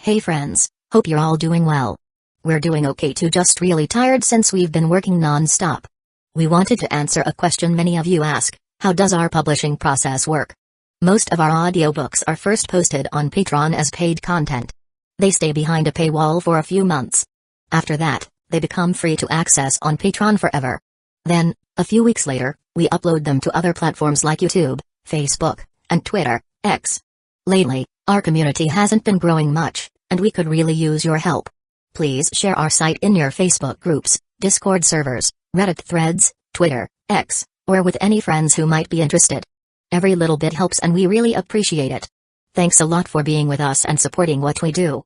Hey friends, hope you're all doing well. We're doing okay too, just really tired since we've been working non-stop. We wanted to answer a question many of you ask: how does our publishing process work? Most of our audiobooks are first posted on Patreon as paid content. They stay behind a paywall for a few months. After that, they become free to access on Patreon forever. Then, a few weeks later, we upload them to other platforms like YouTube, Facebook, and Twitter, X. Lately, our community hasn't been growing much, and we could really use your help. Please share our site in your Facebook groups, Discord servers, Reddit threads, Twitter, X, or with any friends who might be interested. Every little bit helps and we really appreciate it. Thanks a lot for being with us and supporting what we do.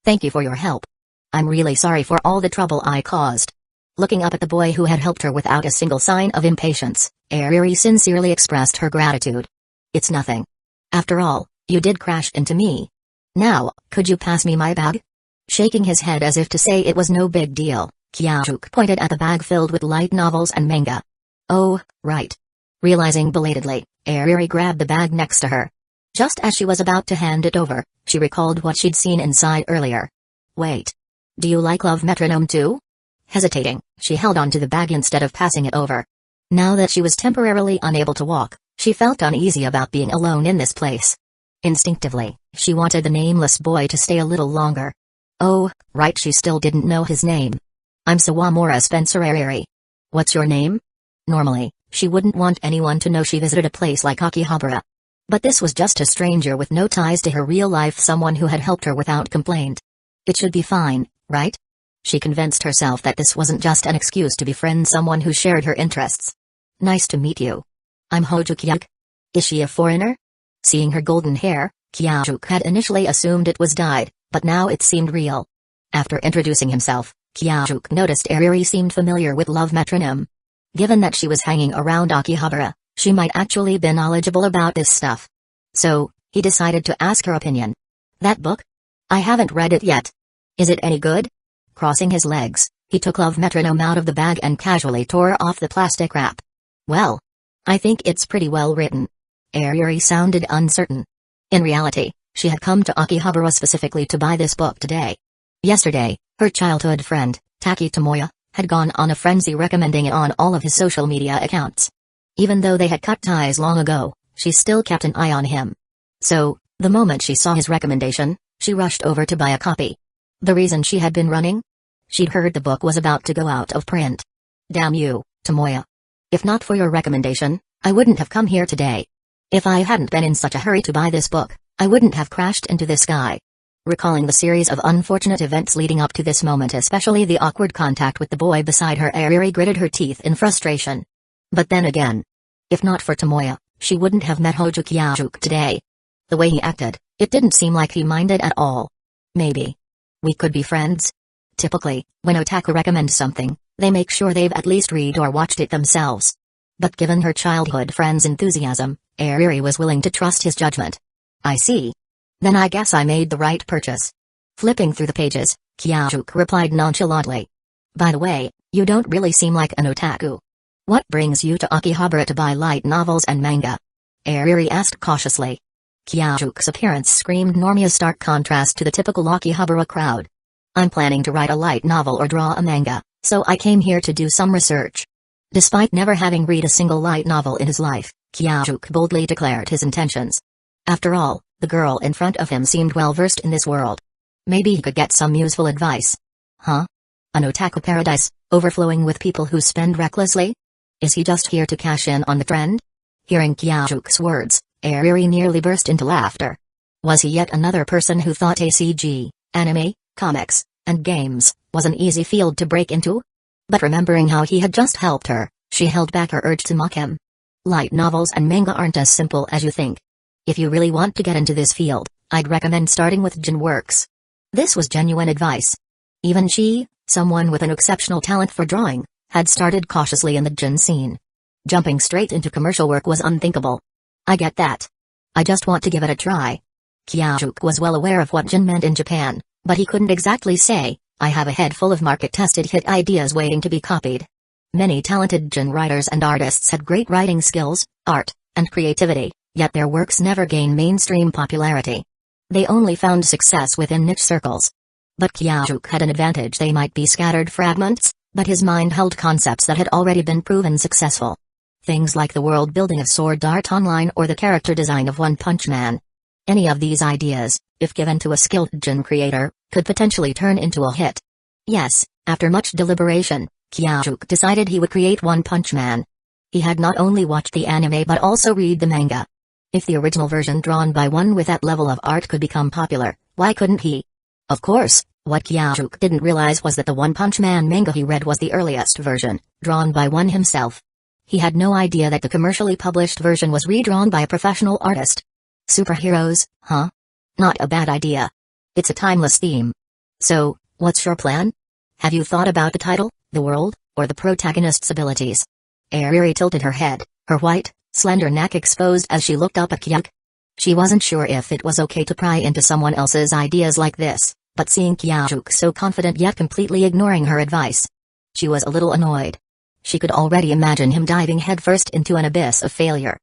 Thank you for your help. I'm really sorry for all the trouble I caused. Looking up at the boy who had helped her without a single sign of impatience, Ecchi sincerely expressed her gratitude. It's nothing. After all, you did crash into me. Now, could you pass me my bag? Shaking his head as if to say it was no big deal, Ecchi pointed at the bag filled with light novels and manga. Oh, right. Realizing belatedly, Ecchi grabbed the bag next to her. Just as she was about to hand it over, she recalled what she'd seen inside earlier. Wait. Do you like Love Metronome too? Hesitating, she held onto the bag instead of passing it over. Now that she was temporarily unable to walk, she felt uneasy about being alone in this place. Instinctively, she wanted the nameless boy to stay a little longer. Oh, right, she still didn't know his name. I'm Sawamura Spencer Ecchi. What's your name? Normally, she wouldn't want anyone to know she visited a place like Akihabara. But this was just a stranger with no ties to her real life, someone who had helped her without complaint. It should be fine, right? She convinced herself that this wasn't just an excuse to befriend someone who shared her interests. Nice to meet you. I'm Hojuki. Is she a foreigner? Seeing her golden hair, Ecchi had initially assumed it was dyed, but now it seemed real. After introducing himself, Ecchi noticed Ecchi seemed familiar with Love Metronome. Given that she was hanging around Akihabara, she might actually be knowledgeable about this stuff. So, he decided to ask her opinion. That book? I haven't read it yet. Is it any good? Crossing his legs, he took Love Metronome out of the bag and casually tore off the plastic wrap. Well, I think it's pretty well written. Ecchi sounded uncertain. In reality, she had come to Akihabara specifically to buy this book today. Yesterday, her childhood friend, Taki Tomoya, had gone on a frenzy recommending it on all of his social media accounts. Even though they had cut ties long ago, she still kept an eye on him. So, the moment she saw his recommendation, she rushed over to buy a copy. The reason she had been running? She'd heard the book was about to go out of print. Damn you, Tomoya. If not for your recommendation, I wouldn't have come here today. If I hadn't been in such a hurry to buy this book, I wouldn't have crashed into this guy. Recalling the series of unfortunate events leading up to this moment, especially the awkward contact with the boy beside her, Ecchi gritted her teeth in frustration. But then again, if not for Tomoya, she wouldn't have met Hojuki today. The way he acted, it didn't seem like he minded at all. Maybe we could be friends? Typically, when otaku recommends something, they make sure they've at least read or watched it themselves. But given her childhood friend's enthusiasm, Ecchi was willing to trust his judgment. I see. Then I guess I made the right purchase. Flipping through the pages, Ecchi replied nonchalantly. By the way, you don't really seem like an otaku. What brings you to Akihabara to buy light novels and manga? Ecchi asked cautiously. Ecchi's appearance screamed Normia's stark contrast to the typical Akihabara crowd. I'm planning to write a light novel or draw a manga, so I came here to do some research. Despite never having read a single light novel in his life, Ecchi boldly declared his intentions. After all, the girl in front of him seemed well versed in this world. Maybe he could get some useful advice. Huh? An otaku paradise, overflowing with people who spend recklessly? Is he just here to cash in on the trend? Hearing Ecchi's words, Ecchi nearly burst into laughter. Was he yet another person who thought ACG, anime, comics, and games, was an easy field to break into? But remembering how he had just helped her, she held back her urge to mock him. Light novels and manga aren't as simple as you think. If you really want to get into this field, I'd recommend starting with Jin works. This was genuine advice. Even she, someone with an exceptional talent for drawing, had started cautiously in the Jin scene. Jumping straight into commercial work was unthinkable. I get that. I just want to give it a try. Ecchi was well aware of what Jin meant in Japan, but he couldn't exactly say, I have a head full of market-tested hit ideas waiting to be copied. Many talented Jin writers and artists had great writing skills, art, and creativity, yet their works never gained mainstream popularity. They only found success within niche circles. But Kyajuk had an advantage. They might be scattered fragments, but his mind held concepts that had already been proven successful. Things like the world building of Sword Art Online or the character design of One Punch Man. Any of these ideas, if given to a skilled Jin creator, could potentially turn into a hit. Yes, after much deliberation, Kyajuk decided he would create One Punch Man. He had not only watched the anime but also read the manga. If the original version drawn by one with that level of art could become popular, why couldn't he? Of course, what Kyajuk didn't realize was that the One Punch Man manga he read was the earliest version, drawn by one himself. He had no idea that the commercially published version was redrawn by a professional artist. Superheroes, huh? Not a bad idea. It's a timeless theme. So, what's your plan? Have you thought about the title, the world, or the protagonist's abilities? Ariri tilted her head, her white, slender neck exposed as she looked up at Kyajuk. She wasn't sure if it was okay to pry into someone else's ideas like this, but seeing Kyajuk so confident yet completely ignoring her advice, she was a little annoyed. She could already imagine him diving headfirst into an abyss of failure.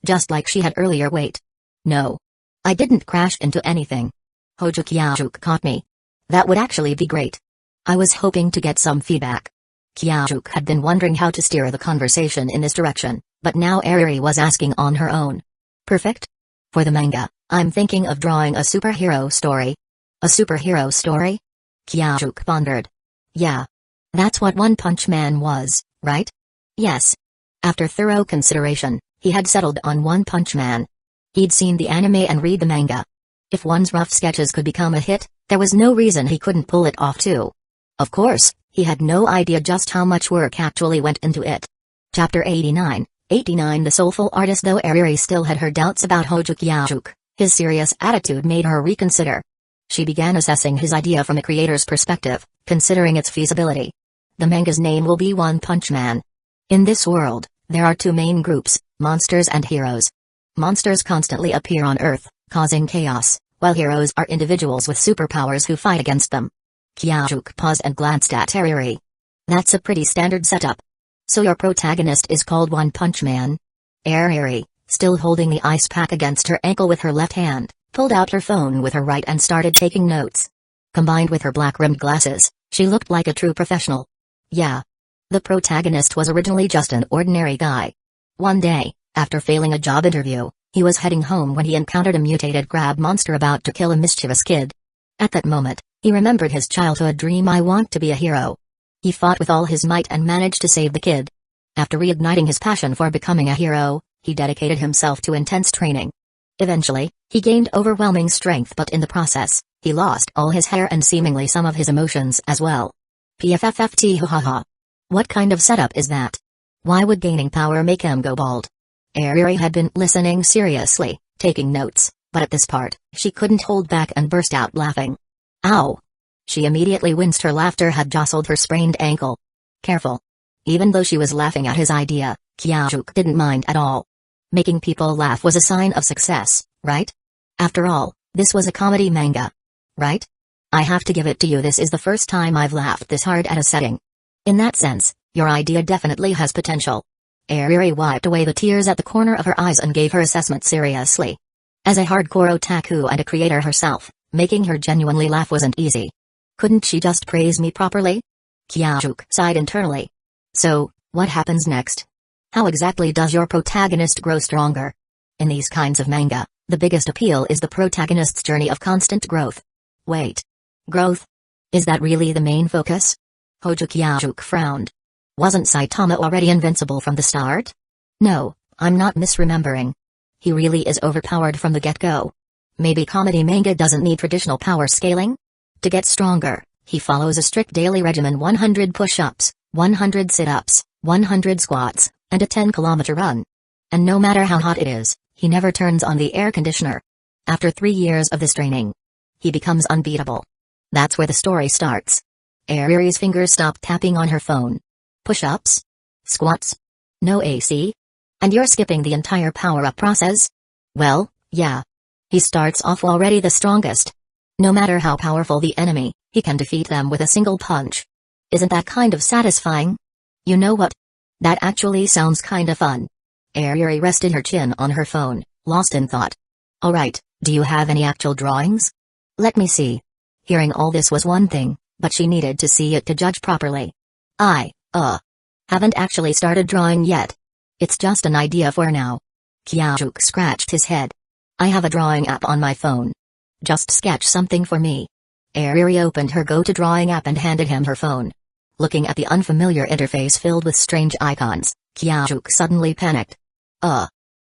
Just like she had earlier. Wait. No. I didn't crash into anything. Hojo Kyajuk caught me. That would actually be great. I was hoping to get some feedback. Kyajuk had been wondering how to steer the conversation in this direction, but now Ariri was asking on her own. Perfect? For the manga, I'm thinking of drawing a superhero story. A superhero story? Kyajuk pondered. Yeah. That's what One Punch Man was, right? Yes. After thorough consideration, he had settled on One Punch Man. He'd seen the anime and read the manga. If one's rough sketches could become a hit, there was no reason he couldn't pull it off too. Of course, he had no idea just how much work actually went into it. Chapter 89. The soulful artist. Though Ariri still had her doubts about Hojo Kyajuk, his serious attitude made her reconsider. She began assessing his idea from the creator's perspective, considering its feasibility. The manga's name will be One Punch Man. In this world, there are two main groups, monsters and heroes. Monsters constantly appear on Earth, causing chaos, while heroes are individuals with superpowers who fight against them. Kyajuk paused and glanced at Ariri. That's a pretty standard setup. So your protagonist is called One Punch Man? Ariri, still holding the ice pack against her ankle with her left hand, pulled out her phone with her right and started taking notes. Combined with her black-rimmed glasses, she looked like a true professional. Yeah. The protagonist was originally just an ordinary guy. One day, after failing a job interview, he was heading home when he encountered a mutated crab monster about to kill a mischievous kid. At that moment, he remembered his childhood dream: I want to be a hero. He fought with all his might and managed to save the kid. After reigniting his passion for becoming a hero, he dedicated himself to intense training. Eventually, he gained overwhelming strength, but in the process, he lost all his hair and seemingly some of his emotions as well. PFFFT ha. What kind of setup is that? Why would gaining power make him go bald? Ariri had been listening seriously, taking notes, but at this part, she couldn't hold back and burst out laughing. Ow! She immediately winced. Her laughter had jostled her sprained ankle. Careful. Even though she was laughing at his idea, Kyajuk didn't mind at all. Making people laugh was a sign of success, right? After all, this was a comedy manga. Right? I have to give it to you, this is the first time I've laughed this hard at a setting. In that sense, your idea definitely has potential. Ariri wiped away the tears at the corner of her eyes and gave her assessment seriously. As a hardcore otaku and a creator herself, making her genuinely laugh wasn't easy. Couldn't she just praise me properly? Kyajuk sighed internally. So, what happens next? How exactly does your protagonist grow stronger? In these kinds of manga, the biggest appeal is the protagonist's journey of constant growth. Wait. Growth? Is that really the main focus? Hojo Kyajuk frowned. Wasn't Saitama already invincible from the start? No, I'm not misremembering. He really is overpowered from the get-go. Maybe comedy manga doesn't need traditional power scaling? To get stronger, he follows a strict daily regimen: 100 push-ups, 100 sit-ups, 100 squats, and a 10-kilometer run. And no matter how hot it is, he never turns on the air conditioner. After 3 years of this training, he becomes unbeatable. That's where the story starts. Ariri's fingers stopped tapping on her phone. Push-ups? Squats? No AC? And you're skipping the entire power-up process? Well, yeah. He starts off already the strongest. No matter how powerful the enemy, he can defeat them with a single punch. Isn't that kind of satisfying? You know what? That actually sounds kinda fun. Ariri rested her chin on her phone, lost in thought. Alright, Do you have any actual drawings? Let me see. Hearing all this was one thing, but she needed to see it to judge properly. I haven't actually started drawing yet. It's just an idea for now. Kyajuk scratched his head. I have a drawing app on my phone. Just sketch something for me. Ariri opened her go-to drawing app and handed him her phone. Looking at the unfamiliar interface filled with strange icons, Kyajuk suddenly panicked.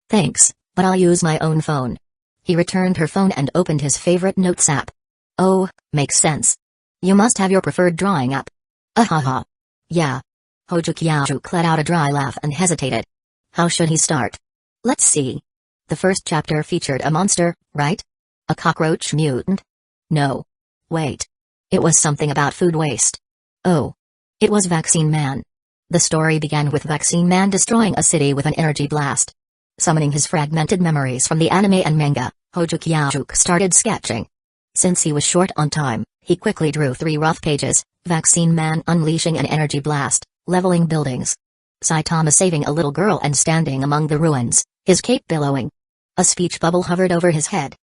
Thanks, but I'll use my own phone. He returned her phone and opened his favorite notes app. Oh, makes sense. You must have your preferred drawing app. Ahaha. Yeah. Hojo Kyajuk let out a dry laugh and hesitated. How should he start? Let's see. The first chapter featured a monster, right? A cockroach mutant? No. Wait. It was something about food waste. Oh. It was Vaccine Man. The story began with Vaccine Man destroying a city with an energy blast. Summoning his fragmented memories from the anime and manga, Hojo Kyajuk started sketching. Since he was short on time, he quickly drew 3 rough pages: Vaccine Man unleashing an energy blast, leveling buildings, Saitama saving a little girl and standing among the ruins, his cape billowing. A speech bubble hovered over his head.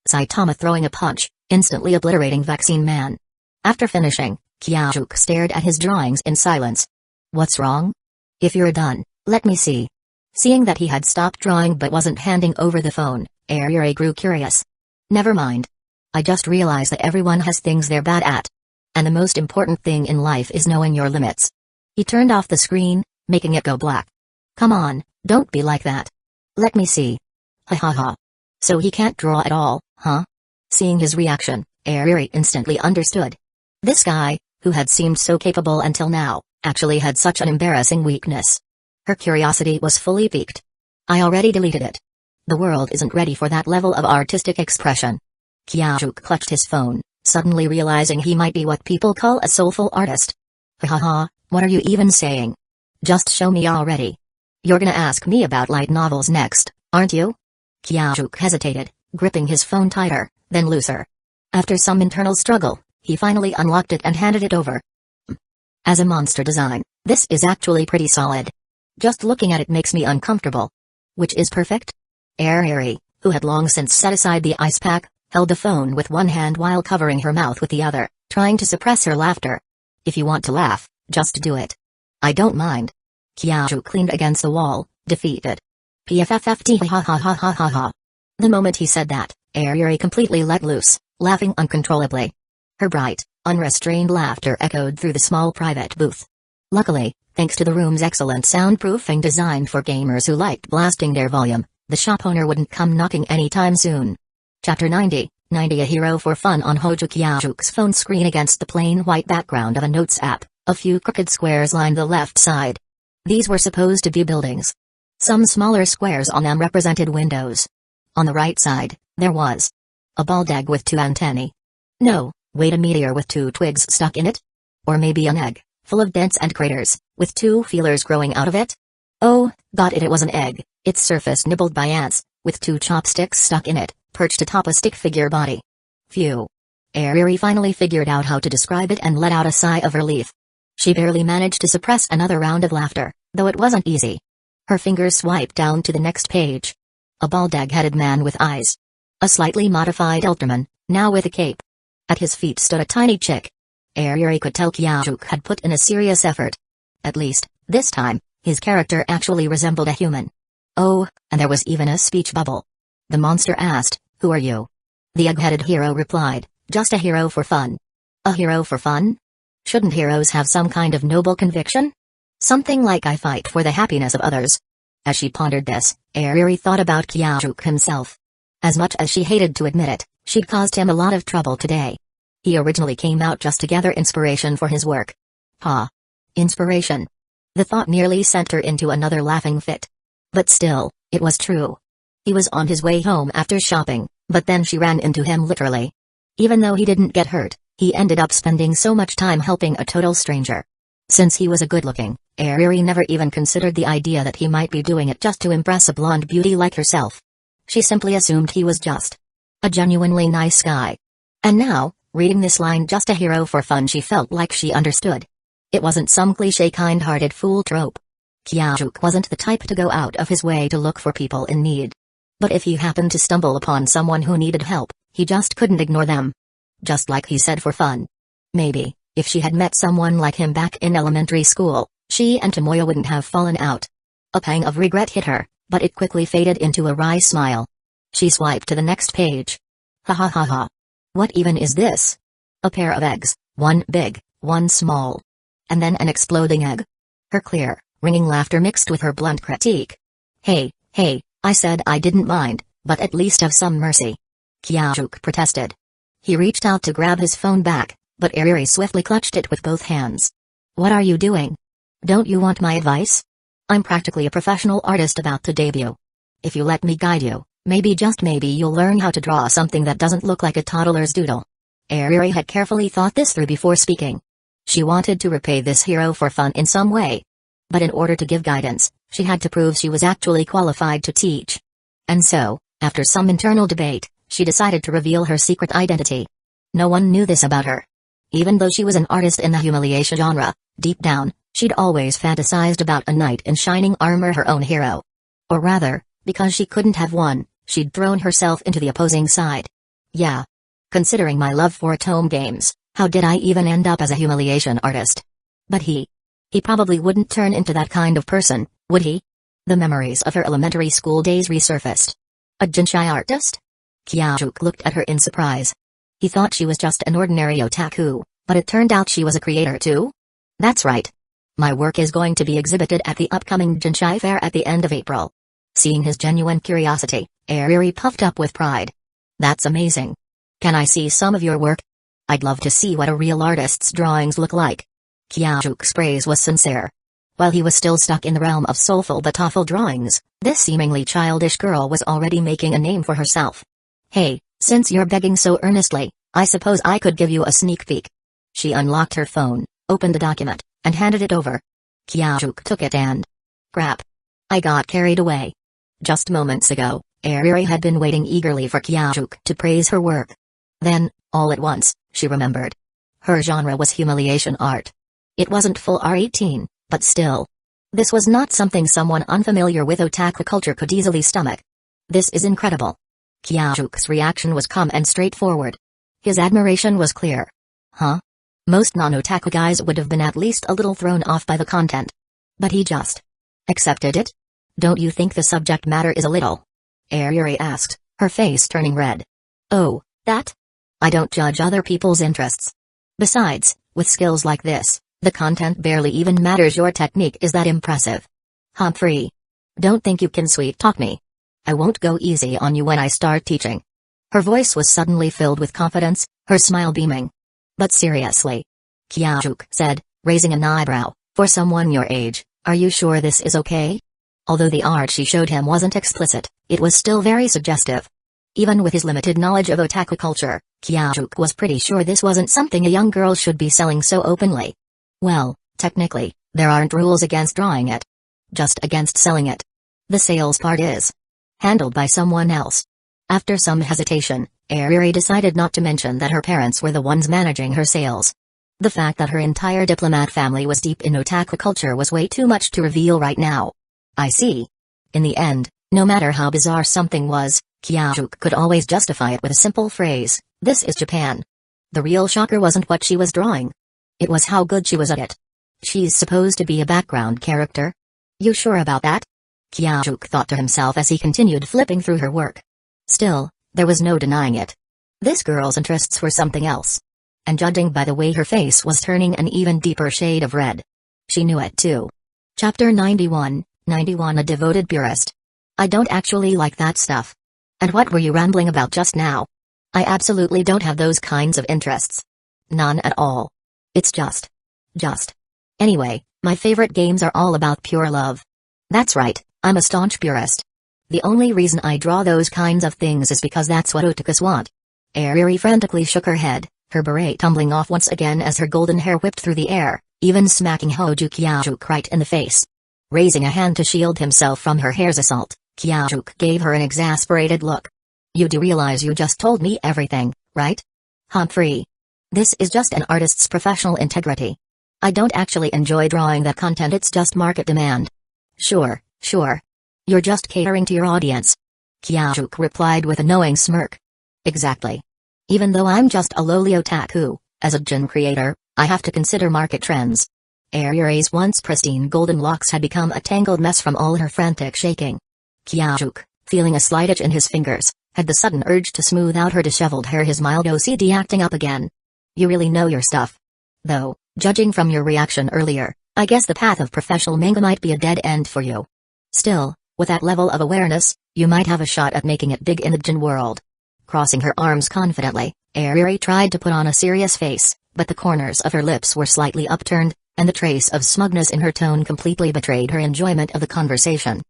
Saitama throwing a punch, instantly obliterating Vaccine Man. After finishing, Kyajuk stared at his drawings in silence. What's wrong? If you're done, let me see. Seeing that he had stopped drawing but wasn't handing over the phone, Ariri grew curious. Never mind. I just realized that everyone has things they're bad at. And the most important thing in life is knowing your limits. He turned off the screen, making it go black. Come on, don't be like that. Let me see. Ha ha ha. So he can't draw at all, huh? Seeing his reaction, Ariri instantly understood. This guy, who had seemed so capable until now, actually had such an embarrassing weakness. Her curiosity was fully piqued. I already deleted it. The world isn't ready for that level of artistic expression. Kyajuk clutched his phone, suddenly realizing he might be what people call a soulful artist. Ha ha ha, what are you even saying? Just show me already. You're gonna ask me about light novels next, aren't you? Kyajuk hesitated, gripping his phone tighter, then looser. After some internal struggle, he finally unlocked it and handed it over. As a monster design, this is actually pretty solid. Just looking at it makes me uncomfortable. Which is perfect? Ariri, who had long since set aside the ice pack, held the phone with one hand while covering her mouth with the other, trying to suppress her laughter. If you want to laugh, just do it. I don't mind. Kyajuk leaned against the wall, defeated. PFFFT ha ha ha ha ha ha. The moment he said that, Ariri completely let loose, laughing uncontrollably. Her bright, unrestrained laughter echoed through the small private booth. Luckily, thanks to the room's excellent soundproofing designed for gamers who liked blasting their volume, the shop owner wouldn't come knocking anytime soon. Chapter 90, A Hero for Fun. On Hojo Kyajuk's phone screen against the plain white background of a notes app, a few crooked squares lined the left side. These were supposed to be buildings. Some smaller squares on them represented windows. On the right side, there was a bald egg with 2 antennae. No, wait, a meteor with 2 twigs stuck in it? Or maybe an egg, full of dents and craters, with 2 feelers growing out of it? Oh, got it, it was an egg, its surface nibbled by ants, with 2 chopsticks stuck in it, perched atop a stick figure body. Phew. Ariri finally figured out how to describe it and let out a sigh of relief. She barely managed to suppress another round of laughter, though it wasn't easy. Her fingers swiped down to the next page. A bald egg-headed man with eyes. A slightly modified Ultraman, now with a cape. At his feet stood a tiny chick. Ariri could tell Kyajuk had put in a serious effort. At least, this time, his character actually resembled a human. Oh, and there was even a speech bubble. The monster asked, "Who are you?" The egg-headed hero replied, "Just a hero for fun." A hero for fun? Shouldn't heroes have some kind of noble conviction? Something like I fight for the happiness of others. As she pondered this, Ariri thought about Kyajuk himself. As much as she hated to admit it, she'd caused him a lot of trouble today. He originally came out just to gather inspiration for his work. Ha! Inspiration. The thought nearly sent her into another laughing fit. But still, it was true. He was on his way home after shopping, but then she ran into him literally. Even though he didn't get hurt, he ended up spending so much time helping a total stranger. Since he was a good-looking, Ariri never even considered the idea that he might be doing it just to impress a blonde beauty like herself. She simply assumed he was just a genuinely nice guy. And now, reading this line, "just a hero for fun," she felt like she understood. It wasn't some cliché kind-hearted fool trope. Kyajuk wasn't the type to go out of his way to look for people in need. But if he happened to stumble upon someone who needed help, he just couldn't ignore them. Just like he said, for fun. Maybe, if she had met someone like him back in elementary school, she and Tomoya wouldn't have fallen out. A pang of regret hit her, but it quickly faded into a wry smile. She swiped to the next page. Ha ha ha ha. What even is this? A pair of eggs, one big, one small. And then an exploding egg. Her clear, ringing laughter mixed with her blunt critique. Hey, I said I didn't mind, but at least have some mercy. Kyajuk protested. He reached out to grab his phone back, but Ariri swiftly clutched it with both hands. What are you doing? Don't you want my advice? I'm practically a professional artist about to debut. If you let me guide you, maybe just maybe you'll learn how to draw something that doesn't look like a toddler's doodle. Ariri had carefully thought this through before speaking. She wanted to repay this hero for fun in some way. But in order to give guidance, she had to prove she was actually qualified to teach. And so, after some internal debate, she decided to reveal her secret identity. No one knew this about her. Even though she was an artist in the humiliation genre, deep down, she'd always fantasized about a knight in shining armor, her own hero. Or rather, because she couldn't have one, she'd thrown herself into the opposing side. Yeah. Considering my love for tome games, how did I even end up as a humiliation artist? But he probably wouldn't turn into that kind of person, would he? The memories of her elementary school days resurfaced. A Jinchai artist? Kyajuk looked at her in surprise. He thought she was just an ordinary otaku, but it turned out she was a creator too? That's right. My work is going to be exhibited at the upcoming Jinchai fair at the end of April. Seeing his genuine curiosity, Ariri puffed up with pride. That's amazing. Can I see some of your work? I'd love to see what a real artist's drawings look like. Kyajuk's praise was sincere. While he was still stuck in the realm of soulful but awful drawings, this seemingly childish girl was already making a name for herself. Hey, since you're begging so earnestly, I suppose I could give you a sneak peek. She unlocked her phone, opened the document, and handed it over. Kyajuk took it and... Crap. I got carried away. Just moments ago, Ariri had been waiting eagerly for Kyajuk to praise her work. Then, all at once, she remembered. Her genre was humiliation art. It wasn't full R18, but still. This was not something someone unfamiliar with otaku culture could easily stomach. This is incredible. Kyajuk's reaction was calm and straightforward. His admiration was clear. Huh? Most non-otaku guys would have been at least a little thrown off by the content. But he just accepted it? Don't you think the subject matter is a little? Ariri asked, her face turning red. Oh, that? I don't judge other people's interests. Besides, with skills like this, the content barely even matters. Your technique is that impressive. Humphrey. Don't think you can sweet-talk me. I won't go easy on you when I start teaching. Her voice was suddenly filled with confidence, her smile beaming. But seriously. Kyajuk said, raising an eyebrow, for someone your age, are you sure this is okay? Although the art she showed him wasn't explicit, it was still very suggestive. Even with his limited knowledge of otaku culture, Kyajuk was pretty sure this wasn't something a young girl should be selling so openly. Well, technically, there aren't rules against drawing it. Just against selling it. The sales part is handled by someone else. After some hesitation, Ariri decided not to mention that her parents were the ones managing her sales. The fact that her entire diplomat family was deep in otaku culture was way too much to reveal right now. I see. In the end, no matter how bizarre something was, Kyajuk could always justify it with a simple phrase, this is Japan. The real shocker wasn't what she was drawing. It was how good she was at it. She's supposed to be a background character? You sure about that? Kyajuk thought to himself as he continued flipping through her work. Still, there was no denying it. This girl's interests were something else. And judging by the way her face was turning an even deeper shade of red. She knew it too. Chapter 91, 91 A devoted purist. I don't actually like that stuff. And what were you rambling about just now? I absolutely don't have those kinds of interests. None at all. It's just. Anyway, my favorite games are all about pure love. That's right, I'm a staunch purist. The only reason I draw those kinds of things is because that's what otakus want. Ariri frantically shook her head, her beret tumbling off once again as her golden hair whipped through the air, even smacking Hoju Kyajuk right in the face. Raising a hand to shield himself from her hair's assault, Kyajuk gave her an exasperated look. You do realize you just told me everything, right? Humphrey. This is just an artist's professional integrity. I don't actually enjoy drawing that content, it's just market demand. Sure. You're just catering to your audience. Kyajuk replied with a knowing smirk. Exactly. Even though I'm just a lowly otaku, as a Jin creator, I have to consider market trends. Ayuri's once pristine golden locks had become a tangled mess from all her frantic shaking. Kyajuk, feeling a slight itch in his fingers, had the sudden urge to smooth out her disheveled hair, his mild OCD acting up again. You really know your stuff. Though, judging from your reaction earlier, I guess the path of professional manga might be a dead end for you. Still, with that level of awareness, you might have a shot at making it big in the Jin world. Crossing her arms confidently, Ayuri tried to put on a serious face, but the corners of her lips were slightly upturned, and the trace of smugness in her tone completely betrayed her enjoyment of the conversation.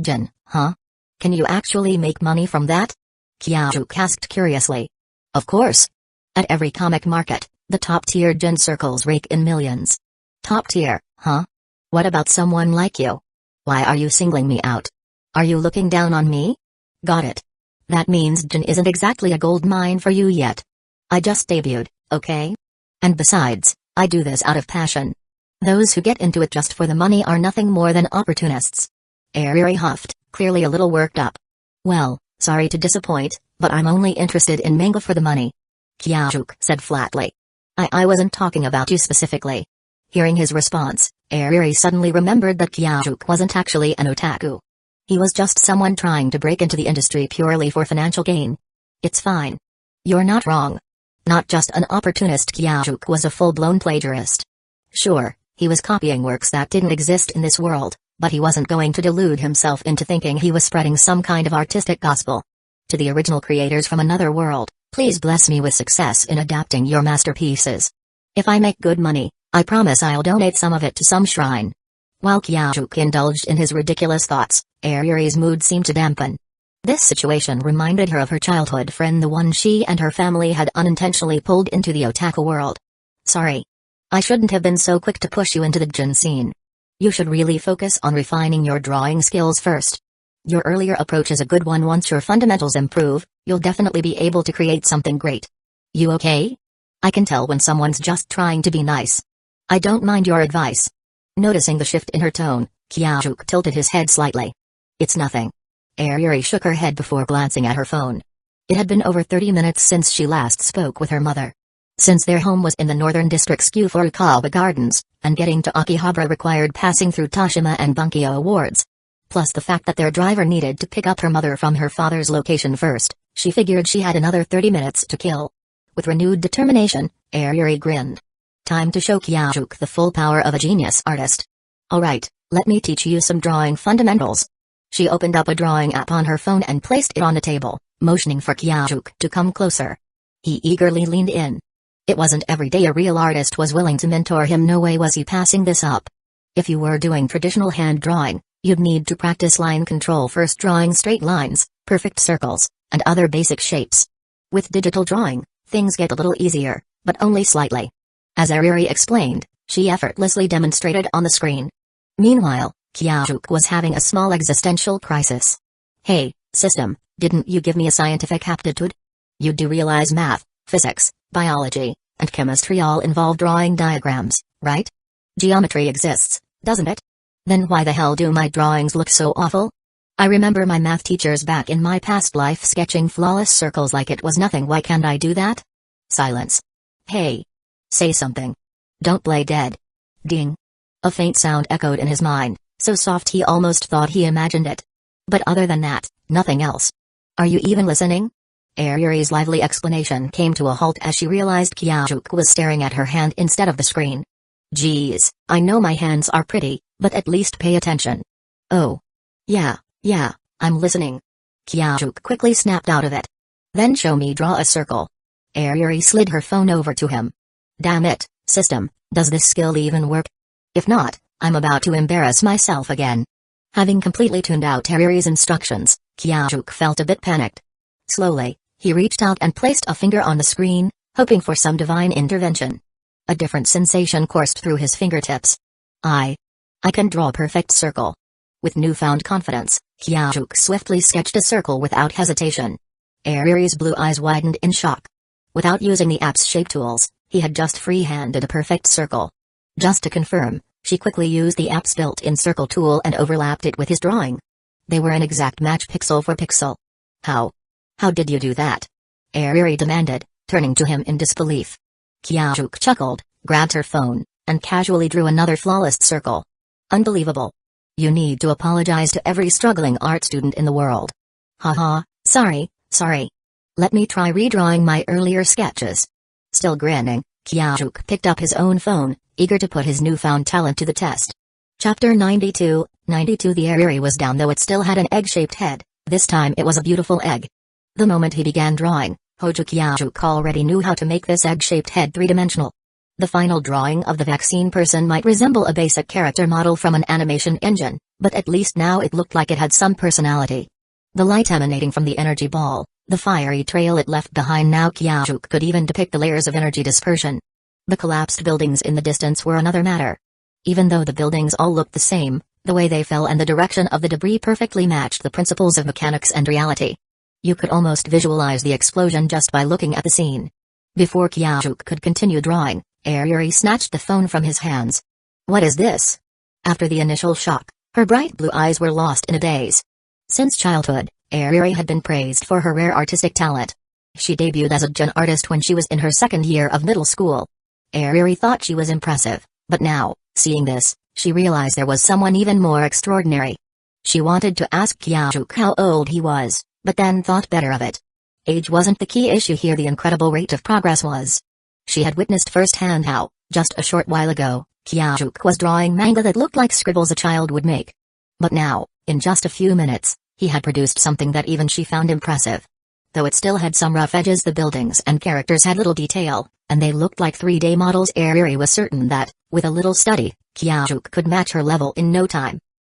Jin, huh? Can you actually make money from that? Kyajuk asked curiously. Of course. At every comic market, the top-tier Jin circles rake in millions. Top tier, huh? What about someone like you? Why are you singling me out? Are you looking down on me? Got it. That means Jin isn't exactly a gold mine for you yet. I just debuted, okay? And besides, I do this out of passion. Those who get into it just for the money are nothing more than opportunists. Ayuri huffed, clearly a little worked up. Well, sorry to disappoint, but I'm only interested in manga for the money. Kyajuk said flatly. I wasn't talking about you specifically. Hearing his response, Ayuri suddenly remembered that Kyajuk wasn't actually an otaku. He was just someone trying to break into the industry purely for financial gain. It's fine. You're not wrong. Not just an opportunist, Kyajuk was a full-blown plagiarist. Sure, he was copying works that didn't exist in this world, but he wasn't going to delude himself into thinking he was spreading some kind of artistic gospel. To the original creators from another world, please bless me with success in adapting your masterpieces. If I make good money, I promise I'll donate some of it to some shrine. While Kyajuk indulged in his ridiculous thoughts, Ayuri's mood seemed to dampen. This situation reminded her of her childhood friend, the one she and her family had unintentionally pulled into the otaku world. Sorry. I shouldn't have been so quick to push you into the Jin scene. You should really focus on refining your drawing skills first. Your earlier approach is a good one. Once your fundamentals improve, you'll definitely be able to create something great. You okay? I can tell when someone's just trying to be nice. I don't mind your advice. Noticing the shift in her tone, Kyajuk tilted his head slightly. It's nothing. Ayuri shook her head before glancing at her phone. It had been over 30 minutes since she last spoke with her mother. Since their home was in the northern district's Furukawa Gardens, and getting to Akihabara required passing through Toshima and Bunkyo wards. Plus the fact that their driver needed to pick up her mother from her father's location first, she figured she had another 30 minutes to kill. With renewed determination, Ayuri grinned. Time to show Kyajuk the full power of a genius artist. Alright, let me teach you some drawing fundamentals. She opened up a drawing app on her phone and placed it on the table, motioning for Kyajuk to come closer. He eagerly leaned in. It wasn't every day a real artist was willing to mentor him. No way was he passing this up. If you were doing traditional hand drawing, you'd need to practice line control first, drawing straight lines, perfect circles, and other basic shapes. With digital drawing, things get a little easier, but only slightly. As Ayuri explained, she effortlessly demonstrated on the screen. Meanwhile, Kyajuk was having a small existential crisis. Hey, system, didn't you give me a scientific aptitude? You do realize math, physics, biology, and chemistry all involve drawing diagrams, right? Geometry exists, doesn't it? Then why the hell do my drawings look so awful? I remember my math teachers back in my past life sketching flawless circles like it was nothing. Why can't I do that? Silence. Hey. Say something. Don't play dead. Ding. A faint sound echoed in his mind, so soft he almost thought he imagined it. But other than that, nothing else. Are you even listening? Ayuri's lively explanation came to a halt as she realized Kyajuk was staring at her hand instead of the screen. Geez, I know my hands are pretty, but at least pay attention. Oh. Yeah, I'm listening. Kyajuk quickly snapped out of it. Then show me draw a circle. Ayuri slid her phone over to him. Damn it, system, does this skill even work? If not, I'm about to embarrass myself again. Having completely tuned out Ayuri's instructions, Kyajuk felt a bit panicked. Slowly, he reached out and placed a finger on the screen, hoping for some divine intervention. A different sensation coursed through his fingertips. I can draw a perfect circle. With newfound confidence, Kyajuk swiftly sketched a circle without hesitation. Ayuri's blue eyes widened in shock. Without using the app's shape tools, he had just free-handed a perfect circle. Just to confirm, she quickly used the app's built-in circle tool and overlapped it with his drawing. They were an exact match, pixel for pixel. How? How did you do that? Airi demanded, turning to him in disbelief. Kyajuk chuckled, grabbed her phone, and casually drew another flawless circle. Unbelievable. You need to apologize to every struggling art student in the world. Haha, sorry. Let me try redrawing my earlier sketches. Still grinning, Kyajuk picked up his own phone, eager to put his newfound talent to the test. Chapter 92. The Airi was down, though it still had an egg-shaped head. This time it was a beautiful egg. The moment he began drawing, Hojo Kyajuk already knew how to make this egg-shaped head three-dimensional. The final drawing of the vaccine person might resemble a basic character model from an animation engine, but at least now it looked like it had some personality. The light emanating from the energy ball, the fiery trail it left behind, now Kyajuk could even depict the layers of energy dispersion. The collapsed buildings in the distance were another matter. Even though the buildings all looked the same, the way they fell and the direction of the debris perfectly matched the principles of mechanics and reality. You could almost visualize the explosion just by looking at the scene. Before Kyajuk could continue drawing, Airi snatched the phone from his hands. What is this? After the initial shock, her bright blue eyes were lost in a daze. Since childhood, Airi had been praised for her rare artistic talent. She debuted as a gen artist when she was in her second year of middle school. Airi thought she was impressive, but now, seeing this, she realized there was someone even more extraordinary. She wanted to ask Kyajuk how old he was, but then thought better of it. Age wasn't the key issue here, the incredible rate of progress was. She had witnessed firsthand how, just a short while ago, Kyajuk was drawing manga that looked like scribbles a child would make. But now, in just a few minutes, he had produced something that even she found impressive. Though it still had some rough edges, the buildings and characters had little detail, and they looked like 3D models. Airi was certain that, with a little study, Kyajuk could match her level in no time.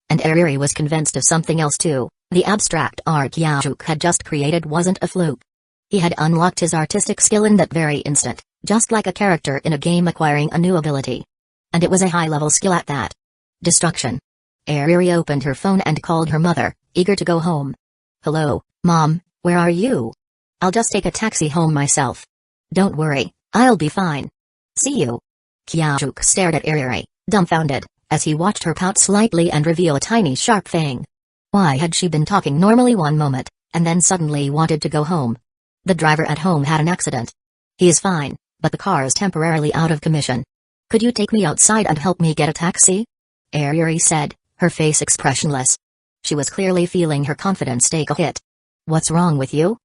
And Airi was convinced of something else too. The abstract art Kyajuk had just created wasn't a fluke. He had unlocked his artistic skill in that very instant, just like a character in a game acquiring a new ability. And it was a high-level skill at that. Destruction. Airi opened her phone and called her mother, eager to go home. Hello, Mom, where are you? I'll just take a taxi home myself. Don't worry, I'll be fine. See you. Kyajuk stared at Airi, dumbfounded, as he watched her pout slightly and reveal a tiny sharp fang. Why had she been talking normally one moment, and then suddenly wanted to go home? The driver at home had an accident. He is fine, but the car is temporarily out of commission. Could you take me outside and help me get a taxi? Airi said, her face expressionless. She was clearly feeling her confidence take a hit. What's wrong with you?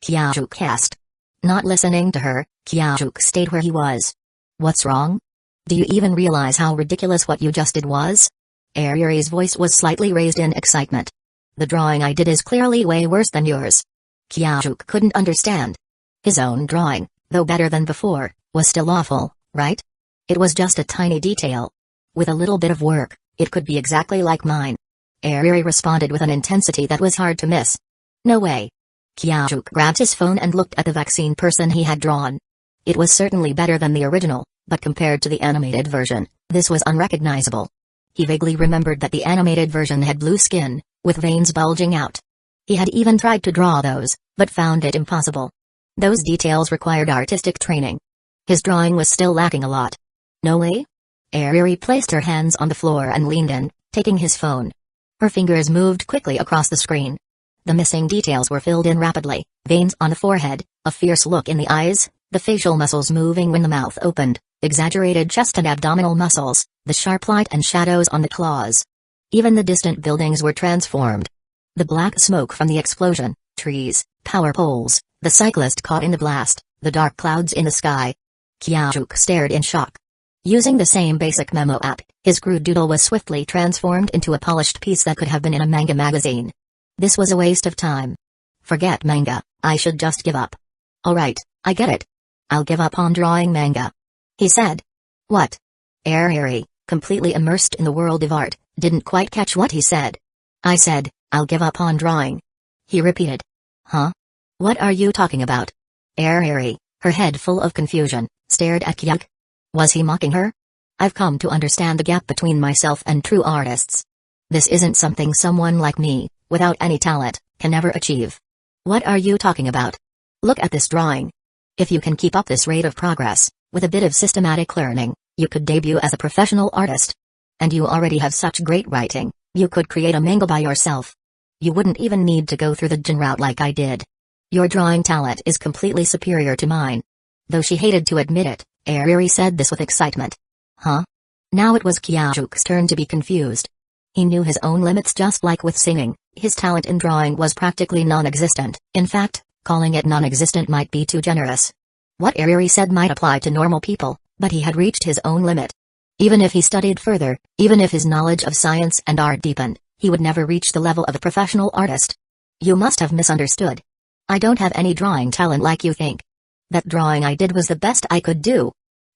Kyajuk asked. Not listening to her, Kyajuk stayed where he was. What's wrong? Do you even realize how ridiculous what you just did was? Airi's voice was slightly raised in excitement. The drawing I did is clearly way worse than yours. Kyajuk couldn't understand. His own drawing, though better than before, was still awful, right? It was just a tiny detail. With a little bit of work, it could be exactly like mine. Airi responded with an intensity that was hard to miss. No way. Kyajuk grabbed his phone and looked at the vaccine person he had drawn. It was certainly better than the original, but compared to the animated version, this was unrecognizable. He vaguely remembered that the animated version had blue skin, with veins bulging out. He had even tried to draw those, but found it impossible. Those details required artistic training. His drawing was still lacking a lot. No way? Airi placed her hands on the floor and leaned in, taking his phone. Her fingers moved quickly across the screen. The missing details were filled in rapidly, veins on the forehead, a fierce look in the eyes, the facial muscles moving when the mouth opened, exaggerated chest and abdominal muscles, the sharp light and shadows on the claws. Even the distant buildings were transformed. The black smoke from the explosion, trees, power poles, the cyclist caught in the blast, the dark clouds in the sky. Kyajuk stared in shock. Using the same basic memo app, his crude doodle was swiftly transformed into a polished piece that could have been in a manga magazine. This was a waste of time. Forget manga, I should just give up. Alright, I get it. I'll give up on drawing manga. He said. What? Airi, completely immersed in the world of art, didn't quite catch what he said. I said, I'll give up on drawing. He repeated. Huh? What are you talking about? Airi, her head full of confusion, stared at Kyajuk. Was he mocking her? I've come to understand the gap between myself and true artists. This isn't something someone like me, without any talent, can ever achieve. What are you talking about? Look at this drawing. If you can keep up this rate of progress, with a bit of systematic learning, you could debut as a professional artist. And you already have such great writing, you could create a manga by yourself. You wouldn't even need to go through the Jin route like I did. Your drawing talent is completely superior to mine. Though she hated to admit it, Airi said this with excitement. Huh? Now it was Kyaju's turn to be confused. He knew his own limits. Just like with singing, his talent in drawing was practically non-existent. In fact, calling it non-existent might be too generous. What Airi said might apply to normal people, but he had reached his own limit. Even if he studied further, even if his knowledge of science and art deepened, he would never reach the level of a professional artist. You must have misunderstood. I don't have any drawing talent like you think. That drawing I did was the best I could do.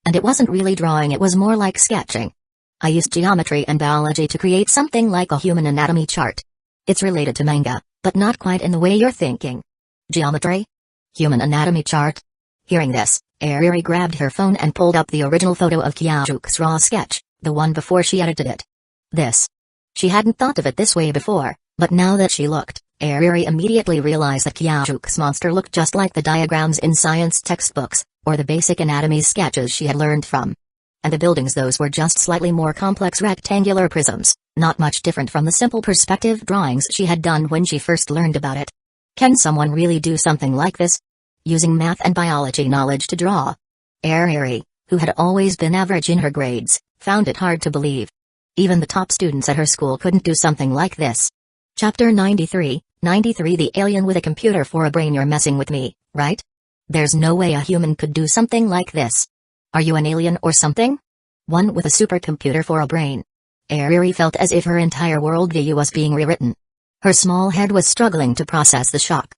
And it wasn't really drawing, it was more like sketching. I used geometry and biology to create something like a human anatomy chart. It's related to manga, but not quite in the way you're thinking. Geometry? Human anatomy chart? Hearing this, Airi grabbed her phone and pulled up the original photo of Kyaju's raw sketch, the one before she edited it. This. She hadn't thought of it this way before, but now that she looked, Airi immediately realized that Kyaju's monster looked just like the diagrams in science textbooks, or the basic anatomy sketches she had learned from. And the buildings, those were just slightly more complex rectangular prisms, not much different from the simple perspective drawings she had done when she first learned about it. Can someone really do something like this? Using math and biology knowledge to draw? Airi, who had always been average in her grades, found it hard to believe. Even the top students at her school couldn't do something like this. Chapter 93, 93 The alien with a computer for a brain. You're messing with me, right? There's no way a human could do something like this. Are you an alien or something? One with a supercomputer for a brain. Airi felt as if her entire worldview was being rewritten. Her small head was struggling to process the shock.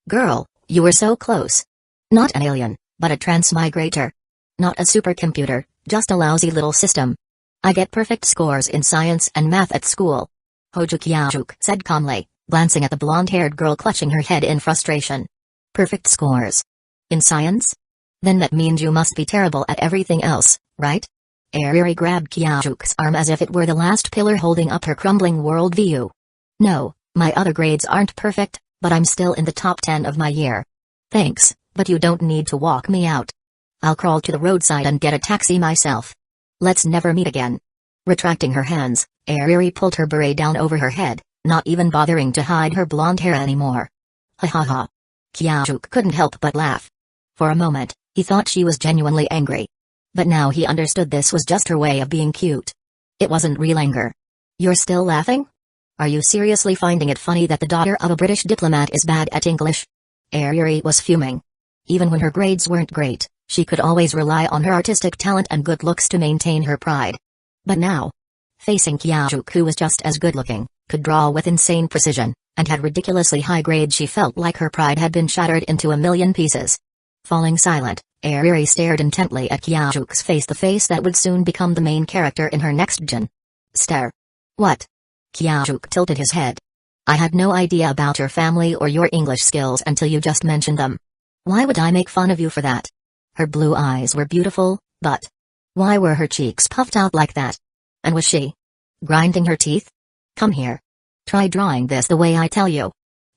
Girl, you were so close. Not an alien, but a transmigrator. Not a supercomputer, just a lousy little system. I get perfect scores in science and math at school. Hojo Kyajuk said calmly, glancing at the blonde-haired girl clutching her head in frustration. Perfect scores? In science? Then that means you must be terrible at everything else, right? Airi grabbed Kyaju's arm as if it were the last pillar holding up her crumbling worldview. No, my other grades aren't perfect, but I'm still in the top 10 of my year. Thanks, but you don't need to walk me out. I'll crawl to the roadside and get a taxi myself. Let's never meet again. Retracting her hands, Airi pulled her beret down over her head, not even bothering to hide her blonde hair anymore. Ha ha ha. Kyajuk couldn't help but laugh. For a moment, he thought she was genuinely angry. But now he understood this was just her way of being cute. It wasn't real anger. You're still laughing? Are you seriously finding it funny that the daughter of a British diplomat is bad at English? Airi was fuming. Even when her grades weren't great, she could always rely on her artistic talent and good looks to maintain her pride. But now, facing Kyajuk, who was just as good-looking, could draw with insane precision, and had ridiculously high grades, she felt like her pride had been shattered into a million pieces. Falling silent, Airi stared intently at Kyaju's face, the face that would soon become the main character in her next gen. Stare. What? Kyajuk tilted his head. I had no idea about your family or your English skills until you just mentioned them. Why would I make fun of you for that? Her blue eyes were beautiful, but why were her cheeks puffed out like that? And was she grinding her teeth? Come here. Try drawing this the way I tell you.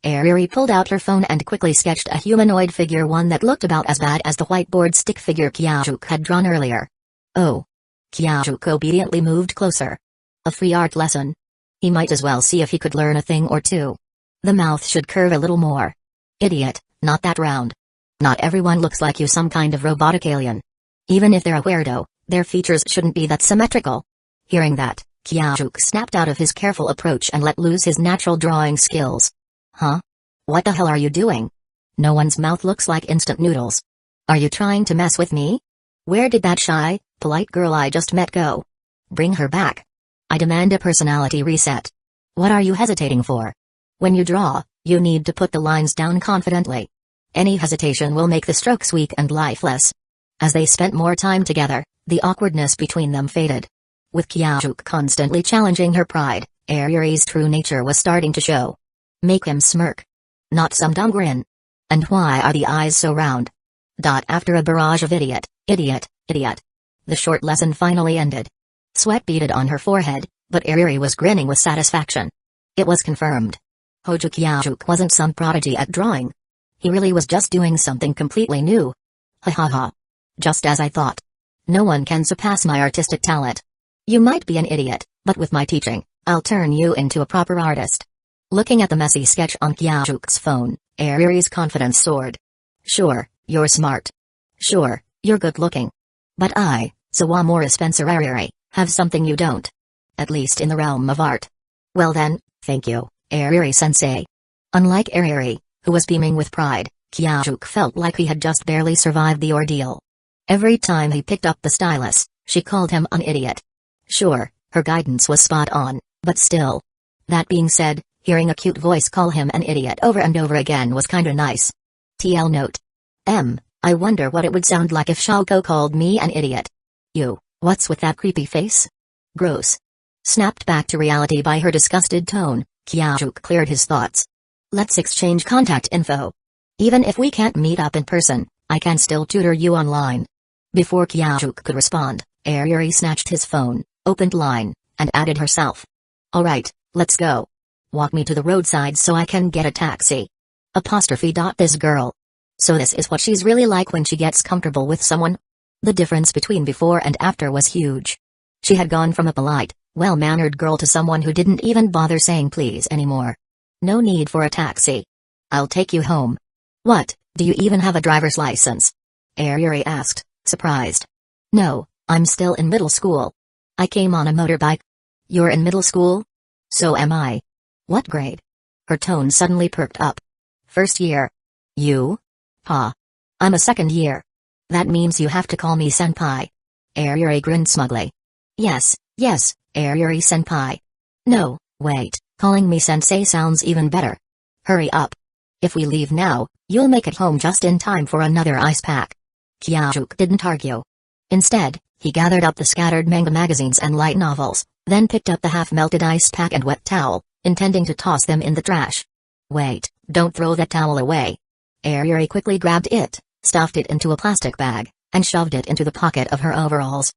Airi pulled out her phone and quickly sketched a humanoid figure, one that looked about as bad as the whiteboard stick figure Kyajuk had drawn earlier. Oh. Kyajuk obediently moved closer. A free art lesson. He might as well see if he could learn a thing or two. The mouth should curve a little more. Idiot, not that round. Not everyone looks like you, some kind of robotic alien. Even if they're a weirdo, their features shouldn't be that symmetrical. Hearing that, Kyajuk snapped out of his careful approach and let loose his natural drawing skills. Huh? What the hell are you doing? No one's mouth looks like instant noodles. Are you trying to mess with me? Where did that shy, polite girl I just met go? Bring her back. I demand a personality reset. What are you hesitating for? When you draw, you need to put the lines down confidently. Any hesitation will make the strokes weak and lifeless. As they spent more time together, the awkwardness between them faded. With Kyajuk constantly challenging her pride, Airi's true nature was starting to show. Make him smirk. Not some dumb grin. And why are the eyes so round? After a barrage of idiot, idiot, idiot. The short lesson finally ended. Sweat beaded on her forehead, but Airi was grinning with satisfaction. It was confirmed. Hojo Kyajuk wasn't some prodigy at drawing. He really was just doing something completely new. Ha ha ha. Just as I thought. No one can surpass my artistic talent. You might be an idiot, but with my teaching, I'll turn you into a proper artist. Looking at the messy sketch on Kyajuk's phone, Ariri's confidence soared. Sure, you're smart. Sure, you're good looking. But I, Sawamura Spencer Ariri, have something you don't. At least in the realm of art. Well then, thank you, Ariri-sensei. Unlike Ariri, who was beaming with pride, Kyajuk felt like he had just barely survived the ordeal. Every time he picked up the stylus, she called him an idiot. Sure, her guidance was spot on, but still. That being said, hearing a cute voice call him an idiot over and over again was kinda nice. TL note. I wonder what it would sound like if Shoko called me an idiot. You, what's with that creepy face? Gross. Snapped back to reality by her disgusted tone, Kyajuk cleared his thoughts. Let's exchange contact info. Even if we can't meet up in person, I can still tutor you online. Before Kyajuk could respond, Ariri snatched his phone, opened line, and added herself. Alright, let's go. Walk me to the roadside so I can get a taxi. This girl. So this is what she's really like when she gets comfortable with someone? The difference between before and after was huge. She had gone from a polite, well-mannered girl to someone who didn't even bother saying please anymore. No need for a taxi. I'll take you home. What, do you even have a driver's license? Ariri asked, surprised. No, I'm still in middle school. I came on a motorbike. You're in middle school? So am I. What grade? Her tone suddenly perked up. First year. You? Ha. I'm a second year. That means you have to call me senpai. Ariri grinned smugly. Yes, Ariri-senpai. No, wait, calling me sensei sounds even better. Hurry up. If we leave now, you'll make it home just in time for another ice pack. Kyajuk didn't argue. Instead, he gathered up the scattered manga magazines and light novels, then picked up the half-melted ice pack and wet towel, intending to toss them in the trash. Wait, don't throw that towel away. Ariri quickly grabbed it, stuffed it into a plastic bag, and shoved it into the pocket of her overalls.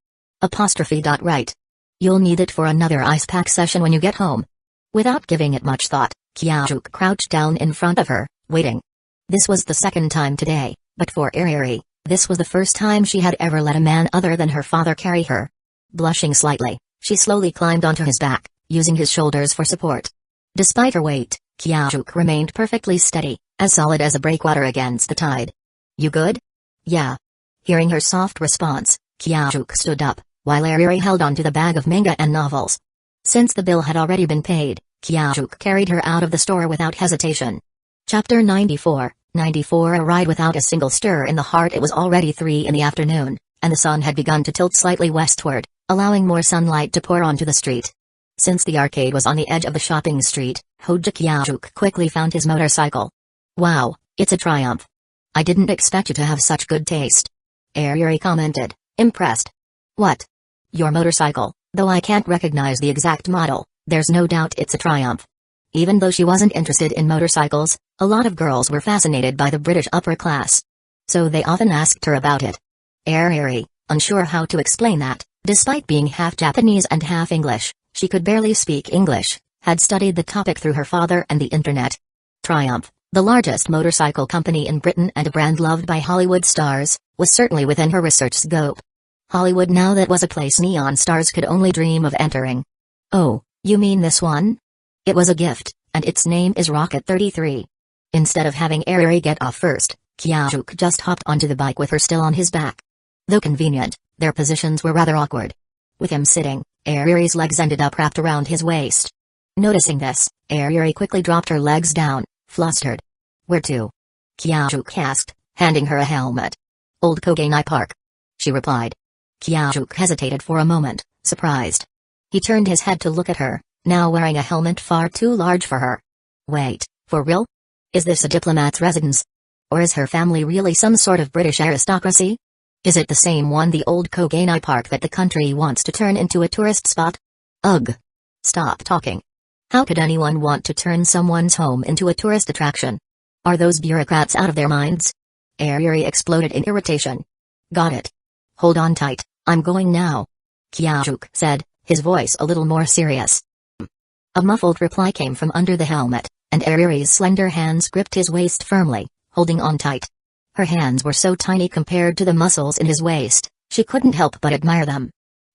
Right. You'll need it for another ice pack session when you get home. Without giving it much thought, Kyajuk crouched down in front of her, waiting. This was the second time today, but for Ariri, this was the first time she had ever let a man other than her father carry her. Blushing slightly, she slowly climbed onto his back, using his shoulders for support. Despite her weight, Kyajuk remained perfectly steady, as solid as a breakwater against the tide. You good? Yeah. Hearing her soft response, Kyajuk stood up, while Ariri held onto the bag of manga and novels. Since the bill had already been paid, Kyajuk carried her out of the store without hesitation. Chapter 94, A ride without a single stir in the heart. It was already 3 in the afternoon, and the sun had begun to tilt slightly westward, allowing more sunlight to pour onto the street. Since the arcade was on the edge of the shopping street, Hoja Kyajuk quickly found his motorcycle. Wow, it's a triumph. I didn't expect you to have such good taste. Ariri commented, impressed. What? Your motorcycle, though I can't recognize the exact model, there's no doubt it's a triumph. Even though she wasn't interested in motorcycles, a lot of girls were fascinated by the British upper class. So they often asked her about it. Ariri, unsure how to explain that, despite being half Japanese and half English, she could barely speak English, had studied the topic through her father and the internet. Triumph, the largest motorcycle company in Britain and a brand loved by Hollywood stars, was certainly within her research scope. Hollywood, now that was a place neon stars could only dream of entering. Oh, you mean this one? It was a gift, and its name is Rocket 33. Instead of having Ariri get off first, Kyajuk just hopped onto the bike with her still on his back. Though convenient, their positions were rather awkward. With him sitting, Ariri's legs ended up wrapped around his waist. Noticing this, Ariri quickly dropped her legs down, flustered. Where to? Kyajuk asked, handing her a helmet. Old Koganai Park. She replied. Kyajuk hesitated for a moment, surprised. He turned his head to look at her, now wearing a helmet far too large for her. Wait, for real? Is this a diplomat's residence? Or is her family really some sort of British aristocracy? Is it the same one, the old Koganai Park, that the country wants to turn into a tourist spot? Ugh. Stop talking. How could anyone want to turn someone's home into a tourist attraction? Are those bureaucrats out of their minds? Ariri exploded in irritation. Got it. Hold on tight, I'm going now. Kyajuk said, his voice a little more serious. A muffled reply came from under the helmet, and Ariri's slender hands gripped his waist firmly, holding on tight. Her hands were so tiny compared to the muscles in his waist, she couldn't help but admire them.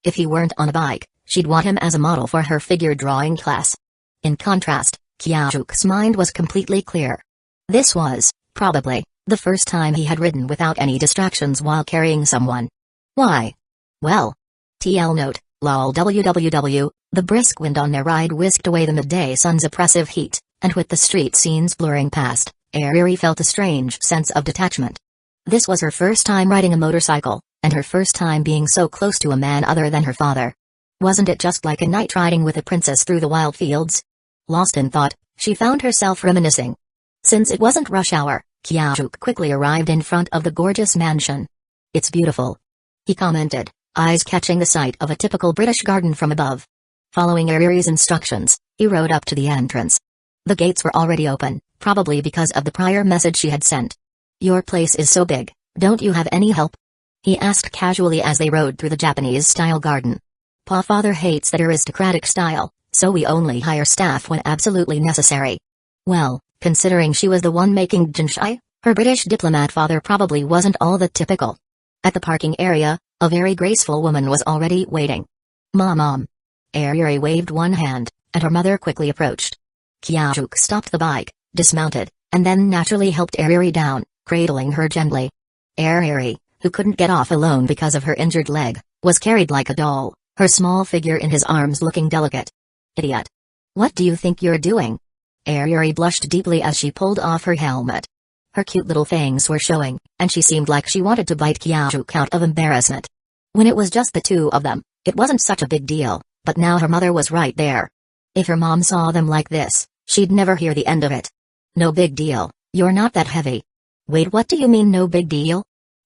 If he weren't on a bike, she'd want him as a model for her figure drawing class. In contrast, Kiajuke's mind was completely clear. This was, probably, the first time he had ridden without any distractions while carrying someone. Why? Well. TL note, lol www, the brisk wind on their ride whisked away the midday sun's oppressive heat, and with the street scenes blurring past, Ariri felt a strange sense of detachment. This was her first time riding a motorcycle, and her first time being so close to a man other than her father. Wasn't it just like a night riding with a princess through the wild fields? Lost in thought, she found herself reminiscing. Since it wasn't rush hour, Kiajuke quickly arrived in front of the gorgeous mansion. "It's beautiful," he commented, eyes catching the sight of a typical British garden from above. Following Ariri's instructions, he rode up to the entrance. The gates were already open, probably because of the prior message she had sent. "Your place is so big, don't you have any help?" he asked casually as they rode through the Japanese-style garden. "Pa-father hates that aristocratic style, so we only hire staff when absolutely necessary." Well, considering she was the one making jinshai, her British diplomat father probably wasn't all that typical. At the parking area, a very graceful woman was already waiting. Mom. Ariri waved one hand, and her mother quickly approached. Kiajuke stopped the bike, dismounted, and then naturally helped Ariri down, cradling her gently. Ariri, who couldn't get off alone because of her injured leg, was carried like a doll, her small figure in his arms looking delicate. "Idiot. What do you think you're doing?" Ariri blushed deeply as she pulled off her helmet. Her cute little fangs were showing, and she seemed like she wanted to bite Kiajuke out of embarrassment. When it was just the two of them, it wasn't such a big deal, but now her mother was right there. If her mom saw them like this, she'd never hear the end of it. "No big deal, you're not that heavy." "Wait, what do you mean no big deal?"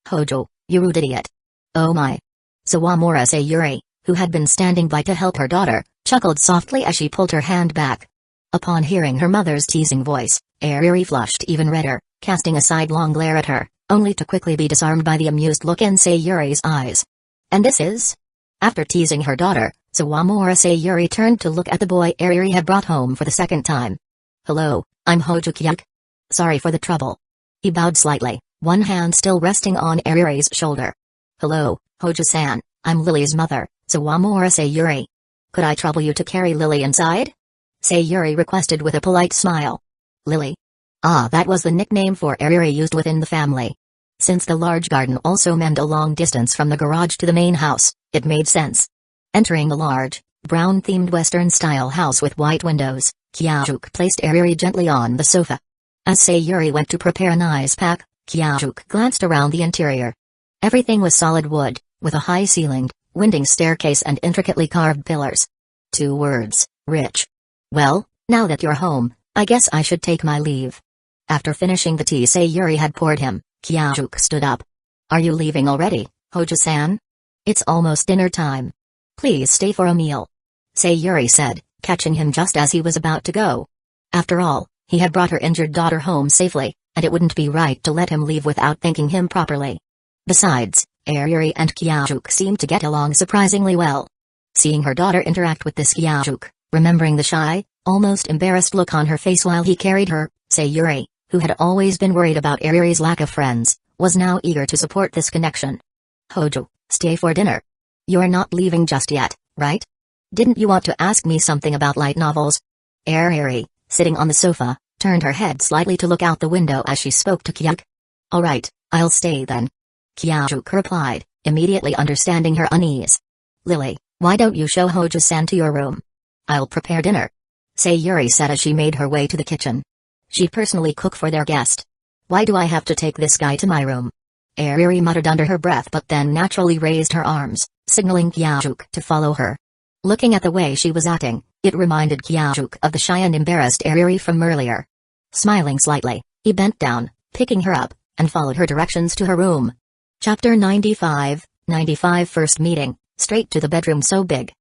"Hojo, you rude idiot." "Oh my." Sawamura Sayuri, who had been standing by to help her daughter, chuckled softly as she pulled her hand back. Upon hearing her mother's teasing voice, Ariri flushed even redder, casting a sidelong glare at her, only to quickly be disarmed by the amused look in Sayuri's eyes. "And this is?" After teasing her daughter, Sawamura Sayuri turned to look at the boy Ariri had brought home for the second time. "Hello, I'm Hojo Kiajuke. Sorry for the trouble." He bowed slightly, one hand still resting on Ariri's shoulder. "Hello, Hojo-san, I'm Lily's mother, Sawamura Sayuri. Could I trouble you to carry Lily inside?" Sayuri requested with a polite smile. Lily? Ah, that was the nickname for Ariri used within the family. Since the large garden also meant a long distance from the garage to the main house, it made sense. Entering the large, brown-themed Western-style house with white windows, Kiajuke placed Ariri gently on the sofa. As Sayuri went to prepare an ice pack, Kiajuke glanced around the interior. Everything was solid wood, with a high-ceilinged, winding staircase and intricately carved pillars. 2 words, rich. "Well, now that you're home, I guess I should take my leave." After finishing the tea Sayuri had poured him, Kiajuke stood up. "Are you leaving already, Hojo-san? It's almost dinner time. Please stay for a meal," Sayuri said, catching him just as he was about to go. After all, he had brought her injured daughter home safely, and it wouldn't be right to let him leave without thanking him properly. Besides, Ariri and Kiajuke seemed to get along surprisingly well. Seeing her daughter interact with this Kiajuke, remembering the shy, almost embarrassed look on her face while he carried her, Sayuri, who had always been worried about Ariri's lack of friends, was now eager to support this connection. "Hojo, stay for dinner. You're not leaving just yet, right? Didn't you want to ask me something about light novels?" Ariri, sitting on the sofa, turned her head slightly to look out the window as she spoke to Kiajuke. "All right, I'll stay then," Kiajuke replied, immediately understanding her unease. "Lily, why don't you show Hojo-san to your room? I'll prepare dinner," Sayuri said as she made her way to the kitchen. "She'd personally cook for their guest. Why do I have to take this guy to my room?" Ariri muttered under her breath but then naturally raised her arms, signaling Kiajuke to follow her. Looking at the way she was acting, it reminded Kiajuke of the shy and embarrassed Ariri from earlier. Smiling slightly, he bent down, picking her up, and followed her directions to her room. Chapter 95, 95 First meeting, straight to the bedroom so big.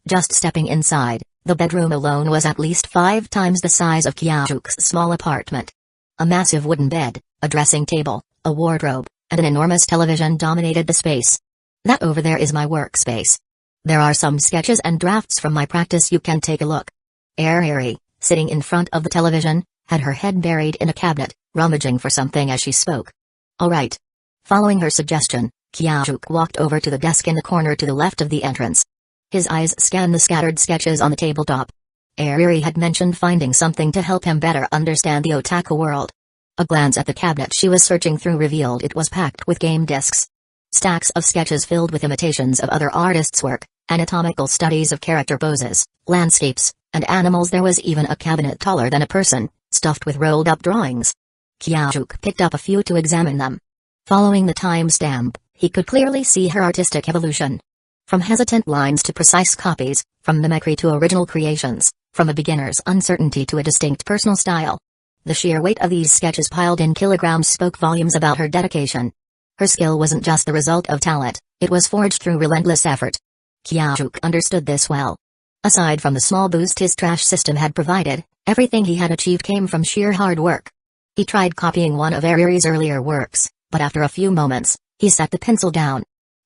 Just stepping inside, the bedroom alone was at least 5 times the size of Kiajuke's small apartment. A massive wooden bed, a dressing table, a wardrobe, and an enormous television dominated the space. "That over there is my workspace. There are some sketches and drafts from my practice you can take a look." Ariri, sitting in front of the television, had her head buried in a cabinet, rummaging for something as she spoke. "All right." Following her suggestion, Kiajuke walked over to the desk in the corner to the left of the entrance. His eyes scanned the scattered sketches on the tabletop. Ariri had mentioned finding something to help him better understand the otaku world. A glance at the cabinet she was searching through revealed it was packed with game discs. Stacks of sketches filled with imitations of other artists' work, anatomical studies of character poses, landscapes, and animals. There was even a cabinet taller than a person, stuffed with rolled-up drawings. Kyajuk picked up a few to examine them. Following the timestamp, he could clearly see her artistic evolution. From hesitant lines to precise copies, from mimicry to original creations, from a beginner's uncertainty to a distinct personal style. The sheer weight of these sketches piled in kilograms spoke volumes about her dedication. Her skill wasn't just the result of talent, it was forged through relentless effort. Kyajuk understood this well. Aside from the small boost his trash system had provided, everything he had achieved came from sheer hard work. He tried copying one of Ariri's earlier works, but after a few moments, he set the pencil down.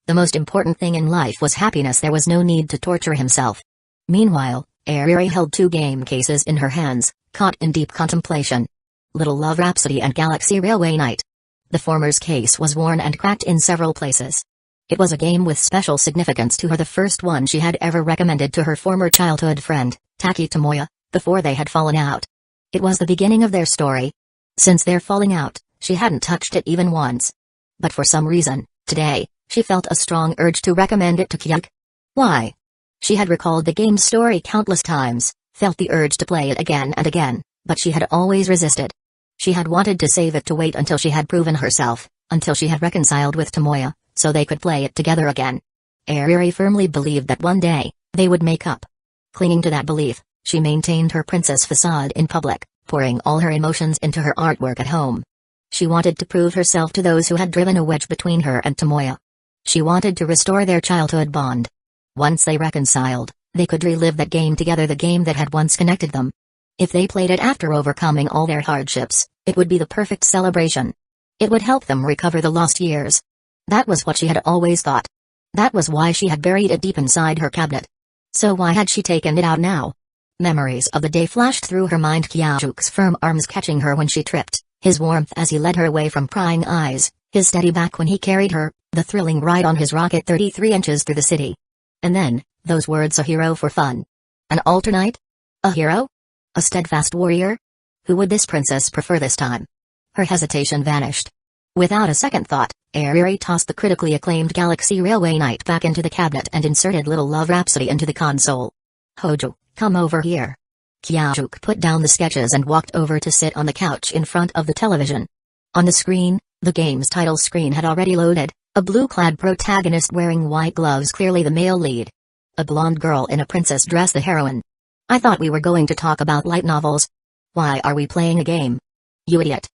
The most important thing in life was happiness. There was no need to torture himself. Meanwhile, Ariri held 2 game cases in her hands, caught in deep contemplation. Little Love Rhapsody and Galaxy Railway Night. The former's case was worn and cracked in several places. It was a game with special significance to her, the first one she had ever recommended to her former childhood friend, Taki Tomoya, before they had fallen out. It was the beginning of their story. Since their falling out, she hadn't touched it even once. But for some reason, today, she felt a strong urge to recommend it to Kyajuk. Why? She had recalled the game's story countless times, felt the urge to play it again and again, but she had always resisted. She had wanted to save it, to wait until she had proven herself, until she had reconciled with Tomoya, so they could play it together again. Ariri firmly believed that one day, they would make up. Clinging to that belief, she maintained her princess facade in public, pouring all her emotions into her artwork at home. She wanted to prove herself to those who had driven a wedge between her and Tomoya. She wanted to restore their childhood bond. Once they reconciled, they could relive that game together, the game that had once connected them. If they played it after overcoming all their hardships, it would be the perfect celebration. It would help them recover the lost years. That was what she had always thought. That was why she had buried it deep inside her cabinet. So why had she taken it out now? Memories of the day flashed through her mind, Kyajuk's firm arms catching her when she tripped, his warmth as he led her away from prying eyes, his steady back when he carried her, the thrilling ride on his rocket 33 inches through the city. And then, those words, a hero for fun. An alternate? A hero? A steadfast warrior? Who would this princess prefer this time? Her hesitation vanished. Without a second thought, Ariri tossed the critically acclaimed Galaxy Railway Night back into the cabinet and inserted Little Love Rhapsody into the console. Hojo, come over here. Kyajuk put down the sketches and walked over to sit on the couch in front of the television. On the screen, the game's title screen had already loaded, a blue-clad protagonist wearing white gloves, clearly the male lead. A blonde girl in a princess dress, the heroine. I thought we were going to talk about light novels. Why are we playing a game? You idiot.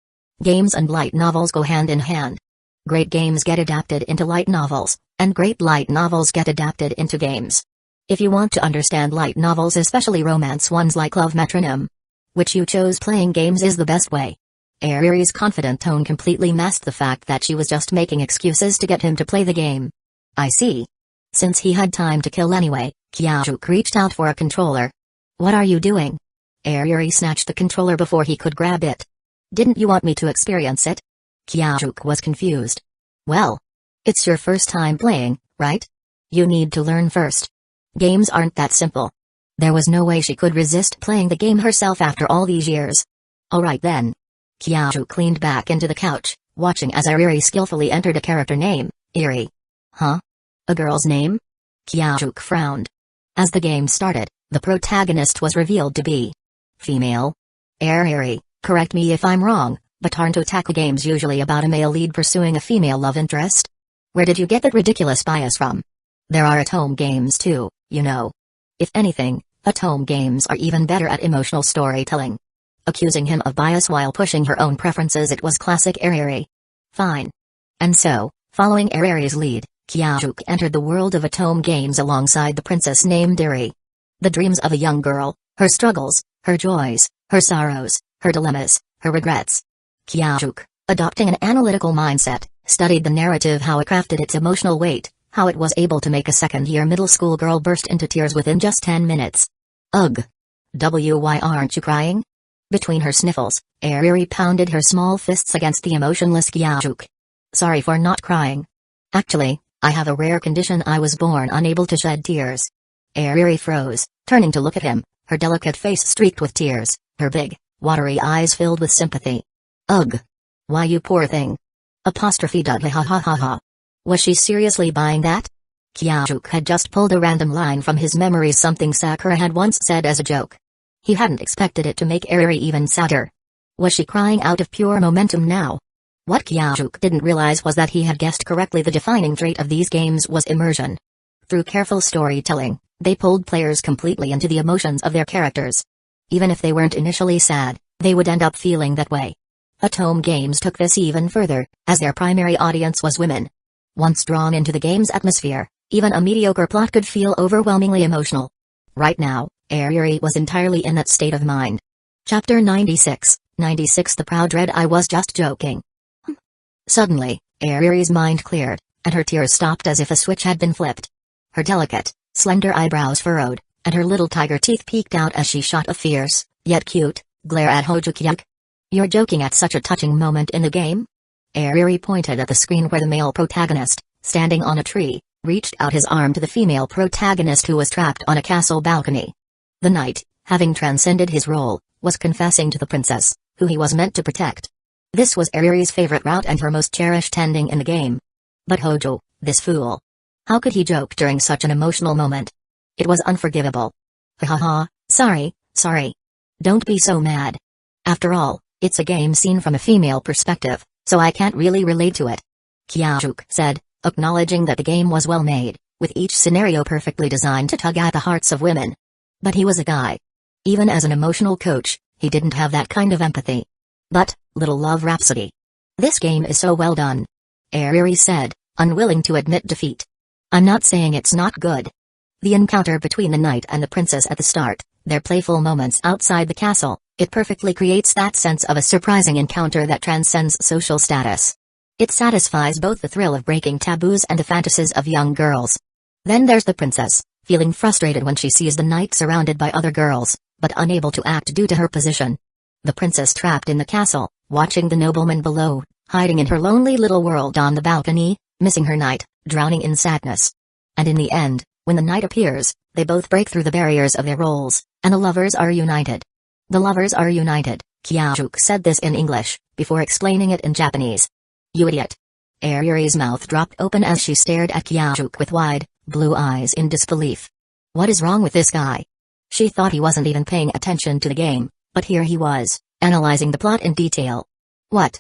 Games and light novels go hand in hand. Great games get adapted into light novels, and great light novels get adapted into games. If you want to understand light novels, especially romance ones like Love Metronome, which you chose, playing games is the best way. Ariri's confident tone completely masked the fact that she was just making excuses to get him to play the game. I see. Since he had time to kill anyway, Kyajuk reached out for a controller. What are you doing? Ariri snatched the controller before he could grab it. Didn't you want me to experience it? Kyajuk was confused. Well, it's your first time playing, right? You need to learn first. Games aren't that simple. There was no way she could resist playing the game herself after all these years. Alright then. Kyajuk leaned back into the couch, watching as Ariri skillfully entered a character name, Iri. Huh? A girl's name? Kyajuk frowned. As the game started, the protagonist was revealed to be female. Ariri, correct me if I'm wrong, but aren't otaku games usually about a male lead pursuing a female love interest? Where did you get that ridiculous bias from? There are at-home games too, you know. If anything, at-home games are even better at emotional storytelling. Accusing him of bias while pushing her own preferences, it was classic Ariri. Fine. And so, following Ariri's lead, Kyajuk entered the world of at-home games alongside the princess named Iri. The dreams of a young girl, her struggles, her joys, her sorrows, her dilemmas, her regrets. Kyajuk, adopting an analytical mindset, studied the narrative, how it crafted its emotional weight, how it was able to make a second-year middle school girl burst into tears within just 10 minutes. Ugh. Why aren't you crying? Between her sniffles, Ariri pounded her small fists against the emotionless Kyajuk. Sorry for not crying. Actually, I have a rare condition. I was born unable to shed tears. Ariri froze, turning to look at him, her delicate face streaked with tears, her big, watery eyes filled with sympathy. Ugh. Why, you poor thing. Apostrophe dudley ha ha ha ha. Was she seriously buying that? Kyajuk had just pulled a random line from his memories, something Sakura had once said as a joke. He hadn't expected it to make Eriri even sadder. Was she crying out of pure momentum now? What Kyajuk didn't realize was that he had guessed correctly. The defining trait of these games was immersion. Through careful storytelling, they pulled players completely into the emotions of their characters. Even if they weren't initially sad, they would end up feeling that way. Atome Games took this even further, as their primary audience was women. Once drawn into the game's atmosphere, even a mediocre plot could feel overwhelmingly emotional. Right now, Eriri was entirely in that state of mind. Chapter 96, 96 The Proud Dread. I was just joking. Suddenly, Eriri's mind cleared, and her tears stopped as if a switch had been flipped. Her delicate, slender eyebrows furrowed, and her little tiger teeth peeked out as she shot a fierce, yet cute, glare at Hojukyuk. You're joking at such a touching moment in the game? Eriri pointed at the screen where the male protagonist, standing on a tree, reached out his arm to the female protagonist who was trapped on a castle balcony. The knight, having transcended his role, was confessing to the princess, who he was meant to protect. This was Eriri's favorite route and her most cherished ending in the game. But Hojo, this fool. How could he joke during such an emotional moment? It was unforgivable. Haha, sorry. Don't be so mad. After all, it's a game seen from a female perspective, so I can't really relate to it. Kyajuk said, acknowledging that the game was well made, with each scenario perfectly designed to tug at the hearts of women. But he was a guy. Even as an emotional coach, he didn't have that kind of empathy. But, little love rhapsody. This game is so well done. Eriri said, unwilling to admit defeat. I'm not saying it's not good. The encounter between the knight and the princess at the start, their playful moments outside the castle, it perfectly creates that sense of a surprising encounter that transcends social status. It satisfies both the thrill of breaking taboos and the fantasies of young girls. Then there's the princess, feeling frustrated when she sees the knight surrounded by other girls, but unable to act due to her position. The princess trapped in the castle, watching the nobleman below, hiding in her lonely little world on the balcony, missing her knight, drowning in sadness. And in the end, when the knight appears, they both break through the barriers of their roles, and the lovers are united. The lovers are united, Kyajuk said this in English, before explaining it in Japanese. You idiot. Eriri's mouth dropped open as she stared at Kyajuk with wide, blue eyes in disbelief. What is wrong with this guy? She thought he wasn't even paying attention to the game, but here he was, analyzing the plot in detail. What?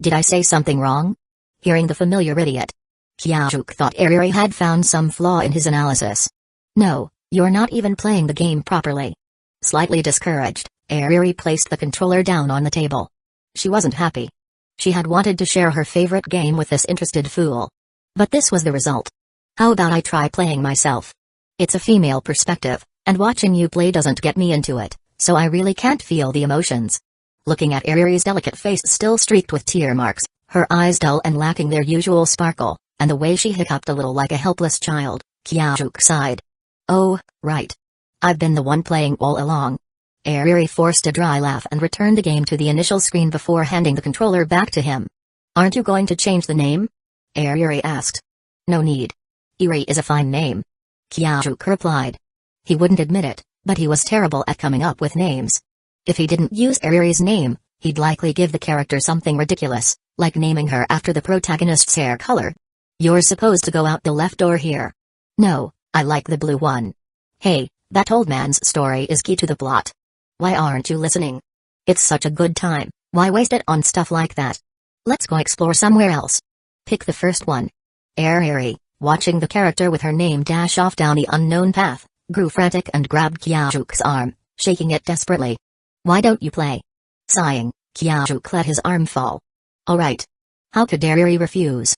Did I say something wrong? Hearing the familiar idiot. Kyajuk thought Eriri had found some flaw in his analysis. No, you're not even playing the game properly. Slightly discouraged, Eriri placed the controller down on the table. She wasn't happy. She had wanted to share her favorite game with this interested fool. But this was the result. How about I try playing myself? It's a female perspective, and watching you play doesn't get me into it, so I really can't feel the emotions. Looking at Eriri's delicate face still streaked with tear marks, her eyes dull and lacking their usual sparkle, and the way she hiccuped a little like a helpless child, Kyajuk sighed. Oh, right. I've been the one playing all along. Eriri forced a dry laugh and returned the game to the initial screen before handing the controller back to him. Aren't you going to change the name? Eriri asked. No need. Eri is a fine name. Kyajuk replied. He wouldn't admit it, but he was terrible at coming up with names. If he didn't use Eriri's name, he'd likely give the character something ridiculous, like naming her after the protagonist's hair color. You're supposed to go out the left door here. No, I like the blue one. Hey, that old man's story is key to the plot. Why aren't you listening? It's such a good time, why waste it on stuff like that? Let's go explore somewhere else. Pick the first one. Eriri, watching the character with her name dash off down the unknown path, grew frantic and grabbed Kyajuk's arm, shaking it desperately. Why don't you play? Sighing, Kyajuk let his arm fall. Alright. How could Eriri refuse?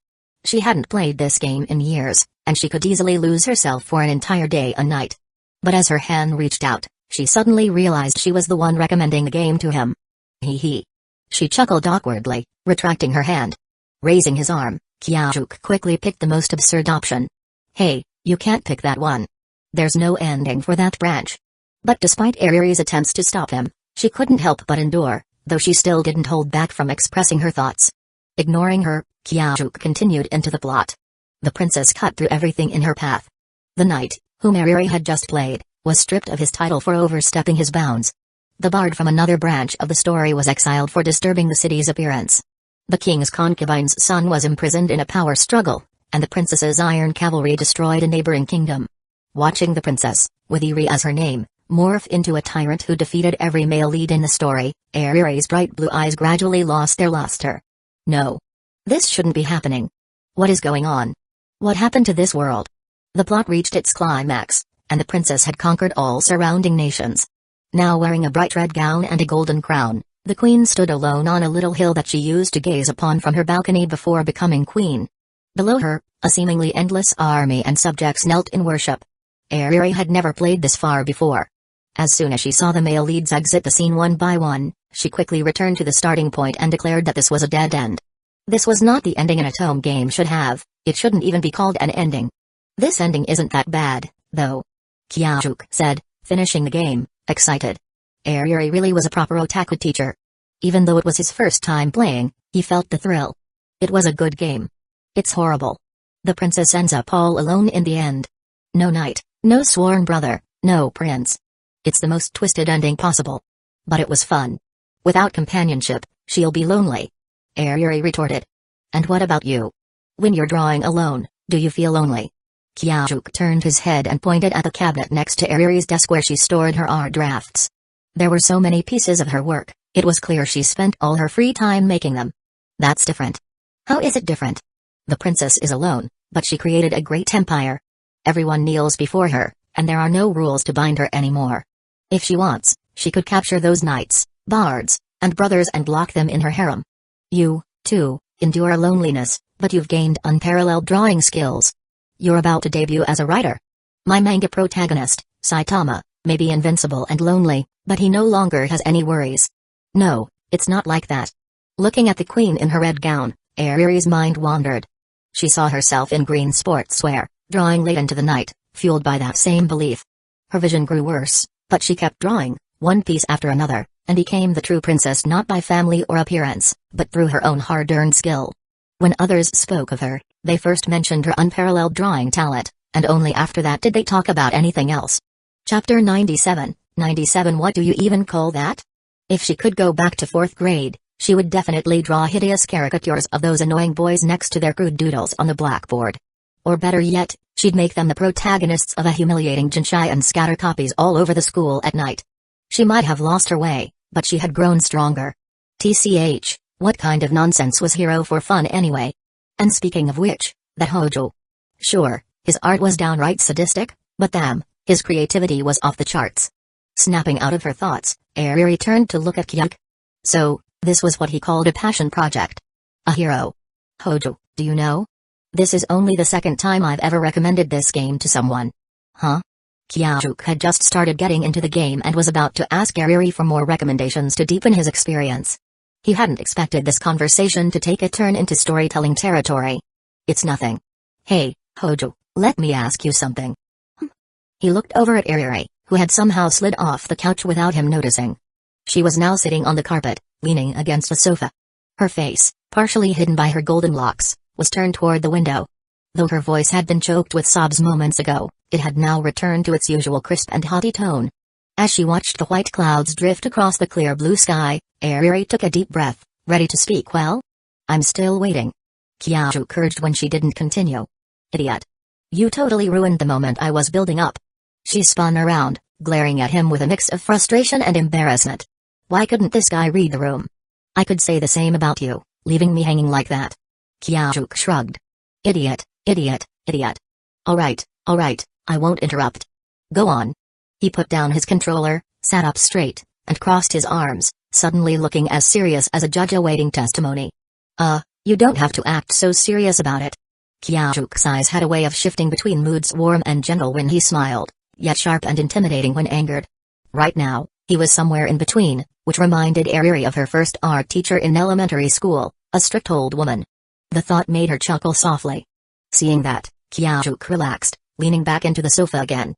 She hadn't played this game in years, and she could easily lose herself for an entire day and night. But as her hand reached out, she suddenly realized she was the one recommending the game to him. Hee hee. She chuckled awkwardly, retracting her hand. Raising his arm, Kyajuk quickly picked the most absurd option. Hey, you can't pick that one. There's no ending for that branch. But despite Eriri's attempts to stop him, she couldn't help but endure, though she still didn't hold back from expressing her thoughts. Ignoring her, Kyajuk continued into the plot. The princess cut through everything in her path. The knight, whom Eriri had just played, was stripped of his title for overstepping his bounds. The bard from another branch of the story was exiled for disturbing the city's appearance. The king's concubine's son was imprisoned in a power struggle, and the princess's iron cavalry destroyed a neighboring kingdom. Watching the princess, with Eri as her name, morph into a tyrant who defeated every male lead in the story, Eri's bright blue eyes gradually lost their luster. No. This shouldn't be happening. What is going on? What happened to this world? The plot reached its climax, and the princess had conquered all surrounding nations. Now wearing a bright red gown and a golden crown, the queen stood alone on a little hill that she used to gaze upon from her balcony before becoming queen. Below her, a seemingly endless army and subjects knelt in worship. Eri had never played this far before. As soon as she saw the male leads exit the scene one by one, she quickly returned to the starting point and declared that this was a dead end. This was not the ending an at-home game should have, it shouldn't even be called an ending. This ending isn't that bad, though. Kyajuk said, finishing the game, excited. Eri really was a proper otaku teacher. Even though it was his first time playing, he felt the thrill. It was a good game. It's horrible. The princess ends up all alone in the end. No knight, no sworn brother, no prince. It's the most twisted ending possible. But it was fun. Without companionship, she'll be lonely. Eri retorted. And what about you? When you're drawing alone, do you feel lonely? Kyajuk turned his head and pointed at the cabinet next to Eri's desk where she stored her art drafts. There were so many pieces of her work, it was clear she spent all her free time making them. That's different. How is it different? The princess is alone, but she created a great empire. Everyone kneels before her, and there are no rules to bind her anymore. If she wants, she could capture those knights, bards, and brothers and lock them in her harem. You, too, endure loneliness, but you've gained unparalleled drawing skills. You're about to debut as a writer. My manga protagonist, Saitama, may be invincible and lonely, but he no longer has any worries. No, it's not like that. Looking at the queen in her red gown, Eri's mind wandered. She saw herself in green sportswear, drawing late into the night, fueled by that same belief. Her vision grew worse, but she kept drawing, one piece after another, and became the true princess not by family or appearance, but through her own hard-earned skill. When others spoke of her, they first mentioned her unparalleled drawing talent, and only after that did they talk about anything else. Chapter 97, 97 What do you even call that? If she could go back to 4th grade, she would definitely draw hideous caricatures of those annoying boys next to their crude doodles on the blackboard. Or better yet, she'd make them the protagonists of a humiliating jinchai and scatter copies all over the school at night. She might have lost her way, but she had grown stronger. TCH, what kind of nonsense was Hero for fun anyway? And speaking of which, that Hojo. Sure, his art was downright sadistic, but damn, his creativity was off the charts. Snapping out of her thoughts, Eri turned to look at Kyajuk. So, this was what he called a passion project. A hero. Hojo, do you know? This is only the second time I've ever recommended this game to someone. Huh? Kyajuk had just started getting into the game and was about to ask Eri for more recommendations to deepen his experience. He hadn't expected this conversation to take a turn into storytelling territory. It's nothing. Hey, Hojo, let me ask you something. He looked over at Eri, who had somehow slid off the couch without him noticing. She was now sitting on the carpet, leaning against a sofa. Her face, partially hidden by her golden locks, was turned toward the window. Though her voice had been choked with sobs moments ago, it had now returned to its usual crisp and haughty tone. As she watched the white clouds drift across the clear blue sky, Eri took a deep breath, ready to speak. Well? I'm still waiting. Kyajuk urged when she didn't continue. Idiot. You totally ruined the moment I was building up. She spun around, glaring at him with a mix of frustration and embarrassment. Why couldn't this guy read the room? I could say the same about you, leaving me hanging like that. Kyajuk shrugged. Idiot, idiot, idiot. Alright, I won't interrupt. Go on. He put down his controller, sat up straight, and crossed his arms, suddenly looking as serious as a judge awaiting testimony. You don't have to act so serious about it. Kyatuk's eyes had a way of shifting between moods warm and gentle when he smiled, yet sharp and intimidating when angered. Right now, he was somewhere in between, which reminded Eri of her first art teacher in elementary school, a strict old woman. The thought made her chuckle softly. Seeing that, Kyajuk relaxed, leaning back into the sofa again.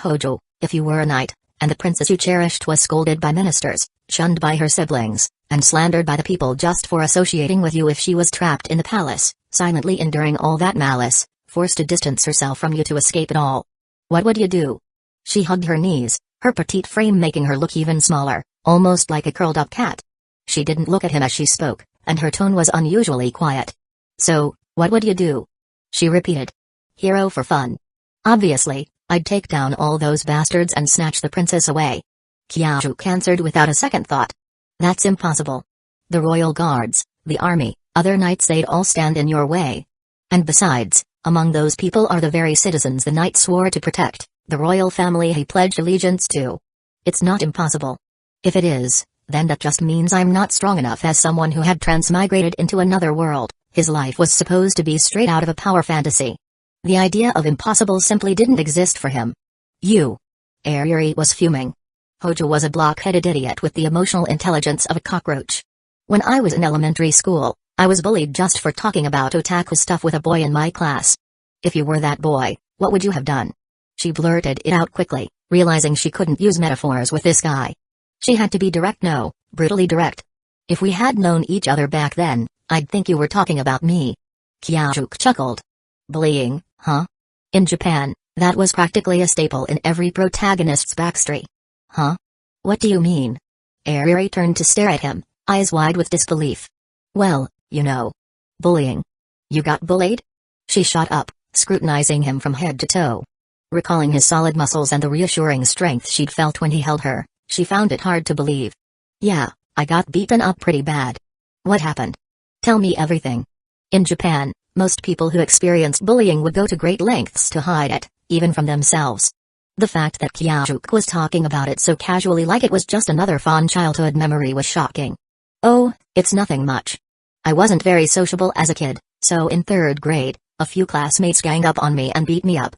Hojo, if you were a knight, and the princess you cherished was scolded by ministers, shunned by her siblings, and slandered by the people just for associating with you, if she was trapped in the palace, silently enduring all that malice, forced to distance herself from you to escape it all, what would you do? She hugged her knees, her petite frame making her look even smaller, almost like a curled-up cat. She didn't look at him as she spoke, and her tone was unusually quiet. "So, what would you do?" she repeated. "Hero for fun. Obviously, I'd take down all those bastards and snatch the princess away." Kyajuk answered without a second thought. "That's impossible. The royal guards, the army, other knights, they'd all stand in your way. And besides, among those people are the very citizens the knight swore to protect, the royal family he pledged allegiance to. It's not impossible. If it is, then that just means I'm not strong enough." As someone who had transmigrated into another world, his life was supposed to be straight out of a power fantasy. The idea of impossible simply didn't exist for him. "You." Aryuri was fuming. Hojo was a block-headed idiot with the emotional intelligence of a cockroach. "When I was in elementary school, I was bullied just for talking about otaku stuff with a boy in my class. If you were that boy, what would you have done?" She blurted it out quickly, realizing she couldn't use metaphors with this guy. She had to be direct, no, brutally direct. "If we had known each other back then, I'd think you were talking about me." Kyajuk chuckled. "Bullying, huh? In Japan, that was practically a staple in every protagonist's backstory." "Huh? What do you mean?" Aryuri turned to stare at him, eyes wide with disbelief. "Well, you know. Bullying. You got bullied?" She shot up, scrutinizing him from head to toe. Recalling his solid muscles and the reassuring strength she'd felt when he held her, she found it hard to believe. "Yeah, I got beaten up pretty bad." "What happened? Tell me everything." In Japan, most people who experienced bullying would go to great lengths to hide it, even from themselves. The fact that Kyajuk was talking about it so casually like it was just another fond childhood memory was shocking. "Oh, it's nothing much. I wasn't very sociable as a kid, so in 3rd grade, a few classmates ganged up on me and beat me up."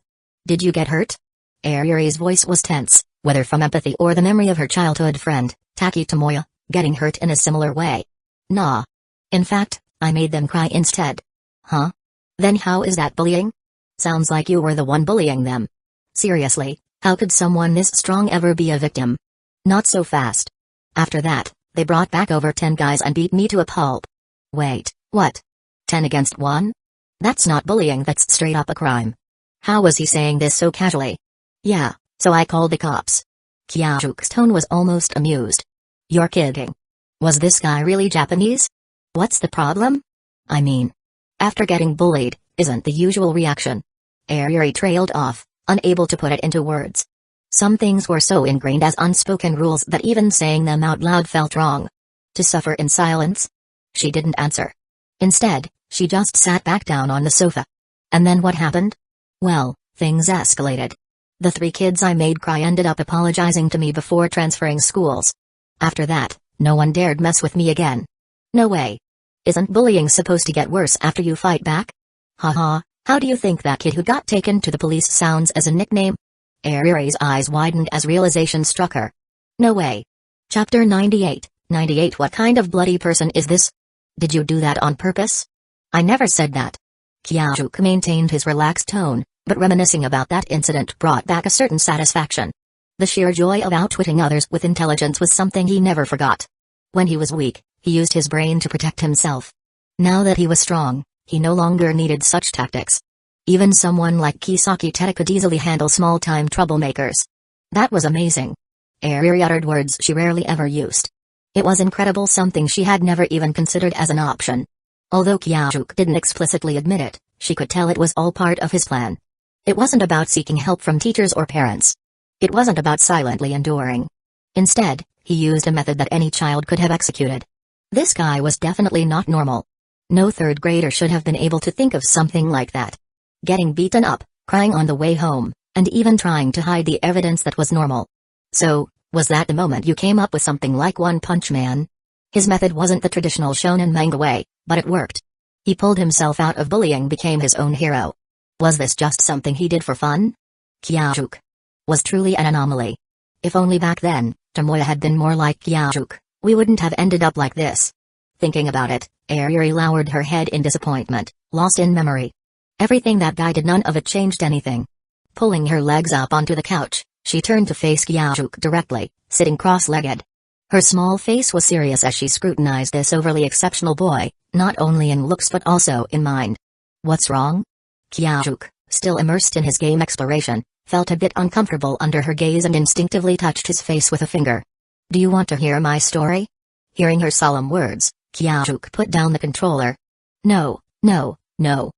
"Did you get hurt?" Aryuri's voice was tense, whether from empathy or the memory of her childhood friend, Taki Tomoya, getting hurt in a similar way. "Nah. In fact, I made them cry instead." "Huh? Then how is that bullying? Sounds like you were the one bullying them." "Seriously, how could someone this strong ever be a victim?" "Not so fast. After that, they brought back over 10 guys and beat me to a pulp." "Wait, what? 10 against 1? That's not bullying, that's straight up a crime." How was he saying this so casually? "Yeah, so I called the cops." Kyajuk's tone was almost amused. "You're kidding. Was this guy really Japanese? What's the problem? I mean, after getting bullied, isn't the usual reaction?" Aryuri trailed off, unable to put it into words. Some things were so ingrained as unspoken rules that even saying them out loud felt wrong. To suffer in silence? She didn't answer. Instead, she just sat back down on the sofa. "And then what happened?" "Well, things escalated. The 3 kids I made cry ended up apologizing to me before transferring schools. After that, no one dared mess with me again." "No way. Isn't bullying supposed to get worse after you fight back?" "Haha, how do you think that kid who got taken to the police sounds as a nickname?" Aryuri's eyes widened as realization struck her. "No way. Chapter 98, 98 What kind of bloody person is this? Did you do that on purpose?" "I never said that." Kyajuk maintained his relaxed tone, but reminiscing about that incident brought back a certain satisfaction. The sheer joy of outwitting others with intelligence was something he never forgot. When he was weak, he used his brain to protect himself. Now that he was strong, he no longer needed such tactics. Even someone like Kisaki Teta could easily handle small-time troublemakers. That was amazing. Aryuri uttered words she rarely ever used. It was incredible, something she had never even considered as an option. Although Kyajuk didn't explicitly admit it, she could tell it was all part of his plan. It wasn't about seeking help from teachers or parents. It wasn't about silently enduring. Instead, he used a method that any child could have executed. This guy was definitely not normal. No 3rd grader should have been able to think of something like that. Getting beaten up, crying on the way home, and even trying to hide the evidence that was normal. So, was that the moment you came up with something like One Punch Man? His method wasn't the traditional shonen manga way, but it worked. He pulled himself out of bullying, became his own hero. Was this just something he did for fun? Kyajuk was truly an anomaly. If only back then, Tomoya had been more like Kyajuk, we wouldn't have ended up like this. Thinking about it, Aryuri lowered her head in disappointment, lost in memory. Everything that guy did, none of it changed anything. Pulling her legs up onto the couch, she turned to face Kyajuk directly, sitting cross-legged. Her small face was serious as she scrutinized this overly exceptional boy, not only in looks but also in mind. "What's wrong?" Kyajuk, still immersed in his game exploration, felt a bit uncomfortable under her gaze and instinctively touched his face with a finger. Do you want to hear my story? Hearing her solemn words, Kyajuk put down the controller. No, no, no.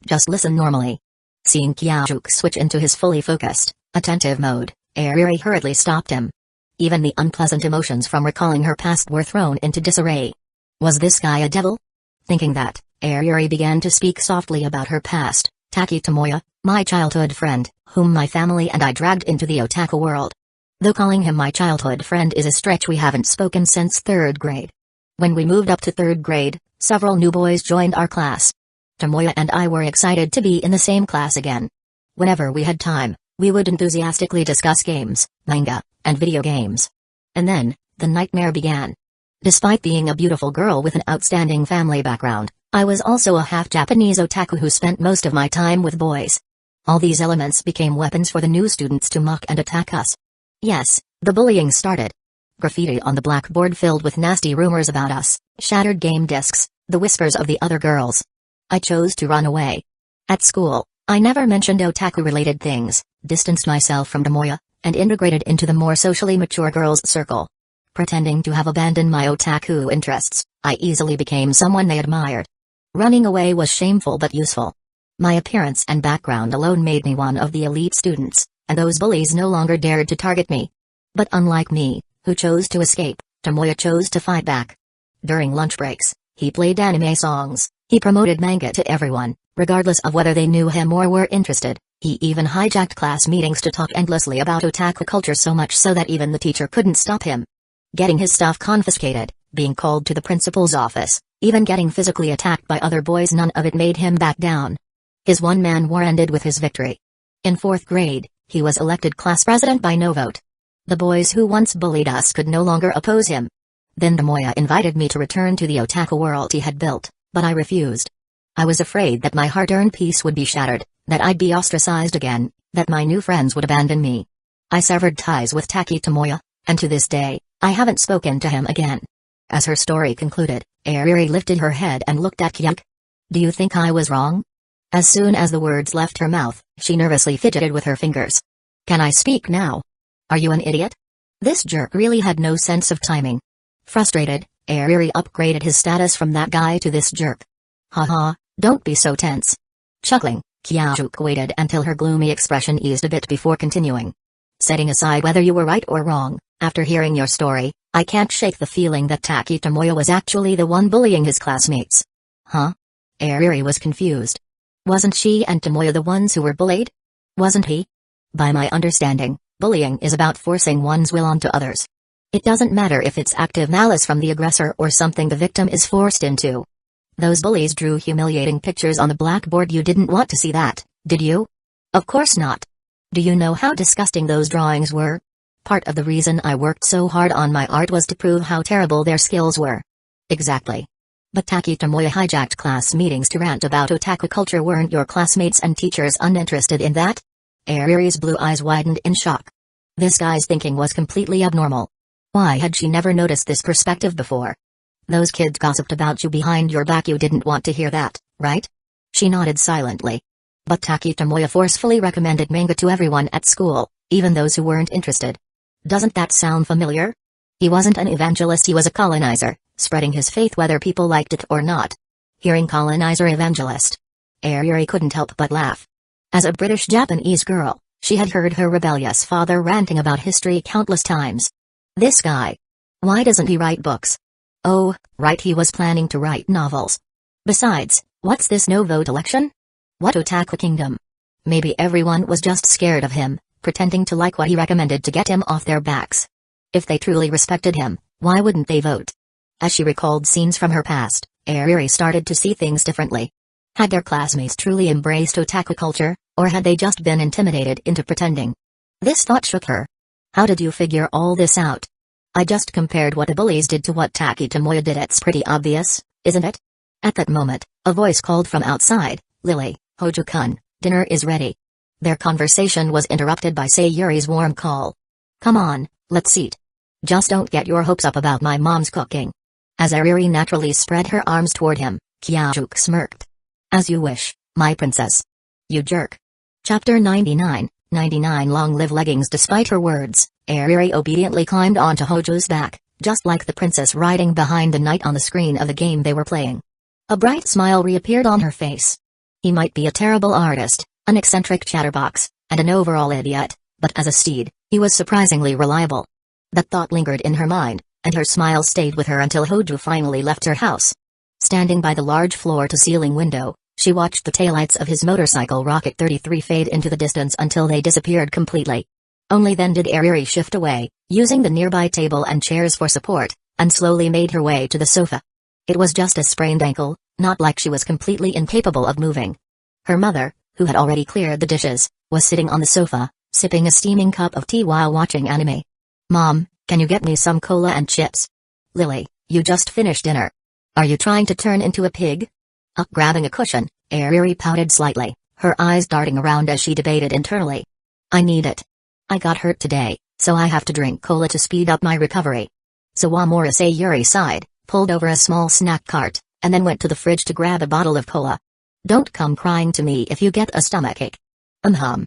Just listen normally. Seeing Kyajuk switch into his fully focused, attentive mode, Ariri hurriedly stopped him. Even the unpleasant emotions from recalling her past were thrown into disarray. Was this guy a devil? Thinking that, Ariri began to speak softly about her past. Taki Tomoya, my childhood friend, whom my family and I dragged into the otaku world. Though calling him my childhood friend is a stretch, we haven't spoken since 3rd grade. When we moved up to 3rd grade, several new boys joined our class. Tomoya and I were excited to be in the same class again. Whenever we had time, we would enthusiastically discuss games, manga, and video games. And then, the nightmare began. Despite being a beautiful girl with an outstanding family background, I was also a half-Japanese otaku who spent most of my time with boys. All these elements became weapons for the new students to mock and attack us. Yes, the bullying started. Graffiti on the blackboard filled with nasty rumors about us, shattered game discs, the whispers of the other girls. I chose to run away. At school, I never mentioned otaku-related things, distanced myself from Tomoya, and integrated into the more socially mature girls' circle. Pretending to have abandoned my otaku interests, I easily became someone they admired. Running away was shameful but useful. My appearance and background alone made me one of the elite students, and those bullies no longer dared to target me. But unlike me, who chose to escape, Tomoya chose to fight back. During lunch breaks, he played anime songs, he promoted manga to everyone, regardless of whether they knew him or were interested. He even hijacked class meetings to talk endlessly about otaku culture, so much so that even the teacher couldn't stop him. Getting his stuff confiscated, being called to the principal's office, even getting physically attacked by other boys, none of it made him back down. His one-man war ended with his victory. In 4th grade, he was elected class president by no vote. The boys who once bullied us could no longer oppose him. Then Tomoya invited me to return to the otaku world he had built, but I refused. I was afraid that my hard-earned peace would be shattered, that I'd be ostracized again, that my new friends would abandon me. I severed ties with Taki Tomoya, and to this day, I haven't spoken to him again. As her story concluded, Ariri lifted her head and looked at Kyajuk. Do you think I was wrong? As soon as the words left her mouth, she nervously fidgeted with her fingers. Can I speak now? Are you an idiot? This jerk really had no sense of timing. Frustrated, Ariri upgraded his status from that guy to this jerk. Haha, don't be so tense. Chuckling, Kyajuk waited until her gloomy expression eased a bit before continuing. Setting aside whether you were right or wrong, after hearing your story, I can't shake the feeling that Taki Tomoya was actually the one bullying his classmates. Huh? Ariri was confused. Wasn't she and Tomoya the ones who were bullied? Wasn't he? By my understanding, bullying is about forcing one's will onto others. It doesn't matter if it's active malice from the aggressor or something the victim is forced into. Those bullies drew humiliating pictures on the blackboard. You didn't want to see that, did you? Of course not. Do you know how disgusting those drawings were? Part of the reason I worked so hard on my art was to prove how terrible their skills were. Exactly. But Taki Tomoya hijacked class meetings to rant about otaku culture. Weren't your classmates and teachers uninterested in that? Ariri's blue eyes widened in shock. This guy's thinking was completely abnormal. Why had she never noticed this perspective before? Those kids gossiped about you behind your back. You didn't want to hear that, right? She nodded silently. But Taki Tomoya forcefully recommended manga to everyone at school, even those who weren't interested. Doesn't that sound familiar? He wasn't an evangelist, he was a colonizer, spreading his faith whether people liked it or not. Hearing colonizer evangelist, Ariri couldn't help but laugh. As a British-Japanese girl, she had heard her rebellious father ranting about history countless times. This guy. Why doesn't he write books? Oh, right, he was planning to write novels. Besides, what's this no-vote election? What otaku kingdom? Maybe everyone was just scared of him, pretending to like what he recommended to get him off their backs. If they truly respected him, why wouldn't they vote? As she recalled scenes from her past, Ariri started to see things differently. Had their classmates truly embraced otaku culture, or had they just been intimidated into pretending? This thought shook her. How did you figure all this out? I just compared what the bullies did to what Taki Tomoya did. It's pretty obvious, isn't it? At that moment, a voice called from outside, Lily, Hojo-kun, dinner is ready. Their conversation was interrupted by Sayuri's warm call. Come on, let's eat. Just don't get your hopes up about my mom's cooking. As Ariri naturally spread her arms toward him, Kyajuk smirked. As you wish, my princess. You jerk. Chapter 99, 99 long-live leggings. Despite her words, Ariri obediently climbed onto Hoju's back, just like the princess riding behind the knight on the screen of the game they were playing. A bright smile reappeared on her face. He might be a terrible artist, an eccentric chatterbox, and an overall idiot, but as a steed, he was surprisingly reliable. That thought lingered in her mind, and her smile stayed with her until Hoju finally left her house. Standing by the large floor-to-ceiling window, she watched the taillights of his motorcycle Rocket 33 fade into the distance until they disappeared completely. Only then did Ariri shift away, using the nearby table and chairs for support, and slowly made her way to the sofa. It was just a sprained ankle, not like she was completely incapable of moving. Her mother, who had already cleared the dishes, was sitting on the sofa, sipping a steaming cup of tea while watching anime. "Mom, can you get me some cola and chips?" "Lily, you just finished dinner. Are you trying to turn into a pig?" Grabbing a cushion, Ariri pouted slightly, her eyes darting around as she debated internally. "I need it. I got hurt today, so I have to drink cola to speed up my recovery." Sawamura Sayuri sighed, pulled over a small snack cart, and then went to the fridge to grab a bottle of cola. "Don't come crying to me if you get a stomachache." Hum.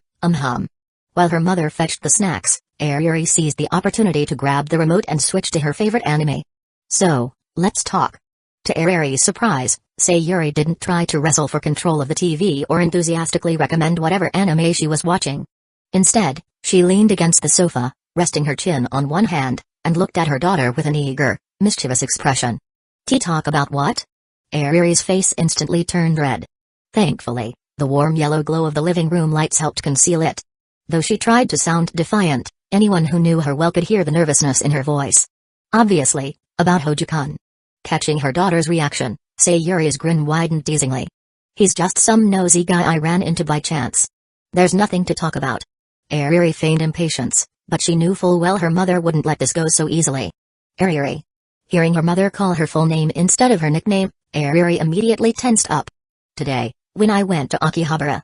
While her mother fetched the snacks, Ariri seized the opportunity to grab the remote and switch to her favorite anime. "So, let's talk." To Ariri's surprise, Sayuri didn't try to wrestle for control of the TV or enthusiastically recommend whatever anime she was watching. Instead, she leaned against the sofa, resting her chin on one hand, and looked at her daughter with an eager, mischievous expression. "Talk about what?" Ariri's face instantly turned red. Thankfully, the warm yellow glow of the living room lights helped conceal it. Though she tried to sound defiant, anyone who knew her well could hear the nervousness in her voice. "Obviously, about Hoju-kun." Catching her daughter's reaction, Sayuri's grin widened teasingly. "He's just some nosy guy I ran into by chance. There's nothing to talk about." Ariri feigned impatience, but she knew full well her mother wouldn't let this go so easily. "Ariri." Hearing her mother call her full name instead of her nickname, Ariri immediately tensed up. "Today, when I went to Akihabara,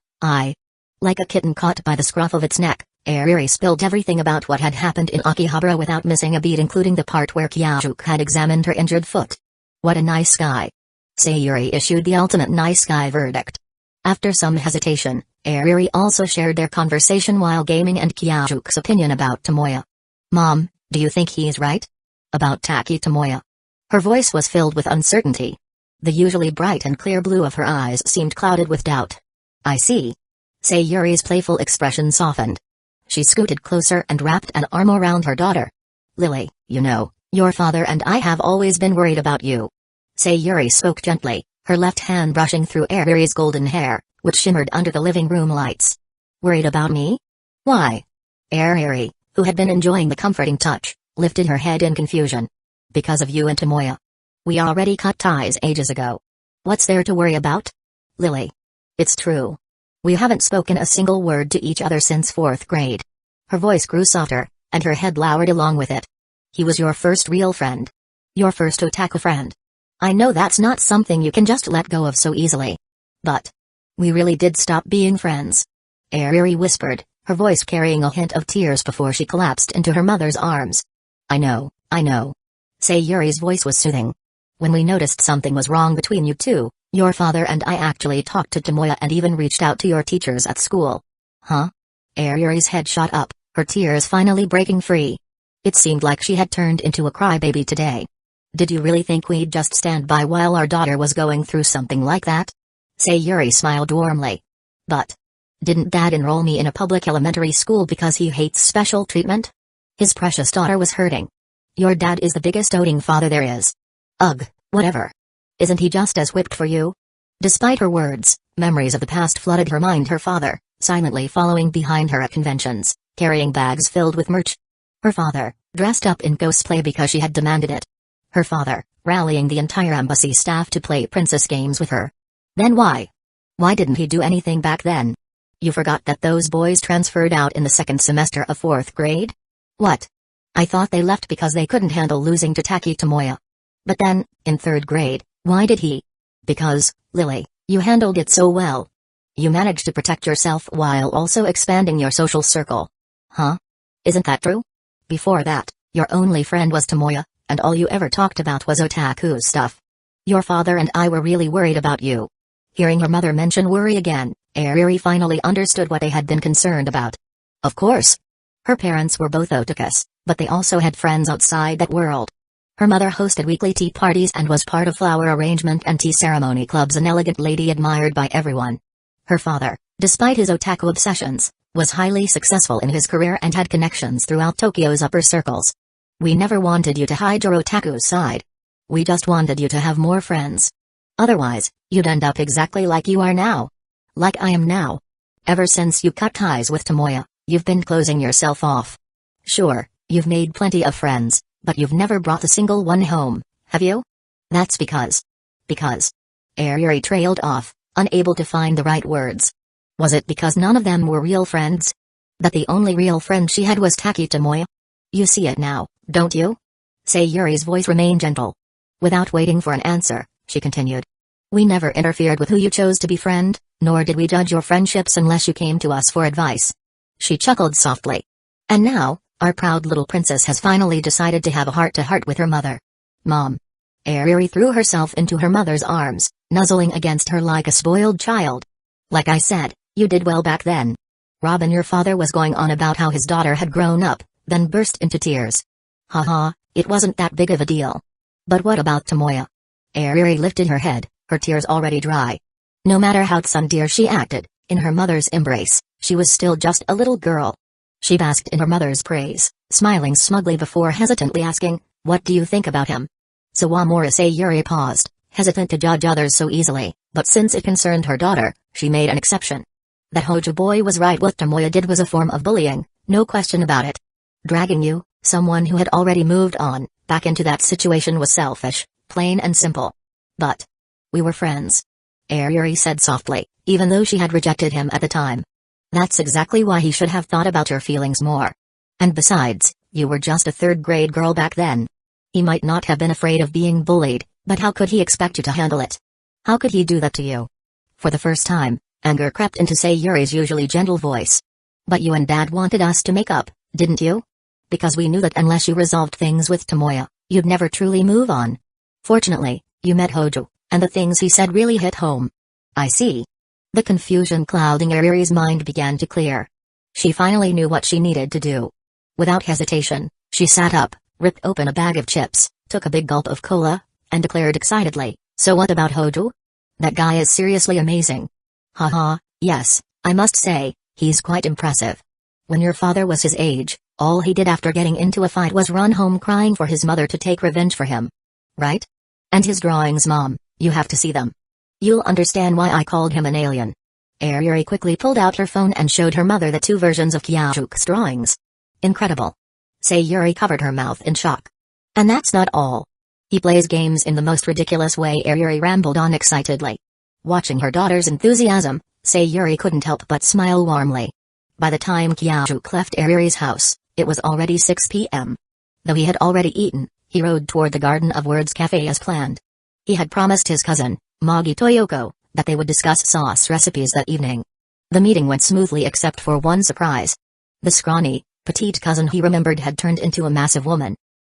Like a kitten caught by the scruff of its neck, Ariri spilled everything about what had happened in Akihabara without missing a beat, including the part where Kyajuk had examined her injured foot. "What a nice guy." Sayuri issued the ultimate nice guy verdict. After some hesitation, Ariri also shared their conversation while gaming and Kyajuk's opinion about Tomoya. "Mom, do you think he is right? About Taki Tomoya?" Her voice was filled with uncertainty. The usually bright and clear blue of her eyes seemed clouded with doubt. "I see." Sayuri's playful expression softened. She scooted closer and wrapped an arm around her daughter. "Lily, you know, your father and I have always been worried about you." Sayuri spoke gently, her left hand brushing through Ariri's golden hair, which shimmered under the living room lights. "Worried about me? Why?" Ariri, who had been enjoying the comforting touch, lifted her head in confusion. "Because of you and Tomoya. We already cut ties ages ago. What's there to worry about?" "Lily. It's true. We haven't spoken a single word to each other since 4th grade." Her voice grew softer, and her head lowered along with it. "He was your first real friend. Your first otaku friend. I know that's not something you can just let go of so easily. But we really did stop being friends." Ariri whispered, her voice carrying a hint of tears before she collapsed into her mother's arms. I know. Sayuri's voice was soothing. "When we noticed something was wrong between you two, your father and I actually talked to Tomoya and even reached out to your teachers at school." "Huh?" Ariri's head shot up, her tears finally breaking free. It seemed like she had turned into a crybaby today. "Did you really think we'd just stand by while our daughter was going through something like that?" Sayuri smiled warmly. "But didn't Dad enroll me in a public elementary school because he hates special treatment? His precious daughter was hurting. Your dad is the biggest doting father there is." "Ugh, whatever. Isn't he just as whipped for you?" Despite her words, memories of the past flooded her mind. Her father, silently following behind her at conventions, carrying bags filled with merch. Her father, dressed up in cosplay because she had demanded it. Her father, rallying the entire embassy staff to play princess games with her. Then why? Why didn't he do anything back then? You forgot that those boys transferred out in the second semester of 4th grade? What? I thought they left because they couldn't handle losing to Taki Tomoya. But then, in 3rd grade, why did he? Because, Lily, you handled it so well. You managed to protect yourself while also expanding your social circle. Huh? Isn't that true? Before that, your only friend was Tomoya, and all you ever talked about was otaku stuff. Your father and I were really worried about you." Hearing her mother mention worry again, Ariri finally understood what they had been concerned about. Of course. Her parents were both otakus, but they also had friends outside that world. Her mother hosted weekly tea parties and was part of flower arrangement and tea ceremony clubs, an elegant lady admired by everyone. Her father, despite his otaku obsessions, was highly successful in his career and had connections throughout Tokyo's upper circles. We never wanted you to hide your otaku side. We just wanted you to have more friends. Otherwise, you'd end up exactly like you are now. Like I am now. Ever since you cut ties with Tomoya, you've been closing yourself off. Sure, you've made plenty of friends, but you've never brought a single one home, have you? That's because. Ayuri trailed off, unable to find the right words. Was it because none of them were real friends? That the only real friend she had was Taki Tomoya? You see it now, don't you? Sayuri's voice remained gentle. Without waiting for an answer, she continued. We never interfered with who you chose to befriend, nor did we judge your friendships unless you came to us for advice. She chuckled softly. And now, our proud little princess has finally decided to have a heart-to-heart with her mother. Mom. Ayuri threw herself into her mother's arms, nuzzling against her like a spoiled child. Like I said, you did well back then. Robin, your father was going on about how his daughter had grown up, then burst into tears. Haha, it wasn't that big of a deal. But what about Tomoya? Ayuri lifted her head, her tears already dry. No matter how tsundere she acted, in her mother's embrace, she was still just a little girl. She basked in her mother's praise, smiling smugly before hesitantly asking, what do you think about him? Sawamura Sayuri paused, hesitant to judge others so easily, but since it concerned her daughter, she made an exception. That Hojo boy was right. What Tomoya did was a form of bullying, no question about it. Dragging you, someone who had already moved on, back into that situation was selfish, plain and simple. But we were friends. Ayuri said softly, even though she had rejected him at the time. That's exactly why he should have thought about your feelings more. And besides, you were just a third-grade girl back then. He might not have been afraid of being bullied, but how could he expect you to handle it? How could he do that to you? For the first time, anger crept into Sayuri's usually gentle voice. But you and Dad wanted us to make up, didn't you? Because we knew that unless you resolved things with Tomoya, you'd never truly move on. Fortunately, you met Hojo, and the things he said really hit home. I see. The confusion clouding Ayuri's mind began to clear. She finally knew what she needed to do. Without hesitation, she sat up, ripped open a bag of chips, took a big gulp of cola, and declared excitedly, so what about Hojo? That guy is seriously amazing. Haha, yes, I must say, he's quite impressive. When your father was his age, all he did after getting into a fight was run home crying for his mother to take revenge for him. Right? And his drawings, Mom, you have to see them. You'll understand why I called him an alien. Ayuri quickly pulled out her phone and showed her mother the two versions of Kyajuke's drawings. Incredible. Sayuri covered her mouth in shock. And that's not all. He plays games in the most ridiculous way. Ayuri rambled on excitedly. Watching her daughter's enthusiasm, Sayuri couldn't help but smile warmly. By the time Kyajuke left Ayuri's house, it was already 6 p.m. Though he had already eaten, he rode toward the Garden of Words cafe as planned. He had promised his cousin, Magi Toyoko, that they would discuss sauce recipes that evening. The meeting went smoothly except for one surprise. The scrawny, petite cousin he remembered had turned into a massive woman.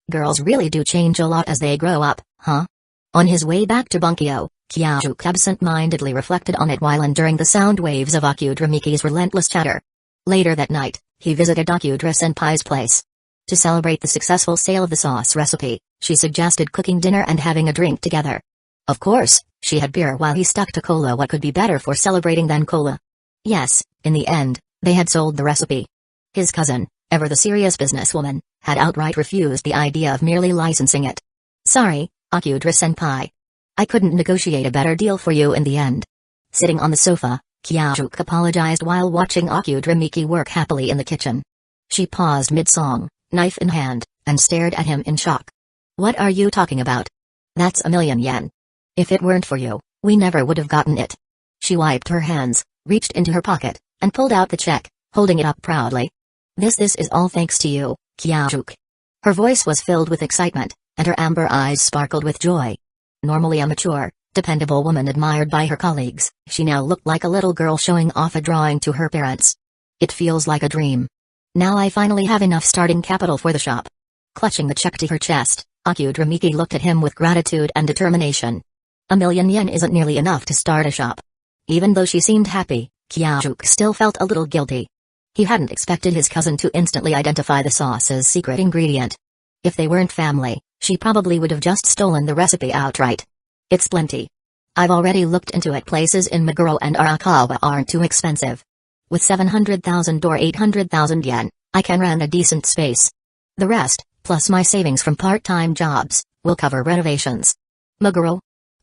Girls really do change a lot as they grow up, huh? On his way back to Bunkyo, Kyajuke absent-mindedly reflected on it while enduring the sound waves of Akudra Miki's relentless chatter. Later that night, he visited Akudra Senpai's place. To celebrate the successful sale of the sauce recipe, she suggested cooking dinner and having a drink together. Of course, she had beer while he stuck to cola. What could be better for celebrating than cola? Yes, in the end, they had sold the recipe. His cousin, ever the serious businesswoman, had outright refused the idea of merely licensing it. Sorry, Akudra-senpai. I couldn't negotiate a better deal for you in the end. Sitting on the sofa, Kyajuke apologized while watching Akudra Miki work happily in the kitchen. She paused mid-song, knife in hand, and stared at him in shock. What are you talking about? That's 1,000,000 yen. If it weren't for you, we never would have gotten it. She wiped her hands, reached into her pocket, and pulled out the check, holding it up proudly. This is all thanks to you, Kyajuke. Her voice was filled with excitement, and her amber eyes sparkled with joy. Normally a mature, dependable woman admired by her colleagues, she now looked like a little girl showing off a drawing to her parents. It feels like a dream. Now I finally have enough starting capital for the shop. Clutching the check to her chest, Akudra Miki looked at him with gratitude and determination. 1,000,000 yen isn't nearly enough to start a shop. Even though she seemed happy, Kyajuke still felt a little guilty. He hadn't expected his cousin to instantly identify the sauce's secret ingredient. If they weren't family, she probably would have just stolen the recipe outright. It's plenty. I've already looked into it. Places in Meguro and Arakawa aren't too expensive. With 700,000 or 800,000 yen, I can rent a decent space. The rest, plus my savings from part-time jobs, will cover renovations. Meguro?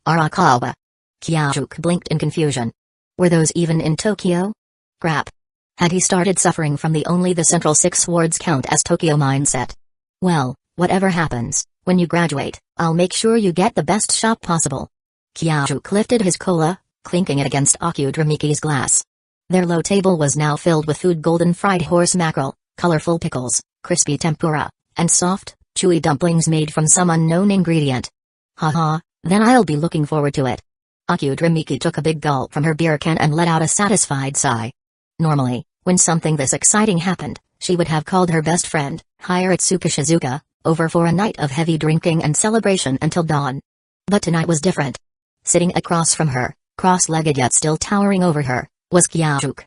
Arakawa? Kyajuk blinked in confusion. Were those even in Tokyo? Crap. Had he started suffering from the Central Six Wards count as Tokyo mindset? Well, whatever happens, when you graduate, I'll make sure you get the best shop possible. Kyajuk lifted his cola, clinking it against Akudrimiki's glass. Their low table was now filled with food: golden fried horse mackerel, colorful pickles, crispy tempura, and soft, chewy dumplings made from some unknown ingredient. Haha, then I'll be looking forward to it. Akudrimiki took a big gulp from her beer can and let out a satisfied sigh. Normally, when something this exciting happened, she would have called her best friend, Hiratsuka Shizuka, over for a night of heavy drinking and celebration until dawn. But tonight was different. Sitting across from her, cross-legged yet still towering over her, was Kyajuk.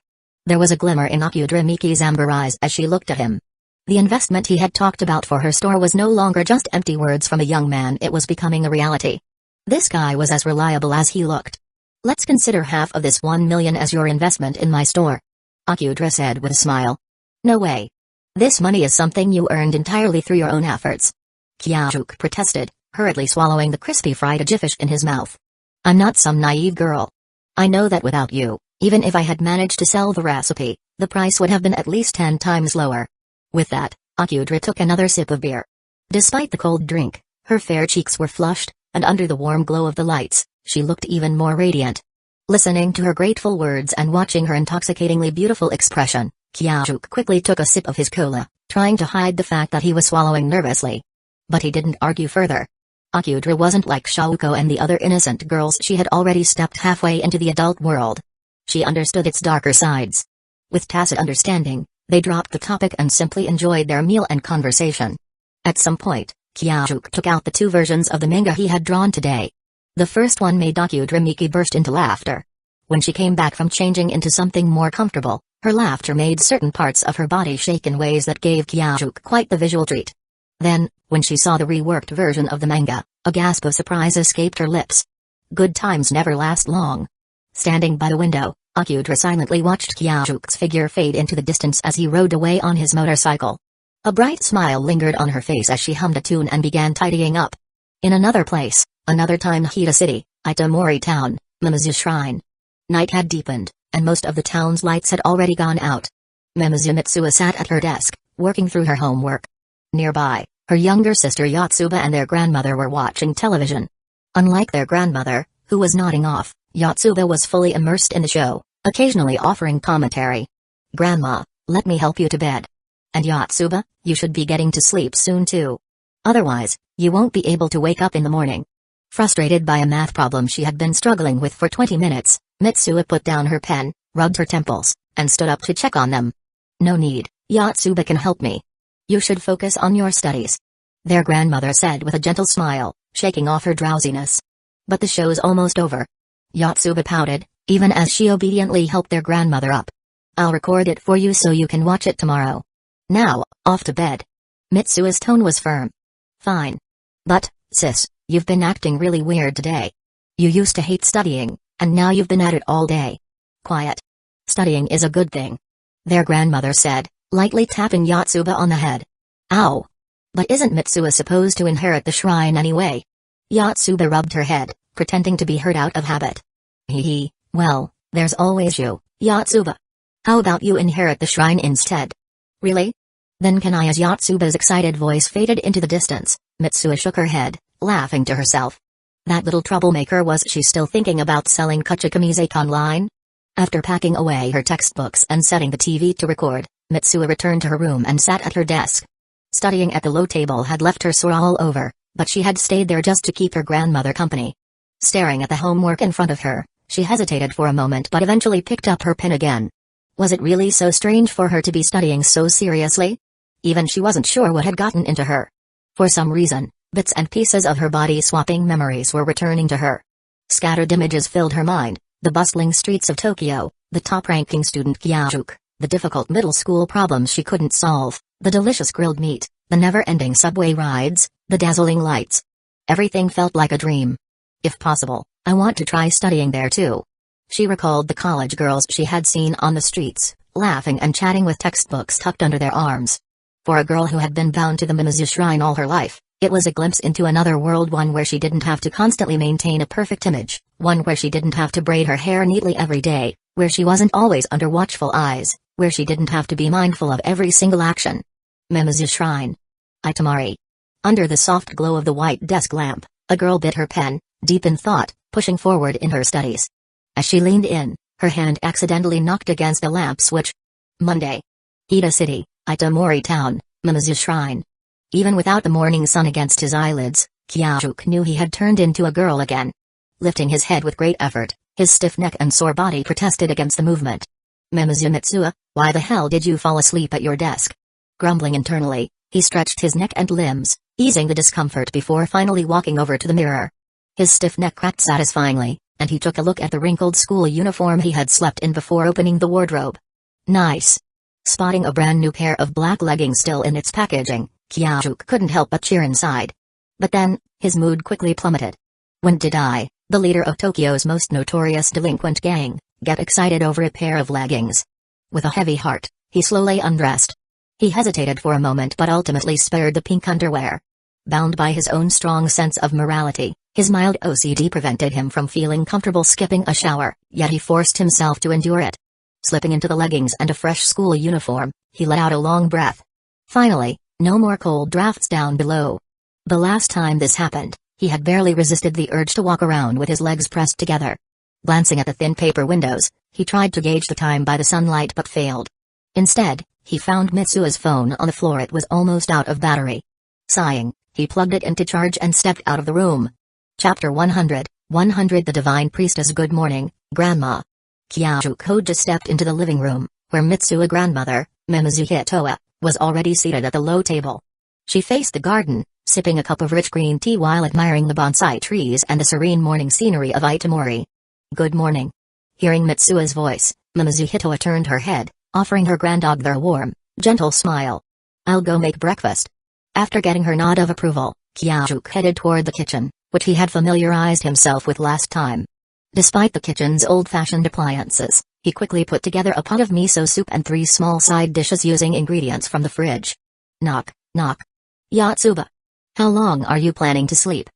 There was a glimmer in Akudrimiki's amber eyes as she looked at him. The investment he had talked about for her store was no longer just empty words from a young man, it was becoming a reality. This guy was as reliable as he looked. Let's consider half of this 1 million as your investment in my store. Akudra said with a smile. No way. This money is something you earned entirely through your own efforts. Kyajuk protested, hurriedly swallowing the crispy fried ajifish in his mouth. I'm not some naive girl. I know that without you, even if I had managed to sell the recipe, the price would have been at least 10 times lower. With that, Akudra took another sip of beer. Despite the cold drink, her fair cheeks were flushed, and under the warm glow of the lights, she looked even more radiant. Listening to her grateful words and watching her intoxicatingly beautiful expression, Kyajuk quickly took a sip of his cola, trying to hide the fact that he was swallowing nervously. But he didn't argue further. Akudra wasn't like Shauko and the other innocent girls. She had already stepped halfway into the adult world. She understood its darker sides. With tacit understanding, they dropped the topic and simply enjoyed their meal and conversation. At some point, Kyajuk took out the 2 versions of the manga he had drawn today. The first one made Akudrimiki burst into laughter. When she came back from changing into something more comfortable, her laughter made certain parts of her body shake in ways that gave Kyajuk quite the visual treat. Then, when she saw the reworked version of the manga, a gasp of surprise escaped her lips. Good times never last long. Standing by the window, Akudra silently watched Kyajuk's figure fade into the distance as he rode away on his motorcycle. A bright smile lingered on her face as she hummed a tune and began tidying up. In another place, another time, Hida City, Itamori Town, Mimizu Shrine. Night had deepened, and most of the town's lights had already gone out. Mimizu Mitsuha sat at her desk, working through her homework. Nearby, her younger sister Yotsuba and their grandmother were watching television. Unlike their grandmother, who was nodding off, Yotsuba was fully immersed in the show, occasionally offering commentary. Grandma, let me help you to bed. And Yotsuba, you should be getting to sleep soon too. Otherwise, you won't be able to wake up in the morning. Frustrated by a math problem she had been struggling with for 20 minutes, Mitsuha put down her pen, rubbed her temples, and stood up to check on them. No need, Yotsuba can help me. You should focus on your studies. Their grandmother said with a gentle smile, shaking off her drowsiness. But the show's almost over. Yotsuba pouted, even as she obediently helped their grandmother up. I'll record it for you so you can watch it tomorrow. Now, off to bed. Mitsuha's tone was firm. Fine. But, sis, you've been acting really weird today. You used to hate studying, and now you've been at it all day. Quiet. Studying is a good thing. Their grandmother said, lightly tapping Yotsuba on the head. Ow. But isn't Mitsuha supposed to inherit the shrine anyway? Yotsuba rubbed her head, pretending to be hurt out of habit. Hee, well, there's always you, Yotsuba. How about you inherit the shrine instead? Really? Then can I? As Yotsuba's excited voice faded into the distance, Mitsuha shook her head, laughing to herself. That little troublemaker, was she still thinking about selling Kuchikamize online? After packing away her textbooks and setting the TV to record, Mitsuha returned to her room and sat at her desk. Studying at the low table had left her sore all over, but she had stayed there just to keep her grandmother company. Staring at the homework in front of her, she hesitated for a moment but eventually picked up her pen again. Was it really so strange for her to be studying so seriously? Even she wasn't sure what had gotten into her. For some reason, bits and pieces of her body-swapping memories were returning to her. Scattered images filled her mind, the bustling streets of Tokyo, the top-ranking student Kyajuk, The difficult middle school problems she couldn't solve, the delicious grilled meat, the never-ending subway rides, the dazzling lights. Everything felt like a dream. If possible, I want to try studying there too. She recalled the college girls she had seen on the streets, laughing and chatting with textbooks tucked under their arms. For a girl who had been bound to the Mimizu shrine all her life, it was a glimpse into another world, one where she didn't have to constantly maintain a perfect image, one where she didn't have to braid her hair neatly every day, where she wasn't always under watchful eyes, where she didn't have to be mindful of every single action. Mimizu shrine. Itamari. Under the soft glow of the white desk lamp, a girl bit her pen, deep in thought, pushing forward in her studies. As she leaned in, her hand accidentally knocked against a lamp switch. Monday. Ida City, Itamori Town, Mimizu Shrine. Even without the morning sun against his eyelids, Kyajuk knew he had turned into a girl again. Lifting his head with great effort, his stiff neck and sore body protested against the movement. Mimizu Mitsuo, why the hell did you fall asleep at your desk? Grumbling internally, he stretched his neck and limbs, easing the discomfort before finally walking over to the mirror. His stiff neck cracked satisfyingly, and he took a look at the wrinkled school uniform he had slept in before opening the wardrobe. Nice. Spotting a brand new pair of black leggings still in its packaging, Kyajuk couldn't help but cheer inside. But then, his mood quickly plummeted. When did I, the leader of Tokyo's most notorious delinquent gang, get excited over a pair of leggings? With a heavy heart, he slowly undressed. He hesitated for a moment but ultimately spared the pink underwear. Bound by his own strong sense of morality, his mild OCD prevented him from feeling comfortable skipping a shower, yet he forced himself to endure it. Slipping into the leggings and a fresh school uniform, he let out a long breath. Finally, no more cold drafts down below. The last time this happened, he had barely resisted the urge to walk around with his legs pressed together. Glancing at the thin paper windows, he tried to gauge the time by the sunlight but failed. Instead, he found Mitsuo's phone on the floor. It was almost out of battery. Sighing, he plugged it into charge and stepped out of the room. Chapter 100, The Divine Priestess. Good morning, Grandma. Kyajuk Hoja stepped into the living room, where Mitsuo's grandmother, Mimizu Hitoa, was already seated at the low table. She faced the garden, sipping a cup of rich green tea while admiring the bonsai trees and the serene morning scenery of Itamori. Good morning. Hearing Mitsuo's voice, Mimizu Hitoa turned her head, offering her granddaughter a warm, gentle smile. I'll go make breakfast. After getting her nod of approval, Kyajuk headed toward the kitchen, which he had familiarized himself with last time. Despite the kitchen's old-fashioned appliances, he quickly put together a pot of miso soup and 3 small side dishes using ingredients from the fridge. Knock, knock. Yotsuba. How long are you planning to sleep?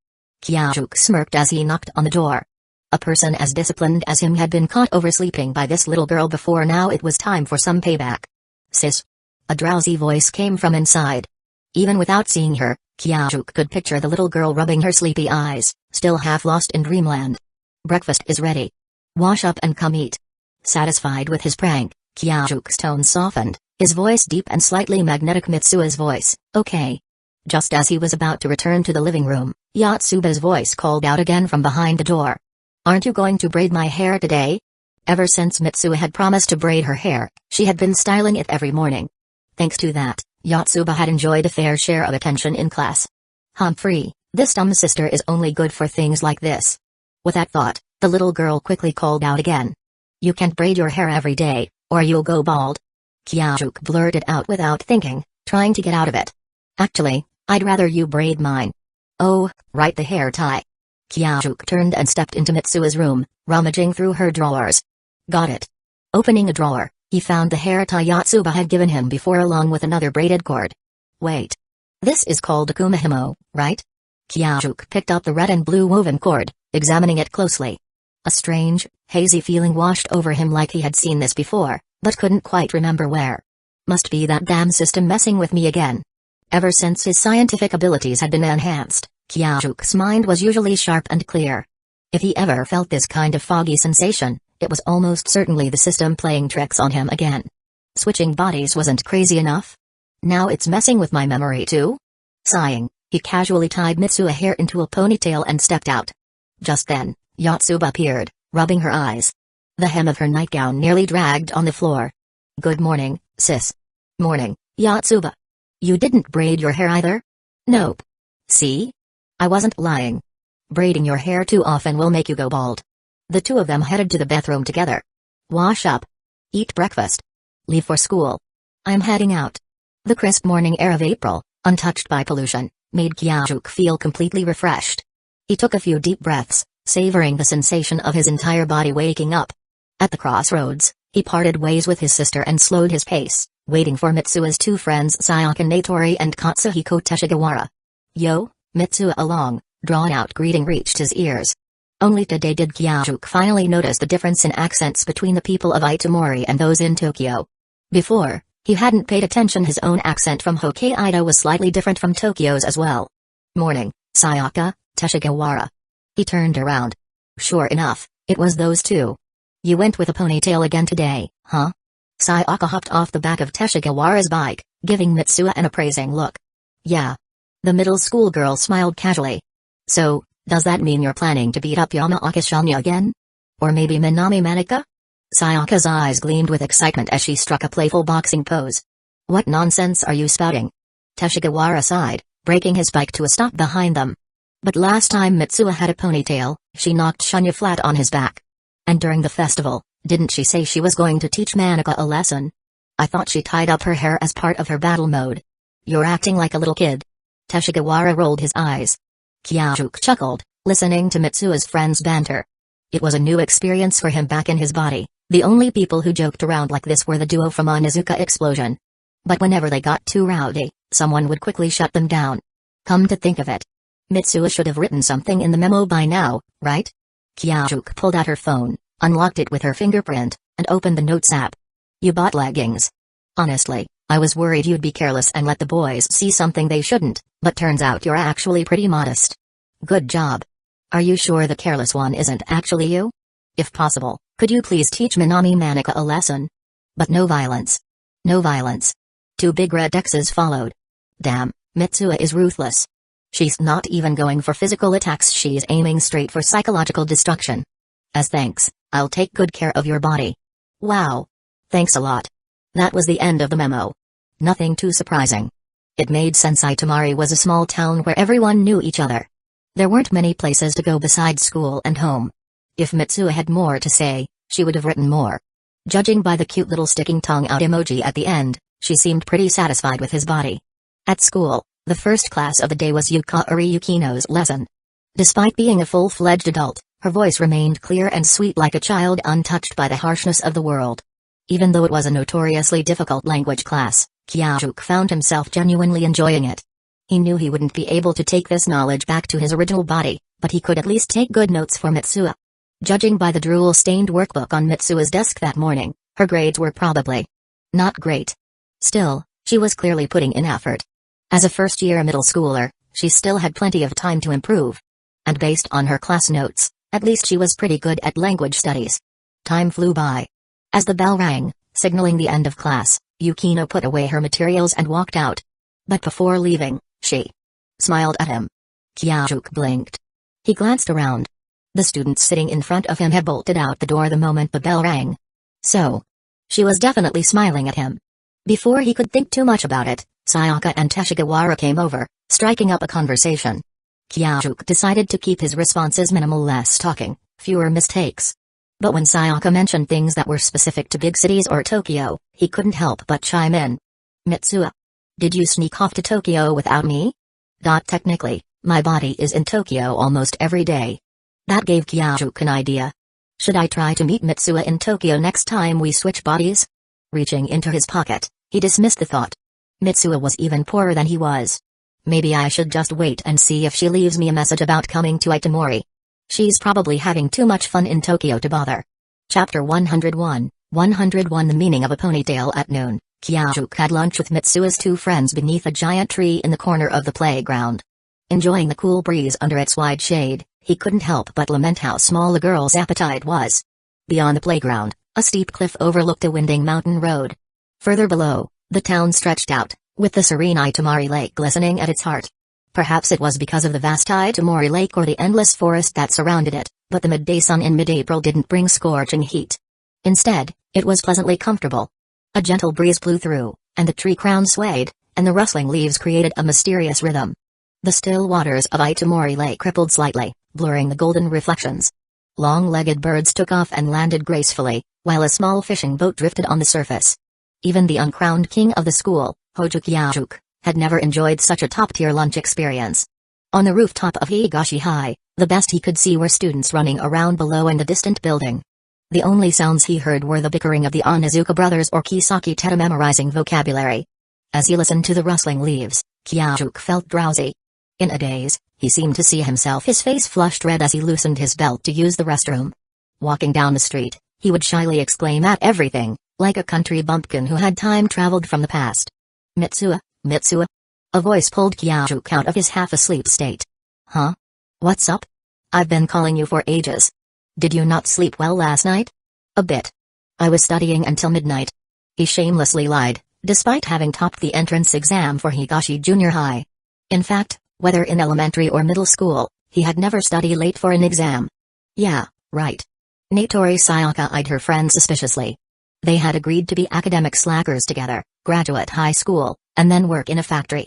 Kyajuk smirked as he knocked on the door. A person as disciplined as him had been caught oversleeping by this little girl before. Now it was time for some payback. Sis. A drowsy voice came from inside. Even without seeing her, Kyajuk could picture the little girl rubbing her sleepy eyes, still half lost in dreamland. Breakfast is ready. Wash up and come eat. Satisfied with his prank, Kyaju's tone softened, his voice deep and slightly magnetic. Mitsuo's voice, okay. Just as he was about to return to the living room, Yotsuba's voice called out again from behind the door. Aren't you going to braid my hair today? Ever since Mitsuo had promised to braid her hair, she had been styling it every morning. Thanks to that, Yotsuba had enjoyed a fair share of attention in class. Humphrey, this dumb sister is only good for things like this. With that thought, the little girl quickly called out again. You can't braid your hair every day, or you'll go bald. Kyajuk blurted out without thinking, trying to get out of it. Actually, I'd rather you braid mine. Oh, right, the hair tie. Kyajuk turned and stepped into Mitsuo's room, rummaging through her drawers. Got it. Opening a drawer, he found the hair tie Yotsuba had given him before along with another braided cord. Wait. This is called a kumihimo, right? Kyajuk picked up the red and blue woven cord, examining it closely. A strange, hazy feeling washed over him, like he had seen this before, but couldn't quite remember where. Must be that damn system messing with me again. Ever since his scientific abilities had been enhanced, Kyaju's mind was usually sharp and clear. If he ever felt this kind of foggy sensation, it was almost certainly the system playing tricks on him again. Switching bodies wasn't crazy enough? Now it's messing with my memory too? Sighing, he casually tied Mitsuo's hair into a ponytail and stepped out. Just then, Yotsuba appeared, rubbing her eyes. The hem of her nightgown nearly dragged on the floor. Good morning, sis. Morning, Yotsuba. You didn't braid your hair either? Nope. See? I wasn't lying. Braiding your hair too often will make you go bald. The two of them headed to the bathroom together. Wash up. Eat breakfast. Leave for school. I'm heading out. The crisp morning air of April, untouched by pollution, made Kyajuk feel completely refreshed. He took a few deep breaths, savoring the sensation of his entire body waking up. At the crossroads, he parted ways with his sister and slowed his pace, waiting for Mitsua's two friends Sayaka Natori and Katsuhiko Teshigawara. "Yo, Mitsua." A long, drawn-out greeting reached his ears. Only today did Kyajuk finally notice the difference in accents between the people of Itomori and those in Tokyo. Before, he hadn't paid attention. His own accent from Hokkaido was slightly different from Tokyo's as well. "Morning, Sayaka, Teshigawara." He turned around. Sure enough, it was those two. "You went with a ponytail again today, huh?" Sayaka hopped off the back of Teshigawara's bike, giving Mitsuya an appraising look. "Yeah." The middle school girl smiled casually. "So, does that mean you're planning to beat up Yamaoka Shanya again? Or maybe Minami Manika?" Sayaka's eyes gleamed with excitement as she struck a playful boxing pose. "What nonsense are you spouting?" Teshigawara sighed, braking his bike to a stop behind them. But last time Mitsuya had a ponytail, she knocked Shanya flat on his back. And during the festival, didn't she say she was going to teach Manika a lesson? I thought she tied up her hair as part of her battle mode. "You're acting like a little kid." Teshigawara rolled his eyes. Kyajuk chuckled, listening to Mitsua's friends' banter. It was a new experience for him back in his body. The only people who joked around like this were the duo from Onizuka Explosion. But whenever they got too rowdy, someone would quickly shut them down. Come to think of it, Mitsuya should have written something in the memo by now, right? Kyajuk pulled out her phone, unlocked it with her fingerprint, and opened the Notes app. "You bought leggings. Honestly, I was worried you'd be careless and let the boys see something they shouldn't, but turns out you're actually pretty modest. Good job. Are you sure the careless one isn't actually you? If possible, could you please teach Minami Manika a lesson? But no violence. No violence." 2 big red X's followed. Damn, Mitsuya is ruthless. She's not even going for physical attacks, she's aiming straight for psychological destruction. "As thanks, I'll take good care of your body." "Wow. Thanks a lot." That was the end of the memo. Nothing too surprising. It made sense. Itomari was a small town where everyone knew each other. There weren't many places to go besides school and home. If Mitsuya had more to say, she would have written more. Judging by the cute little sticking tongue out emoji at the end, she seemed pretty satisfied with his body. At school, the first class of the day was Yukari Yukino's lesson. Despite being a full-fledged adult, her voice remained clear and sweet like a child, untouched by the harshness of the world. Even though it was a notoriously difficult language class, Kyajuk found himself genuinely enjoying it. He knew he wouldn't be able to take this knowledge back to his original body, but he could at least take good notes for Mitsuya. Judging by the drool-stained workbook on Mitsua's desk that morning, her grades were probably not great. Still, she was clearly putting in effort. As a first-year middle schooler, she still had plenty of time to improve. And based on her class notes, at least she was pretty good at language studies. Time flew by. As the bell rang, signaling the end of class, Yukino put away her materials and walked out. But before leaving, she smiled at him. Kyajuk blinked. He glanced around. The students sitting in front of him had bolted out the door the moment the bell rang. So, she was definitely smiling at him. Before he could think too much about it, Sayaka and Teshigawara came over, striking up a conversation. Kyajuk decided to keep his responses minimal, less talking, fewer mistakes. But when Sayaka mentioned things that were specific to big cities or Tokyo, he couldn't help but chime in. "Mitsuya, did you sneak off to Tokyo without me?" Technically, my body is in Tokyo almost every day." That gave Kyajuk an idea. Should I try to meet Mitsuya in Tokyo next time we switch bodies? Reaching into his pocket, he dismissed the thought. Mitsuya was even poorer than he was. Maybe I should just wait and see if she leaves me a message about coming to Itomori. She's probably having too much fun in Tokyo to bother. Chapter 101, 101 The meaning of a ponytail. At noon, Kyajuk had lunch with Mitsuya's 2 friends beneath a giant tree in the corner of the playground. Enjoying the cool breeze under its wide shade, he couldn't help but lament how small the girl's appetite was. Beyond the playground, a steep cliff overlooked a winding mountain road. Further below, the town stretched out, with the serene Itomari Lake glistening at its heart. Perhaps it was because of the vast Itomari Lake or the endless forest that surrounded it, but the midday sun in mid-April didn't bring scorching heat. Instead, it was pleasantly comfortable. A gentle breeze blew through, and the tree crown swayed, and the rustling leaves created a mysterious rhythm. The still waters of Itomari Lake rippled slightly, blurring the golden reflections. Long-legged birds took off and landed gracefully, while a small fishing boat drifted on the surface. Even the uncrowned king of the school, Hojo Kyajuk, had never enjoyed such a top-tier lunch experience. On the rooftop of Higashi High, the best he could see were students running around below and the distant building. The only sounds he heard were the bickering of the Onizuka brothers or Kisaki Teta memorizing vocabulary. As he listened to the rustling leaves, Kyajuk felt drowsy. In a daze, he seemed to see himself, his face flushed red as he loosened his belt to use the restroom. Walking down the street, he would shyly exclaim at everything, like a country bumpkin who had time-traveled from the past. Mitsuha, Mitsuha. A voice pulled Kyajuk out of his half-asleep state. Huh? What's up? I've been calling you for ages. Did you not sleep well last night? A bit. I was studying until midnight. He shamelessly lied, despite having topped the entrance exam for Higashi Junior High. In fact, whether in elementary or middle school, he had never studied late for an exam. Yeah, right. Natori Sayaka eyed her friend suspiciously. They had agreed to be academic slackers together, graduate high school, and then work in a factory.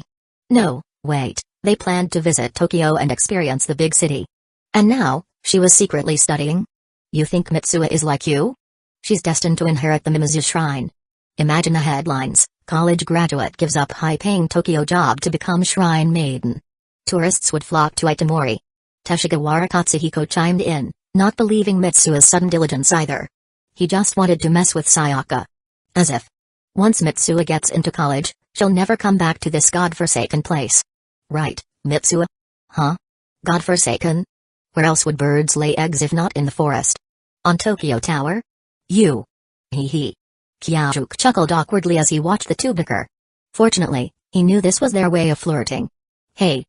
No, wait, they planned to visit Tokyo and experience the big city. And now, she was secretly studying? You think Mitsuha is like you? She's destined to inherit the Mimizu shrine. Imagine the headlines: college graduate gives up high-paying Tokyo job to become shrine maiden. Tourists would flock to Itamori. Teshigawara Katsuhiko chimed in, not believing Mitsuha's sudden diligence either. He just wanted to mess with Sayaka. As if. Once Mitsuha gets into college, she'll never come back to this godforsaken place. Right, Mitsuha? Huh? Godforsaken? Where else would birds lay eggs if not in the forest? On Tokyo Tower? You. Hee hee. Kyajuk chuckled awkwardly as he watched the two bicker. Fortunately, he knew this was their way of flirting. Hey,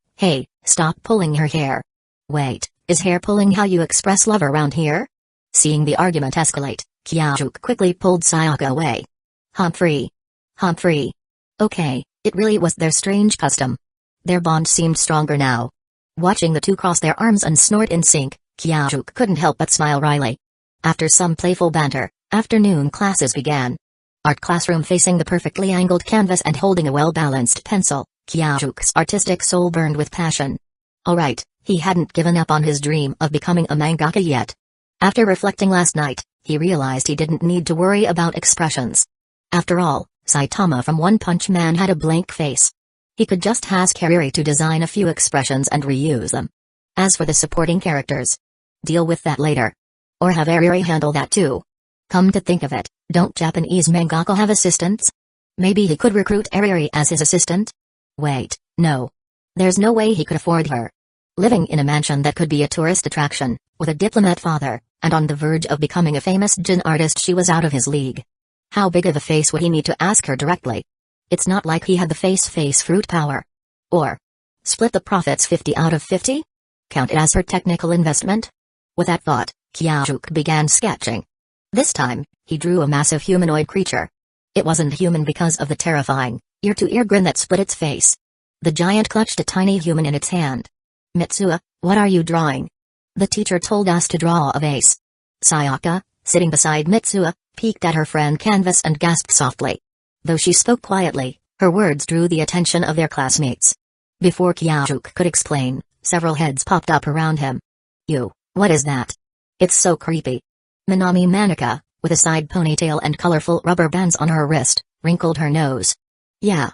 stop pulling her hair. Wait, is hair pulling how you express love around here? Seeing the argument escalate, Kyajuk quickly pulled Sayaka away. Humphrey. Okay, it really was their strange custom. Their bond seemed stronger now. Watching the two cross their arms and snort in sync, Kyajuk couldn't help but smile wryly. After some playful banter, afternoon classes began. Art classroom facing the perfectly angled canvas and holding a well-balanced pencil, Kyajuk's artistic soul burned with passion. Alright, he hadn't given up on his dream of becoming a mangaka yet. After reflecting last night, he realized he didn't need to worry about expressions. After all, Saitama from One Punch Man had a blank face. He could just ask Hariri to design a few expressions and reuse them. As for the supporting characters, deal with that later. Or have Hariri handle that too. Come to think of it, don't Japanese mangaka have assistants? Maybe he could recruit Hariri as his assistant? Wait, no. There's no way he could afford her. Living in a mansion that could be a tourist attraction, with a diplomat father, and on the verge of becoming a famous gin artist, she was out of his league. How big of a face would he need to ask her directly? It's not like he had the face fruit power. Or split the profits 50 out of 50? Count it as her technical investment? With that thought, Kyajuk began sketching. This time, he drew a massive humanoid creature. It wasn't human because of the terrifying, ear-to-ear grin that split its face. The giant clutched a tiny human in its hand. Mitsuha, what are you drawing? The teacher told us to draw a vase. Sayaka, sitting beside Mitsuha, peeked at her friend canvas and gasped softly. Though she spoke quietly, her words drew the attention of their classmates. Before Kyajuk could explain, several heads popped up around him. What is that? It's so creepy. Minami Manika, with a side ponytail and colorful rubber bands on her wrist, wrinkled her nose. Yeah.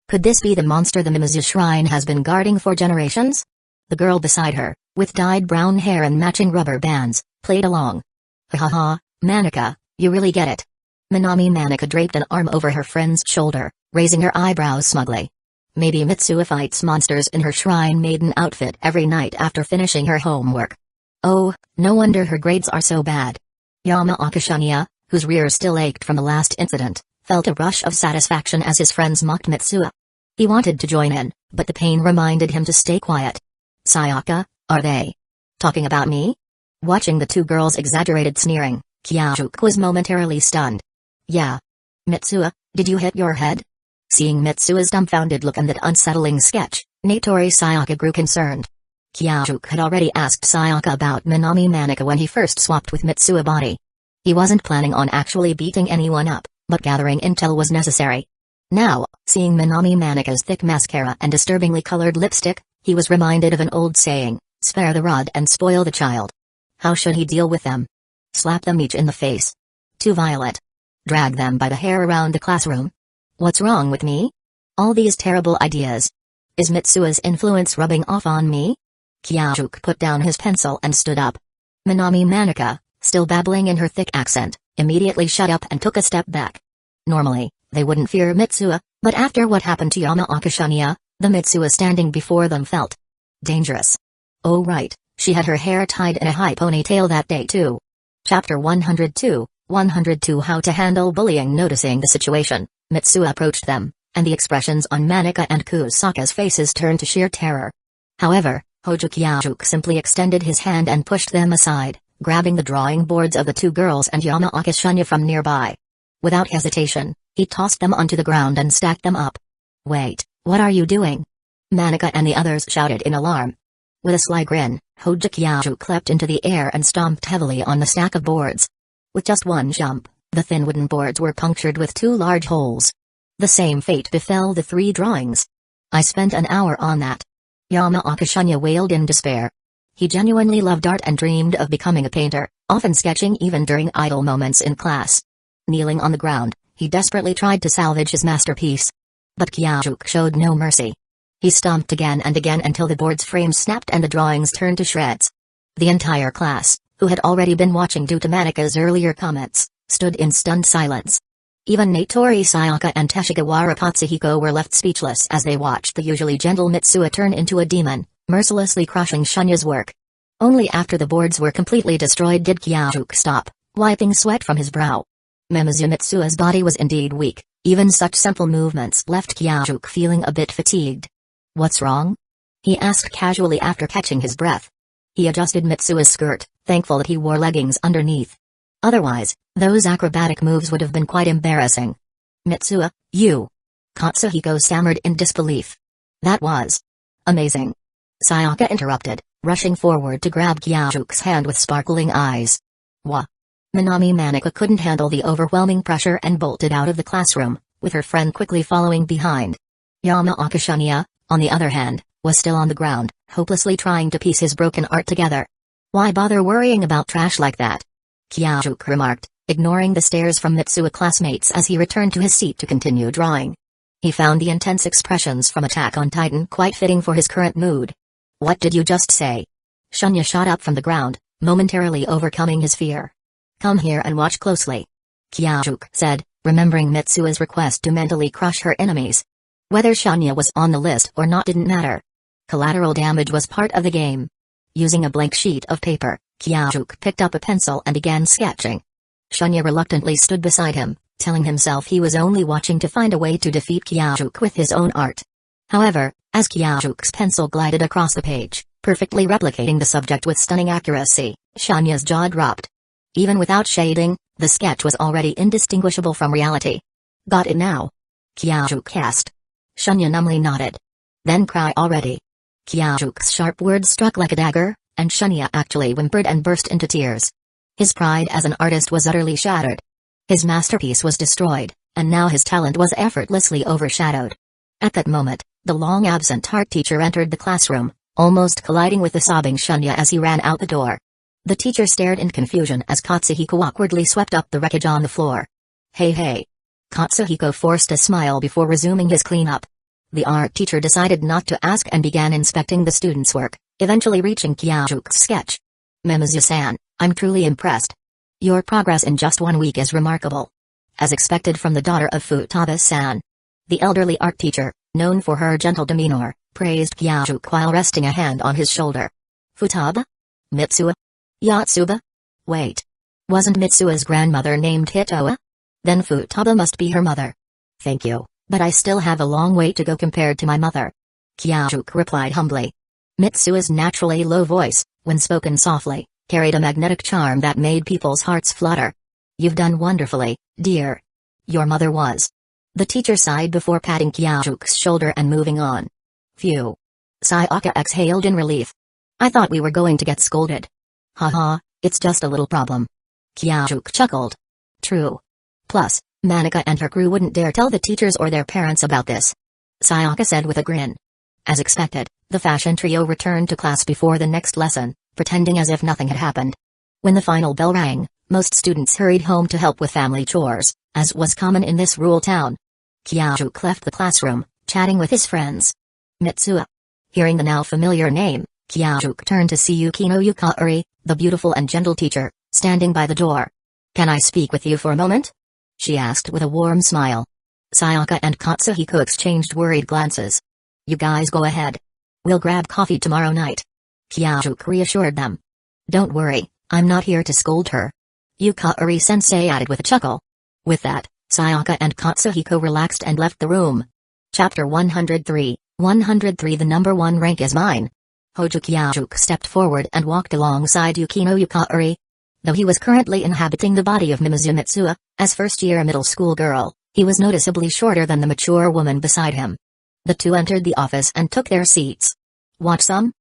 Could this be the monster the Mimizu Shrine has been guarding for generations? The girl beside her, with dyed brown hair and matching rubber bands, played along. Ha, Manika, you really get it. Minami Manika draped an arm over her friend's shoulder, raising her eyebrows smugly. Maybe Mitsuha fights monsters in her shrine maiden outfit every night after finishing her homework. Oh, no wonder her grades are so bad. Yama Akashaniya, whose rear still ached from the last incident, felt a rush of satisfaction as his friends mocked Mitsuha. He wanted to join in, but the pain reminded him to stay quiet. Sayaka, are they talking about me? Watching the two girls' exaggerated sneering, Kyajuk was momentarily stunned. Yeah. Mitsuha, did you hit your head? Seeing Mitsuha's dumbfounded look and that unsettling sketch, Natori Sayaka grew concerned. Kyajuk had already asked Sayaka about Minami Manika when he first swapped with Mitsuha body. He wasn't planning on actually beating anyone up, but gathering intel was necessary. Now, seeing Minami Manika's thick mascara and disturbingly colored lipstick, he was reminded of an old saying, spare the rod and spoil the child. How should he deal with them? Slap them each in the face. Too violent. Drag them by the hair around the classroom? What's wrong with me? All these terrible ideas. Is Mitsua's influence rubbing off on me? Kyajuk put down his pencil and stood up. Minami Manika, still babbling in her thick accent, immediately shut up and took a step back. Normally, they wouldn't fear Mitsua, but after what happened to Yamaoka Shunya, the Mitsua standing before them felt dangerous. Oh right, she had her hair tied in a high ponytail that day too. Chapter 102, 102 How to Handle Bullying. Noticing the situation, Mitsua approached them, and the expressions on Manika and Kusaka's faces turned to sheer terror. However, Hojo Kyajuk simply extended his hand and pushed them aside, grabbing the drawing boards of the two girls and Yamaoka Shunya from nearby. Without hesitation, he tossed them onto the ground and stacked them up. Wait, what are you doing? Manika and the others shouted in alarm. With a sly grin, Hojo Kyajuk leapt into the air and stomped heavily on the stack of boards. With just one jump, the thin wooden boards were punctured with two large holes. The same fate befell the three drawings. I spent an hour on that. Yamaoka Shunya wailed in despair. He genuinely loved art and dreamed of becoming a painter, often sketching even during idle moments in class. Kneeling on the ground, he desperately tried to salvage his masterpiece. But Kyajuk showed no mercy. He stomped again and again until the board's frames snapped and the drawings turned to shreds. The entire class, who had already been watching due to Manika's earlier comments, stood in stunned silence. Even Natori Sayaka and Teshigawara Katsuhiko were left speechless as they watched the usually gentle Mitsua turn into a demon, mercilessly crushing Shunya's work. Only after the boards were completely destroyed did Kyajuk stop, wiping sweat from his brow. Mitsua's body was indeed weak, even such simple movements left Kyajuk feeling a bit fatigued. What's wrong? He asked casually after catching his breath. He adjusted Mitsua's skirt, thankful that he wore leggings underneath. Otherwise, those acrobatic moves would have been quite embarrassing. Mitsua, you. Katsuhiko stammered in disbelief. That was amazing. Sayaka interrupted, rushing forward to grab Kyajuk's hand with sparkling eyes. Wha? Minami Manika couldn't handle the overwhelming pressure and bolted out of the classroom, with her friend quickly following behind. Yamaoka Shunya, on the other hand, was still on the ground, hopelessly trying to piece his broken art together. Why bother worrying about trash like that? Kyajuk remarked, ignoring the stares from Mitsua classmates as he returned to his seat to continue drawing. He found the intense expressions from Attack on Titan quite fitting for his current mood. What did you just say? Shunya shot up from the ground, momentarily overcoming his fear. Come here and watch closely. Kyajuk said, remembering Mitsua's request to mentally crush her enemies. Whether Shunya was on the list or not didn't matter. Collateral damage was part of the game. Using a blank sheet of paper, Kyajuk picked up a pencil and began sketching. Shunya reluctantly stood beside him, telling himself he was only watching to find a way to defeat Kyajuk with his own art. However, as Kyajuk's pencil glided across the page, perfectly replicating the subject with stunning accuracy, Shunya's jaw dropped. Even without shading, the sketch was already indistinguishable from reality. Got it now? Kyajuk asked. Shunya numbly nodded. Then cry already. Kyajuk's sharp words struck like a dagger, and Shunya actually whimpered and burst into tears. His pride as an artist was utterly shattered. His masterpiece was destroyed, and now his talent was effortlessly overshadowed. At that moment, the long-absent art teacher entered the classroom, almost colliding with the sobbing Shunya as he ran out the door. The teacher stared in confusion as Katsuhiko awkwardly swept up the wreckage on the floor. Hey. Katsuhiko forced a smile before resuming his cleanup. The art teacher decided not to ask and began inspecting the students' work, eventually reaching Kyajuk's sketch. Mimizu-san, I'm truly impressed. Your progress in just 1 week is remarkable. As expected from the daughter of Futaba-san. The elderly art teacher, known for her gentle demeanor, praised Kyajuk while resting a hand on his shoulder. Futaba? Mitsua? Yatsuba? Wait. Wasn't Mitsua's grandmother named Hitoa? Then Futaba must be her mother. Thank you, but I still have a long way to go compared to my mother. Kyajuk replied humbly. Mitsua's naturally low voice, when spoken softly, carried a magnetic charm that made people's hearts flutter. You've done wonderfully, dear. Your mother was. The teacher sighed before patting Kyajuk's shoulder and moving on. Phew. Sayaka exhaled in relief. I thought we were going to get scolded. Haha, it's just a little problem. Kyajuk chuckled. True. Plus, Manika and her crew wouldn't dare tell the teachers or their parents about this. Sayaka said with a grin. As expected, the fashion trio returned to class before the next lesson, pretending as if nothing had happened. When the final bell rang, Most students hurried home to help with family chores, as was common in this rural town. Kyajuk left the classroom, chatting with his friends. Mitsuo. Hearing the now familiar name, Kyajuk turned to see Yukino Yukari, the beautiful and gentle teacher, standing by the door. "Can I speak with you for a moment?" she asked with a warm smile. Sayaka and Katsuhiko exchanged worried glances. "You guys go ahead. We'll grab coffee tomorrow night." Kyajuk reassured them. "Don't worry, I'm not here to scold her," Yukari-sensei added with a chuckle. With that, Sayaka and Katsuhiko relaxed and left the room. Chapter 103, 103 The number 1 rank is mine. Hojo Kyajuk stepped forward and walked alongside Yukino Yukari. Though he was currently inhabiting the body of Mimizu Mitsuo, as first-year middle school girl, he was noticeably shorter than the mature woman beside him. The two entered the office and took their seats. "Want some?"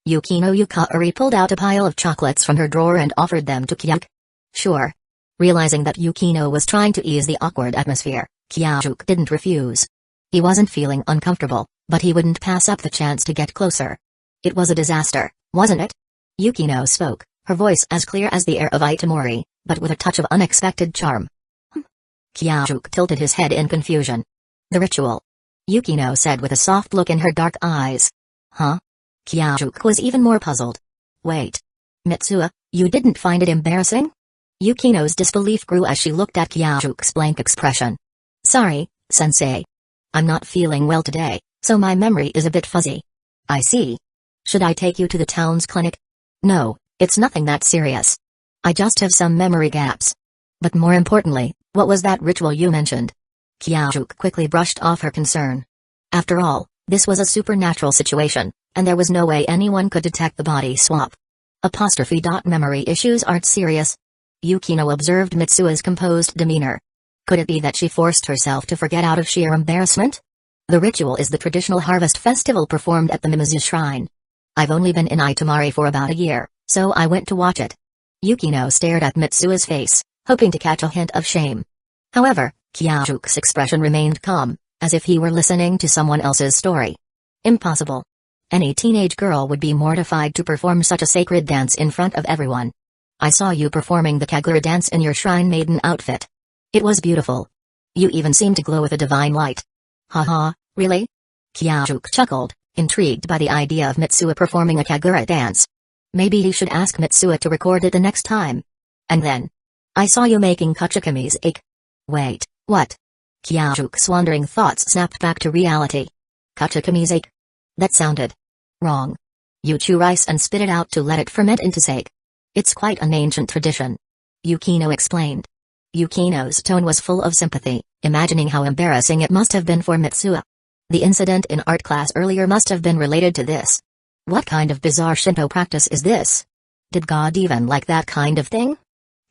Yukino Yukari pulled out a pile of chocolates from her drawer and offered them to Kyajuk. "Sure." Realizing that Yukino was trying to ease the awkward atmosphere, Kyajuk didn't refuse. He wasn't feeling uncomfortable, but he wouldn't pass up the chance to get closer. "It was a disaster, wasn't it?" Yukino spoke, her voice as clear as the air of Itamori, but with a touch of unexpected charm. Kyajuk tilted his head in confusion. "The ritual," Yukino said with a soft look in her dark eyes. "Huh?" Kyajuk was even more puzzled. "Wait. Mitsuo, you didn't find it embarrassing?" Yukino's disbelief grew as she looked at Kyajuk's blank expression. "Sorry, sensei. I'm not feeling well today, so my memory is a bit fuzzy." "I see. Should I take you to the town's clinic?" "No, it's nothing that serious. I just have some memory gaps." "But more importantly, what was that ritual you mentioned?" Kyajuk quickly brushed off her concern. After all, this was a supernatural situation, and there was no way anyone could detect the body swap. Memory issues aren't serious. Yukino observed Mitsuo's composed demeanor. Could it be that she forced herself to forget out of sheer embarrassment? "The ritual is the traditional harvest festival performed at the Mimizu shrine. I've only been in Itamari for about a year, so I went to watch it." Yukino stared at Mitsuo's face, hoping to catch a hint of shame. However, Kyajuk's expression remained calm, as if he were listening to someone else's story. Impossible. Any teenage girl would be mortified to perform such a sacred dance in front of everyone. "I saw you performing the Kagura dance in your shrine maiden outfit. It was beautiful. You even seemed to glow with a divine light." "Haha, really?" Kyajuk chuckled, intrigued by the idea of Mitsuo performing a Kagura dance. Maybe he should ask Mitsuo to record it the next time. "And then? I saw you making Kachikame's ache." "Wait, what?" Kyaju's wandering thoughts snapped back to reality. Kachikame's ache? That sounded wrong. You chew rice and spit it out to let it ferment into sake. It's quite an ancient tradition. Yukino explained. Yukino's tone was full of sympathy, imagining how embarrassing it must have been for Mitsuo. The incident in art class earlier must have been related to this. What kind of bizarre Shinto practice is this? Did God even like that kind of thing?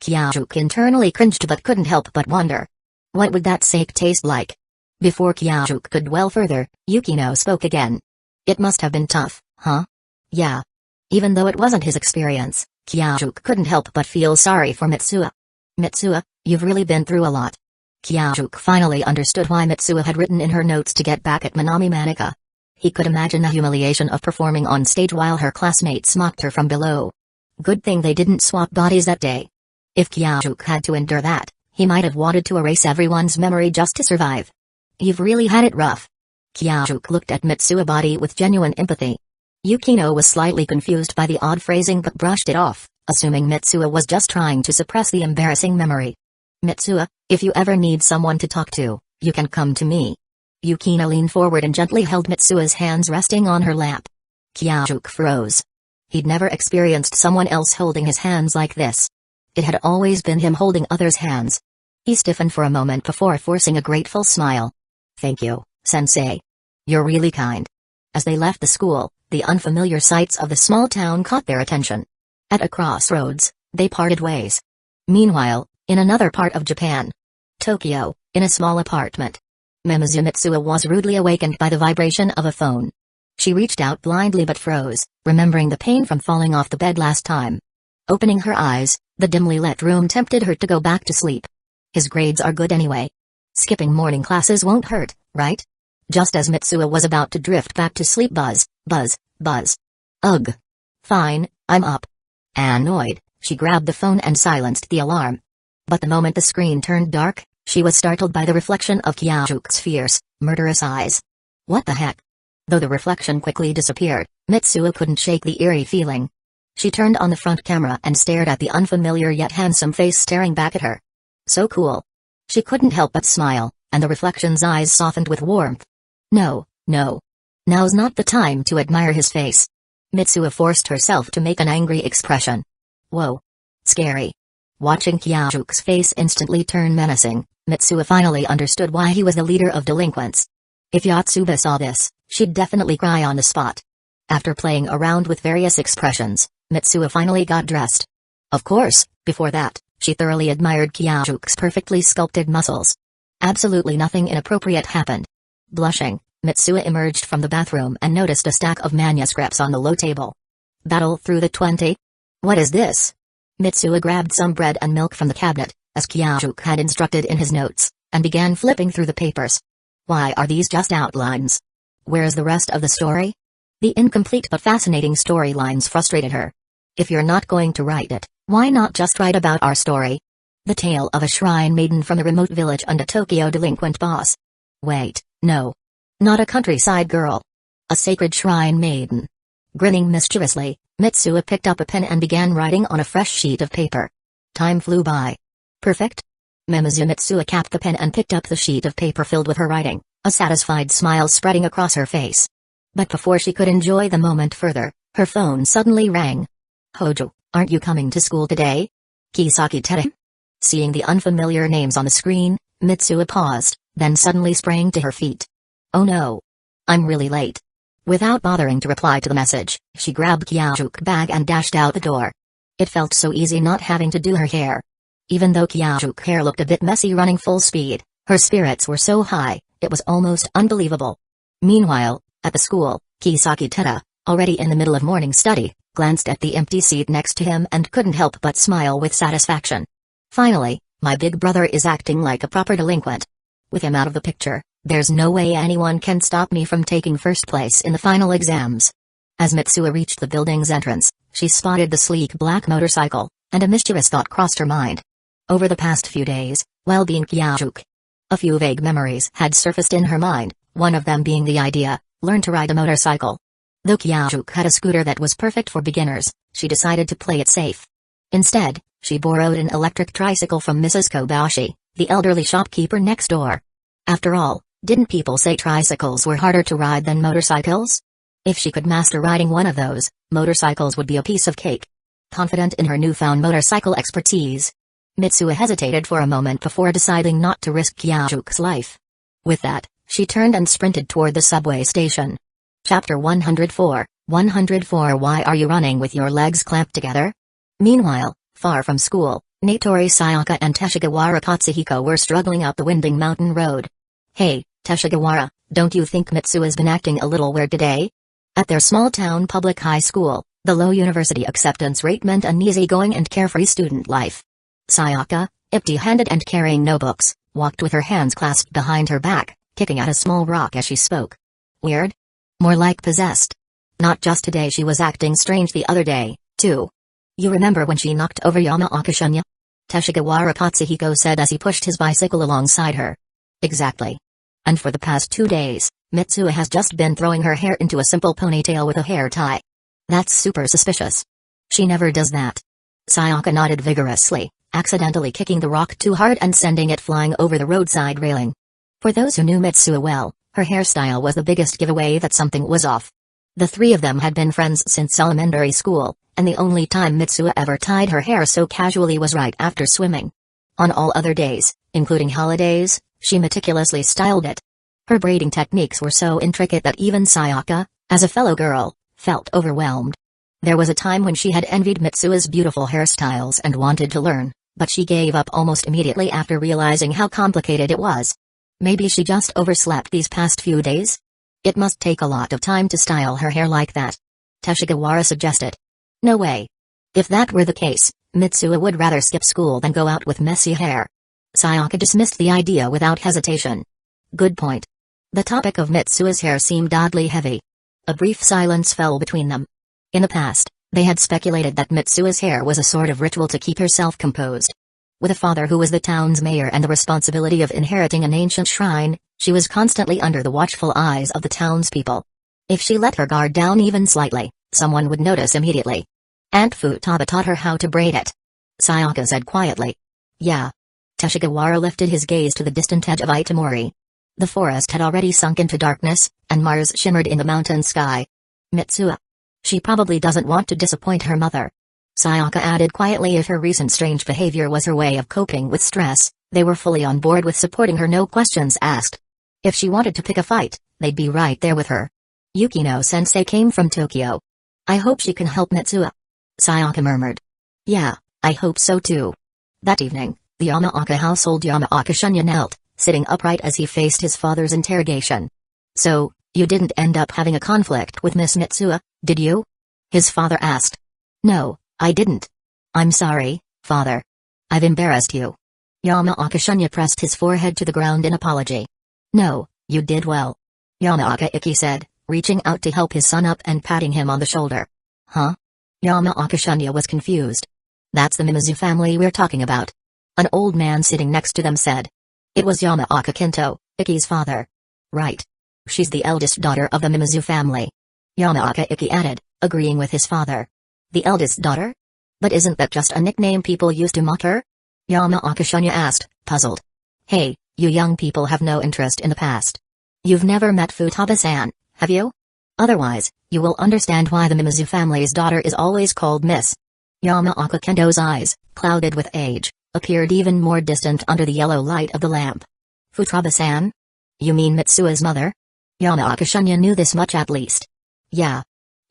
Kyajuk internally cringed but couldn't help but wonder. What would that sake taste like? Before Kyajuk could dwell further, Yukino spoke again. It must have been tough, huh? Yeah. Even though it wasn't his experience, Kyajuk couldn't help but feel sorry for Mitsuo. "Mitsuo, you've really been through a lot." Kyajuk finally understood why Mitsuo had written in her notes to get back at Manami Manika. He could imagine the humiliation of performing on stage while her classmates mocked her from below. Good thing they didn't swap bodies that day. If Kyajuk had to endure that, he might have wanted to erase everyone's memory just to survive. "You've really had it rough." Kyajuk looked at Mitsuo's body with genuine empathy. Yukino was slightly confused by the odd phrasing but brushed it off, assuming Mitsuo was just trying to suppress the embarrassing memory. "Mitsuo, if you ever need someone to talk to, you can come to me." Yukino leaned forward and gently held Mitsuo's hands resting on her lap. Kyajuk froze. He'd never experienced someone else holding his hands like this. It had always been him holding others' hands. He stiffened for a moment before forcing a grateful smile. "Thank you, sensei. You're really kind." As they left the school, the unfamiliar sights of the small town caught their attention. At a crossroads, they parted ways. Meanwhile, in another part of Japan, Tokyo, in a small apartment, Mimizu Mitsuo was rudely awakened by the vibration of a phone. She reached out blindly but froze, remembering the pain from falling off the bed last time. Opening her eyes, the dimly lit room tempted her to go back to sleep. His grades are good anyway. Skipping morning classes won't hurt, right? Just as Mitsuo was about to drift back to sleep, buzz, buzz, buzz. Ugh. Fine, I'm up. Annoyed, She grabbed the phone and silenced the alarm. But the moment the screen turned dark, she was startled by the reflection of Kyajuke's fierce, murderous eyes. What the heck? Though the reflection quickly disappeared, Mitsuo couldn't shake the eerie feeling. She turned on the front camera and stared at the unfamiliar yet handsome face staring back at her. So cool. She couldn't help but smile, and the reflection's eyes softened with warmth. No. Now's not the time to admire his face. Mitsuo forced herself to make an angry expression. Whoa. Scary. Watching Kyajuke's face instantly turn menacing, Mitsuo finally understood why he was the leader of delinquents. If Yotsuba saw this, she'd definitely cry on the spot. After playing around with various expressions, Mitsuo finally got dressed. Of course, before that, she thoroughly admired Kyajuke's perfectly sculpted muscles. Absolutely nothing inappropriate happened. Blushing, Mitsuo emerged from the bathroom and noticed a stack of manuscripts on the low table. Battle through the 20? What is this? Mitsuo grabbed some bread and milk from the cabinet, as Kyajuke had instructed in his notes, and began flipping through the papers. Why are these just outlines? Where's the rest of the story? The incomplete but fascinating storylines frustrated her. If you're not going to write it, why not just write about our story? The tale of a shrine maiden from a remote village and a Tokyo delinquent boss. Wait, no. Not a countryside girl. A sacred shrine maiden. Grinning mischievously, Mitsuo picked up a pen and began writing on a fresh sheet of paper. Time flew by. Perfect? Mitsuo capped the pen and picked up the sheet of paper filled with her writing, a satisfied smile spreading across her face. But before she could enjoy the moment further, her phone suddenly rang. Hojo, aren't you coming to school today? Kisaki Tere? Seeing the unfamiliar names on the screen, Mitsuo paused, then suddenly sprang to her feet. Oh no. I'm really late. Without bothering to reply to the message, she grabbed Kyajuke's bag and dashed out the door. It felt so easy not having to do her hair. Even though Kyajuke's hair looked a bit messy running full speed, her spirits were so high, it was almost unbelievable. Meanwhile, at the school, Kisaki Tere, already in the middle of morning study, glanced at the empty seat next to him and couldn't help but smile with satisfaction. Finally, my big brother is acting like a proper delinquent. With him out of the picture, there's no way anyone can stop me from taking first place in the final exams. As Mitsuo reached the building's entrance, she spotted the sleek black motorcycle, and a mischievous thought crossed her mind. Over the past few days, while being Kyajuke, a few vague memories had surfaced in her mind, one of them being the idea, learn to ride a motorcycle. Though Kyajuke had a scooter that was perfect for beginners, she decided to play it safe. Instead, she borrowed an electric tricycle from Mrs. Kobashi, the elderly shopkeeper next door. After all, didn't people say tricycles were harder to ride than motorcycles? If she could master riding one of those, motorcycles would be a piece of cake. Confident in her newfound motorcycle expertise, Mitsuo hesitated for a moment before deciding not to risk Kyajuke's life. With that, she turned and sprinted toward the subway station. Chapter 104, 104 Why are you running with your legs clamped together? Meanwhile, far from school, Natori Sayaka and Teshigawara Katsuhiko were struggling up the winding mountain road. Hey, Teshigawara, don't you think Mitsuo's been acting a little weird today? At their small-town public high school, the low university acceptance rate meant an easygoing and carefree student life. Sayaka, empty-handed and carrying no books, walked with her hands clasped behind her back, kicking at a small rock as she spoke. Weird? More like possessed. Not just today, she was acting strange the other day, too. You remember when she knocked over Yamaoka-shunya? Teshigawara Katsuhiko said as he pushed his bicycle alongside her. Exactly. And for the past 2 days, Mitsuo has just been throwing her hair into a simple ponytail with a hair tie. That's super suspicious. She never does that. Sayaka nodded vigorously, accidentally kicking the rock too hard and sending it flying over the roadside railing. For those who knew Mitsuo well, her hairstyle was the biggest giveaway that something was off. The three of them had been friends since elementary school, and the only time Mitsuo ever tied her hair so casually was right after swimming. On all other days, including holidays, she meticulously styled it. Her braiding techniques were so intricate that even Sayaka, as a fellow girl, felt overwhelmed. There was a time when she had envied Mitsuo's beautiful hairstyles and wanted to learn, but she gave up almost immediately after realizing how complicated it was. Maybe she just overslept these past few days? It must take a lot of time to style her hair like that. Teshigawara suggested. No way. If that were the case, Mitsuo would rather skip school than go out with messy hair. Sayaka dismissed the idea without hesitation. Good point. The topic of Mitsuo's hair seemed oddly heavy. A brief silence fell between them. In the past, They had speculated that Mitsua's hair was a sort of ritual to keep herself composed. With a father who was the town's mayor and the responsibility of inheriting an ancient shrine, she was constantly under the watchful eyes of the townspeople. If she let her guard down even slightly, someone would notice immediately. Aunt Futaba taught her how to braid it. Sayaka said quietly. Yeah. Teshigawara lifted his gaze to the distant edge of Itamori. The forest had already sunk into darkness, and Mars shimmered in the mountain sky. Mitsuo. She probably doesn't want to disappoint her mother. Sayaka added quietly if her recent strange behavior was her way of coping with stress, they were fully on board with supporting her, no questions asked. If she wanted to pick a fight, they'd be right there with her. Yukino-sensei came from Tokyo. I hope she can help Mitsuo. Sayaka murmured. Yeah, I hope so too. That evening, the Yamaoka household Yamaoka Shunya knelt, sitting upright as he faced his father's interrogation. So, you didn't end up having a conflict with Miss Mitsuo, did you? His father asked. No, I didn't. I'm sorry, father. I've embarrassed you. Yamaoka Shunya pressed his forehead to the ground in apology. No, you did well. Yamaoka Ecchi said, reaching out to help his son up and patting him on the shoulder. Huh? Yamaoka Shunya was confused. That's the Mimizu family we're talking about. An old man sitting next to them said. It was Yamaoka Kento, Ecchi's father. Right. She's the eldest daughter of the Mimizu family. Yamaoka Ecchi added, agreeing with his father. The eldest daughter? But isn't that just a nickname people used to mock her? Yamaoka Shunya asked, puzzled. Hey, you young people have no interest in the past. You've never met Futaba-san, have you? Otherwise, you will understand why the Mimizu family's daughter is always called Miss. Yamaoka Kento's eyes, clouded with age, appeared even more distant under the yellow light of the lamp. Futaba-san? You mean Mitsuo's mother? Yamaoka Shunya knew this much at least. Yeah.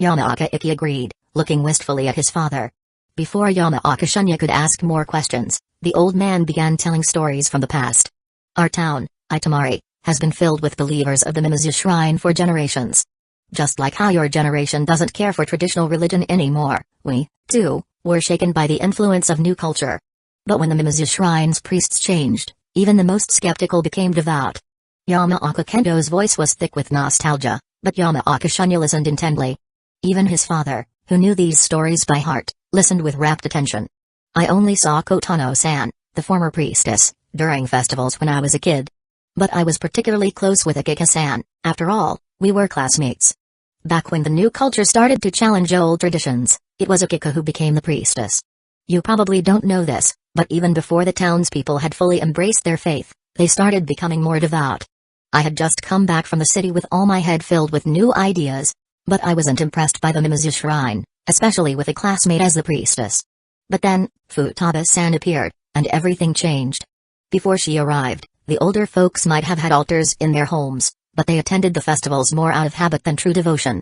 Yamaoka Ecchi agreed, looking wistfully at his father. Before Yamaoka Shunya could ask more questions, the old man began telling stories from the past. Our town, Itamari, has been filled with believers of the Mimizu shrine for generations. Just like how your generation doesn't care for traditional religion anymore, we, too, were shaken by the influence of new culture. But when the Mimizu shrine's priests changed, even the most skeptical became devout. Yamaoka Kento's voice was thick with nostalgia, but Yamaoka Shunya listened intently. Even his father, who knew these stories by heart, listened with rapt attention. I only saw Kotano-san, the former priestess, during festivals when I was a kid. But I was particularly close with Akika-san, after all, we were classmates. Back when the new culture started to challenge old traditions, it was Akika who became the priestess. You probably don't know this, but even before the townspeople had fully embraced their faith, they started becoming more devout. I had just come back from the city with all my head filled with new ideas, but I wasn't impressed by the Mimizu shrine, especially with a classmate as the priestess. But then, Futaba-san appeared, and everything changed. Before she arrived, the older folks might have had altars in their homes, but they attended the festivals more out of habit than true devotion.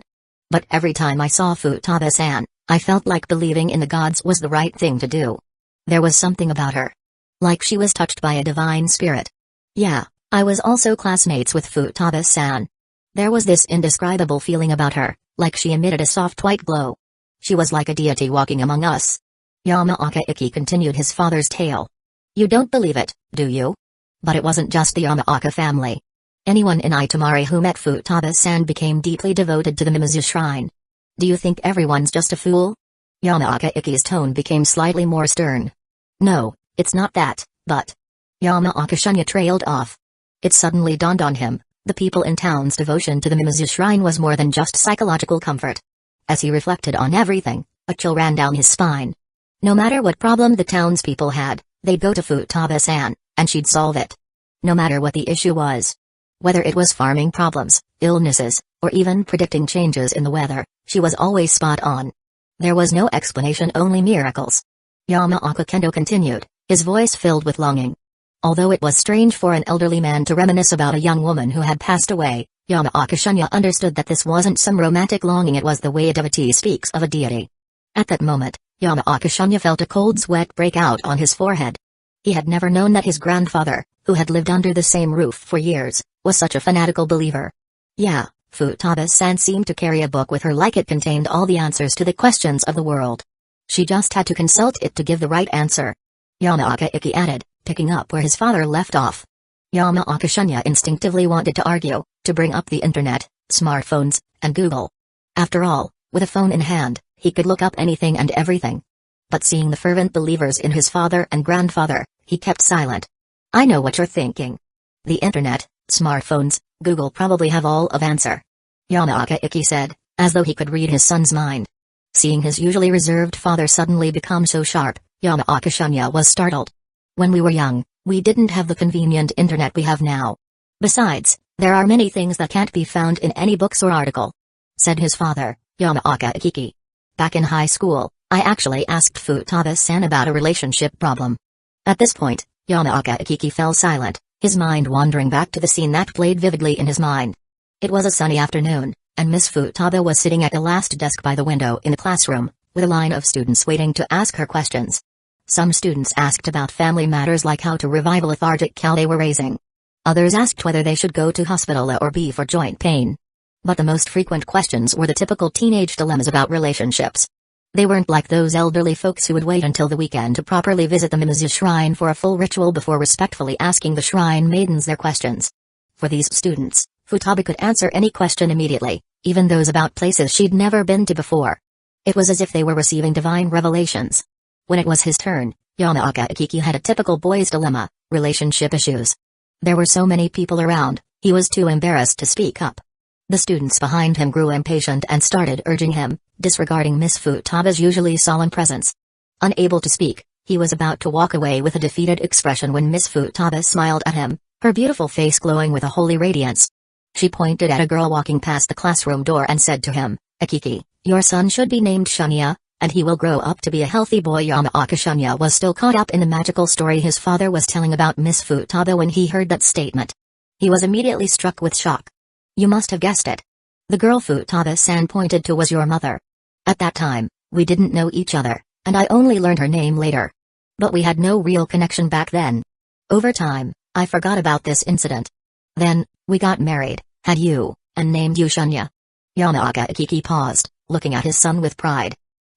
But every time I saw Futaba-san, I felt like believing in the gods was the right thing to do. There was something about her. Like she was touched by a divine spirit. Yeah, I was also classmates with Futaba-san. There was this indescribable feeling about her, like she emitted a soft white glow. She was like a deity walking among us. Yamaoka Ecchi continued his father's tale. You don't believe it, do you? But it wasn't just the Yamaoka family. Anyone in Itamari who met Futaba-san became deeply devoted to the Mimizu shrine. Do you think everyone's just a fool? Yamaoka Ecchi's tone became slightly more stern. No, it's not that, but... Yamaoka Shunya trailed off. It suddenly dawned on him, the people in town's devotion to the Mimizu shrine was more than just psychological comfort. As he reflected on everything, a chill ran down his spine. No matter what problem the townspeople had, they'd go to Futaba-san, and she'd solve it. No matter what the issue was. Whether it was farming problems, illnesses, or even predicting changes in the weather, she was always spot on. There was no explanation, only miracles. Yamaoka Kento continued, his voice filled with longing. Although it was strange for an elderly man to reminisce about a young woman who had passed away, Yamaoka Shunya understood that this wasn't some romantic longing, it was the way a devotee speaks of a deity. At that moment, Yamaoka Shunya felt a cold sweat break out on his forehead. He had never known that his grandfather, who had lived under the same roof for years, was such a fanatical believer. Yeah, Futaba-san seemed to carry a book with her like it contained all the answers to the questions of the world. She just had to consult it to give the right answer. Yamaoka Ecchi added, picking up where his father left off. Yamaoka Shunya instinctively wanted to argue, to bring up the internet, smartphones, and Google. After all, with a phone in hand, He could look up anything and everything. But seeing the fervent believers in his father and grandfather, he kept silent. I know what you're thinking. The internet, smartphones, Google probably have all of answer. Yamaka Ecchi said, as though he could read his son's mind. Seeing his usually reserved father suddenly become so sharp, Yamaka Shunya was startled. When we were young, we didn't have the convenient internet we have now. Besides, there are many things that can't be found in any books or article, said his father, Yamaka Ecchi. Back in high school, I actually asked Futaba-san about a relationship problem. At this point, Yamaka Ecchi fell silent, his mind wandering back to the scene that played vividly in his mind. It was a sunny afternoon, and Miss Futaba was sitting at the last desk by the window in the classroom, with a line of students waiting to ask her questions. Some students asked about family matters like how to revive a lethargic cow they were raising. Others asked whether they should go to hospital or be for joint pain. But the most frequent questions were the typical teenage dilemmas about relationships. They weren't like those elderly folks who would wait until the weekend to properly visit the Mimizu shrine for a full ritual before respectfully asking the shrine maidens their questions. For these students, Futaba could answer any question immediately, even those about places she'd never been to before. It was as if they were receiving divine revelations. When it was his turn, Yamaka Ecchi had a typical boy's dilemma, relationship issues. There were so many people around, he was too embarrassed to speak up. The students behind him grew impatient and started urging him, disregarding Miss Futaba's usually solemn presence. Unable to speak, he was about to walk away with a defeated expression when Miss Futaba smiled at him, her beautiful face glowing with a holy radiance. She pointed at a girl walking past the classroom door and said to him, Ecchi, your son should be named Shunya, and he will grow up to be a healthy boy. Yamaka Shunya was still caught up in the magical story his father was telling about Miss Futaba when he heard that statement. He was immediately struck with shock. You must have guessed it. The girl Futaba-san pointed to was your mother. At that time, we didn't know each other, and I only learned her name later. But we had no real connection back then. Over time, I forgot about this incident. Then, we got married, had you, and named you Shunya. Yamaka Ecchi paused, looking at his son with pride.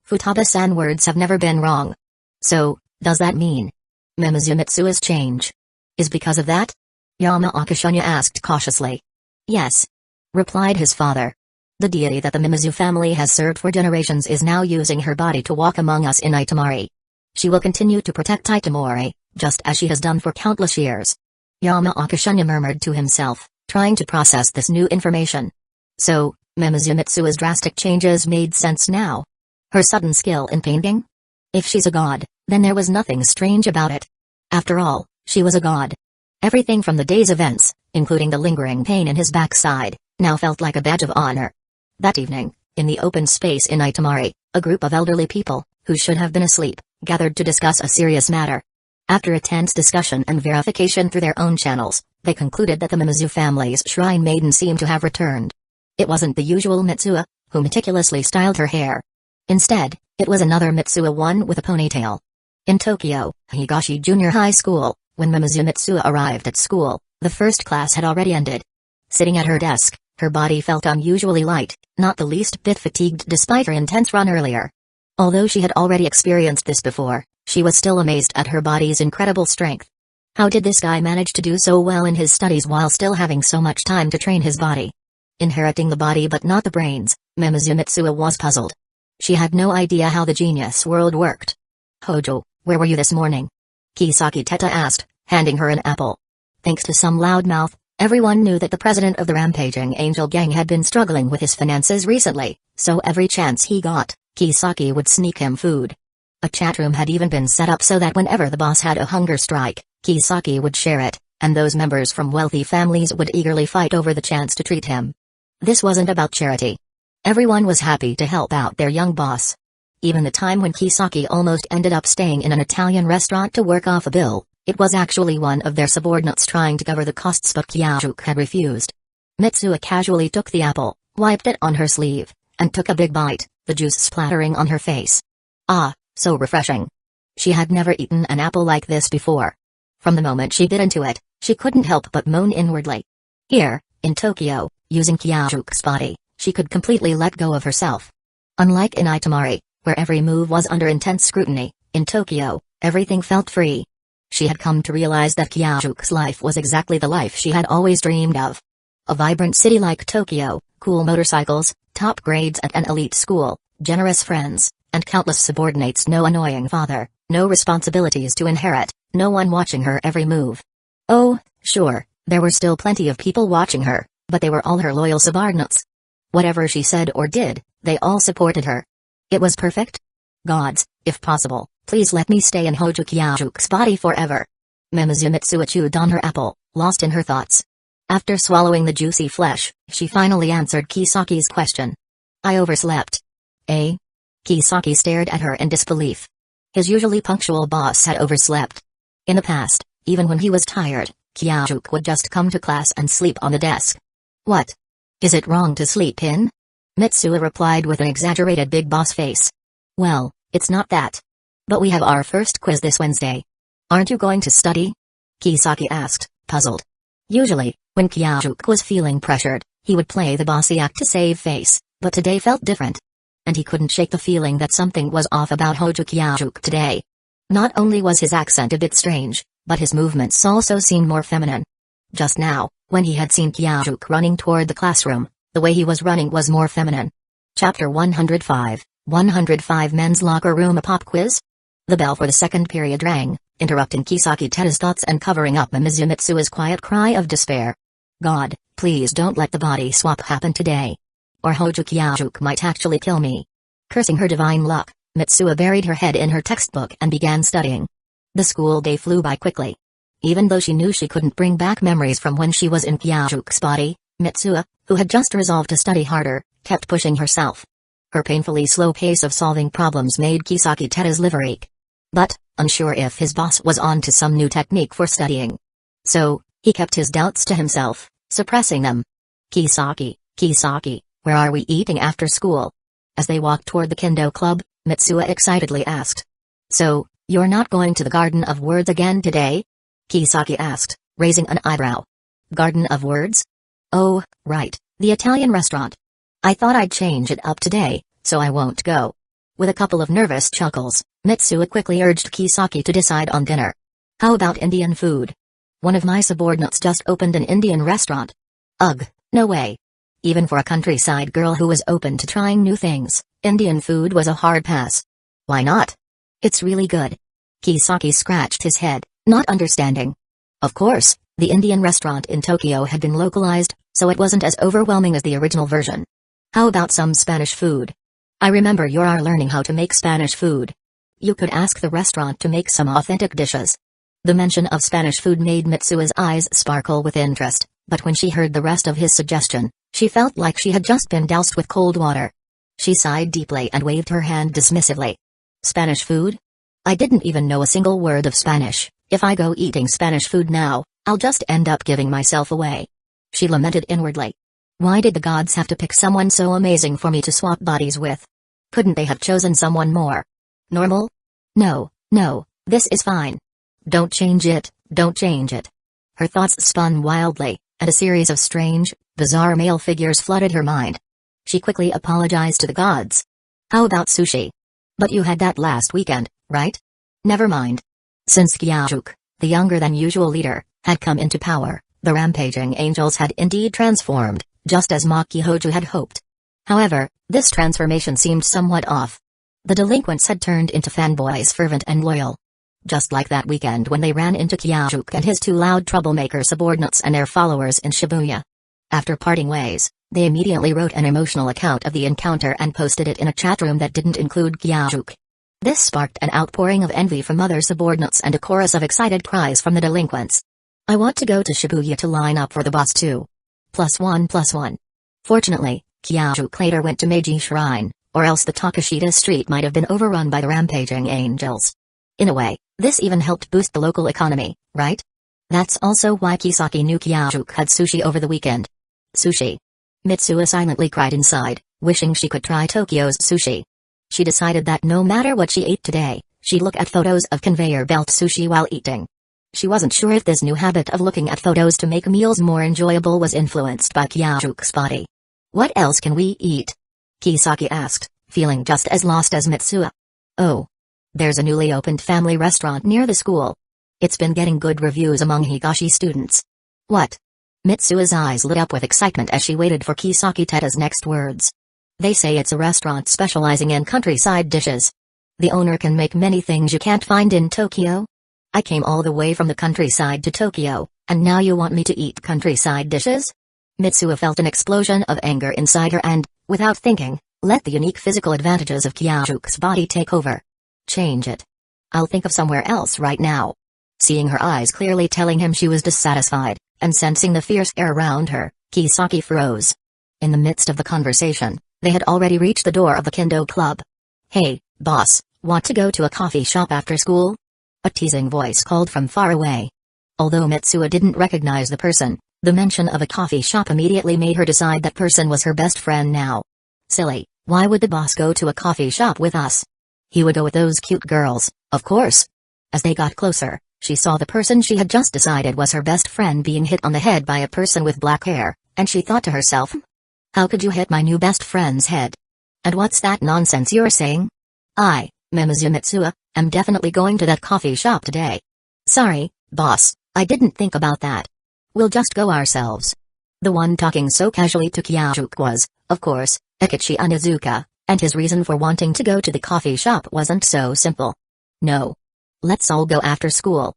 Futaba-san words have never been wrong. So, does that mean Mimizu Mitsua's change is because of that? Yamaka Shunya asked cautiously. Yes, replied his father. The deity that the Mimizu family has served for generations is now using her body to walk among us in Itamari. She will continue to protect Itamori, just as she has done for countless years. Yamaka Shunya murmured to himself, trying to process this new information. So, Mimizu Mitsua's drastic changes made sense now. Her sudden skill in painting? If she's a god, then there was nothing strange about it. After all, she was a god. Everything from the day's events, including the lingering pain in his backside, now felt like a badge of honor. That evening, in the open space in Itamari, a group of elderly people, who should have been asleep, gathered to discuss a serious matter. After a tense discussion and verification through their own channels, they concluded that the Mimizu family's shrine maiden seemed to have returned. It wasn't the usual Mitsuha, who meticulously styled her hair. Instead, it was another Mitsuha, one with a ponytail. In Tokyo, Higashi Junior High School, when Mimizu Mitsuha arrived at school, the first class had already ended. Sitting at her desk, her body felt unusually light, not the least bit fatigued despite her intense run earlier. Although she had already experienced this before, she was still amazed at her body's incredible strength. How did this guy manage to do so well in his studies while still having so much time to train his body? Inheriting the body but not the brains, Mimizu Mitsuha was puzzled. She had no idea how the genius world worked. Hojo, where were you this morning? Kisaki Teta asked, handing her an apple. Thanks to some loudmouth, everyone knew that the president of the rampaging angel gang had been struggling with his finances recently, so every chance he got, Kisaki would sneak him food. A chat room had even been set up so that whenever the boss had a hunger strike, Kisaki would share it, and those members from wealthy families would eagerly fight over the chance to treat him. This wasn't about charity. Everyone was happy to help out their young boss. Even the time when Kisaki almost ended up staying in an Italian restaurant to work off a bill, it was actually one of their subordinates trying to cover the costs, but Kyajuk had refused. Mitsuha casually took the apple, wiped it on her sleeve, and took a big bite, the juice splattering on her face. Ah, so refreshing. She had never eaten an apple like this before. From the moment she bit into it, she couldn't help but moan inwardly. Here, in Tokyo, using Kyajuk's body, she could completely let go of herself. Unlike in Itamari, where every move was under intense scrutiny, in Tokyo, everything felt free. She had come to realize that Kyajuk's life was exactly the life she had always dreamed of. A vibrant city like Tokyo, cool motorcycles, top grades at an elite school, generous friends, and countless subordinates. No annoying father, no responsibilities to inherit, no one watching her every move. Oh, sure, there were still plenty of people watching her, but they were all her loyal subordinates. Whatever she said or did, they all supported her. It was perfect. Gods, if possible, please let me stay in Hojo Kyajuke's body forever. Mimizu Mitsuo chewed on her apple, lost in her thoughts. After swallowing the juicy flesh, she finally answered Kisaki's question. I overslept. Eh? Kisaki stared at her in disbelief. His usually punctual boss had overslept. In the past, even when he was tired, Kyajuke would just come to class and sleep on the desk. What? Is it wrong to sleep in? Mitsuo replied with an exaggerated big boss face. Well, it's not that. But we have our first quiz this Wednesday. Aren't you going to study? Kisaki asked, puzzled. Usually, when Kyajuke was feeling pressured, he would play the bossy act to save face, but today felt different. And he couldn't shake the feeling that something was off about Hojo Kyajuke today. Not only was his accent a bit strange, but his movements also seemed more feminine. Just now, when he had seen Kyajuke running toward the classroom, the way he was running was more feminine. Chapter 105, 105 Men's Locker Room. A pop quiz? The bell for the second period rang, interrupting Kisaki Teda's thoughts and covering up Mimizu Mitsuo's quiet cry of despair. God, please don't let the body swap happen today. Or Hojo Kyajuke might actually kill me. Cursing her divine luck, Mitsuo buried her head in her textbook and began studying. The school day flew by quickly. Even though she knew she couldn't bring back memories from when she was in Kyajuke's body, Mitsuo, who had just resolved to study harder, kept pushing herself. Her painfully slow pace of solving problems made Kisaki Teda's liver ache. But, unsure if his boss was on to some new technique for studying. So, he kept his doubts to himself, suppressing them. Kisaki, where are we eating after school? As they walked toward the Kendo Club, Mitsuo excitedly asked. So, you're not going to the Garden of Words again today? Kisaki asked, raising an eyebrow. Garden of Words? Oh, right, the Italian restaurant. I thought I'd change it up today, so I won't go. With a couple of nervous chuckles, Mitsuo quickly urged Kisaki to decide on dinner. How about Indian food? One of my subordinates just opened an Indian restaurant. Ugh, no way. Even for a countryside girl who was open to trying new things, Indian food was a hard pass. Why not? It's really good. Kisaki scratched his head, not understanding. Of course, the Indian restaurant in Tokyo had been localized, so it wasn't as overwhelming as the original version. How about some Spanish food? I remember you are learning how to make Spanish food. You could ask the restaurant to make some authentic dishes. The mention of Spanish food made Mitsuo's eyes sparkle with interest, but when she heard the rest of his suggestion, she felt like she had just been doused with cold water. She sighed deeply and waved her hand dismissively. Spanish food? I didn't even know a single word of Spanish. If I go eating Spanish food now, I'll just end up giving myself away. She lamented inwardly. Why did the gods have to pick someone so amazing for me to swap bodies with? Couldn't they have chosen someone more normal? No, this is fine. Don't change it, don't change it. Her thoughts spun wildly, and a series of strange, bizarre male figures flooded her mind. She quickly apologized to the gods. How about sushi? But you had that last weekend, right? Never mind. Since Kyajuke, the younger-than-usual leader, had come into power, the rampaging angels had indeed transformed, just as Maki Hojo had hoped. However, this transformation seemed somewhat off. The delinquents had turned into fanboys, fervent and loyal. Just like that weekend when they ran into Kyajuke and his two loud troublemaker subordinates and their followers in Shibuya. After parting ways, they immediately wrote an emotional account of the encounter and posted it in a chat room that didn't include Kyajuke. This sparked an outpouring of envy from other subordinates and a chorus of excited cries from the delinquents. I want to go to Shibuya to line up for the boss too. +1+1. Fortunately, Kyajuke later went to Meiji Shrine, or else the Takashita street might have been overrun by the rampaging angels. In a way, this even helped boost the local economy, right? That's also why Kisaki knew Kyajuke had sushi over the weekend. Sushi. Mitsuo silently cried inside, wishing she could try Tokyo's sushi. She decided that no matter what she ate today, she'd look at photos of conveyor belt sushi while eating. She wasn't sure if this new habit of looking at photos to make meals more enjoyable was influenced by Kyajuke's body. What else can we eat? Kisaki asked, feeling just as lost as Mitsuo. Oh. There's a newly opened family restaurant near the school. It's been getting good reviews among Higashi students. What? Mitsuo's eyes lit up with excitement as she waited for Kisaki Teda's next words. They say it's a restaurant specializing in countryside dishes. The owner can make many things you can't find in Tokyo. I came all the way from the countryside to Tokyo, and now you want me to eat countryside dishes? Mitsuo felt an explosion of anger inside her and, without thinking, let the unique physical advantages of Kyajuke's body take over. Change it. I'll think of somewhere else right now. Seeing her eyes clearly telling him she was dissatisfied, and sensing the fierce air around her, Kisaki froze. In the midst of the conversation, they had already reached the door of the Kendo club. Hey, boss, want to go to a coffee shop after school? A teasing voice called from far away. Although Mitsuo didn't recognize the person, the mention of a coffee shop immediately made her decide that person was her best friend now. Silly, why would the boss go to a coffee shop with us? He would go with those cute girls, of course. As they got closer, she saw the person she had just decided was her best friend being hit on the head by a person with black hair, and she thought to herself, how could you hit my new best friend's head? And what's that nonsense you're saying? I, Mimizu Mitsuo, am definitely going to that coffee shop today. Sorry, boss, I didn't think about that. We'll just go ourselves. The one talking so casually to Kyajuke was, of course, Ecchi Onizuka, and his reason for wanting to go to the coffee shop wasn't so simple. No. Let's all go after school.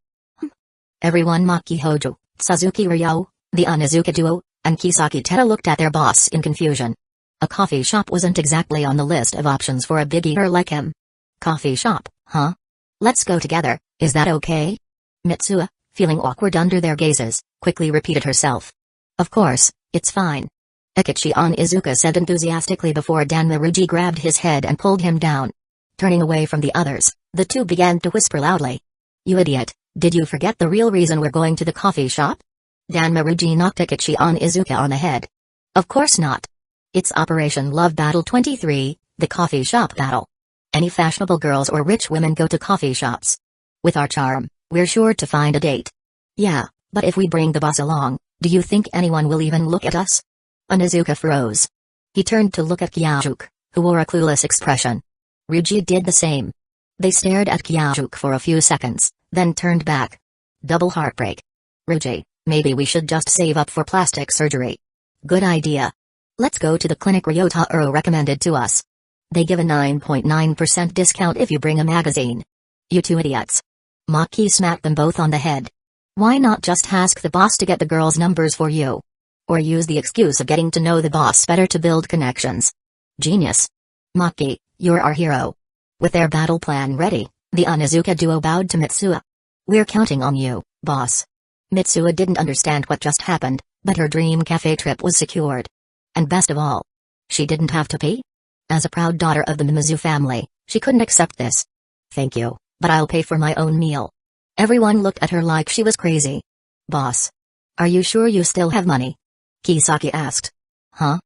Everyone Maki Hojo, Suzuki Ryo, the Onizuka duo, and Kisaki Teta looked at their boss in confusion. A coffee shop wasn't exactly on the list of options for a big eater like him. Coffee shop, huh? Let's go together, is that okay? Mitsuo, feeling awkward under their gazes, quickly repeated herself. Of course, it's fine. Ecchi Onizuka said enthusiastically before Danmaruji grabbed his head and pulled him down. Turning away from the others, the two began to whisper loudly. You idiot, did you forget the real reason we're going to the coffee shop? Danmaruji knocked Ecchi Onizuka on the head. Of course not. It's Operation Love Battle 23, the coffee shop battle. Any fashionable girls or rich women go to coffee shops. With our charm, we're sure to find a date. Yeah, but if we bring the boss along, do you think anyone will even look at us? Onizuka froze. He turned to look at Kyajuke, who wore a clueless expression. Ryuji did the same. They stared at Kyajuke for a few seconds, then turned back. Double heartbreak. Ryuji, maybe we should just save up for plastic surgery. Good idea. Let's go to the clinic Ryotaro recommended to us. They give a 9.9% discount if you bring a magazine. You two idiots. Maki smacked them both on the head. Why not just ask the boss to get the girls' numbers for you? Or use the excuse of getting to know the boss better to build connections. Genius. Maki, you're our hero. With their battle plan ready, the Onizuka duo bowed to Mitsuo. We're counting on you, boss. Mitsuo didn't understand what just happened, but her dream cafe trip was secured. And best of all, she didn't have to pay? As a proud daughter of the Mimizu family, she couldn't accept this. Thank you, but I'll pay for my own meal. Everyone looked at her like she was crazy. Boss. Are you sure you still have money? Kisaki asked. Huh?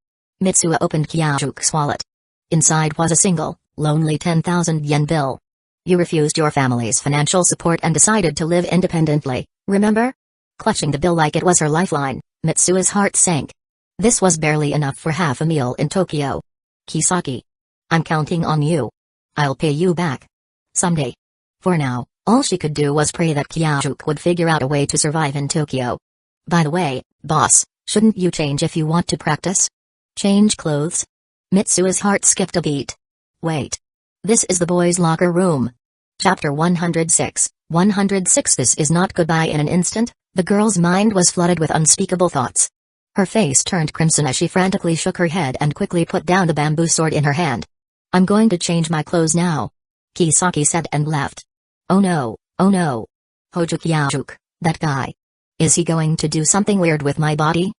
Mitsuo opened Kyajuke's wallet. Inside was a single, lonely 10,000 yen bill. You refused your family's financial support and decided to live independently, remember? Clutching the bill like it was her lifeline, Mitsuo's heart sank. This was barely enough for half a meal in Tokyo. Kisaki. I'm counting on you. I'll pay you back. Someday. For now, all she could do was pray that Kyajuke would figure out a way to survive in Tokyo. By the way, boss, shouldn't you change if you want to practice? Change clothes? Mitsuo's heart skipped a beat. Wait. This is the boys' locker room. Chapter 106, 106. This is not goodbye in an instant. The girl's mind was flooded with unspeakable thoughts. Her face turned crimson as she frantically shook her head and quickly put down the bamboo sword in her hand. I'm going to change my clothes now. Kisaki said and left. Oh no, oh no. Hojo Kyajuke, that guy. Is he going to do something weird with my body?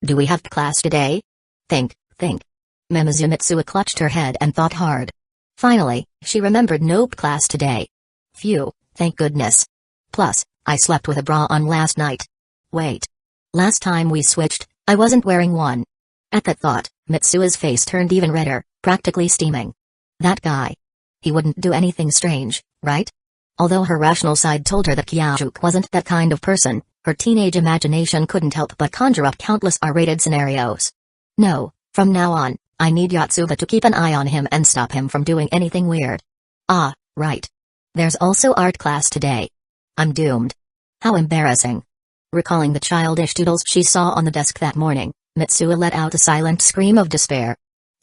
Do we have class today? Think. Mimizu Mitsuo clutched her head and thought hard. Finally, she remembered nope class today. Phew, thank goodness. Plus, I slept with a bra on last night. Wait. Last time we switched, I wasn't wearing one. At that thought, Mitsuo's face turned even redder, practically steaming. That guy. He wouldn't do anything strange, right? Although her rational side told her that Kyajuke wasn't that kind of person, her teenage imagination couldn't help but conjure up countless R-rated scenarios. No, from now on, I need Yotsuba to keep an eye on him and stop him from doing anything weird. Ah, right. There's also art class today. I'm doomed. How embarrassing. Recalling the childish doodles she saw on the desk that morning, Mitsuo let out a silent scream of despair.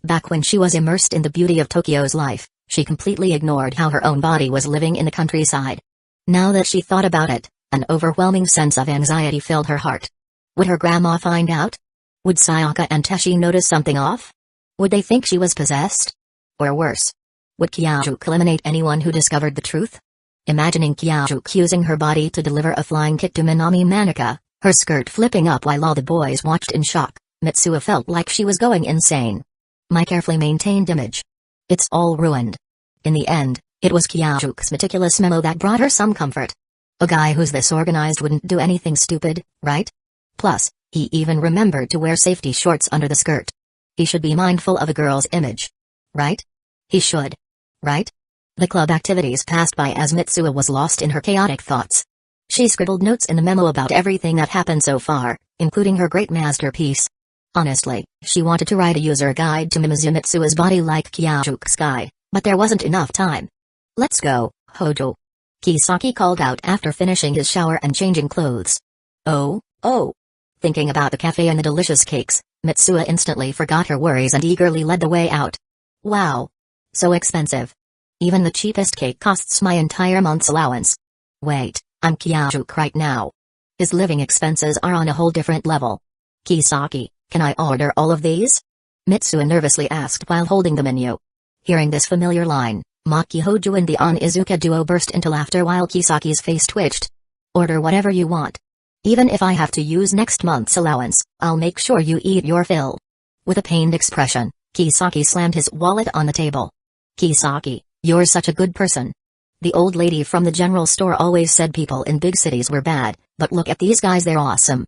Back when she was immersed in the beauty of Tokyo's life, she completely ignored how her own body was living in the countryside. Now that she thought about it, an overwhelming sense of anxiety filled her heart. Would her grandma find out? Would Sayaka and Teshi notice something off? Would they think she was possessed? Or worse, would Kyajuk eliminate anyone who discovered the truth? Imagining Kyajuk using her body to deliver a flying kick to Minami Manika, her skirt flipping up while all the boys watched in shock, Mitsuo felt like she was going insane. My carefully maintained image. It's all ruined. In the end, it was Kyajuk's meticulous memo that brought her some comfort. A guy who's this organized wouldn't do anything stupid, right? Plus, he even remembered to wear safety shorts under the skirt. He should be mindful of a girl's image. Right? He should. Right? The club activities passed by as Mitsuo was lost in her chaotic thoughts. She scribbled notes in the memo about everything that happened so far, including her great masterpiece. Honestly, she wanted to write a user guide to mimic Mitsuo's body like Kyaju's guide, but there wasn't enough time. Let's go, Hojo. Kisaki called out after finishing his shower and changing clothes. Oh. Thinking about the cafe and the delicious cakes, Mitsuo instantly forgot her worries and eagerly led the way out. Wow. So expensive. Even the cheapest cake costs my entire month's allowance. Wait, I'm Kyajuk right now. His living expenses are on a whole different level. Kisaki, can I order all of these? Mitsuo nervously asked while holding the menu. Hearing this familiar line, Maki Hojo and the Onizuka duo burst into laughter while Kisaki's face twitched. Order whatever you want. Even if I have to use next month's allowance, I'll make sure you eat your fill. With a pained expression, Kisaki slammed his wallet on the table. Kisaki, you're such a good person. The old lady from the general store always said people in big cities were bad, but look at these guys, they're awesome.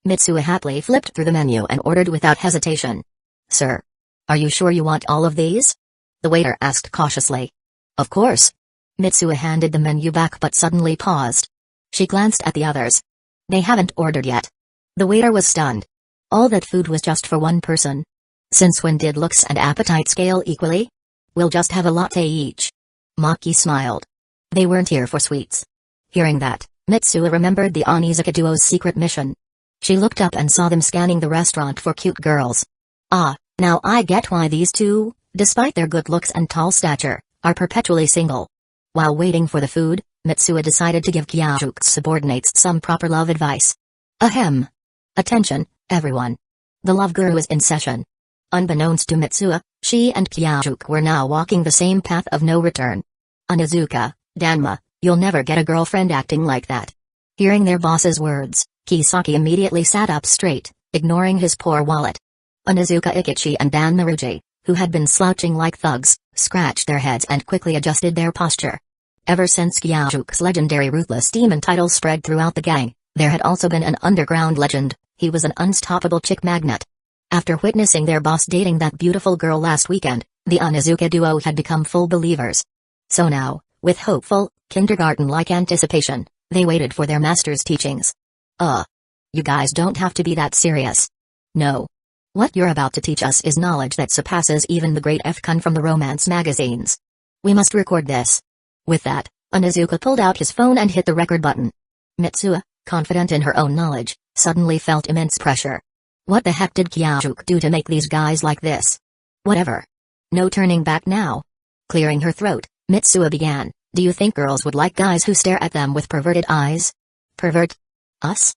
Mitsuo happily flipped through the menu and ordered without hesitation. Sir, are you sure you want all of these? The waiter asked cautiously. Of course. Mitsuo handed the menu back but suddenly paused. She glanced at the others. They haven't ordered yet. The waiter was stunned. All that food was just for one person. Since when did looks and appetite scale equally? We'll just have a latte each. Maki smiled. They weren't here for sweets. Hearing that, Mitsuo remembered the Onizuka duo's secret mission. She looked up and saw them scanning the restaurant for cute girls. Ah, now I get why these two, despite their good looks and tall stature, are perpetually single. While waiting for the food, Mitsuo decided to give Kyaju's subordinates some proper love advice. Ahem. Attention, everyone. The love guru is in session. Unbeknownst to Mitsuo, she and Kyajuk were now walking the same path of no return. Onizuka, Danma, you'll never get a girlfriend acting like that. Hearing their boss's words, Kisaki immediately sat up straight, ignoring his poor wallet. Onizuka Ecchi and Danmaruji, who had been slouching like thugs, scratched their heads and quickly adjusted their posture. Ever since Kyaju's legendary ruthless demon title spread throughout the gang, there had also been an underground legend. He was an unstoppable chick magnet. After witnessing their boss dating that beautiful girl last weekend, the Onizuka duo had become full believers. So now, with hopeful, kindergarten-like anticipation, they waited for their master's teachings. You guys don't have to be that serious. No. What you're about to teach us is knowledge that surpasses even the great F-Kun from the romance magazines. We must record this. With that, Onizuka pulled out his phone and hit the record button. Mitsuo, confident in her own knowledge, suddenly felt immense pressure. What the heck did Kyajuk do to make these guys like this? Whatever. No turning back now. Clearing her throat, Mitsuo began, do you think girls would like guys who stare at them with perverted eyes? Pervert? Us?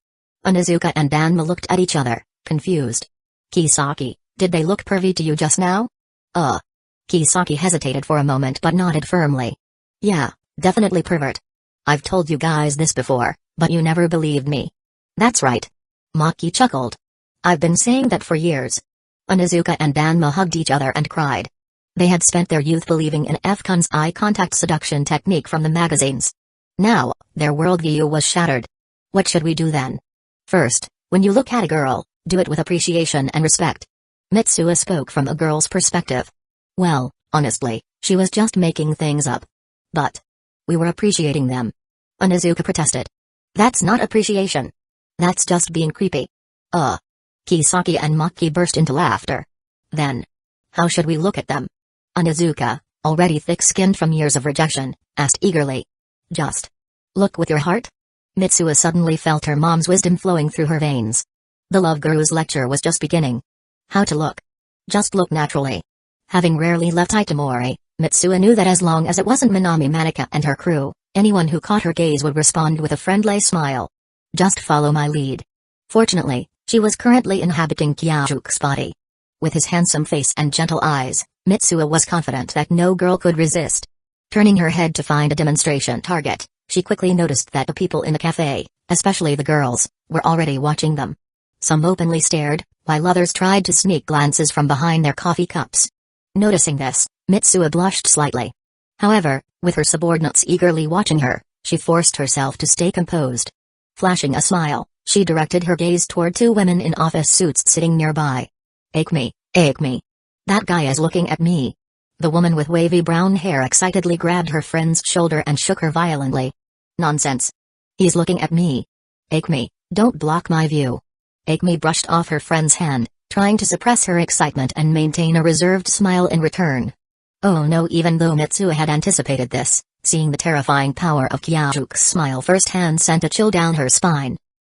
Onizuka and Danma looked at each other, confused. Kisaki, did they look pervy to you just now? Kisaki hesitated for a moment but nodded firmly. Yeah, definitely pervert. I've told you guys this before, but you never believed me. That's right. Maki chuckled. I've been saying that for years. Onizuka and Danma hugged each other and cried. They had spent their youth believing in F-Kun's eye contact seduction technique from the magazines. Now, their worldview was shattered. What should we do then? First, when you look at a girl, do it with appreciation and respect. Mitsuo spoke from a girl's perspective. Well, honestly, she was just making things up. But we were appreciating them. Onizuka protested. That's not appreciation. That's just being creepy. Kisaki and Maki burst into laughter. Then, how should we look at them? Onizuka, already thick-skinned from years of rejection, asked eagerly. Just look with your heart? Mitsuo suddenly felt her mom's wisdom flowing through her veins. The love guru's lecture was just beginning. How to look? Just look naturally. Having rarely left Itamori, Mitsuo knew that as long as it wasn't Minami Manika and her crew, anyone who caught her gaze would respond with a friendly smile. Just follow my lead. Fortunately, she was currently inhabiting Kyajuke's body. With his handsome face and gentle eyes, Mitsuo was confident that no girl could resist. Turning her head to find a demonstration target, she quickly noticed that the people in the cafe, especially the girls, were already watching them. Some openly stared, while others tried to sneak glances from behind their coffee cups. Noticing this, Mitsuo blushed slightly. However, with her subordinates eagerly watching her, she forced herself to stay composed. Flashing a smile, she directed her gaze toward two women in office suits sitting nearby. Ecchi, Ecchi. That guy is looking at me. The woman with wavy brown hair excitedly grabbed her friend's shoulder and shook her violently. Nonsense. He's looking at me. Ecchi, don't block my view. Ecchi brushed off her friend's hand, trying to suppress her excitement and maintain a reserved smile in return. Oh no, even though Mitsuo had anticipated this, seeing the terrifying power of Kyajuke's smile firsthand sent a chill down her spine.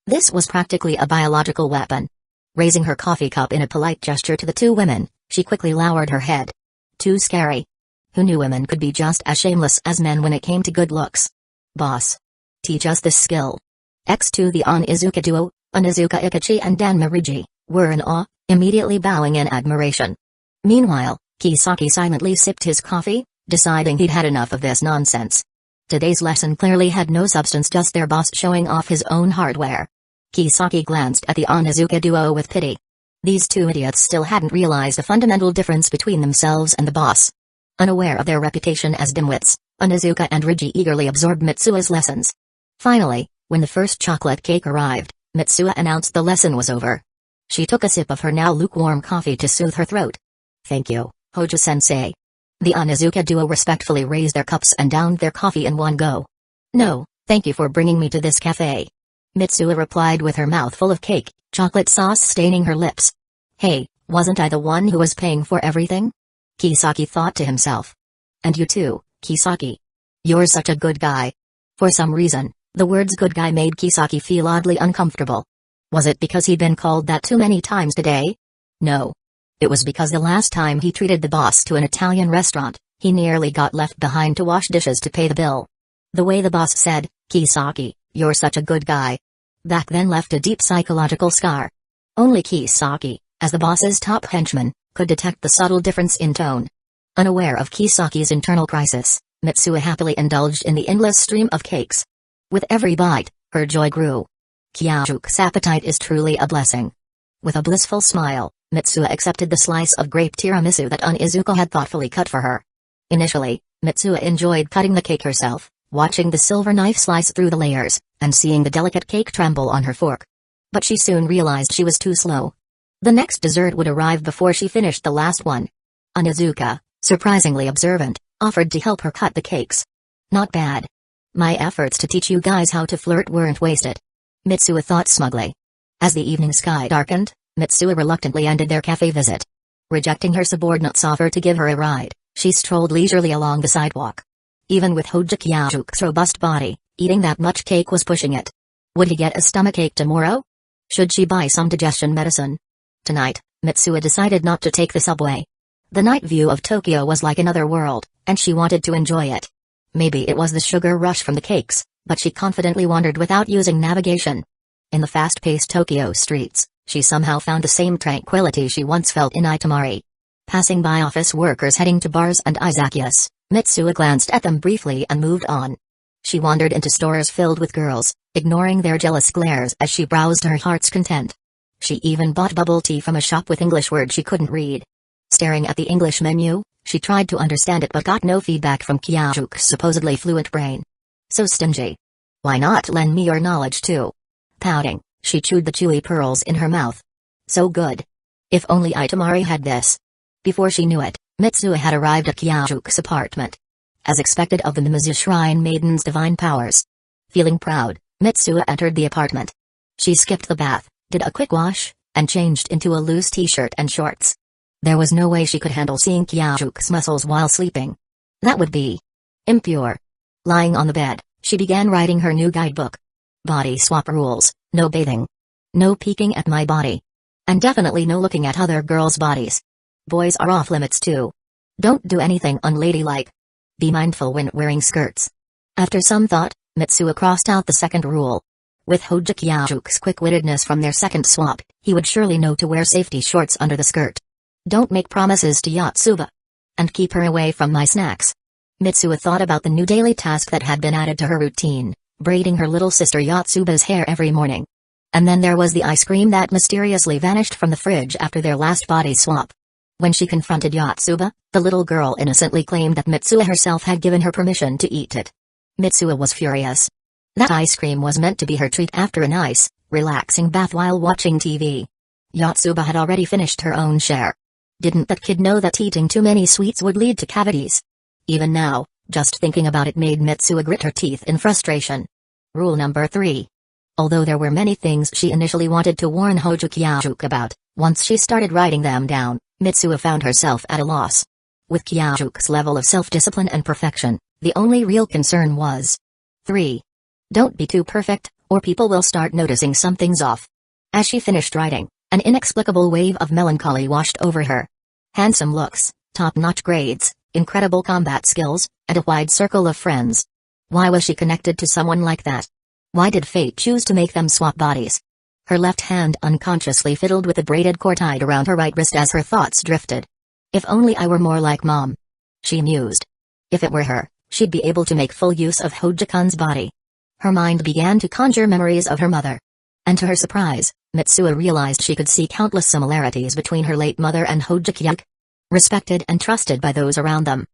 This was practically a biological weapon. Raising her coffee cup in a polite gesture to the two women, she quickly lowered her head. Too scary. Who knew women could be just as shameless as men when it came to good looks? Boss. Teach us this skill. To the Onizuka duo, Onizuka Ecchi and Dan Marigi, were in awe, immediately bowing in admiration. Meanwhile, Kisaki silently sipped his coffee, deciding he'd had enough of this nonsense. Today's lesson clearly had no substance, just their boss showing off his own hardware. Kisaki glanced at the Onizuka duo with pity. These two idiots still hadn't realized the fundamental difference between themselves and the boss. Unaware of their reputation as dimwits, Onizuka and Rigi eagerly absorbed Mitsuo's lessons. Finally, when the first chocolate cake arrived, Mitsuo announced the lesson was over. She took a sip of her now lukewarm coffee to soothe her throat. Thank you, Hojo-sensei. The Onizuka duo respectfully raised their cups and downed their coffee in one go. No, thank you for bringing me to this cafe. Mitsuo replied with her mouth full of cake, chocolate sauce staining her lips. Hey, wasn't I the one who was paying for everything? Kisaki thought to himself. And you too, Kisaki. You're such a good guy. For some reason, the words good guy made Kisaki feel oddly uncomfortable. Was it because he'd been called that too many times today? No. It was because the last time he treated the boss to an Italian restaurant, he nearly got left behind to wash dishes to pay the bill. The way the boss said, Kisaki, you're such a good guy. Back then left a deep psychological scar. Only Kisaki, as the boss's top henchman, could detect the subtle difference in tone. Unaware of Kisaki's internal crisis, Mitsuo happily indulged in the endless stream of cakes. With every bite, her joy grew. Kyajuke's appetite is truly a blessing. With a blissful smile, Mitsuo accepted the slice of grape tiramisu that Onizuka had thoughtfully cut for her. Initially, Mitsuo enjoyed cutting the cake herself, watching the silver knife slice through the layers, and seeing the delicate cake tremble on her fork. But she soon realized she was too slow. The next dessert would arrive before she finished the last one. Onizuka, surprisingly observant, offered to help her cut the cakes. Not bad. My efforts to teach you guys how to flirt weren't wasted. Mitsuo thought smugly. As the evening sky darkened, Mitsuo reluctantly ended their cafe visit. Rejecting her subordinate's offer to give her a ride, she strolled leisurely along the sidewalk. Even with Hojo Kyajuke's robust body, eating that much cake was pushing it. Would he get a stomachache tomorrow? Should she buy some digestion medicine? Tonight, Mitsuo decided not to take the subway. The night view of Tokyo was like another world, and she wanted to enjoy it. Maybe it was the sugar rush from the cakes, but she confidently wandered without using navigation. In the fast-paced Tokyo streets, she somehow found the same tranquility she once felt in Itamari. Passing by office workers heading to bars and izakayas, Mitsuo glanced at them briefly and moved on. She wandered into stores filled with girls, ignoring their jealous glares as she browsed to her heart's content. She even bought bubble tea from a shop with English words she couldn't read. Staring at the English menu, she tried to understand it but got no feedback from Kyajuke's supposedly fluent brain. So stingy. Why not lend me your knowledge too? Pouting, she chewed the chewy pearls in her mouth. So good. If only Itamari had this. Before she knew it, Mitsuo had arrived at Kyajuke's apartment. As expected of the Mimizu Shrine Maiden's divine powers. Feeling proud, Mitsuo entered the apartment. She skipped the bath, did a quick wash, and changed into a loose t-shirt and shorts. There was no way she could handle seeing Kyajuke's muscles while sleeping. That would be impure. Lying on the bed, she began writing her new guidebook. Body swap rules, no bathing. No peeking at my body. And definitely no looking at other girls' bodies. Boys are off limits too. Don't do anything unladylike. Be mindful when wearing skirts. After some thought, Mitsuo crossed out the second rule. With Hojo Kyajuke's quick-wittedness from their second swap, he would surely know to wear safety shorts under the skirt. Don't make promises to Yotsuba. And keep her away from my snacks. Mitsuo thought about the new daily task that had been added to her routine, braiding her little sister Yotsuba's hair every morning. And then there was the ice cream that mysteriously vanished from the fridge after their last body swap. When she confronted Yotsuba, the little girl innocently claimed that Mitsuo herself had given her permission to eat it. Mitsuo was furious. That ice cream was meant to be her treat after a nice, relaxing bath while watching TV. Yotsuba had already finished her own share. Didn't that kid know that eating too many sweets would lead to cavities? Even now, just thinking about it made Mitsuo grit her teeth in frustration. Rule number 3. Although there were many things she initially wanted to warn Hojo Kyajuke about, once she started writing them down, Mitsuo found herself at a loss. With Kyajuke's level of self-discipline and perfection, the only real concern was 3. Don't be too perfect, or people will start noticing something's off. As she finished writing, an inexplicable wave of melancholy washed over her. Handsome looks, top-notch grades, incredible combat skills, and a wide circle of friends. Why was she connected to someone like that? Why did fate choose to make them swap bodies? Her left hand unconsciously fiddled with the braided cord tied around her right wrist as her thoughts drifted. If only I were more like Mom, she mused. If it were her, she'd be able to make full use of Hojo-kun's body. Her mind began to conjure memories of her mother. And to her surprise, Mitsuo realized she could see countless similarities between her late mother and Hojo Kyajuke. Respected and trusted by those around them.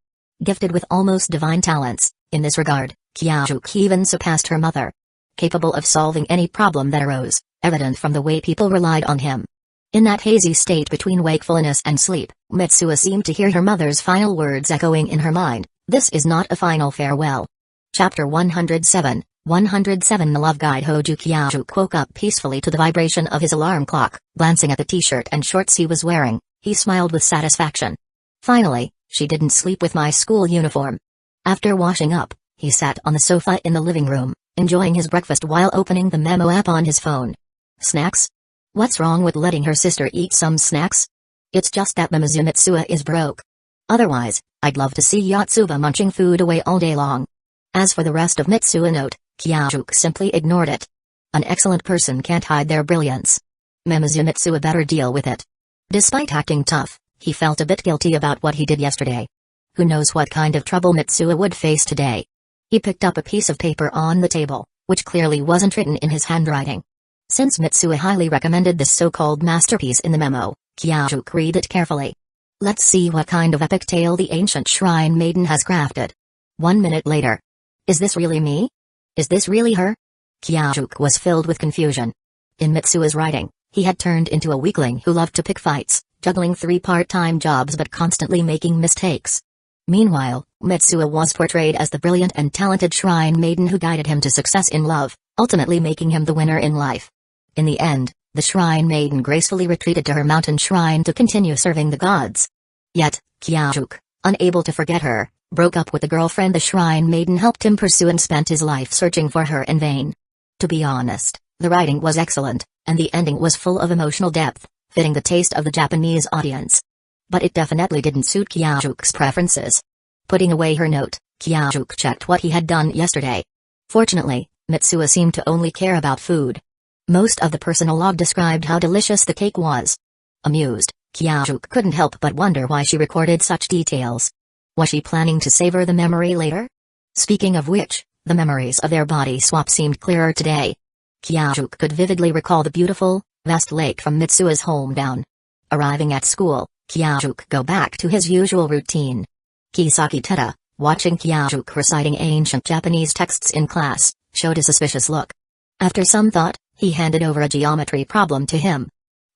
Gifted with almost divine talents, in this regard, Kyajuke even surpassed her mother. Capable of solving any problem that arose, evident from the way people relied on him. In that hazy state between wakefulness and sleep, Mitsuo seemed to hear her mother's final words echoing in her mind, "This is not a final farewell." Chapter 107, 107 The Love Guide. Hojo Kyajuke woke up peacefully to the vibration of his alarm clock. Glancing at the t-shirt and shorts he was wearing, he smiled with satisfaction. Finally, she didn't sleep with my school uniform. After washing up, he sat on the sofa in the living room, enjoying his breakfast while opening the memo app on his phone. Snacks? What's wrong with letting her sister eat some snacks? It's just that Mitsuo is broke. Otherwise, I'd love to see Yotsuba munching food away all day long. As for the rest of Mitsuo note, Kyajuke simply ignored it. An excellent person can't hide their brilliance. Mitsuo better deal with it. Despite acting tough, he felt a bit guilty about what he did yesterday. Who knows what kind of trouble Mitsuo would face today. He picked up a piece of paper on the table, which clearly wasn't written in his handwriting. Since Mitsuo highly recommended this so-called masterpiece in the memo, Kyajuke read it carefully. Let's see what kind of epic tale the ancient shrine maiden has crafted. 1 minute later. Is this really me? Is this really her? Kyajuke was filled with confusion. In Mitsuo's writing, he had turned into a weakling who loved to pick fights, juggling 3 part-time jobs but constantly making mistakes. Meanwhile, Mitsuo was portrayed as the brilliant and talented shrine maiden who guided him to success in love, ultimately making him the winner in life. In the end, the shrine maiden gracefully retreated to her mountain shrine to continue serving the gods. Yet, Kyajuke, unable to forget her, broke up with the girlfriend the shrine maiden helped him pursue and spent his life searching for her in vain. To be honest, the writing was excellent, and the ending was full of emotional depth, fitting the taste of the Japanese audience. But it definitely didn't suit Kyajuke's preferences. Putting away her note, Kyajuke checked what he had done yesterday. Fortunately, Mitsuo seemed to only care about food. Most of the personal log described how delicious the cake was. Amused, Kyajuke couldn't help but wonder why she recorded such details. Was she planning to savor the memory later? Speaking of which, the memories of their body swap seemed clearer today. Kyajuke could vividly recall the beautiful, vast lake from Mitsuo's hometown. Arriving at school, Kyajuke go back to his usual routine. Kisaki Teta, watching Kyajuke reciting ancient Japanese texts in class, showed a suspicious look. After some thought, he handed over a geometry problem to him.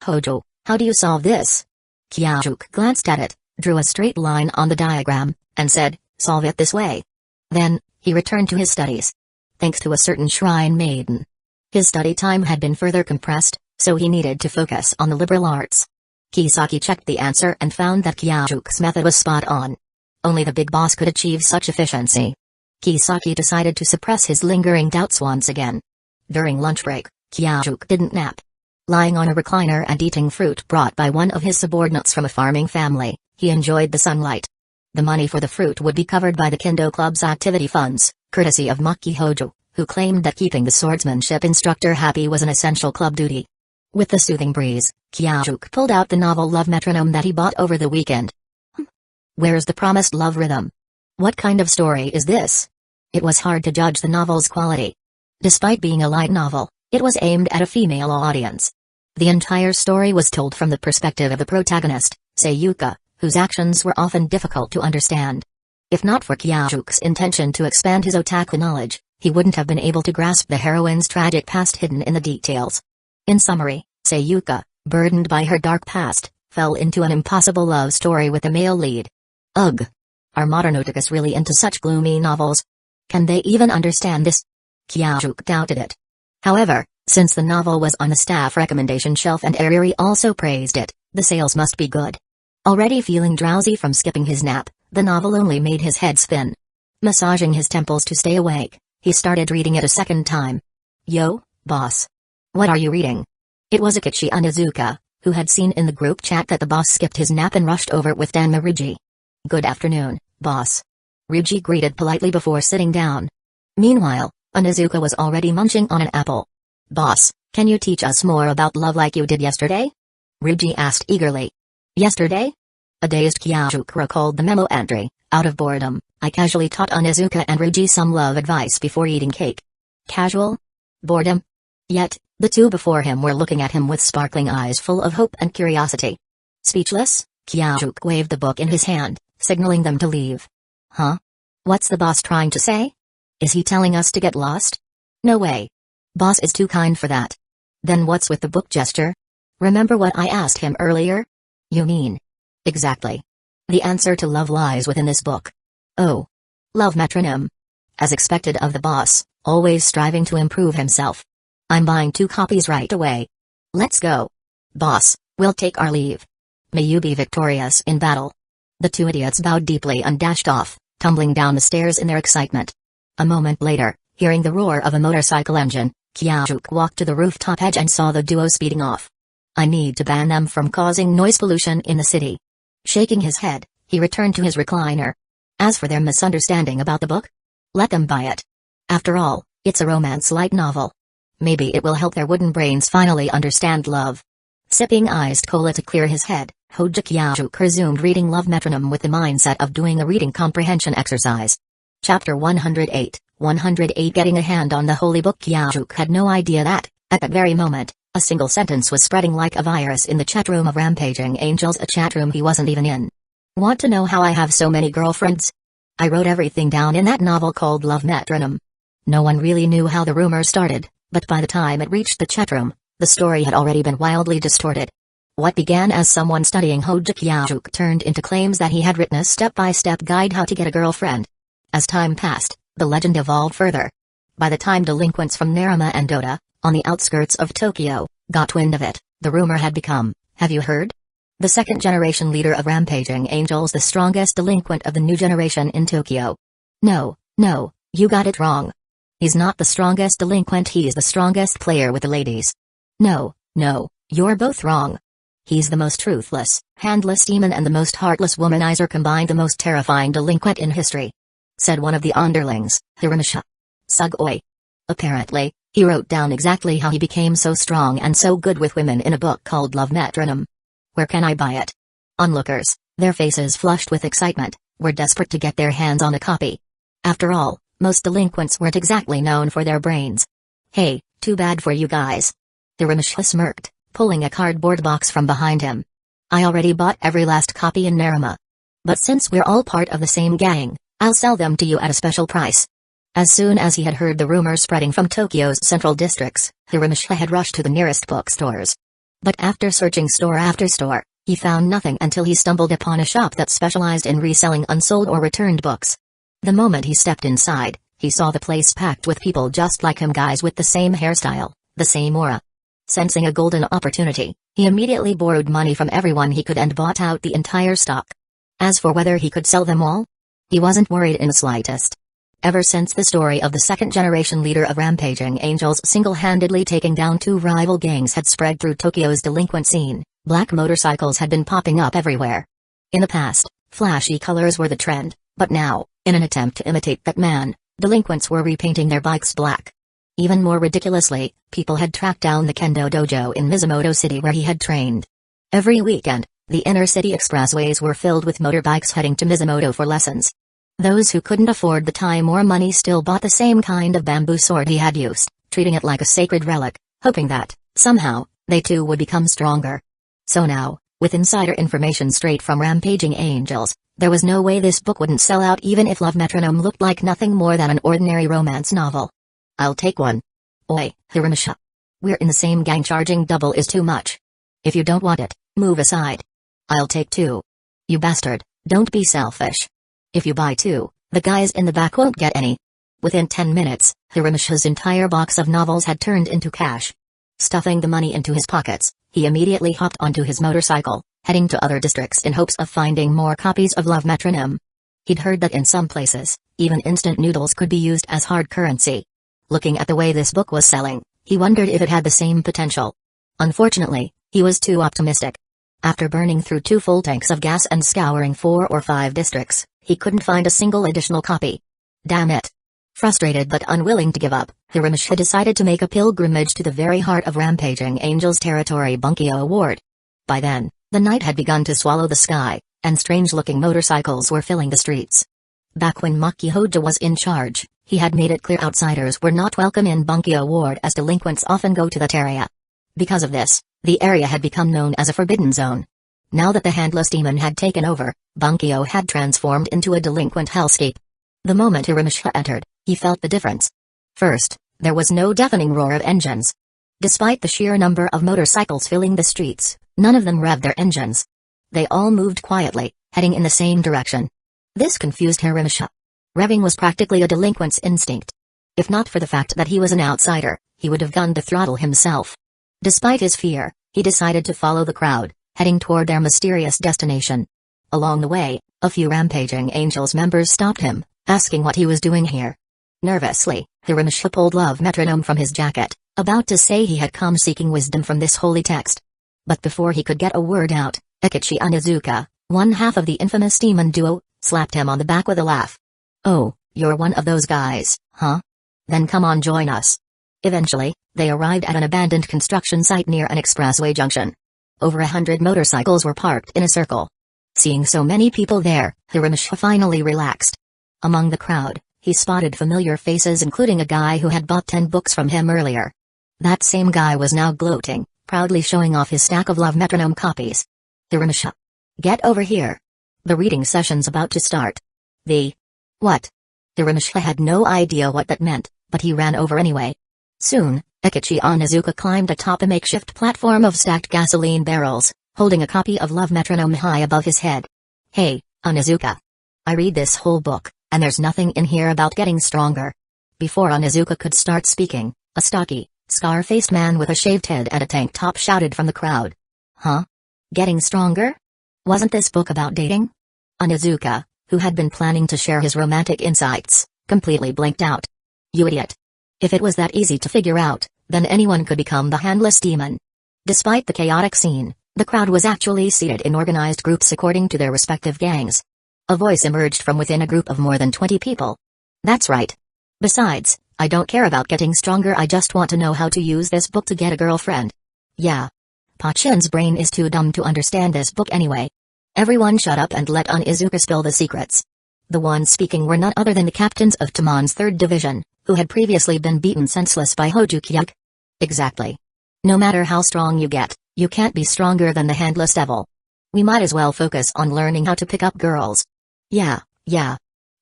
Hojo, how do you solve this? Kyajuke glanced at it, drew a straight line on the diagram, and said, solve it this way. Then, he returned to his studies. Thanks to a certain shrine maiden. His study time had been further compressed, so he needed to focus on the liberal arts. Kisaki checked the answer and found that Kyajuke's method was spot on. Only the big boss could achieve such efficiency. Kisaki decided to suppress his lingering doubts once again. During lunch break, Kyajuke didn't nap. Lying on a recliner and eating fruit brought by one of his subordinates from a farming family, he enjoyed the sunlight. The money for the fruit would be covered by the Kendo Club's activity funds, courtesy of Maki Hojo, who claimed that keeping the swordsmanship instructor happy was an essential club duty. With the soothing breeze, Kyajuk pulled out the novel Love Metronome that he bought over the weekend. Where's the promised love rhythm? What kind of story is this? It was hard to judge the novel's quality. Despite being a light novel, it was aimed at a female audience. The entire story was told from the perspective of the protagonist, Sayuka, whose actions were often difficult to understand. If not for Kyajuk's intention to expand his otaku knowledge, he wouldn't have been able to grasp the heroine's tragic past hidden in the details. In summary, Sayuka, burdened by her dark past, fell into an impossible love story with a male lead. Ugh! Are modern otakus really into such gloomy novels? Can they even understand this? Kyajuk doubted it. However, since the novel was on the staff recommendation shelf and Ariri also praised it, the sales must be good. Already feeling drowsy from skipping his nap, the novel only made his head spin. Massaging his temples to stay awake, he started reading it a second time. Yo, boss. What are you reading? It was Ecchi Onizuka, who had seen in the group chat that the boss skipped his nap and rushed over with Danma Ryuji. Good afternoon, boss. Ryuji greeted politely before sitting down. Meanwhile, Onizuka was already munching on an apple. Boss, can you teach us more about love like you did yesterday? Ryuji asked eagerly. Yesterday? A dazed Kyajuk recalled the memo entry. Out of boredom, I casually taught Onizuka and Ryuji some love advice before eating cake. Casual? Boredom? Yet, the two before him were looking at him with sparkling eyes full of hope and curiosity. Speechless, Kyajuk waved the book in his hand, signaling them to leave. Huh? What's the boss trying to say? Is he telling us to get lost? No way. Boss is too kind for that. Then what's with the book gesture? Remember what I asked him earlier? You mean? Exactly. The answer to love lies within this book. Oh. Love Metronome. As expected of the boss, always striving to improve himself. I'm buying 2 copies right away. Let's go. Boss, we'll take our leave. May you be victorious in battle. The 2 idiots bowed deeply and dashed off, tumbling down the stairs in their excitement. A moment later, hearing the roar of a motorcycle engine, Kyajuk walked to the rooftop edge and saw the duo speeding off. I need to ban them from causing noise pollution in the city. Shaking his head, he returned to his recliner. As for their misunderstanding about the book, let them buy it. After all, it's a romance light novel. Maybe it will help their wooden brains finally understand love. Sipping iced cola to clear his head, Hojo Kyajuk resumed reading Love Metronome with the mindset of doing a reading comprehension exercise. Chapter 108, 108 Getting a hand on the holy book. Kyajuk had no idea that, at that very moment, a single sentence was spreading like a virus in the chatroom of Rampaging Angels, a chatroom he wasn't even in. Want to know how I have so many girlfriends? I wrote everything down in that novel called Love Metronome. No one really knew how the rumor started, but by the time it reached the chatroom, the story had already been wildly distorted. What began as someone studying Hojo Kyajuk turned into claims that he had written a step-by-step guide how to get a girlfriend. As time passed, the legend evolved further. By the time delinquents from Naruma and Dota, on the outskirts of Tokyo, got wind of it, the rumor had become, have you heard? The second-generation leader of Rampaging Angels, the strongest delinquent of the new generation in Tokyo. No, you got it wrong. He's not the strongest delinquent, he's the strongest player with the ladies. No, you're both wrong. He's the most truthless, handless demon and the most heartless womanizer combined, the most terrifying delinquent in history. Said one of the underlings, Hiramasha. Sugoi. Apparently, he wrote down exactly how he became so strong and so good with women in a book called Love Metronome. Where can I buy it? Onlookers, their faces flushed with excitement, were desperate to get their hands on a copy. After all, most delinquents weren't exactly known for their brains. Hey, too bad for you guys. Hiramasha smirked, pulling a cardboard box from behind him. I already bought every last copy in Naruma. But since we're all part of the same gang, I'll sell them to you at a special price. As soon as he had heard the rumors spreading from Tokyo's central districts, Hiramasha had rushed to the nearest bookstores. But after searching store after store, he found nothing until he stumbled upon a shop that specialized in reselling unsold or returned books. The moment he stepped inside, he saw the place packed with people just like him, guys with the same hairstyle, the same aura. Sensing a golden opportunity, he immediately borrowed money from everyone he could and bought out the entire stock. As for whether he could sell them all, he wasn't worried in the slightest. Ever since the story of the second-generation leader of Rampaging Angels single-handedly taking down 2 rival gangs had spread through Tokyo's delinquent scene, black motorcycles had been popping up everywhere. In the past, Flashy colors were the trend, but now, in an attempt to imitate that man, delinquents were repainting their bikes black. Even more ridiculously, people had tracked down the kendo dojo in Mizumoto City where he had trained. Every weekend, the inner-city expressways were filled with motorbikes heading to Mizumoto for lessons. Those who couldn't afford the time or money still bought the same kind of bamboo sword he had used, treating it like a sacred relic, hoping that, somehow, they too would become stronger. So now, with insider information straight from Rampaging Angels, there was no way this book wouldn't sell out even if Love Metronome looked like nothing more than an ordinary romance novel. I'll take one. Oi, Hiramusha. We're in the same gang, charging double is too much. If you don't want it, move aside. I'll take two. You bastard, don't be selfish. If you buy two, the guys in the back won't get any. Within 10 minutes, Hiramusha's entire box of novels had turned into cash. Stuffing the money into his pockets, he immediately hopped onto his motorcycle, heading to other districts in hopes of finding more copies of Love Metronome. He'd heard that in some places, even instant noodles could be used as hard currency. Looking at the way this book was selling, he wondered if it had the same potential. Unfortunately, he was too optimistic. After burning through 2 full tanks of gas and scouring 4 or 5 districts, he couldn't find a single additional copy. Damn it. Frustrated but unwilling to give up, Hiramusha decided to make a pilgrimage to the very heart of Rampaging Angels territory, Bunkyo Ward. By then, the night had begun to swallow the sky, and strange-looking motorcycles were filling the streets. Back when Maki Hojo was in charge, he had made it clear outsiders were not welcome in Bunkyo Ward as delinquents often go to that area. Because of this, the area had become known as a forbidden zone. Now that the handless demon had taken over, Bunkyo had transformed into a delinquent hellscape. The moment Hiramusha entered, he felt the difference. First, there was no deafening roar of engines. Despite the sheer number of motorcycles filling the streets, none of them revved their engines. They all moved quietly, heading in the same direction. This confused Hiramusha. Revving was practically a delinquent's instinct. If not for the fact that he was an outsider, he would have gunned the throttle himself. Despite his fear, he decided to follow the crowd, heading toward their mysterious destination. Along the way, a few Rampaging Angels members stopped him, asking what he was doing here. Nervously, Hiramusha pulled Love Metronome from his jacket, about to say he had come seeking wisdom from this holy text. But before he could get a word out, Ecchi Onizuka, one half of the infamous demon duo, slapped him on the back with a laugh. Oh, you're one of those guys, huh? Then come on, join us. Eventually, they arrived at an abandoned construction site near an expressway junction. Over 100 motorcycles were parked in a circle. Seeing so many people there, Hiramusha finally relaxed. Among the crowd, he spotted familiar faces, including a guy who had bought 10 books from him earlier. That same guy was now gloating, proudly showing off his stack of Love Metronome copies. Hiramusha. Get over here. The reading session's about to start. What? Hiramusha had no idea what that meant, but he ran over anyway. Soon, Ecchi Onizuka climbed atop a makeshift platform of stacked gasoline barrels, holding a copy of Love Metronome high above his head. Hey, Onizuka. I read this whole book, and there's nothing in here about getting stronger. Before Onizuka could start speaking, a stocky, scar-faced man with a shaved head and a tank top shouted from the crowd. Huh? Getting stronger? Wasn't this book about dating? Onizuka, who had been planning to share his romantic insights, completely blinked out. You idiot. If it was that easy to figure out, then anyone could become the handless demon. Despite the chaotic scene, the crowd was actually seated in organized groups according to their respective gangs. A voice emerged from within a group of more than 20 people. That's right. Besides, I don't care about getting stronger, I just want to know how to use this book to get a girlfriend. Yeah. Pachin's brain is too dumb to understand this book anyway. Everyone shut up and let Onizuka spill the secrets. The ones speaking were none other than the captains of Tamon's 3rd Division, who had previously been beaten senseless by Hojo Kyuk. Exactly. No matter how strong you get, you can't be stronger than the handless devil. We might as well focus on learning how to pick up girls. Yeah.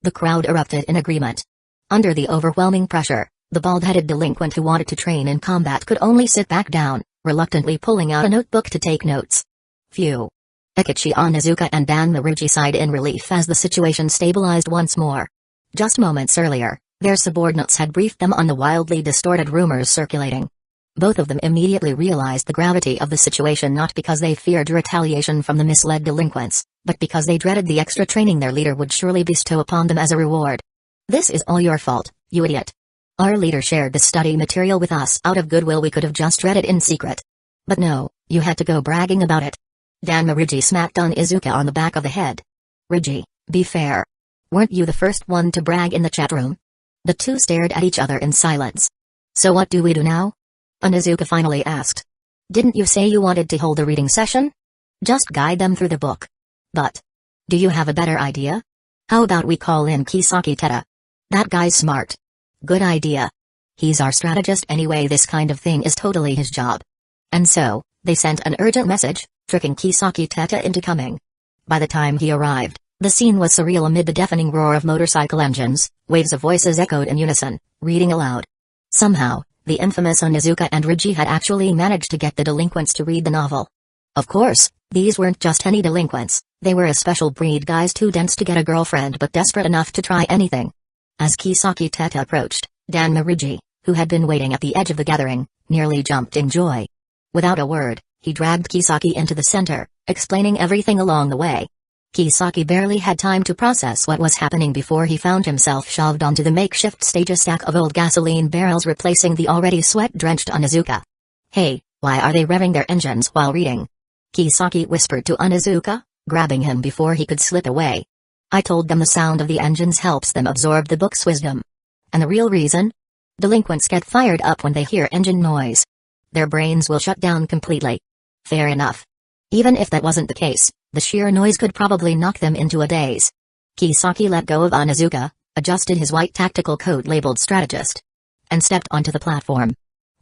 The crowd erupted in agreement. Under the overwhelming pressure, the bald-headed delinquent who wanted to train in combat could only sit back down, reluctantly pulling out a notebook to take notes. Phew. Ecchi Onizuka and Dan Maruji sighed in relief as the situation stabilized once more. Just moments earlier, their subordinates had briefed them on the wildly distorted rumors circulating. Both of them immediately realized the gravity of the situation, not because they feared retaliation from the misled delinquents, but because they dreaded the extra training their leader would surely bestow upon them as a reward. This is all your fault, you idiot. Our leader shared the study material with us out of goodwill. We could have just read it in secret. But no, you had to go bragging about it. Dan Maruji smacked Onizuka on the back of the head. Riji, be fair. Weren't you the first one to brag in the chat room? The two stared at each other in silence. So what do we do now? Onizuka finally asked. Didn't you say you wanted to hold a reading session? Just guide them through the book. But do you have a better idea? How about we call in Kisaki Teta? That guy's smart. Good idea. He's our strategist anyway, this kind of thing is totally his job. And so, they sent an urgent message, tricking Kisaki Teta into coming. By the time he arrived, the scene was surreal amid the deafening roar of motorcycle engines. Waves of voices echoed in unison, reading aloud. Somehow, the infamous Onizuka and Riji had actually managed to get the delinquents to read the novel. Of course, these weren't just any delinquents, they were a special breed, guys too dense to get a girlfriend but desperate enough to try anything. As Kisaki Teta approached, Danma Riji, who had been waiting at the edge of the gathering, nearly jumped in joy. Without a word, he dragged Kisaki into the center, explaining everything along the way. Kisaki barely had time to process what was happening before he found himself shoved onto the makeshift stage, a stack of old gasoline barrels replacing the already sweat-drenched Onizuka. Hey, why are they revving their engines while reading? Kisaki whispered to Onizuka, grabbing him before he could slip away. I told them the sound of the engines helps them absorb the book's wisdom. And the real reason? Delinquents get fired up when they hear engine noise. Their brains will shut down completely. Fair enough. Even if that wasn't the case, the sheer noise could probably knock them into a daze. Kisaki let go of Onizuka, adjusted his white tactical coat labeled strategist, and stepped onto the platform.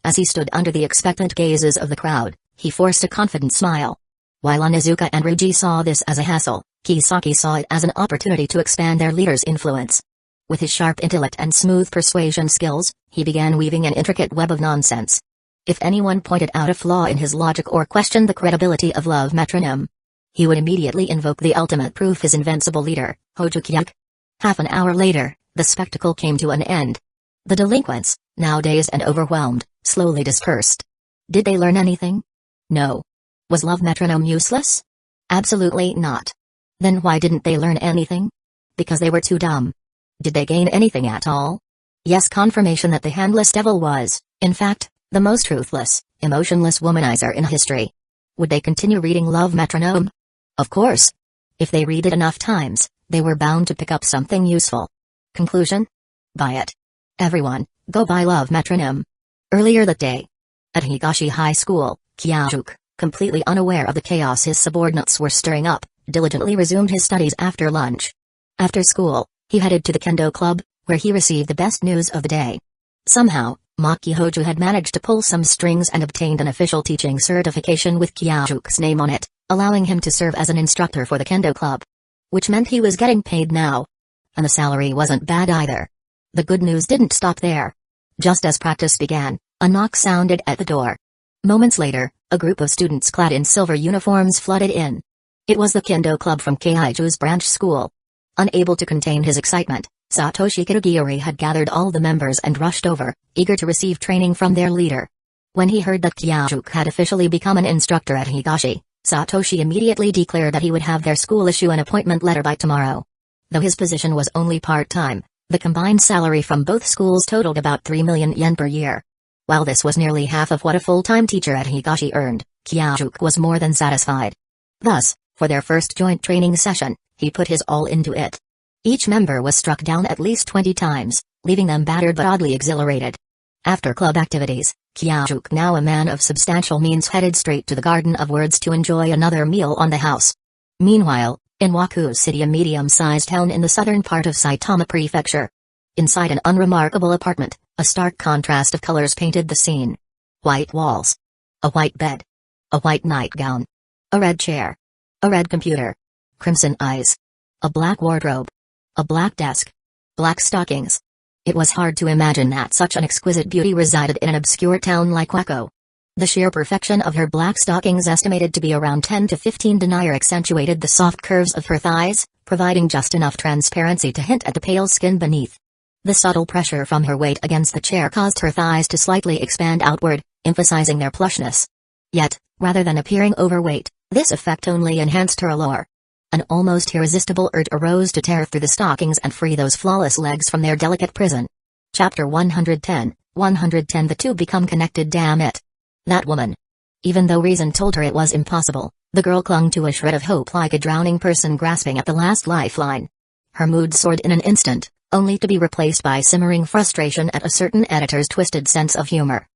As he stood under the expectant gazes of the crowd, he forced a confident smile. While Onizuka and Riji saw this as a hassle, Kisaki saw it as an opportunity to expand their leader's influence. With his sharp intellect and smooth persuasion skills, he began weaving an intricate web of nonsense. If anyone pointed out a flaw in his logic or questioned the credibility of Love Metronome, he would immediately invoke the ultimate proof, his invincible leader, Hojukyuk. Half an hour later, the spectacle came to an end. The delinquents, now dazed and overwhelmed, slowly dispersed. Did they learn anything? No. Was Love Metronome useless? Absolutely not. Then why didn't they learn anything? Because they were too dumb. Did they gain anything at all? Yes, confirmation that the handless devil was, in fact, the most ruthless, emotionless womanizer in history. Would they continue reading Love Metronome? Of course. If they read it enough times, they were bound to pick up something useful. Conclusion? Buy it. Everyone, go buy Love Metronome. Earlier that day, at Higashi High School, Kyajuk, completely unaware of the chaos his subordinates were stirring up, diligently resumed his studies after lunch. After school, he headed to the kendo club, where he received the best news of the day. Somehow, Maki Hojo had managed to pull some strings and obtained an official teaching certification with Kyajuk's name on it, allowing him to serve as an instructor for the kendo club. Which meant he was getting paid now. And the salary wasn't bad either. The good news didn't stop there. Just as practice began, a knock sounded at the door. Moments later, a group of students clad in silver uniforms flooded in. It was the kendo club from Keiju's branch school. Unable to contain his excitement, Satoshi Kitagiuri had gathered all the members and rushed over, eager to receive training from their leader. When he heard that Kyajuk had officially become an instructor at Higashi, Satoshi immediately declared that he would have their school issue an appointment letter by tomorrow. Though his position was only part-time, the combined salary from both schools totaled about 3 million yen per year. While this was nearly half of what a full-time teacher at Higashi earned, Kyajuk was more than satisfied. Thus, for their first joint training session, he put his all into it. Each member was struck down at least 20 times, leaving them battered but oddly exhilarated. After club activities, Kyajuk, now a man of substantial means, headed straight to the Garden of Words to enjoy another meal on the house. Meanwhile, in Waku City, a medium-sized town in the southern part of Saitama Prefecture. Inside an unremarkable apartment, a stark contrast of colors painted the scene. White walls. A white bed. A white nightgown. A red chair. A red computer. Crimson eyes. A black wardrobe. A black desk. Black stockings. It was hard to imagine that such an exquisite beauty resided in an obscure town like Waco. The sheer perfection of her black stockings, estimated to be around 10 to 15 denier, accentuated the soft curves of her thighs, providing just enough transparency to hint at the pale skin beneath. The subtle pressure from her weight against the chair caused her thighs to slightly expand outward, emphasizing their plushness. Yet, rather than appearing overweight, this effect only enhanced her allure. An almost irresistible urge arose to tear through the stockings and free those flawless legs from their delicate prison. Chapter 110, 110. The two become connected, damn it. That woman. Even though reason told her it was impossible, the girl clung to a shred of hope like a drowning person grasping at the last lifeline. Her mood soared in an instant, only to be replaced by simmering frustration at a certain editor's twisted sense of humor.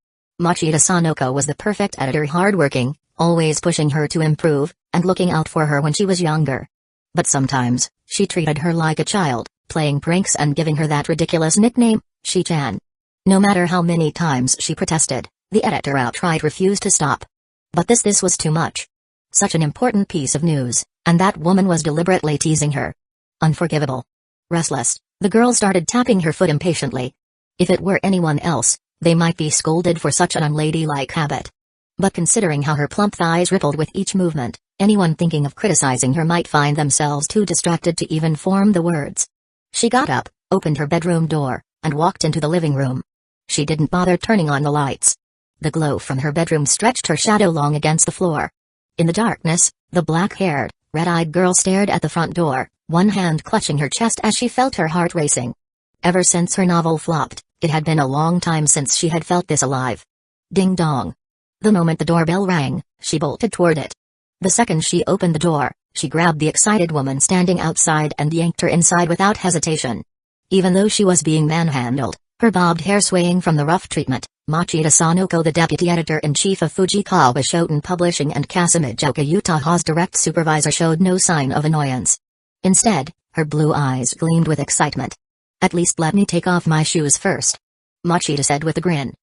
Machida Sanoko was the perfect editor, hardworking, always pushing her to improve, and looking out for her when she was younger. But sometimes, she treated her like a child, playing pranks and giving her that ridiculous nickname, Shi-chan. No matter how many times she protested, the editor outright refused to stop. But this was too much. Such an important piece of news, and that woman was deliberately teasing her. Unforgivable. Restless, the girl started tapping her foot impatiently. If it were anyone else, they might be scolded for such an unladylike habit. But considering how her plump thighs rippled with each movement, anyone thinking of criticizing her might find themselves too distracted to even form the words. She got up, opened her bedroom door, and walked into the living room. She didn't bother turning on the lights. The glow from her bedroom stretched her shadow long against the floor. In the darkness, the black-haired, red-eyed girl stared at the front door, one hand clutching her chest as she felt her heart racing. Ever since her novel flopped, it had been a long time since she had felt this alive. Ding dong. The moment the doorbell rang, she bolted toward it. The second she opened the door, she grabbed the excited woman standing outside and yanked her inside without hesitation. Even though she was being manhandled, her bobbed hair swaying from the rough treatment, Machida Sanoko, the deputy editor-in-chief of Fujikawa Shoten Publishing and Kasamijoka Utah's direct supervisor, showed no sign of annoyance. Instead, her blue eyes gleamed with excitement. "At least let me take off my shoes first," Machida said with a grin.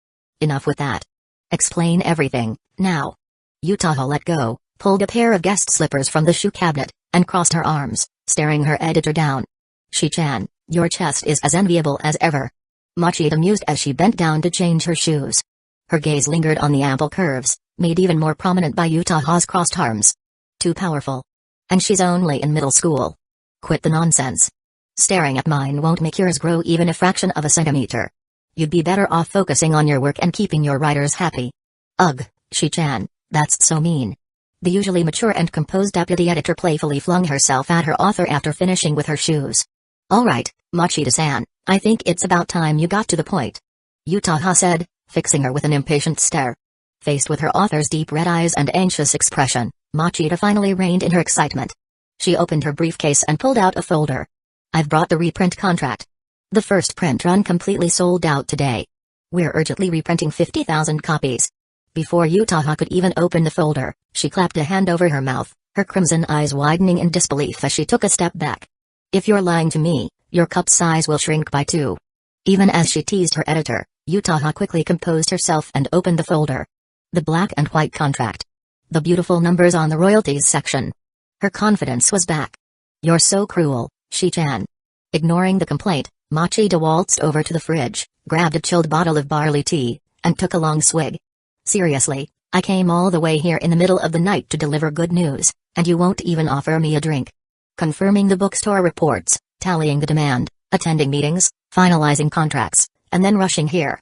"Enough with that. Explain everything, now." Utaha let go, pulled a pair of guest slippers from the shoe cabinet, and crossed her arms, staring her editor down. "Shi-chan, your chest is as enviable as ever," Machida mused as she bent down to change her shoes. Her gaze lingered on the ample curves, made even more prominent by Utaha's crossed arms. "Too powerful. And she's only in middle school. Quit the nonsense. Staring at mine won't make yours grow even a fraction of a centimeter. You'd be better off focusing on your work and keeping your writers happy." "Ugh, Shi-chan, that's so mean." The usually mature and composed deputy editor playfully flung herself at her author after finishing with her shoes. "All right, Machida-san, I think it's about time you got to the point," Utaha said, fixing her with an impatient stare. Faced with her author's deep red eyes and anxious expression, Machida finally reined in her excitement. She opened her briefcase and pulled out a folder. "I've brought the reprint contract. The first print run completely sold out today. We're urgently reprinting 50,000 copies." Before Utaha could even open the folder, she clapped a hand over her mouth, her crimson eyes widening in disbelief as she took a step back. "If you're lying to me, your cup size will shrink by 2. Even as she teased her editor, Utaha quickly composed herself and opened the folder. The black and white contract. The beautiful numbers on the royalties section. Her confidence was back. "You're so cruel, Shi-chan." Ignoring the complaint, Machida waltzed over to the fridge, grabbed a chilled bottle of barley tea, and took a long swig. "Seriously, I came all the way here in the middle of the night to deliver good news, and you won't even offer me a drink." Confirming the bookstore reports, tallying the demand, attending meetings, finalizing contracts, and then rushing here.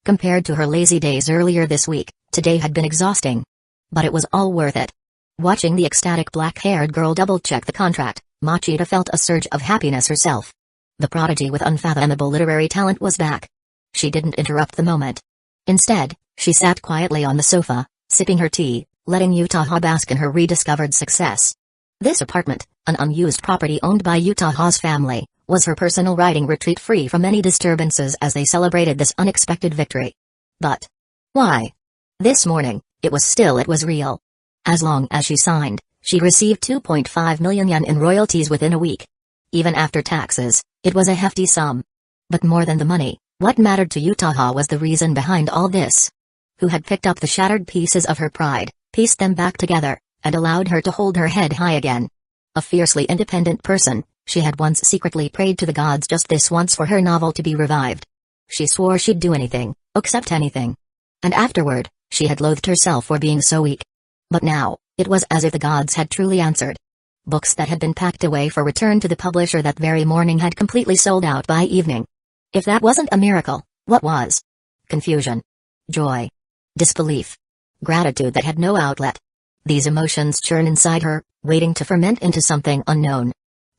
Compared to her lazy days earlier this week, today had been exhausting. But it was all worth it. Watching the ecstatic black-haired girl double-check the contract, Machida felt a surge of happiness herself. The prodigy with unfathomable literary talent was back. She didn't interrupt the moment. Instead, she sat quietly on the sofa, sipping her tea, letting Utaha bask in her rediscovered success. This apartment, an unused property owned by Utaha's family, was her personal writing retreat, free from any disturbances as they celebrated this unexpected victory. But why? This morning, it was real. As long as she signed, she received 2.5 million yen in royalties within a week. Even after taxes, it was a hefty sum. But more than the money, what mattered to Utaha was the reason behind all this. Who had picked up the shattered pieces of her pride, pieced them back together, and allowed her to hold her head high again. A fiercely independent person, she had once secretly prayed to the gods just this once for her novel to be revived. She swore she'd do anything, accept anything. And afterward, she had loathed herself for being so weak. But now, it was as if the gods had truly answered. Books that had been packed away for return to the publisher that very morning had completely sold out by evening. If that wasn't a miracle, what was? Confusion. Joy. Disbelief. Gratitude that had no outlet. These emotions churn inside her, waiting to ferment into something unknown.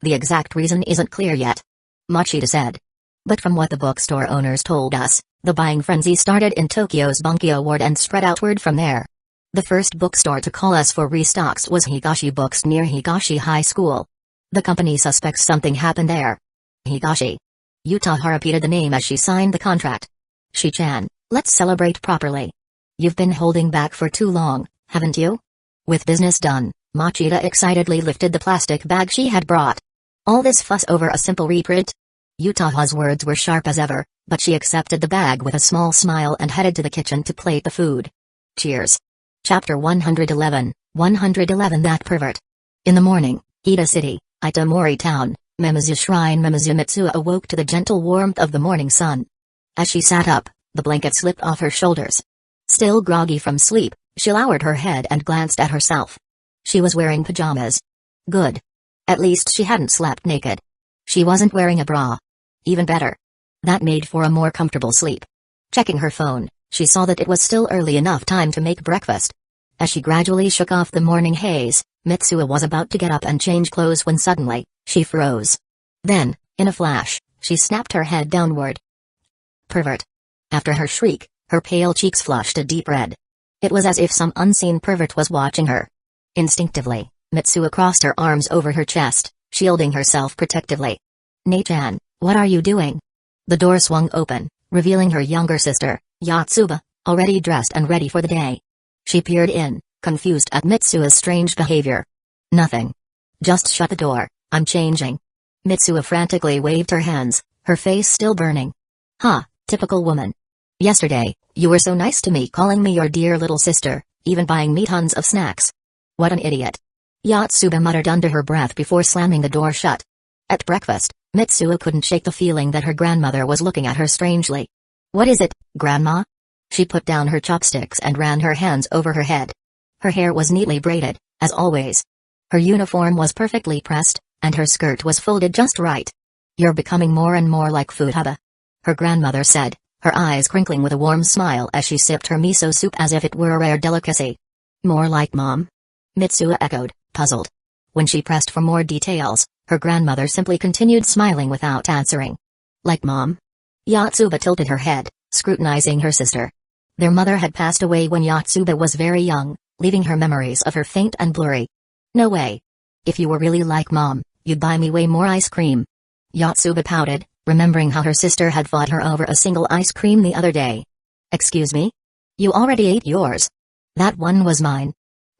The exact reason isn't clear yet, Machida said. But from what the bookstore owners told us, the buying frenzy started in Tokyo's Bunkyo ward and spread outward from there. The first bookstore to call us for restocks was Higashi Books near Higashi High School. The company suspects something happened there. Higashi. Utaha repeated the name as she signed the contract. Shi-chan, let's celebrate properly. You've been holding back for too long, haven't you? With business done, Machida excitedly lifted the plastic bag she had brought. All this fuss over a simple reprint? Utaha's words were sharp as ever, but she accepted the bag with a small smile and headed to the kitchen to plate the food. Cheers. Chapter 111, 111 That Pervert. In the morning, Ida City, Itomori Town, Mimizu Shrine. Mimizu Mitsuo awoke to the gentle warmth of the morning sun. As she sat up, the blanket slipped off her shoulders. Still groggy from sleep, she lowered her head and glanced at herself. She was wearing pajamas. Good. At least she hadn't slept naked. She wasn't wearing a bra. Even better. That made for a more comfortable sleep. Checking her phone, she saw that it was still early enough time to make breakfast. As she gradually shook off the morning haze, Mitsuo was about to get up and change clothes when suddenly, she froze. Then, in a flash, she snapped her head downward. Pervert. After her shriek, her pale cheeks flushed a deep red. It was as if some unseen pervert was watching her. Instinctively, Mitsuo crossed her arms over her chest, shielding herself protectively. "Nei-chan, what are you doing?" The door swung open, revealing her younger sister, Yotsuba, already dressed and ready for the day. She peered in, confused at Mitsuo's strange behavior. "Nothing. Just shut the door, I'm changing." Mitsuo frantically waved her hands, her face still burning. "Ha, typical woman. Yesterday, you were so nice to me calling me your dear little sister, even buying me tons of snacks. What an idiot." Yotsuba muttered under her breath before slamming the door shut. At breakfast, Mitsuo couldn't shake the feeling that her grandmother was looking at her strangely. "What is it, Grandma?" She put down her chopsticks and ran her hands over her head. Her hair was neatly braided, as always. Her uniform was perfectly pressed, and her skirt was folded just right. "You're becoming more and more like Futaba," her grandmother said, her eyes crinkling with a warm smile as she sipped her miso soup as if it were a rare delicacy. "More like Mom?" Mitsuo echoed, puzzled. When she pressed for more details, her grandmother simply continued smiling without answering. "Like Mom?" Yotsuba tilted her head, scrutinizing her sister. Their mother had passed away when Yotsuba was very young, leaving her memories of her faint and blurry. "No way. If you were really like Mom, you'd buy me way more ice cream." Yotsuba pouted, remembering how her sister had fought her over a single ice cream the other day. "Excuse me? You already ate yours. That one was mine."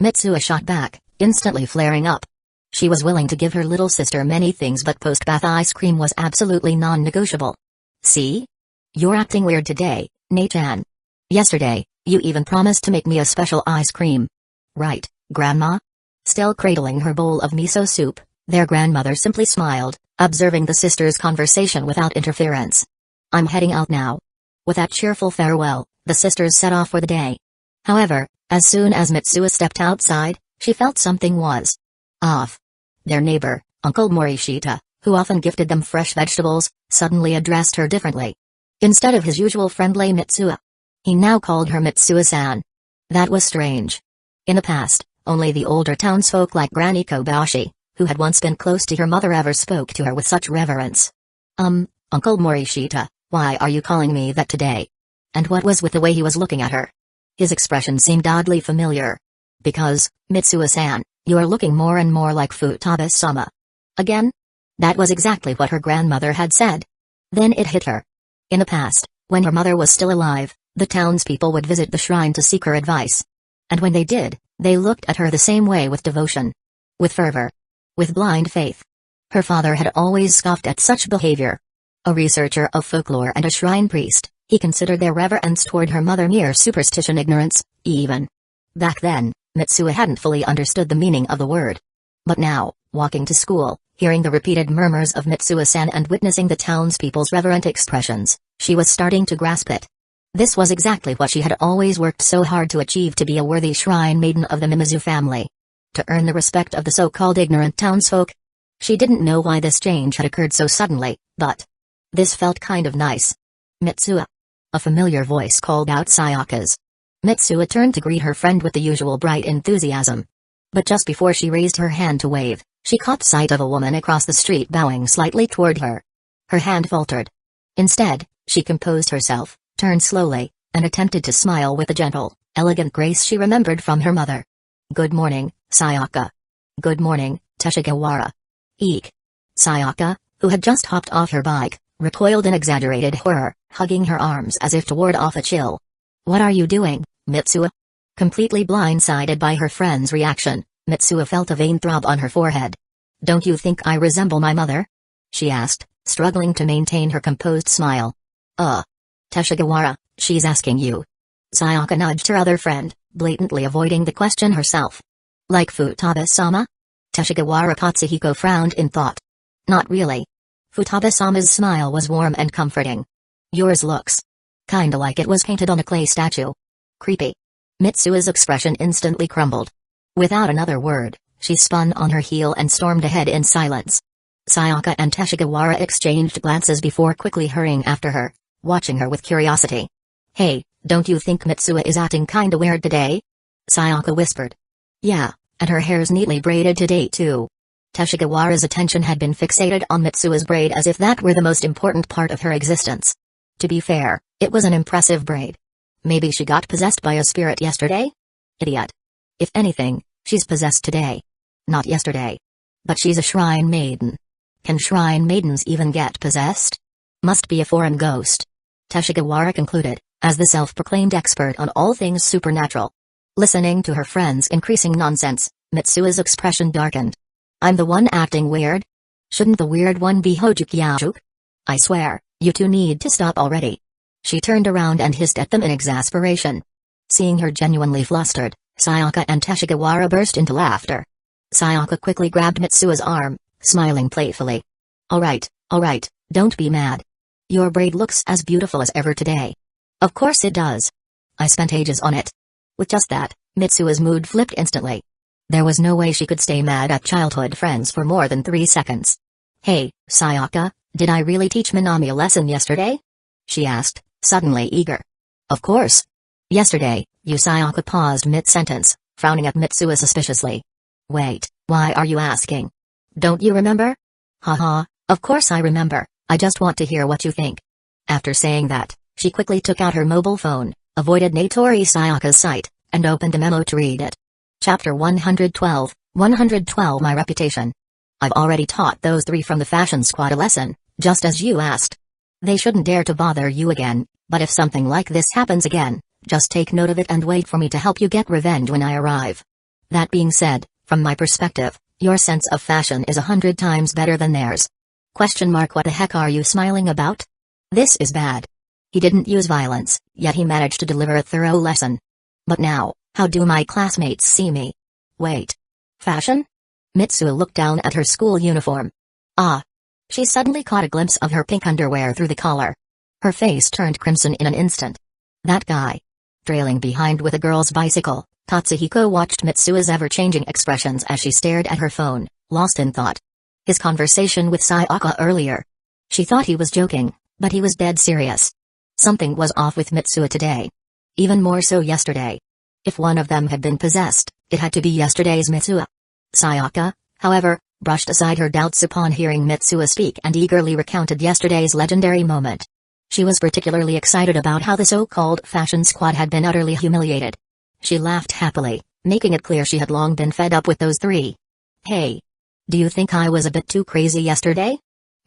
Mitsuo shot back, instantly flaring up. She was willing to give her little sister many things, but post-bath ice cream was absolutely non-negotiable. "See? You're acting weird today, Nei-chan. Yesterday, you even promised to make me a special ice cream." "Right, Grandma?" Still cradling her bowl of miso soup, their grandmother simply smiled, observing the sisters' conversation without interference. "I'm heading out now." With that cheerful farewell, the sisters set off for the day. However, as soon as Mitsuo stepped outside, she felt something was off. Their neighbor, Uncle Morishita, who often gifted them fresh vegetables, suddenly addressed her differently. Instead of his usual friendly Mitsuo, he now called her Mitsuo-san. That was strange. In the past, only the older townsfolk like Granny Kobayashi, who had once been close to her mother, ever spoke to her with such reverence. Uncle Morishita, why are you calling me that today?" And what was with the way he was looking at her? His expression seemed oddly familiar. "Because, Mitsuo-san, you are looking more and more like Futaba-sama." Again? That was exactly what her grandmother had said. Then it hit her. In the past, when her mother was still alive, the townspeople would visit the shrine to seek her advice. And when they did, they looked at her the same way, with devotion. With fervor. With blind faith. Her father had always scoffed at such behavior. A researcher of folklore and a shrine priest, he considered their reverence toward her mother mere superstition, ignorance, even. Back then, Mitsuo hadn't fully understood the meaning of the word. But now, walking to school, hearing the repeated murmurs of Mitsuo-san and witnessing the townspeople's reverent expressions, she was starting to grasp it. This was exactly what she had always worked so hard to achieve, to be a worthy shrine maiden of the Mimizu family. To earn the respect of the so-called ignorant townsfolk. She didn't know why this change had occurred so suddenly, but this felt kind of nice. "Mitsuo." A familiar voice called out Sayaka's. Mitsuo turned to greet her friend with the usual bright enthusiasm. But just before she raised her hand to wave, she caught sight of a woman across the street bowing slightly toward her. Her hand faltered. Instead, she composed herself, turned slowly, and attempted to smile with a gentle, elegant grace she remembered from her mother. Good morning, Sayaka. Good morning, Teshigawara. Eek. Sayaka, who had just hopped off her bike, recoiled in exaggerated horror, hugging her arms as if to ward off a chill. What are you doing, Mitsuo? Completely blindsided by her friend's reaction, Mitsuo felt a vein throb on her forehead. Don't you think I resemble my mother? She asked, struggling to maintain her composed smile. Teshigawara, she's asking you. Sayaka nudged her other friend, blatantly avoiding the question herself. Like Futaba-sama? Teshigawara Katsuhiko frowned in thought. Not really. Futaba-sama's smile was warm and comforting. Yours looks kinda like it was painted on a clay statue. Creepy. Mitsuo's expression instantly crumbled. Without another word, she spun on her heel and stormed ahead in silence. Sayaka and Teshigawara exchanged glances before quickly hurrying after her, watching her with curiosity. Hey, don't you think Mitsuo is acting kinda weird today? Sayaka whispered. Yeah, and her hair's neatly braided today too. Teshigawara's attention had been fixated on Mitsuo's braid as if that were the most important part of her existence. To be fair, it was an impressive braid. Maybe she got possessed by a spirit yesterday? Idiot. If anything, she's possessed today. Not yesterday. But she's a shrine maiden. Can shrine maidens even get possessed? Must be a foreign ghost. Teshigawara concluded, as the self-proclaimed expert on all things supernatural. Listening to her friend's increasing nonsense, Mitsuo's expression darkened. I'm the one acting weird? Shouldn't the weird one be Hojo Kyajuk? I swear, you two need to stop already. She turned around and hissed at them in exasperation. Seeing her genuinely flustered, Sayaka and Teshigawara burst into laughter. Sayaka quickly grabbed Mitsuo's arm, smiling playfully. Alright, don't be mad. Your braid looks as beautiful as ever today. Of course it does. I spent ages on it. With just that, Mitsuo's mood flipped instantly. There was no way she could stay mad at childhood friends for more than 3 seconds. Hey, Sayaka, did I really teach Minami a lesson yesterday? She asked, suddenly eager. Of course. Yesterday, Sayaka paused mid-sentence, frowning at Mitsuo suspiciously. Wait, why are you asking? Don't you remember? Haha, of course I remember, I just want to hear what you think. After saying that, she quickly took out her mobile phone, avoided Natori Sayaka's sight, and opened a memo to read it. Chapter 112, 112 My Reputation. I've already taught those 3 from the fashion squad a lesson, just as you asked. They shouldn't dare to bother you again, but if something like this happens again, just take note of it and wait for me to help you get revenge when I arrive. That being said, from my perspective, your sense of fashion is 100 times better than theirs. What the heck are you smiling about? This is bad. He didn't use violence, yet he managed to deliver a thorough lesson. But now, how do my classmates see me? Wait. Fashion? Mitsuo looked down at her school uniform. Ah. She suddenly caught a glimpse of her pink underwear through the collar. Her face turned crimson in an instant. That guy. Trailing behind with a girl's bicycle, Katsuhiko watched Mitsuo's ever-changing expressions as she stared at her phone, lost in thought. His conversation with Sayaka earlier. She thought he was joking, but he was dead serious. Something was off with Mitsuo today. Even more so yesterday. If one of them had been possessed, it had to be yesterday's Mitsuo. Sayaka, however, brushed aside her doubts upon hearing Mitsuo speak and eagerly recounted yesterday's legendary moment. She was particularly excited about how the so-called fashion squad had been utterly humiliated. She laughed happily, making it clear she had long been fed up with those 3. Hey. Do you think I was a bit too crazy yesterday?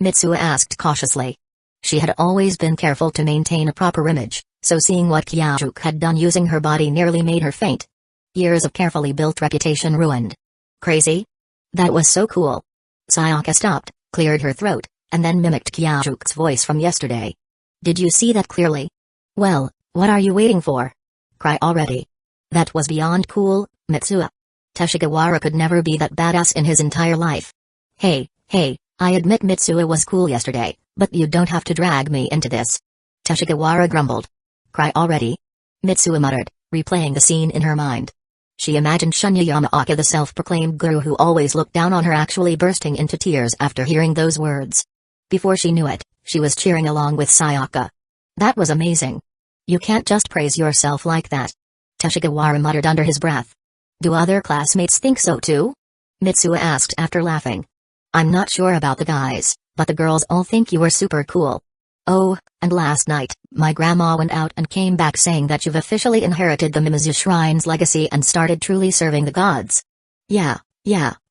Mitsuo asked cautiously. She had always been careful to maintain a proper image, so seeing what Kyajuk had done using her body nearly made her faint. Years of carefully built reputation ruined. Crazy? That was so cool. Sayaka stopped, cleared her throat, and then mimicked Kyajuk's voice from yesterday. Did you see that clearly? Well, what are you waiting for? Cry already. That was beyond cool, Mitsuo. Teshigawara could never be that badass in his entire life. Hey, I admit Mitsuo was cool yesterday, but you don't have to drag me into this. Teshigawara grumbled. Cry already? Mitsuo muttered, replaying the scene in her mind. She imagined Shunya Yamaoka, the self-proclaimed guru who always looked down on her, actually bursting into tears after hearing those words. Before she knew it, she was cheering along with Sayaka. That was amazing. You can't just praise yourself like that. Teshigawara muttered under his breath. Do other classmates think so too? Mitsuo asked after laughing. I'm not sure about the guys, but the girls all think you were super cool. Oh, and last night, my grandma went out and came back saying that you've officially inherited the Mimizu Shrine's legacy and started truly serving the gods. Yeah,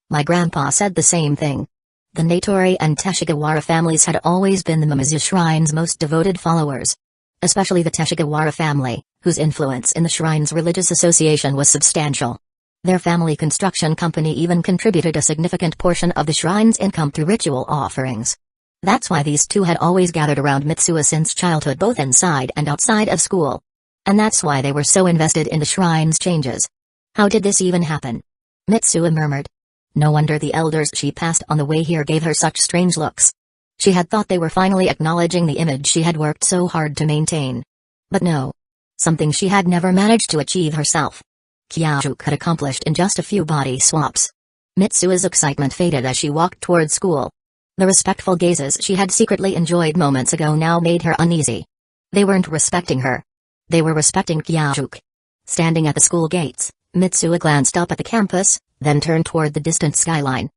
my grandpa said the same thing. The Natori and Teshigawara families had always been the Mimizu Shrine's most devoted followers. Especially the Teshigawara family, whose influence in the shrine's religious association was substantial. Their family construction company even contributed a significant portion of the shrine's income through ritual offerings. That's why these two had always gathered around Mitsuo since childhood, both inside and outside of school. And that's why they were so invested in the shrine's changes. How did this even happen? Mitsuo murmured. No wonder the elders she passed on the way here gave her such strange looks. She had thought they were finally acknowledging the image she had worked so hard to maintain. But no. Something she had never managed to achieve herself. Kyajuk had accomplished in just a few body swaps. Mitsuo's excitement faded as she walked toward school. The respectful gazes she had secretly enjoyed moments ago now made her uneasy. They weren't respecting her. They were respecting Kyajuk. Standing at the school gates, Mitsuo glanced up at the campus, then turned toward the distant skyline.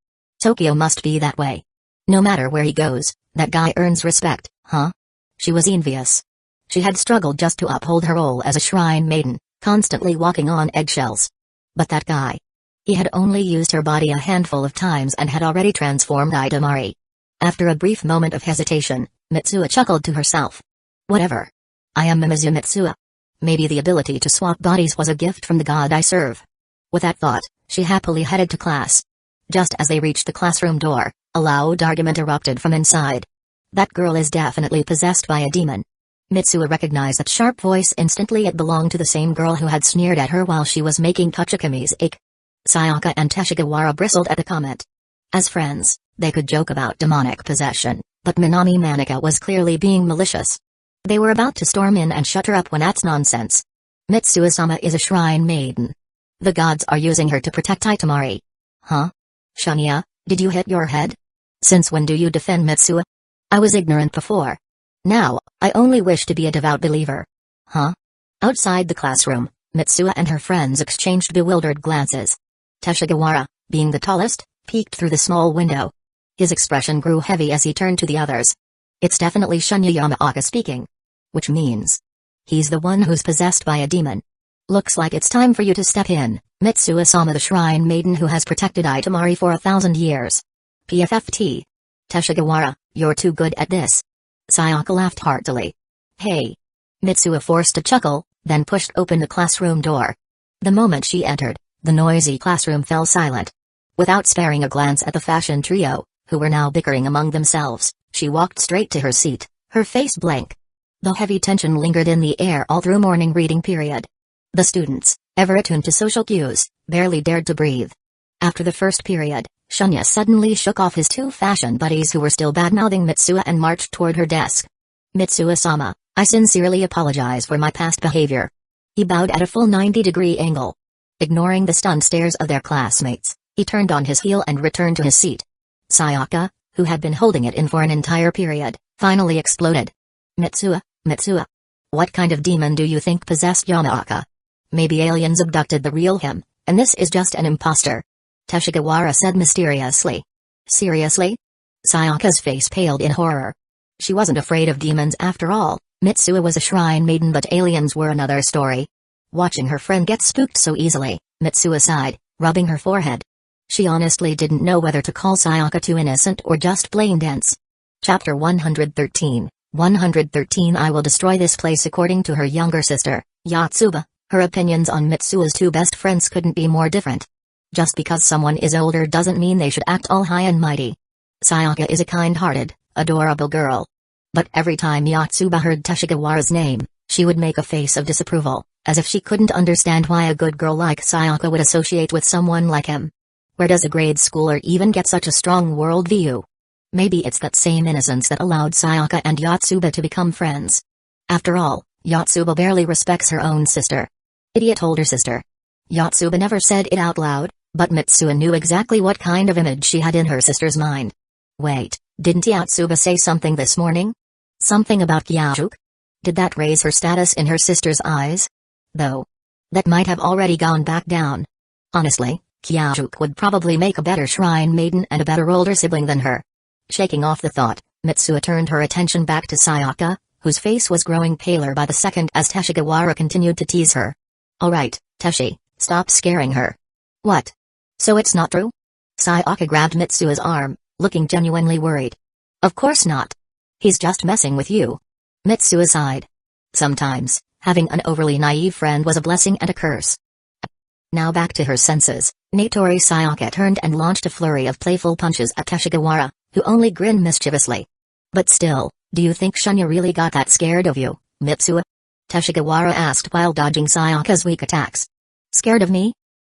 Tokyo must be that way. No matter where he goes, that guy earns respect, huh? She was envious. She had struggled just to uphold her role as a shrine maiden, constantly walking on eggshells. But that guy. He had only used her body a handful of times and had already transformed Itamari. After a brief moment of hesitation, Mitsuo chuckled to herself. Whatever. I am Mimizu Mitsuo. Maybe the ability to swap bodies was a gift from the god I serve. With that thought, she happily headed to class. Just as they reached the classroom door, a loud argument erupted from inside. That girl is definitely possessed by a demon. Mitsuo recognized that sharp voice instantly. It belonged to the same girl who had sneered at her while she was making Kachikami's ache. Sayaka and Teshigawara bristled at the comment. As friends, they could joke about demonic possession, but Minami Manika was clearly being malicious. They were about to storm in and shut her up when that's nonsense. Mitsuo-sama is a shrine maiden. The gods are using her to protect Itamari. Huh? Shunya, did you hit your head? Since when do you defend Mitsuo? I was ignorant before. Now, I only wish to be a devout believer. Huh? Outside the classroom, Mitsuo and her friends exchanged bewildered glances. Teshigawara, being the tallest, peeked through the small window. His expression grew heavy as he turned to the others. It's definitely Shunya Yamaoka speaking. Which means he's the one who's possessed by a demon. Looks like it's time for you to step in, Mitsuo-sama, the shrine maiden who has protected Itamari for 1,000 years. PFFT. Teshigawara, you're too good at this. Sayaka laughed heartily. Hey. Mitsuo forced a chuckle, then pushed open the classroom door. The moment she entered, the noisy classroom fell silent. Without sparing a glance at the fashion trio, who were now bickering among themselves, she walked straight to her seat, her face blank. The heavy tension lingered in the air all through morning reading period. The students, ever attuned to social cues, barely dared to breathe. After the first period, Shunya suddenly shook off his two fashion buddies who were still badmouthing Mitsuo and marched toward her desk. Mitsuo-sama, I sincerely apologize for my past behavior. He bowed at a full 90-degree angle. Ignoring the stunned stares of their classmates, he turned on his heel and returned to his seat. Sayaka, who had been holding it in for an entire period, finally exploded. Mitsuo, what kind of demon do you think possessed Yamaoka? Maybe aliens abducted the real him, and this is just an imposter. Teshigawara said mysteriously. Seriously? Sayaka's face paled in horror. She wasn't afraid of demons after all. Mitsuo was a shrine maiden, but aliens were another story. Watching her friend get spooked so easily, Mitsuo sighed, rubbing her forehead. She honestly didn't know whether to call Sayaka too innocent or just plain dense. Chapter 113. I will destroy this place. According to her younger sister, Yotsuba, her opinions on Mitsuo's two best friends couldn't be more different. Just because someone is older doesn't mean they should act all high and mighty. Sayaka is a kind-hearted, adorable girl. But every time Yotsuba heard Teshigawara's name, she would make a face of disapproval, as if she couldn't understand why a good girl like Sayaka would associate with someone like him. Where does a grade schooler even get such a strong worldview? Maybe it's that same innocence that allowed Sayaka and Yotsuba to become friends. After all, Yotsuba barely respects her own sister. Idiot older sister. Yotsuba never said it out loud, but Mitsuo knew exactly what kind of image she had in her sister's mind. Wait, didn't Yotsuba say something this morning? Something about Kyajuk? Did that raise her status in her sister's eyes? Though. That might have already gone back down. Honestly, Kyajuk would probably make a better shrine maiden and a better older sibling than her. Shaking off the thought, Mitsuo turned her attention back to Sayaka, whose face was growing paler by the second as Teshigawara continued to tease her. Alright, Teshi, stop scaring her. What? So it's not true? Sayaka grabbed Mitsuo's arm, looking genuinely worried. Of course not. He's just messing with you. Mitsuo sighed. Sometimes, having an overly naive friend was a blessing and a curse. Now back to her senses, Natori Sayaka turned and launched a flurry of playful punches at Teshigawara, who only grinned mischievously. But still, do you think Shunya really got that scared of you, Mitsuo? Teshigawara asked while dodging Sayaka's weak attacks. Scared of me?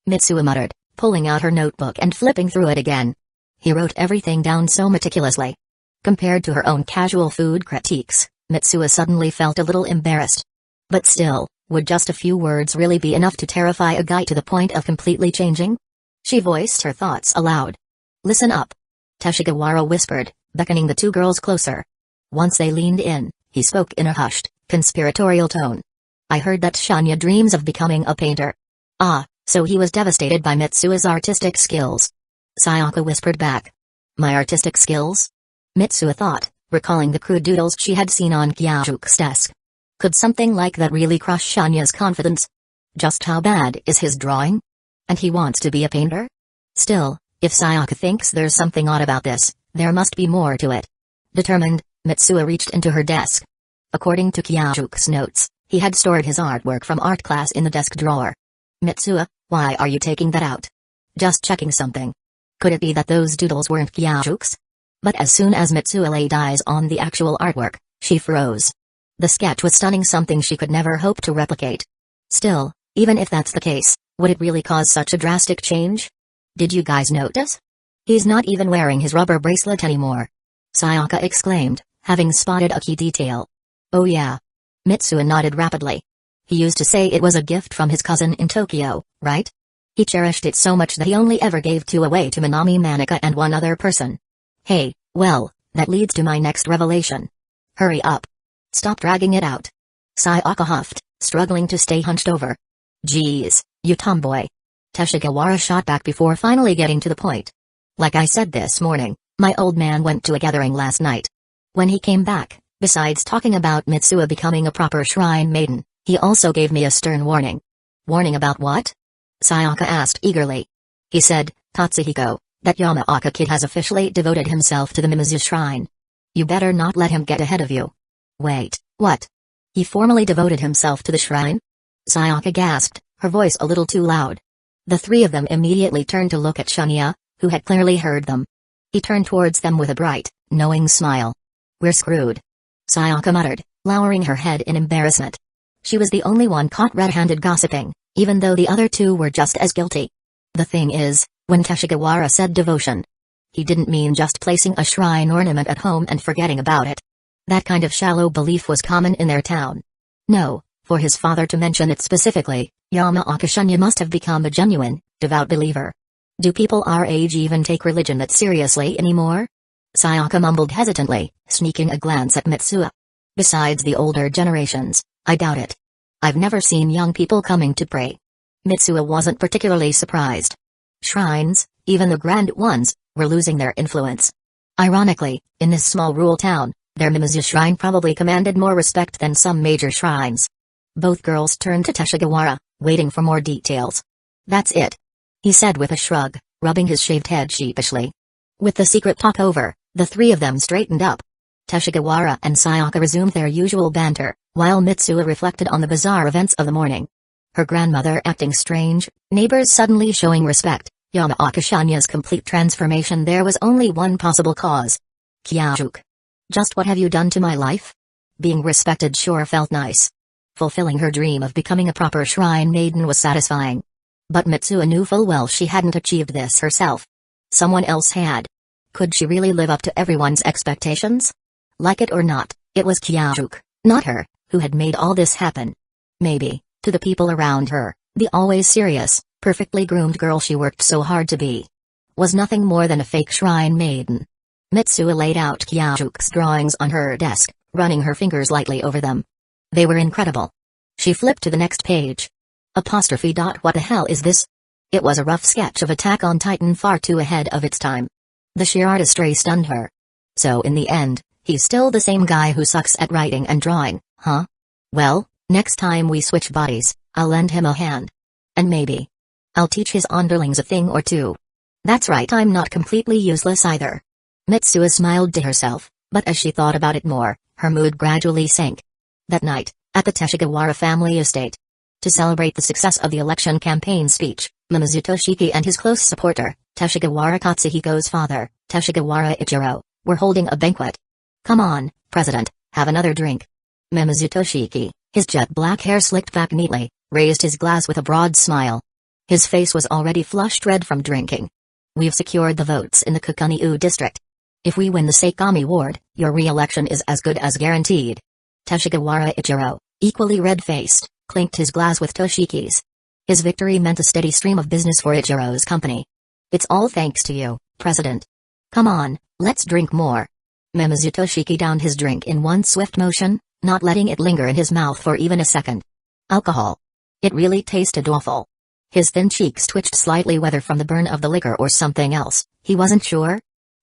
Mitsuo muttered, pulling out her notebook and flipping through it again. He wrote everything down so meticulously. Compared to her own casual food critiques, Mitsuo suddenly felt a little embarrassed. But still, would just a few words really be enough to terrify a guy to the point of completely changing? She voiced her thoughts aloud. Listen up. Teshigawara whispered, beckoning the two girls closer. Once they leaned in, he spoke in a hushed, conspiratorial tone. I heard that Shunya dreams of becoming a painter. Ah, so he was devastated by Mitsuo's artistic skills. Sayaka whispered back. My artistic skills? Mitsuo thought, recalling the crude doodles she had seen on Kyajuke's desk. Could something like that really crush Shunya's confidence? Just how bad is his drawing? And he wants to be a painter? Still, if Sayaka thinks there's something odd about this, there must be more to it. Determined, Mitsuo reached into her desk. According to Kyajuke's notes, he had stored his artwork from art class in the desk drawer. Mitsuo, why are you taking that out? Just checking something. Could it be that those doodles weren't Kyajuke's? But as soon as Mitsuo laid eyes on the actual artwork, she froze. The sketch was stunning, something she could never hope to replicate. Still, even if that's the case, would it really cause such a drastic change? Did you guys notice? He's not even wearing his rubber bracelet anymore. Sayaka exclaimed, having spotted a key detail. Oh yeah. Mitsuo nodded rapidly. He used to say it was a gift from his cousin in Tokyo, right? He cherished it so much that he only ever gave two away to Minami Manika and one other person. Hey, well, that leads to my next revelation. Hurry up. Stop dragging it out. Sayaka huffed, struggling to stay hunched over. Geez, you tomboy. Teshigawara shot back before finally getting to the point. Like I said this morning, my old man went to a gathering last night. When he came back, besides talking about Mitsuo becoming a proper shrine maiden, he also gave me a stern warning. Warning about what? Sayaka asked eagerly. He said, Tatsuhiko, that Yamaoka kid has officially devoted himself to the Mimizu shrine. You better not let him get ahead of you. Wait, what? He formally devoted himself to the shrine? Sayaka gasped, her voice a little too loud. The three of them immediately turned to look at Shunya, who had clearly heard them. He turned towards them with a bright, knowing smile. We're screwed. Sayaka muttered, lowering her head in embarrassment. She was the only one caught red-handed gossiping, even though the other two were just as guilty. The thing is, when Teshigawara said devotion, he didn't mean just placing a shrine ornament at home and forgetting about it. That kind of shallow belief was common in their town. No, for his father to mention it specifically, Yamaoka Shunya must have become a genuine, devout believer. Do people our age even take religion that seriously anymore? Sayaka mumbled hesitantly, sneaking a glance at Mitsuo. Besides the older generations, I doubt it. I've never seen young people coming to pray. Mitsuo wasn't particularly surprised. Shrines, even the grand ones, were losing their influence. Ironically, in this small rural town, their Mimizu shrine probably commanded more respect than some major shrines. Both girls turned to Teshigawara, waiting for more details. That's it, he said with a shrug, rubbing his shaved head sheepishly. With the secret talk over, the three of them straightened up. Teshigawara and Sayaka resumed their usual banter, while Mitsuo reflected on the bizarre events of the morning. Her grandmother acting strange, neighbors suddenly showing respect, Yamaoka Shunya's complete transformation. There was only one possible cause. Kyajuke. Just what have you done to my life? Being respected sure felt nice. Fulfilling her dream of becoming a proper shrine maiden was satisfying. But Mitsuo knew full well she hadn't achieved this herself. Someone else had. Could she really live up to everyone's expectations? Like it or not, it was Kyajuke, not her, who had made all this happen. Maybe, to the people around her, the always serious, perfectly groomed girl she worked so hard to be was nothing more than a fake shrine maiden. Mitsuo laid out Kyajuke's drawings on her desk, running her fingers lightly over them. They were incredible. She flipped to the next page. What the hell is this? It was a rough sketch of Attack on Titan, far too ahead of its time. The sheer artistry stunned her. So in the end, He's still the same guy who sucks at writing and drawing, huh? Well, next time we switch bodies, I'll lend him a hand. And maybe I'll teach his underlings a thing or two. That's right, I'm not completely useless either. Mitsuha smiled to herself, but as she thought about it more, her mood gradually sank. That night, at the Teshigawara family estate, to celebrate the success of the election campaign speech, Mimizu Toshiki and his close supporter, Teshigawara Katsuhiko's father, Teshigawara Ichiro, were holding a banquet. Come on, President, have another drink. Mimizu Toshiki, his jet black hair slicked back neatly, raised his glass with a broad smile. His face was already flushed red from drinking. We've secured the votes in the Kukuniu district. If we win the Sakami ward, your re-election is as good as guaranteed. Teshigawara Ichiro, equally red-faced, clinked his glass with Toshiki's. His victory meant a steady stream of business for Ichiro's company. It's all thanks to you, President. Come on, let's drink more. Mimizu Toshiki downed his drink in one swift motion, not letting it linger in his mouth for even a second. Alcohol. It really tasted awful. His thin cheeks twitched slightly, whether from the burn of the liquor or something else, he wasn't sure.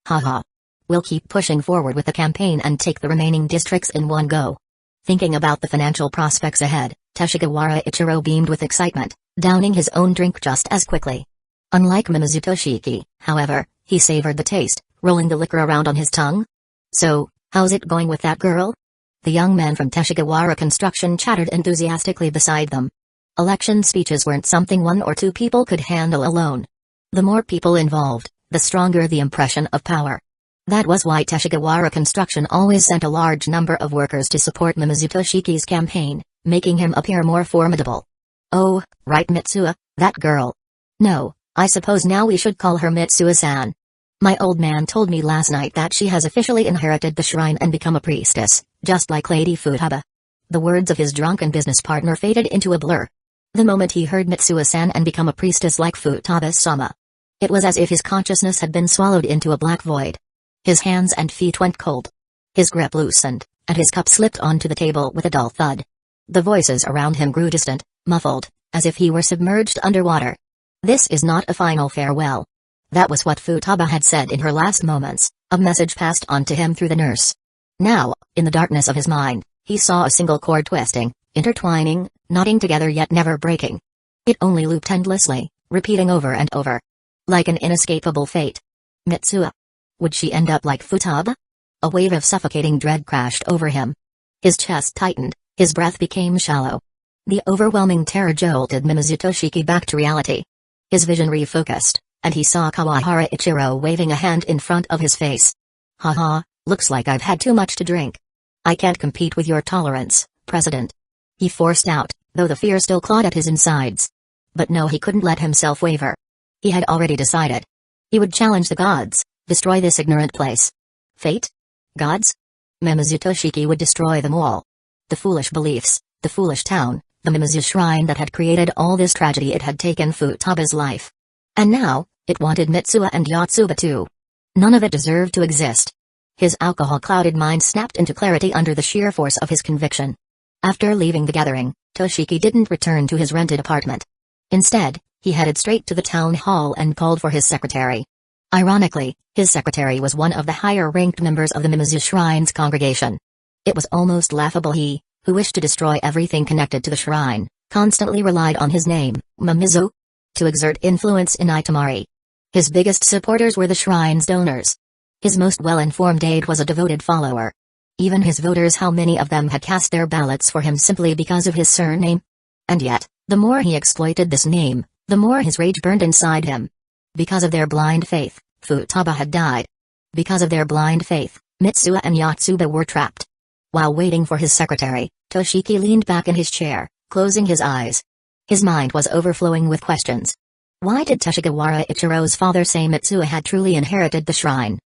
Haha. We'll keep pushing forward with the campaign and take the remaining districts in one go. Thinking about the financial prospects ahead, Teshigawara Ichiro beamed with excitement, downing his own drink just as quickly. Unlike Mimizu Toshiki, however, he savored the taste, rolling the liquor around on his tongue. So, how's it going with that girl? The young man from Teshigawara Construction chattered enthusiastically beside them. Election speeches weren't something one or two people could handle alone. The more people involved, the stronger the impression of power. That was why Teshigawara Construction always sent a large number of workers to support Mimizu Toshiki's campaign, making him appear more formidable. Oh, right, Mitsuha, that girl. No, I suppose now we should call her Mitsuha-san. My old man told me last night that she has officially inherited the shrine and become a priestess, just like Lady Futaba. The words of his drunken business partner faded into a blur. The moment he heard Mitsuha-san and become a priestess like Futaba-sama, it was as if his consciousness had been swallowed into a black void. His hands and feet went cold. His grip loosened, and his cup slipped onto the table with a dull thud. The voices around him grew distant, muffled, as if he were submerged underwater. This is not a final farewell. That was what Futaba had said in her last moments, a message passed on to him through the nurse. Now, in the darkness of his mind, he saw a single cord twisting, intertwining, knotting together yet never breaking. It only looped endlessly, repeating over and over. Like an inescapable fate. Mitsuha. Would she end up like Futaba? A wave of suffocating dread crashed over him. His chest tightened, his breath became shallow. The overwhelming terror jolted Mimizu Toshiki back to reality. His vision refocused, and he saw Kawahara Ichiro waving a hand in front of his face. Haha, looks like I've had too much to drink. I can't compete with your tolerance, President. He forced out, though the fear still clawed at his insides. But no, he couldn't let himself waver. He had already decided. He would challenge the gods. Destroy this ignorant place. Fate? Gods? Mimizu Toshiki would destroy them all. The foolish beliefs, the foolish town, the Mimizu shrine that had created all this tragedy. It had taken Futaba's life. And now, it wanted Mitsuha and Yotsuba too. None of it deserved to exist. His alcohol-clouded mind snapped into clarity under the sheer force of his conviction. After leaving the gathering, Toshiki didn't return to his rented apartment. Instead, he headed straight to the town hall and called for his secretary. Ironically, his secretary was one of the higher-ranked members of the Mimizu Shrine's congregation. It was almost laughable he, who wished to destroy everything connected to the shrine, constantly relied on his name, Mimizu, to exert influence in Itamari. His biggest supporters were the shrine's donors. His most well-informed aide was a devoted follower. Even his voters, how many of them had cast their ballots for him simply because of his surname? And yet, the more he exploited this name, the more his rage burned inside him. Because of their blind faith, Futaba had died. Because of their blind faith, Mitsuha and Yotsuba were trapped. While waiting for his secretary, Toshiki leaned back in his chair, closing his eyes. His mind was overflowing with questions. Why did Teshigawara Ichiro's father say Mitsuha had truly inherited the shrine?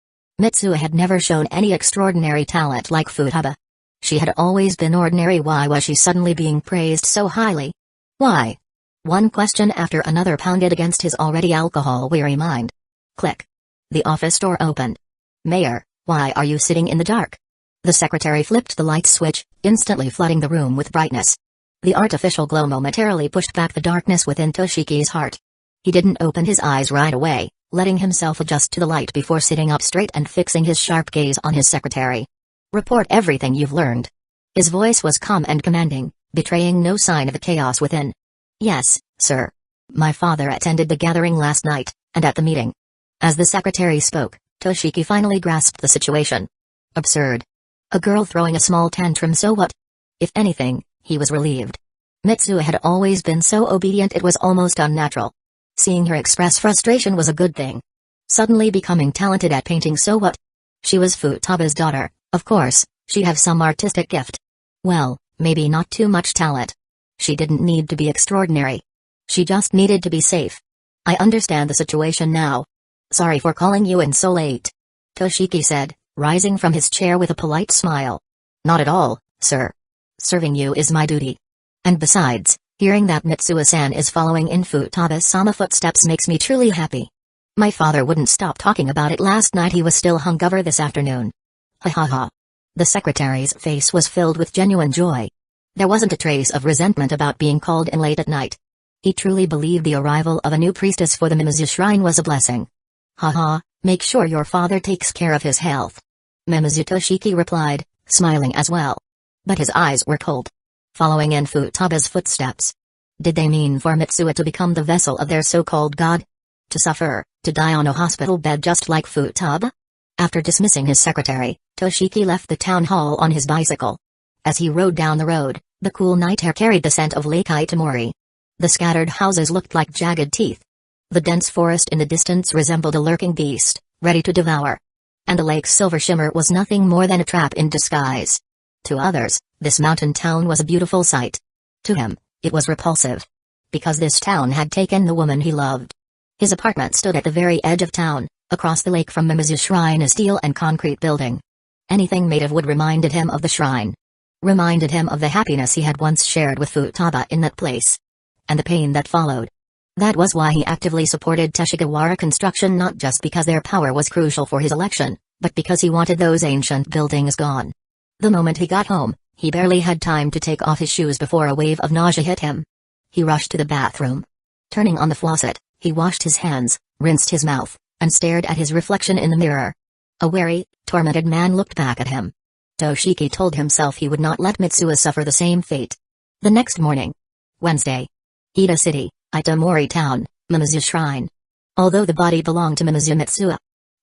Mitsuha had never shown any extraordinary talent like Futaba. She had always been ordinary. Why was she suddenly being praised so highly? Why? One question after another pounded against his already alcohol-weary mind. Click. The office door opened. Mayor, why are you sitting in the dark? The secretary flipped the light switch, instantly flooding the room with brightness. The artificial glow momentarily pushed back the darkness within Toshiki's heart. He didn't open his eyes right away, letting himself adjust to the light before sitting up straight and fixing his sharp gaze on his secretary. Report everything you've learned. His voice was calm and commanding, betraying no sign of the chaos within. Yes, sir. My father attended the gathering last night, and at the meeting. As the secretary spoke, Toshiki finally grasped the situation. Absurd. A girl throwing a small tantrum, so what? If anything, he was relieved. Mitsuo had always been so obedient it was almost unnatural. Seeing her express frustration was a good thing. Suddenly becoming talented at painting, so what? She was Futaba's daughter, of course, she'd have some artistic gift. Well, maybe not too much talent. She didn't need to be extraordinary. She just needed to be safe. I understand the situation now. Sorry for calling you in so late, Toshiki said, rising from his chair with a polite smile. Not at all, sir. Serving you is my duty. And besides, hearing that Mitsuo-san is following in Futaba-sama footsteps makes me truly happy. My father wouldn't stop talking about it last night. He was still hungover this afternoon. Ha ha ha. The secretary's face was filled with genuine joy. There wasn't a trace of resentment about being called in late at night. He truly believed the arrival of a new priestess for the Mimizu shrine was a blessing. Ha ha, make sure your father takes care of his health. Mimizu Toshiki replied, smiling as well. But his eyes were cold. Following in Futaba's footsteps. Did they mean for Mitsuo to become the vessel of their so-called god? To suffer, to die on a hospital bed just like Futaba? After dismissing his secretary, Toshiki left the town hall on his bicycle. As he rode down the road, the cool night air carried the scent of Lake Itamori. The scattered houses looked like jagged teeth. The dense forest in the distance resembled a lurking beast, ready to devour. And the lake's silver shimmer was nothing more than a trap in disguise. To others, this mountain town was a beautiful sight. To him, it was repulsive. Because this town had taken the woman he loved. His apartment stood at the very edge of town, across the lake from Mimizu Shrine, a steel and concrete building. Anything made of wood reminded him of the shrine. Reminded him of the happiness he had once shared with Futaba in that place. And the pain that followed. That was why he actively supported Teshigawara construction, not just because their power was crucial for his election, but because he wanted those ancient buildings gone. The moment he got home, he barely had time to take off his shoes before a wave of nausea hit him. He rushed to the bathroom. Turning on the faucet, he washed his hands, rinsed his mouth, and stared at his reflection in the mirror. A wary, tormented man looked back at him. Toshiki told himself he would not let Mitsuo suffer the same fate. The next morning. Wednesday. Ida City, Itamori Town, Mimizu Shrine. Although the body belonged to Mimizu Mitsuo,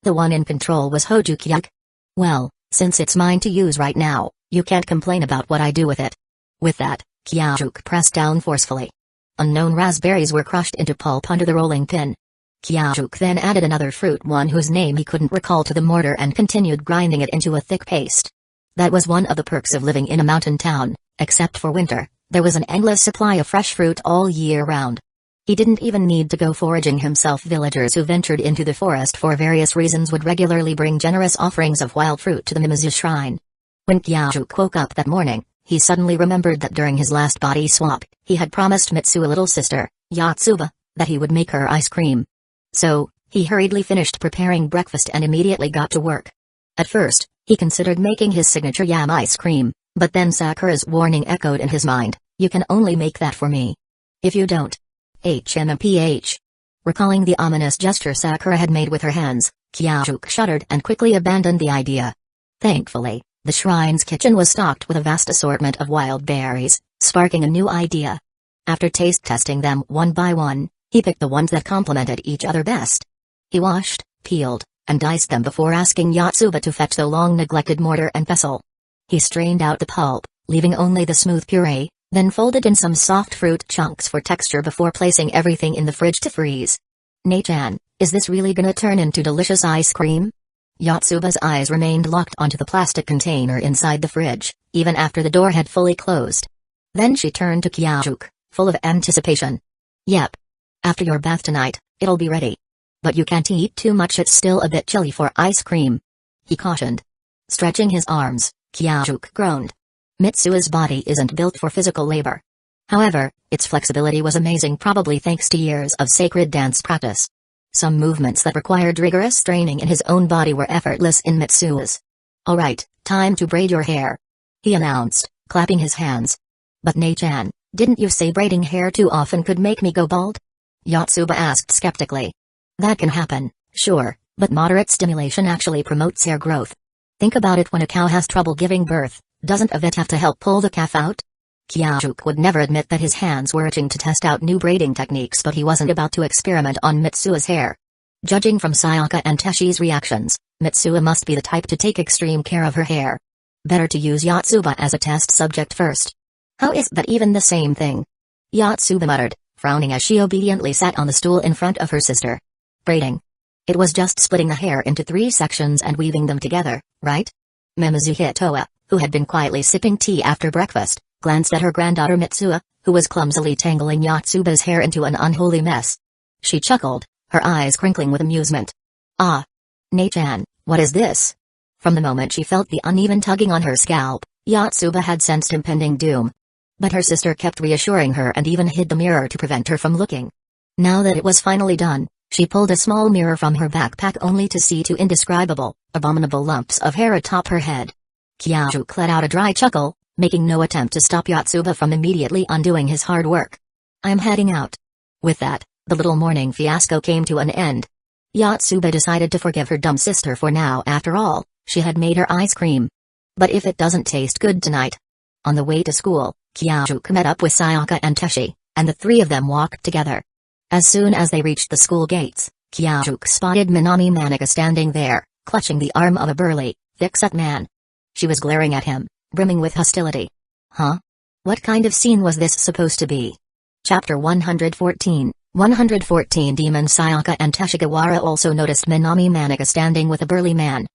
the one in control was Hojukyuk. Well, since it's mine to use right now, you can't complain about what I do with it. With that, Kyajuk pressed down forcefully. Unknown raspberries were crushed into pulp under the rolling pin. Kyajuk then added another fruit, one whose name he couldn't recall, to the mortar and continued grinding it into a thick paste. That was one of the perks of living in a mountain town. Except for winter, there was an endless supply of fresh fruit all year round. He didn't even need to go foraging himself. Villagers who ventured into the forest for various reasons would regularly bring generous offerings of wild fruit to the Mimizu shrine. When Kyajuk woke up that morning, he suddenly remembered that during his last body swap, he had promised Mitsuo, little sister, Yatsuba, that he would make her ice cream. So, he hurriedly finished preparing breakfast and immediately got to work. At first, he considered making his signature yam ice cream, but then Sakura's warning echoed in his mind, "You can only make that for me. If you don't, HMPH." Recalling the ominous gesture Sakura had made with her hands, Kyajuk shuddered and quickly abandoned the idea. Thankfully, the shrine's kitchen was stocked with a vast assortment of wild berries, sparking a new idea. After taste testing them one by one, he picked the ones that complemented each other best. He washed, peeled, and diced them before asking Yatsuba to fetch the long-neglected mortar and pestle. He strained out the pulp, leaving only the smooth puree, then folded in some soft fruit chunks for texture before placing everything in the fridge to freeze. "Nei-chan, is this really gonna turn into delicious ice cream?" Yatsuba's eyes remained locked onto the plastic container inside the fridge, even after the door had fully closed. Then she turned to Kyajuk, full of anticipation. "Yep. After your bath tonight, it'll be ready. But you can't eat too much, it's still a bit chilly for ice cream," he cautioned. Stretching his arms, Kyajuk groaned. Mitsuo's body isn't built for physical labor. However, its flexibility was amazing, probably thanks to years of sacred dance practice. Some movements that required rigorous training in his own body were effortless in Mitsuo's. "All right, time to braid your hair," he announced, clapping his hands. "But Nei-chan, didn't you say braiding hair too often could make me go bald?" Yatsuba asked skeptically. "That can happen, sure, but moderate stimulation actually promotes hair growth. Think about it, when a cow has trouble giving birth, doesn't a vet have to help pull the calf out? Kyajuk would never admit that his hands were itching to test out new braiding techniques, but he wasn't about to experiment on Mitsua's hair. Judging from Sayaka and Teshi's reactions, Mitsuo must be the type to take extreme care of her hair. Better to use Yotsuba as a test subject first. How is that even the same thing? Yotsuba muttered, frowning as she obediently sat on the stool in front of her sister. Braiding. It was just splitting the hair into 3 sections and weaving them together, right? Mimizu Hitoa, who had been quietly sipping tea after breakfast, glanced at her granddaughter Mitsuo, who was clumsily tangling Yotsuba's hair into an unholy mess. She chuckled, her eyes crinkling with amusement. Ah! Nei-chan, what is this? From the moment she felt the uneven tugging on her scalp, Yotsuba had sensed impending doom. But her sister kept reassuring her and even hid the mirror to prevent her from looking. Now that it was finally done, she pulled a small mirror from her backpack only to see 2 indescribable, abominable lumps of hair atop her head. Kyajuk let out a dry chuckle, making no attempt to stop Yotsuba from immediately undoing his hard work. I'm heading out. With that, the little morning fiasco came to an end. Yotsuba decided to forgive her dumb sister for now. After all, she had made her ice cream. But if it doesn't taste good tonight? On the way to school, Kyajuk met up with Sayaka and Teshi, and the 3 of them walked together. As soon as they reached the school gates, Kyajuk spotted Minami Manika standing there, clutching the arm of a burly, thick-set man. She was glaring at him, brimming with hostility. Huh? What kind of scene was this supposed to be? Chapter 114. Demon Sayaka and Teshigawara also noticed Minami Manika standing with a burly man.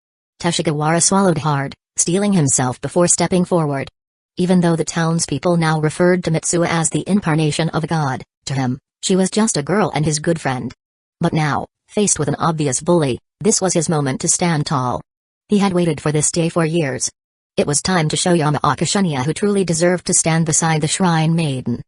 Teshigawara swallowed hard, steeling himself before stepping forward. Even though the townspeople now referred to Mitsuo as the incarnation of a god, to him, she was just a girl and his good friend. But now, faced with an obvious bully, this was his moment to stand tall. He had waited for this day for years. It was time to show Yamaoka Shunya who truly deserved to stand beside the shrine maiden.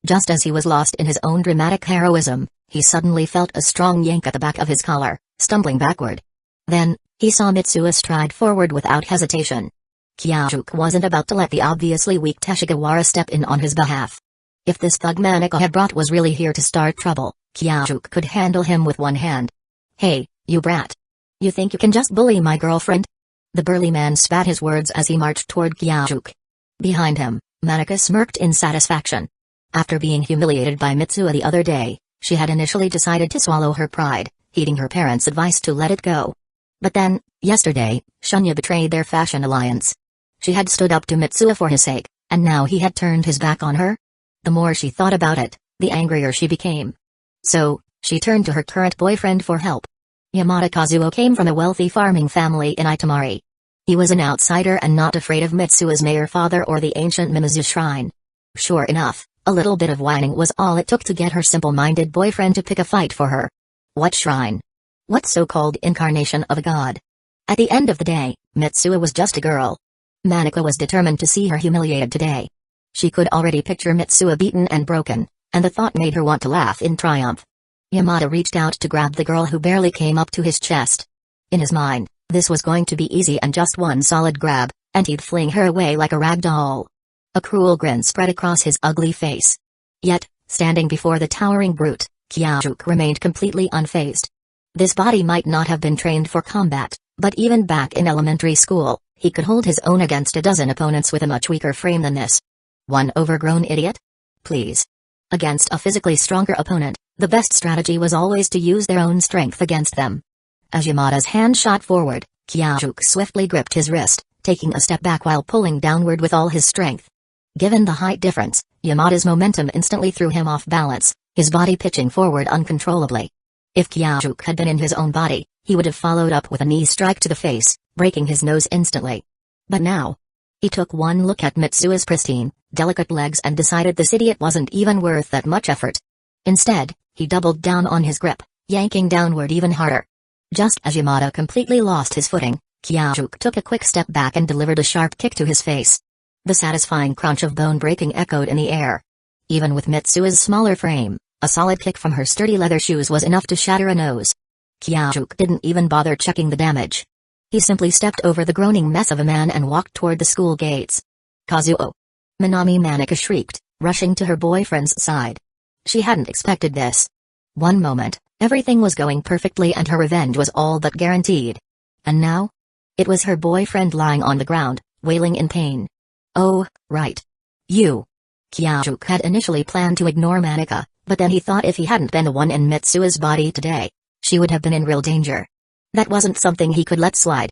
Just as he was lost in his own dramatic heroism, he suddenly felt a strong yank at the back of his collar, stumbling backward. Then, he saw Mitsuo stride forward without hesitation. Kyajuk wasn't about to let the obviously weak Teshigawara step in on his behalf. If this thug Manika had brought was really here to start trouble, Kyajuk could handle him with one hand. Hey, you brat. You think you can just bully my girlfriend? The burly man spat his words as he marched toward Kyajuk. Behind him, Manika smirked in satisfaction. After being humiliated by Mitsuo the other day, she had initially decided to swallow her pride, heeding her parents' advice to let it go. But then, yesterday, Shunya betrayed their fashion alliance. She had stood up to Mitsuo for his sake, and now he had turned his back on her? The more she thought about it, the angrier she became. So, she turned to her current boyfriend for help. Yamada Kazuo came from a wealthy farming family in Itamari. He was an outsider and not afraid of Mitsuo's mayor father or the ancient Mimizu shrine. Sure enough, a little bit of whining was all it took to get her simple-minded boyfriend to pick a fight for her. What shrine? What so-called incarnation of a god? At the end of the day, Mitsuo was just a girl. Manika was determined to see her humiliated today. She could already picture Mitsuo beaten and broken, and the thought made her want to laugh in triumph. Yamada reached out to grab the girl who barely came up to his chest. In his mind, this was going to be easy and just one solid grab, and he'd fling her away like a rag doll. A cruel grin spread across his ugly face. Yet, standing before the towering brute, Kyajuk remained completely unfazed. This body might not have been trained for combat, but even back in elementary school, he could hold his own against a dozen opponents with a much weaker frame than this. One overgrown idiot? Please. Against a physically stronger opponent, the best strategy was always to use their own strength against them. As Yamada's hand shot forward, Kyajuk swiftly gripped his wrist, taking a step back while pulling downward with all his strength. Given the height difference, Yamada's momentum instantly threw him off balance, his body pitching forward uncontrollably. If Kyajuk had been in his own body, he would have followed up with a knee strike to the face, breaking his nose instantly. But now, he took one look at Mitsuo's pristine, delicate legs and decided this idiot wasn't even worth that much effort. Instead, he doubled down on his grip, yanking downward even harder. Just as Yamada completely lost his footing, Kyajuk took a quick step back and delivered a sharp kick to his face. The satisfying crunch of bone breaking echoed in the air. Even with Mitsuo's smaller frame, a solid kick from her sturdy leather shoes was enough to shatter a nose. Kyajuk didn't even bother checking the damage. He simply stepped over the groaning mess of a man and walked toward the school gates. Kazuo! Minami Manika shrieked, rushing to her boyfriend's side. She hadn't expected this. One moment, everything was going perfectly and her revenge was all but guaranteed. And now? It was her boyfriend lying on the ground, wailing in pain. Oh, right. You. Kyajuk had initially planned to ignore Manika, but then he thought if he hadn't been the one in Mitsua's body today, she would have been in real danger. That wasn't something he could let slide.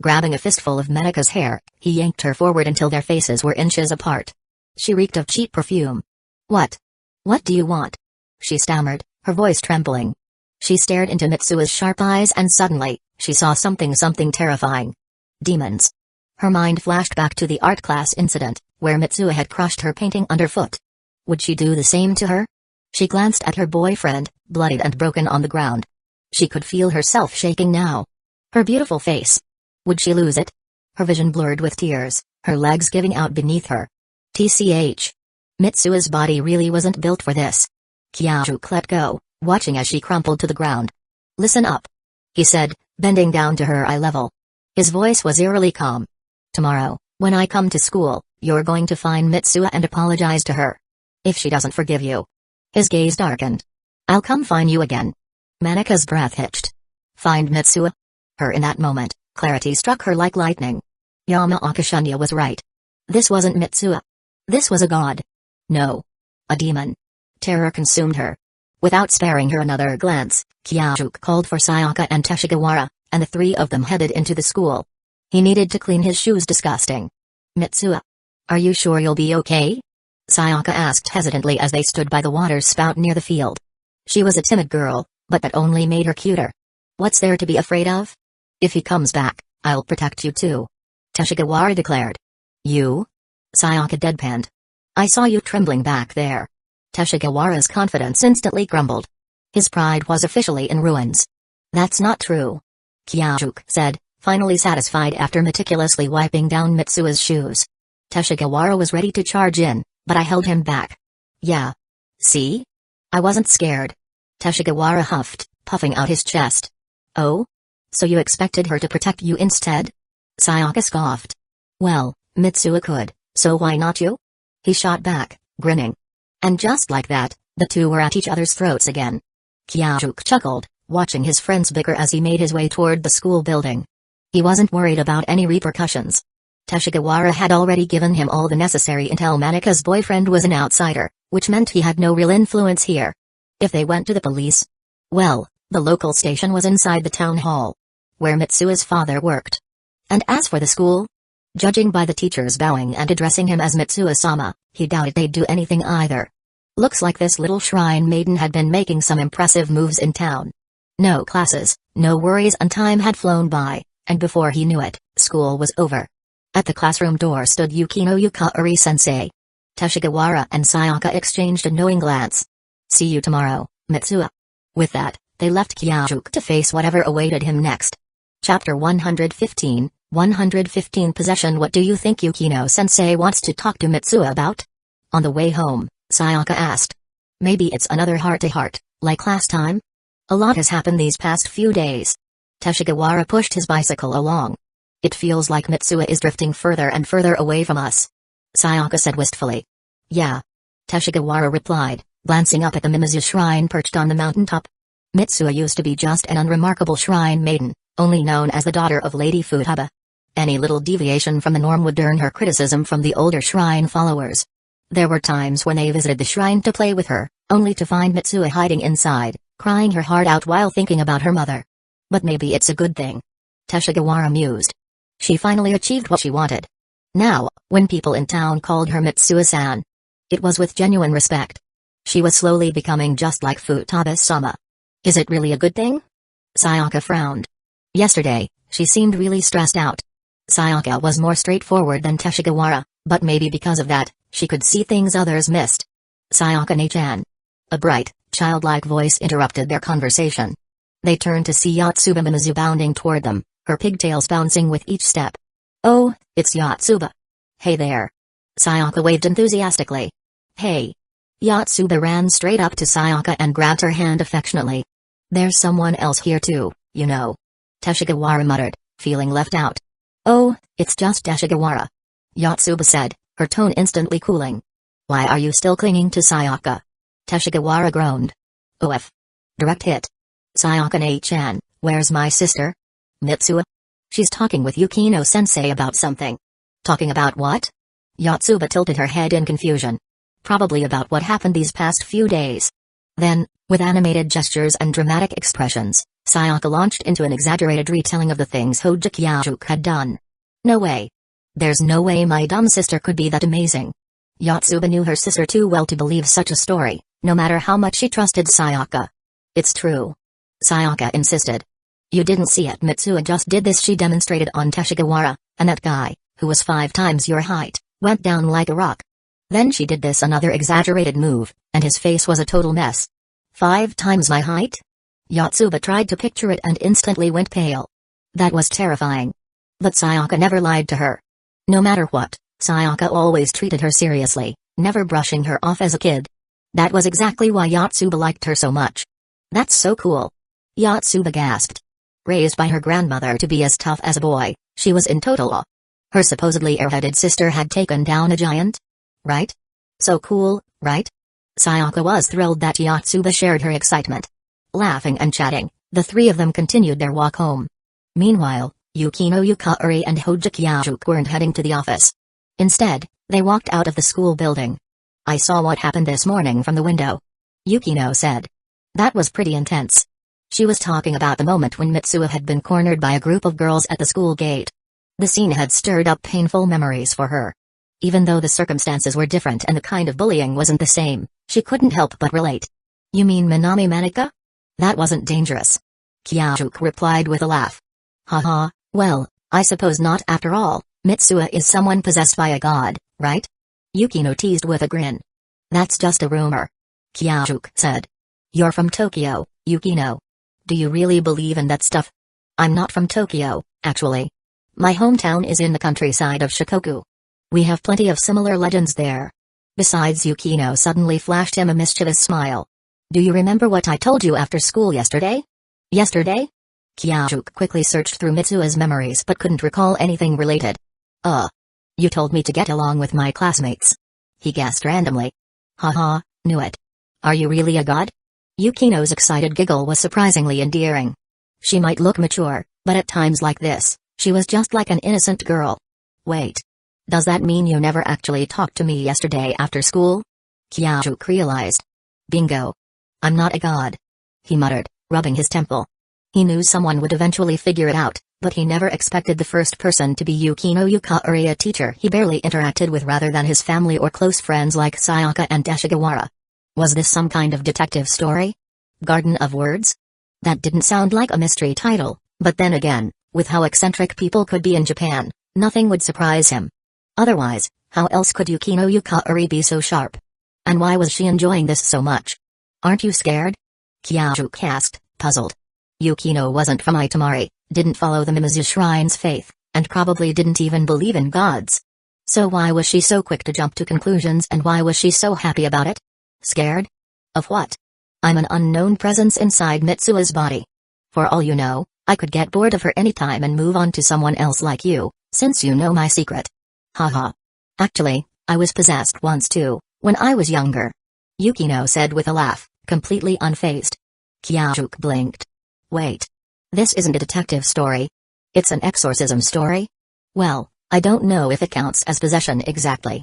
Grabbing a fistful of Manika's hair, he yanked her forward until their faces were inches apart. She reeked of cheap perfume. What? What do you want? She stammered, her voice trembling. She stared into Mitsua's sharp eyes and suddenly, she saw something terrifying. Demons. Her mind flashed back to the art class incident, where Mitsua had crushed her painting underfoot. Would she do the same to her? She glanced at her boyfriend, bloodied and broken on the ground. She could feel herself shaking now. Her beautiful face. Would she lose it? Her vision blurred with tears, her legs giving out beneath her. TCH. Mitsua's body really wasn't built for this. Kyajuk let go, watching as she crumpled to the ground. Listen up. He said, bending down to her eye level. His voice was eerily calm. Tomorrow, when I come to school, you're going to find Mitsua and apologize to her. If she doesn't forgive you. His gaze darkened. I'll come find you again. Manika's breath hitched. Find Mitsua? Her in that moment, clarity struck her like lightning. Yamaoka Shunya was right. This wasn't Mitsua. This was a god. No. A demon. Terror consumed her. Without sparing her another glance, Kyajuk called for Sayaka and Teshigawara, and the three of them headed into the school. He needed to clean his shoes. Disgusting. Mitsua. Are you sure you'll be okay? Sayaka asked hesitantly as they stood by the water spout near the field. She was a timid girl, but that only made her cuter. What's there to be afraid of? If he comes back, I'll protect you too. Teshigawara declared. You? Sayaka deadpanned. I saw you trembling back there. Teshigawara's confidence instantly crumbled. His pride was officially in ruins. That's not true. Kyajuk said, finally satisfied after meticulously wiping down Mitsua's shoes. Teshigawara was ready to charge in, but I held him back. Yeah. See? I wasn't scared. Teshigawara huffed, puffing out his chest. Oh? So you expected her to protect you instead? Sayaka scoffed. Well, Mitsua could, so why not you? He shot back, grinning. And just like that, the two were at each other's throats again. Kyajuk chuckled, watching his friends bicker as he made his way toward the school building. He wasn't worried about any repercussions. Teshigawara had already given him all the necessary intel. Manika's boyfriend was an outsider, which meant he had no real influence here. If they went to the police? Well, the local station was inside the town hall, where Mitsua's father worked. And as for the school? Judging by the teachers bowing and addressing him as Mitsua-sama, he doubted they'd do anything either. Looks like this little shrine maiden had been making some impressive moves in town. No classes, no worries, and time had flown by, and before he knew it, school was over. At the classroom door stood Yukino Yukari-sensei. Teshigawara and Sayaka exchanged a knowing glance. See you tomorrow, Mitsua. With that, they left Kyajuk to face whatever awaited him next. Chapter 115, 115 Possession. What do you think Yukino-sensei wants to talk to Mitsua about? On the way home, Sayaka asked. Maybe it's another heart-to-heart, like last time? A lot has happened these past few days. Teshigawara pushed his bicycle along. It feels like Mitsua is drifting further and further away from us. Sayaka said wistfully. Yeah. Teshigawara replied, glancing up at the Mimizu shrine perched on the mountaintop. Mitsua used to be just an unremarkable shrine maiden, only known as the daughter of Lady Futaba. Any little deviation from the norm would earn her criticism from the older shrine followers. There were times when they visited the shrine to play with her, only to find Mitsua hiding inside, crying her heart out while thinking about her mother. But maybe it's a good thing. Teshigawara mused. She finally achieved what she wanted. Now, when people in town called her Mitsua-san, it was with genuine respect. She was slowly becoming just like Futaba-sama. Is it really a good thing? Sayaka frowned. Yesterday, she seemed really stressed out. Sayaka was more straightforward than Teshigawara, but maybe because of that, she could see things others missed. Sayaka-ne-chan. A bright, childlike voice interrupted their conversation. They turned to see Yotsuba Mimizu bounding toward them, her pigtails bouncing with each step. Oh, it's Yotsuba. Hey there. Sayaka waved enthusiastically. Hey. Yotsuba ran straight up to Sayaka and grabbed her hand affectionately. There's someone else here too, you know. Teshigawara muttered, feeling left out. Oh, it's just Teshigawara. Yotsuba said, her tone instantly cooling. Why are you still clinging to Sayaka? Teshigawara groaned. OF. Direct hit. Sayaka-ne-chan, where's my sister? Mitsua? She's talking with Yukino-sensei about something. Talking about what? Yotsuba tilted her head in confusion. Probably about what happened these past few days. Then, with animated gestures and dramatic expressions, Sayaka launched into an exaggerated retelling of the things Hojo Kyajuk had done. No way. There's no way my dumb sister could be that amazing. Yotsuba knew her sister too well to believe such a story, no matter how much she trusted Sayaka. It's true. Sayaka insisted. You didn't see it, Mitsuha just did this. She demonstrated on Teshigawara, and that guy, who was 5 times your height, went down like a rock. Then she did this another exaggerated move, and his face was a total mess. 5 times my height? Yotsuba tried to picture it and instantly went pale. That was terrifying. But Sayaka never lied to her. No matter what, Sayaka always treated her seriously, never brushing her off as a kid. That was exactly why Yotsuba liked her so much. That's so cool. Yotsuba gasped. Raised by her grandmother to be as tough as a boy, she was in total awe. Her supposedly airheaded sister had taken down a giant? Right? So cool, right? Sayaka was thrilled that Yotsuba shared her excitement. Laughing and chatting, the 3 of them continued their walk home. Meanwhile, Yukino Yukari and Hojo Kyajuk weren't heading to the office. Instead, they walked out of the school building. I saw what happened this morning from the window. Yukino said. That was pretty intense. She was talking about the moment when Mitsuha had been cornered by a group of girls at the school gate. The scene had stirred up painful memories for her. Even though the circumstances were different and the kind of bullying wasn't the same, she couldn't help but relate. You mean Minami Manika? That wasn't dangerous. Kyajuk replied with a laugh. Haha, well, I suppose not after all. Mitsuha is someone possessed by a god, right? Yukino teased with a grin. That's just a rumor. Kyajuk said. You're from Tokyo, Yukino. Do you really believe in that stuff? I'm not from Tokyo, actually. My hometown is in the countryside of Shikoku. We have plenty of similar legends there. Besides, Yukino suddenly flashed him a mischievous smile. Do you remember what I told you after school yesterday? Yesterday? Kyajuk quickly searched through Mitsuha's memories but couldn't recall anything related. You told me to get along with my classmates. He guessed randomly. Haha, knew it. Are you really a god? Yukino's excited giggle was surprisingly endearing. She might look mature, but at times like this, she was just like an innocent girl. Wait. Does that mean you never actually talked to me yesterday after school? Kyajuk realized. Bingo. I'm not a god. He muttered, rubbing his temple. He knew someone would eventually figure it out, but he never expected the first person to be Yukino Yukari, a teacher he barely interacted with rather than his family or close friends like Sayaka and Teshigawara. Was this some kind of detective story? Garden of Words? That didn't sound like a mystery title, but then again, with how eccentric people could be in Japan, nothing would surprise him. Otherwise, how else could Yukino Yukari be so sharp? And why was she enjoying this so much? Aren't you scared? Kyajuk asked, puzzled. Yukino wasn't from Itamari, didn't follow the Mimizu Shrine's faith, and probably didn't even believe in gods. So why was she so quick to jump to conclusions, and why was she so happy about it? Scared? Of what? I'm an unknown presence inside Mitsuha's body. For all you know, I could get bored of her anytime and move on to someone else like you, since you know my secret. Haha. Actually, I was possessed once too, when I was younger. Yukino said with a laugh, completely unfazed. Kyajuk blinked. Wait. This isn't a detective story. It's an exorcism story? Well, I don't know if it counts as possession exactly.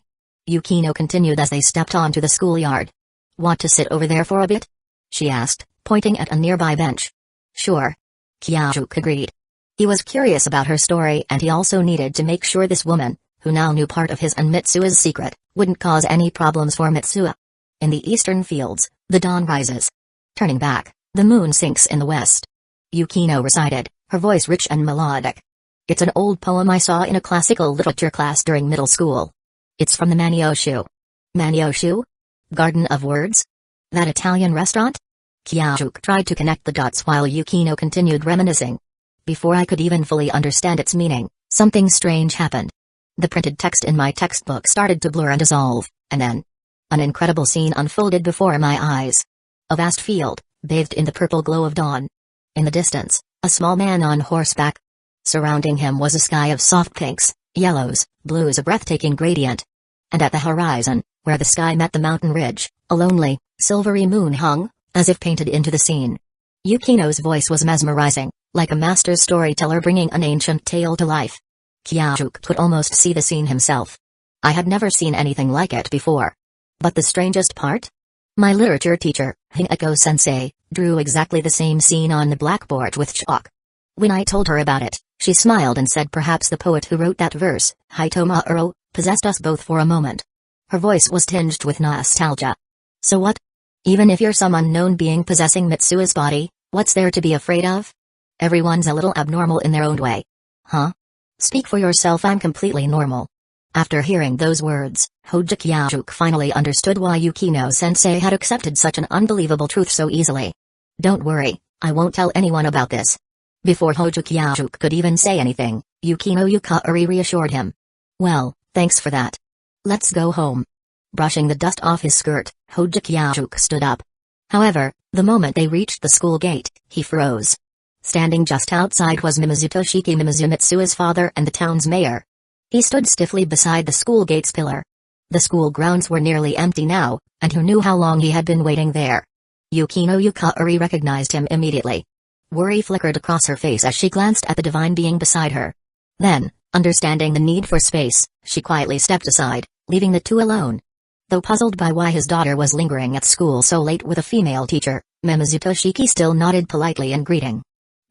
Yukino continued as they stepped onto the schoolyard. Want to sit over there for a bit? She asked, pointing at a nearby bench. Sure. Kyajuk agreed. He was curious about her story and he also needed to make sure this woman, who now knew part of his and Mitsuha's secret, wouldn't cause any problems for Mitsuha. In the eastern fields, the dawn rises. Turning back, the moon sinks in the west. Yukino recited, her voice rich and melodic. It's an old poem I saw in a classical literature class during middle school. It's from the Manioshu. Manioshu? Garden of Words? That Italian restaurant? Kyajuk tried to connect the dots while Yukino continued reminiscing. Before I could even fully understand its meaning, something strange happened. The printed text in my textbook started to blur and dissolve, and then an incredible scene unfolded before my eyes. A vast field, bathed in the purple glow of dawn. In the distance, a small man on horseback. Surrounding him was a sky of soft pinks, yellows, blues, a breathtaking gradient. And at the horizon, where the sky met the mountain ridge, a lonely, silvery moon hung, as if painted into the scene. Yukino's voice was mesmerizing, like a master storyteller bringing an ancient tale to life. Kyajuk could almost see the scene himself. I had never seen anything like it before. But the strangest part? My literature teacher, Hinako-sensei, drew exactly the same scene on the blackboard with chalk. When I told her about it, she smiled and said perhaps the poet who wrote that verse, Hitomaru, possessed us both for a moment. Her voice was tinged with nostalgia. So what? Even if you're some unknown being possessing Mitsuo's body, what's there to be afraid of? Everyone's a little abnormal in their own way. Huh? Speak for yourself, I'm completely normal. After hearing those words, Hojo Kyajuk finally understood why Yukino-sensei had accepted such an unbelievable truth so easily. Don't worry, I won't tell anyone about this. Before Hojo Kyajuk could even say anything, Yukino Yukari reassured him. Well, thanks for that. Let's go home. Brushing the dust off his skirt, Hojo Kyajuk stood up. However, the moment they reached the school gate, he froze. Standing just outside was Mimizu Toshiki, Mimizu Mitsuo's father and the town's mayor. He stood stiffly beside the school gate's pillar. The school grounds were nearly empty now, and who knew how long he had been waiting there. Yukino Yukari recognized him immediately. Worry flickered across her face as she glanced at the divine being beside her. Then, understanding the need for space, she quietly stepped aside, leaving the two alone. Though puzzled by why his daughter was lingering at school so late with a female teacher, Mimizu Toshiki still nodded politely in greeting.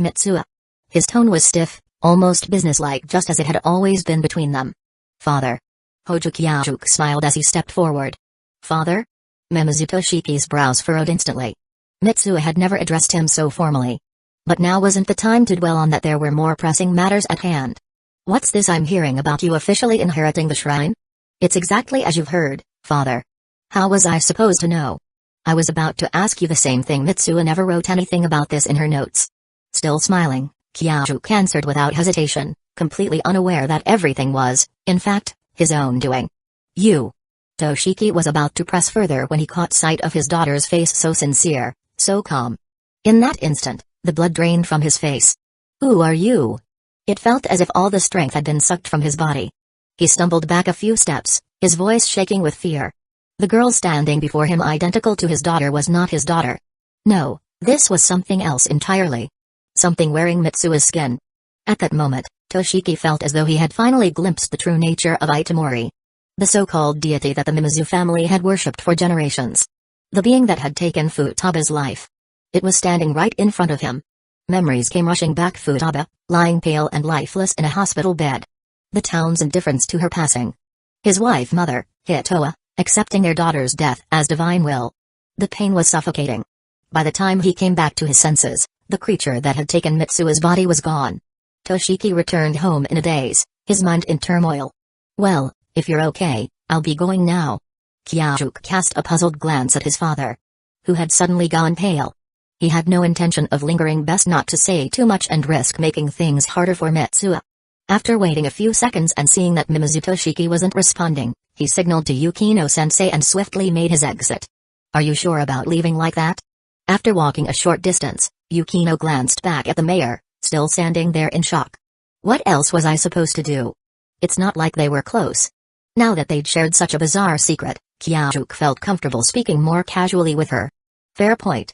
Mitsuo. His tone was stiff, almost businesslike, just as it had always been between them. Father. Hojo Kyajuk smiled as he stepped forward. Father? Mimizu Toshiki's brows furrowed instantly. Mitsuo had never addressed him so formally. But now wasn't the time to dwell on that, there were more pressing matters at hand. What's this I'm hearing about you officially inheriting the shrine? It's exactly as you've heard, Father. How was I supposed to know? I was about to ask you the same thing. Mitsuo never wrote anything about this in her notes. Still smiling, Kyajuk answered without hesitation, completely unaware that everything was, in fact, his own doing. You. Toshiki was about to press further when he caught sight of his daughter's face, so sincere, so calm. In that instant, the blood drained from his face. Who are you? It felt as if all the strength had been sucked from his body. He stumbled back a few steps, his voice shaking with fear. The girl standing before him, identical to his daughter, was not his daughter. No, this was something else entirely. Something wearing Mitsuo's skin. At that moment, Toshiki felt as though he had finally glimpsed the true nature of Itomori. The so-called deity that the Mimizu family had worshipped for generations. The being that had taken Futaba's life. It was standing right in front of him. Memories came rushing back. Futaba, lying pale and lifeless in a hospital bed. The town's indifference to her passing. His wife mother, Hitoa, accepting their daughter's death as divine will. The pain was suffocating. By the time he came back to his senses, the creature that had taken Mitsuo's body was gone. Toshiki returned home in a daze, his mind in turmoil. Well, if you're okay, I'll be going now. Kyajuk cast a puzzled glance at his father, who had suddenly gone pale. He had no intention of lingering, best not to say too much and risk making things harder for Mitsuo. After waiting a few seconds and seeing that Mimizu Toshiki wasn't responding, he signaled to Yukino-sensei and swiftly made his exit. Are you sure about leaving like that? After walking a short distance, Yukino glanced back at the mayor, still standing there in shock. What else was I supposed to do? It's not like they were close. Now that they'd shared such a bizarre secret, Kyajuk felt comfortable speaking more casually with her. Fair point.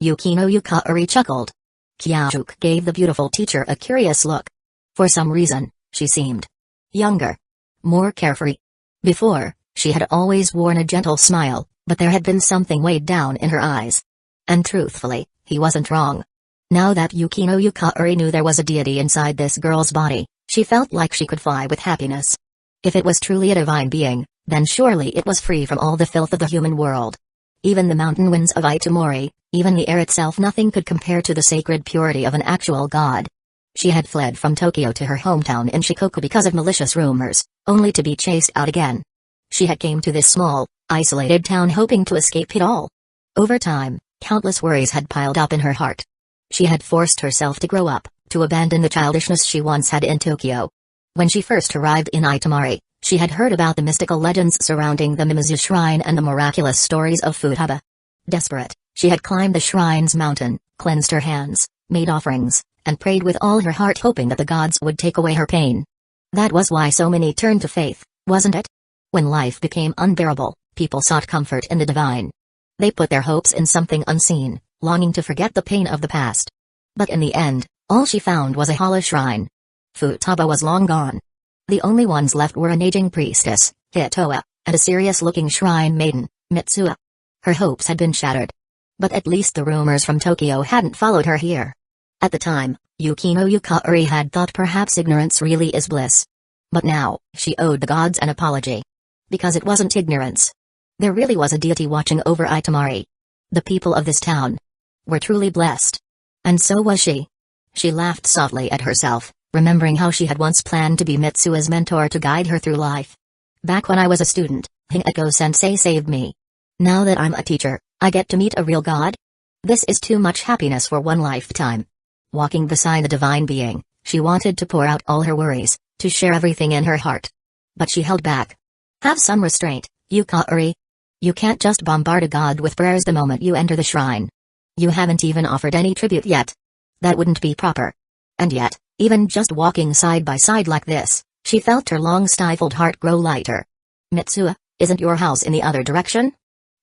Yukino Yukari chuckled. Kyajuk gave the beautiful teacher a curious look. For some reason, she seemed younger, more carefree. Before, she had always worn a gentle smile, but there had been something weighed down in her eyes. And truthfully, he wasn't wrong. Now that Yukino Yukari knew there was a deity inside this girl's body, she felt like she could fly with happiness. If it was truly a divine being, then surely it was free from all the filth of the human world. Even the mountain winds of Itomori, even the air itself, nothing could compare to the sacred purity of an actual god. She had fled from Tokyo to her hometown in Shikoku because of malicious rumors, only to be chased out again. She had came to this small, isolated town hoping to escape it all. Over time, countless worries had piled up in her heart. She had forced herself to grow up, to abandon the childishness she once had in Tokyo. When she first arrived in Itomari, she had heard about the mystical legends surrounding the Mimizu shrine and the miraculous stories of Futaba. Desperate, she had climbed the shrine's mountain, cleansed her hands, made offerings, and prayed with all her heart, hoping that the gods would take away her pain. That was why so many turned to faith, wasn't it? When life became unbearable, people sought comfort in the divine. They put their hopes in something unseen, longing to forget the pain of the past. But in the end, All she found was a hollow shrine. Futaba was long gone. The only ones left were an aging priestess, Hitoa, and a serious-looking shrine maiden, Mitsuo. Her hopes had been shattered. But at least the rumors from Tokyo hadn't followed her here. At the time, Yukino Yukari had thought perhaps ignorance really is bliss. But now, she owed the gods an apology. Because it wasn't ignorance. There really was a deity watching over Itamari. The people of this town were truly blessed. And so was she. She laughed softly at herself, remembering how she had once planned to be Mitsuo's mentor to guide her through life. Back when I was a student, Hingeko-sensei saved me. Now that I'm a teacher, I get to meet a real god? This is too much happiness for one lifetime. Walking beside the divine being, she wanted to pour out all her worries, to share everything in her heart. But she held back. Have some restraint, Yukari. You can't just bombard a god with prayers the moment you enter the shrine. You haven't even offered any tribute yet. That wouldn't be proper. And yet, even just walking side by side like this, she felt her long-stifled heart grow lighter. Mitsuo, isn't your house in the other direction?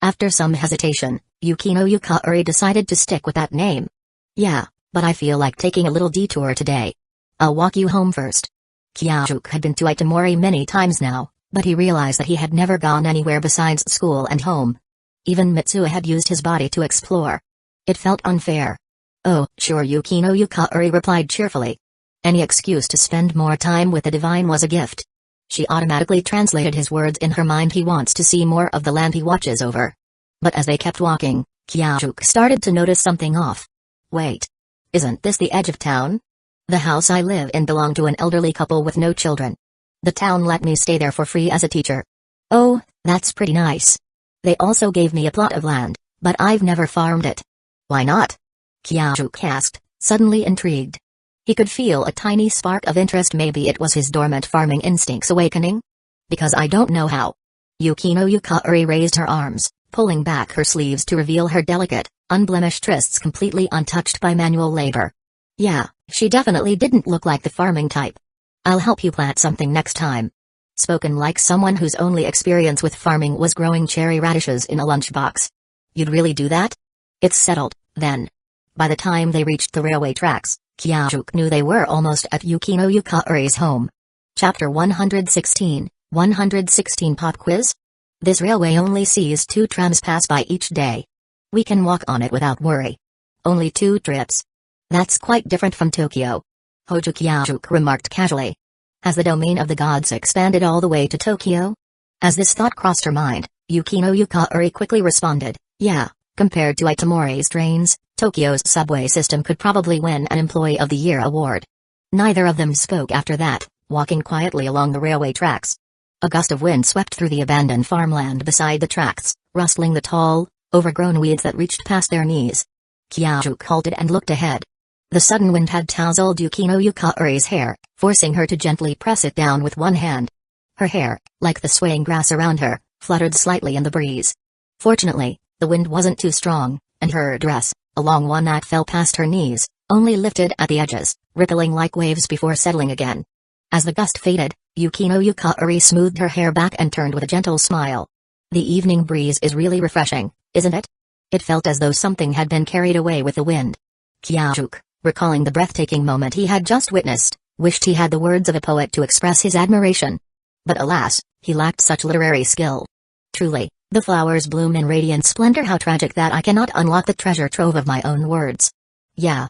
After some hesitation, Yukino Yukari decided to stick with that name. Yeah, but I feel like taking a little detour today. I'll walk you home first. Kyajuk had been to Itamori many times now, but he realized that he had never gone anywhere besides school and home. Even Mitsuo had used his body to explore. It felt unfair. Oh, sure, Yukino Yukari replied cheerfully. Any excuse to spend more time with the divine was a gift. She automatically translated his words in her mind. He wants to see more of the land he watches over. But as they kept walking, Kyajuk started to notice something off. Wait. Isn't this the edge of town? The house I live in belonged to an elderly couple with no children. The town let me stay there for free as a teacher. Oh, that's pretty nice. They also gave me a plot of land, but I've never farmed it. Why not? Kyajuk asked, suddenly intrigued. He could feel a tiny spark of interest. Maybe it was his dormant farming instincts awakening? Because I don't know how. Yukino Yukari raised her arms, pulling back her sleeves to reveal her delicate, unblemished wrists completely untouched by manual labor. Yeah, she definitely didn't look like the farming type. I'll help you plant something next time. Spoken like someone whose only experience with farming was growing cherry radishes in a lunchbox. You'd really do that? It's settled, then. By the time they reached the railway tracks, Kyajuk knew they were almost at Yukino Yukari's home. Chapter 116, 116 Pop Quiz? This railway only sees 2 trams pass by each day. We can walk on it without worry. Only 2 trips. That's quite different from Tokyo. Hojo Kyajuk remarked casually. Has the domain of the gods expanded all the way to Tokyo? As this thought crossed her mind, Yukino Yukari quickly responded, yeah, compared to Itamori's trains, Tokyo's subway system could probably win an Employee of the Year award. Neither of them spoke after that, walking quietly along the railway tracks. A gust of wind swept through the abandoned farmland beside the tracks, rustling the tall, overgrown weeds that reached past their knees. Kyajuk halted and looked ahead. The sudden wind had tousled Yukino Yukari's hair, forcing her to gently press it down with one hand. Her hair, like the swaying grass around her, fluttered slightly in the breeze. Fortunately, the wind wasn't too strong, and her dress, a long one that fell past her knees, only lifted at the edges, rippling like waves before settling again. As the gust faded, Yukino Yukari smoothed her hair back and turned with a gentle smile. The evening breeze is really refreshing, isn't it? It felt as though something had been carried away with the wind. Kyajuk, recalling the breathtaking moment he had just witnessed, wished he had the words of a poet to express his admiration. But alas, he lacked such literary skill. Truly, the flowers bloom in radiant splendor. How tragic that I cannot unlock the treasure trove of my own words. Yeah.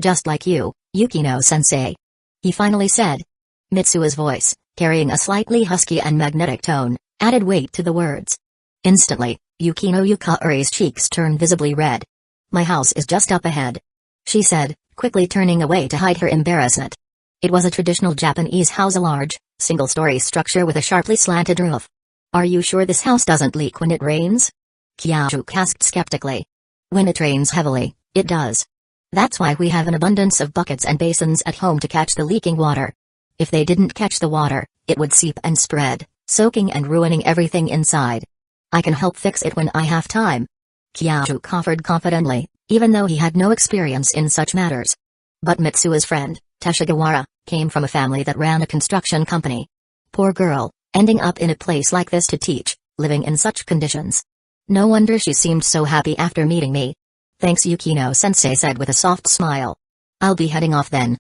Just like you, Yukino-sensei. He finally said. Mitsuo's voice, carrying a slightly husky and magnetic tone, added weight to the words. Instantly, Yukino Yukari's cheeks turned visibly red. My house is just up ahead, she said, quickly turning away to hide her embarrassment. It was a traditional Japanese house, a large, single-story structure with a sharply slanted roof. Are you sure this house doesn't leak when it rains? Kyajuk asked skeptically. When it rains heavily, it does. That's why we have an abundance of buckets and basins at home to catch the leaking water. If they didn't catch the water, it would seep and spread, soaking and ruining everything inside. I can help fix it when I have time. Kyajuk offered confidently, even though he had no experience in such matters. But Mitsuo's friend, Teshigawara, came from a family that ran a construction company. Poor girl, ending up in a place like this to teach, living in such conditions. No wonder she seemed so happy after meeting me. Thanks, Yukino-sensei said with a soft smile. I'll be heading off then.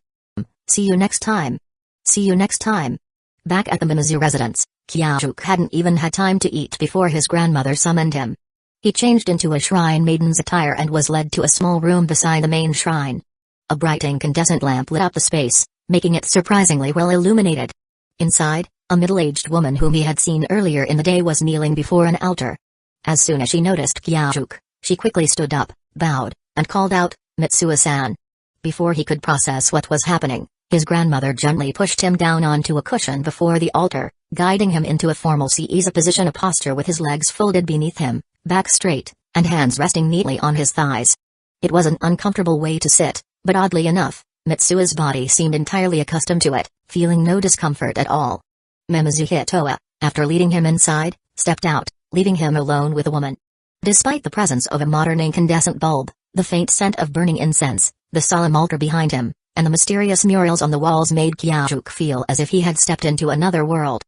See you next time. See you next time. Back at the Mimizu residence, Kyajuk hadn't even had time to eat before his grandmother summoned him. He changed into a shrine maiden's attire and was led to a small room beside the main shrine. A bright incandescent lamp lit up the space, making it surprisingly well illuminated. Inside, a middle-aged woman whom he had seen earlier in the day was kneeling before an altar. As soon as she noticed Kyajuk, she quickly stood up, bowed, and called out, "Mitsuo-san." Before he could process what was happening, his grandmother gently pushed him down onto a cushion before the altar, guiding him into a formal seiza position, a posture with his legs folded beneath him, back straight, and hands resting neatly on his thighs. It was an uncomfortable way to sit, but oddly enough, Mitsuo's body seemed entirely accustomed to it, feeling no discomfort at all. Mimizu Hitoa, after leading him inside, stepped out, leaving him alone with the woman. Despite the presence of a modern incandescent bulb, the faint scent of burning incense, the solemn altar behind him, and the mysterious murals on the walls made Kyajuk feel as if he had stepped into another world.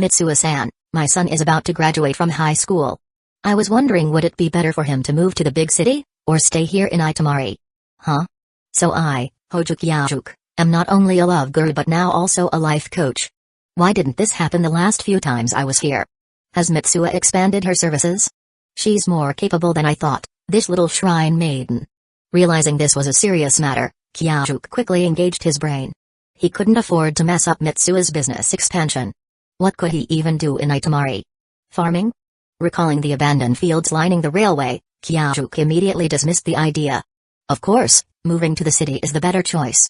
"Mitsuo-san, my son is about to graduate from high school. I was wondering, would it be better for him to move to the big city, or stay here in Itamari?" "Huh? So I, Hojo Kyajuk, am not only a love guru but now also a life coach. Why didn't this happen the last few times I was here? Has Mitsuo expanded her services? She's more capable than I thought, this little shrine maiden." Realizing this was a serious matter, Kyajuk quickly engaged his brain. He couldn't afford to mess up Mitsuo's business expansion. What could he even do in Itamari? Farming? Recalling the abandoned fields lining the railway, Kyajuk immediately dismissed the idea. Of course, moving to the city is the better choice.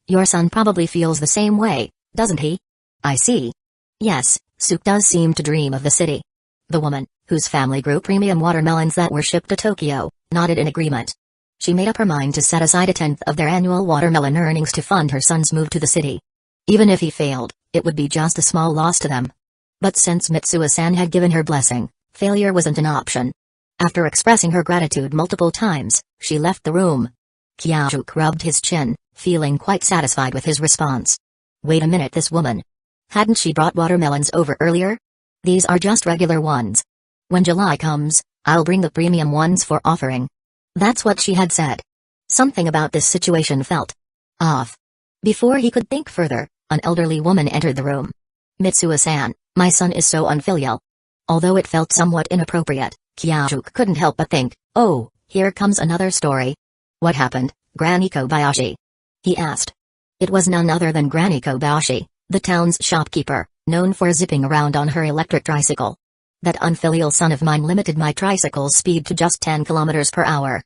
Your son probably feels the same way, doesn't he? I see. Yes, Suk does seem to dream of the city. The woman, whose family grew premium watermelons that were shipped to Tokyo, nodded in agreement. She made up her mind to set aside 1/10 of their annual watermelon earnings to fund her son's move to the city. Even if he failed, it would be just a small loss to them. But since Mitsuo-san had given her blessing, failure wasn't an option. After expressing her gratitude multiple times, she left the room. Kyajuk rubbed his chin, feeling quite satisfied with his response. Wait a minute, this woman. Hadn't she brought watermelons over earlier? These are just regular ones. When July comes, I'll bring the premium ones for offering. That's what she had said. Something about this situation felt off. Before he could think further, an elderly woman entered the room. Mitsuo-san, my son is so unfilial. Although it felt somewhat inappropriate, Kyajuk couldn't help but think, oh, here comes another story. What happened, Granny Kobayashi? He asked. It was none other than Granny Kobayashi, the town's shopkeeper, known for zipping around on her electric tricycle. That unfilial son of mine limited my tricycle's speed to just 10 kilometers per hour.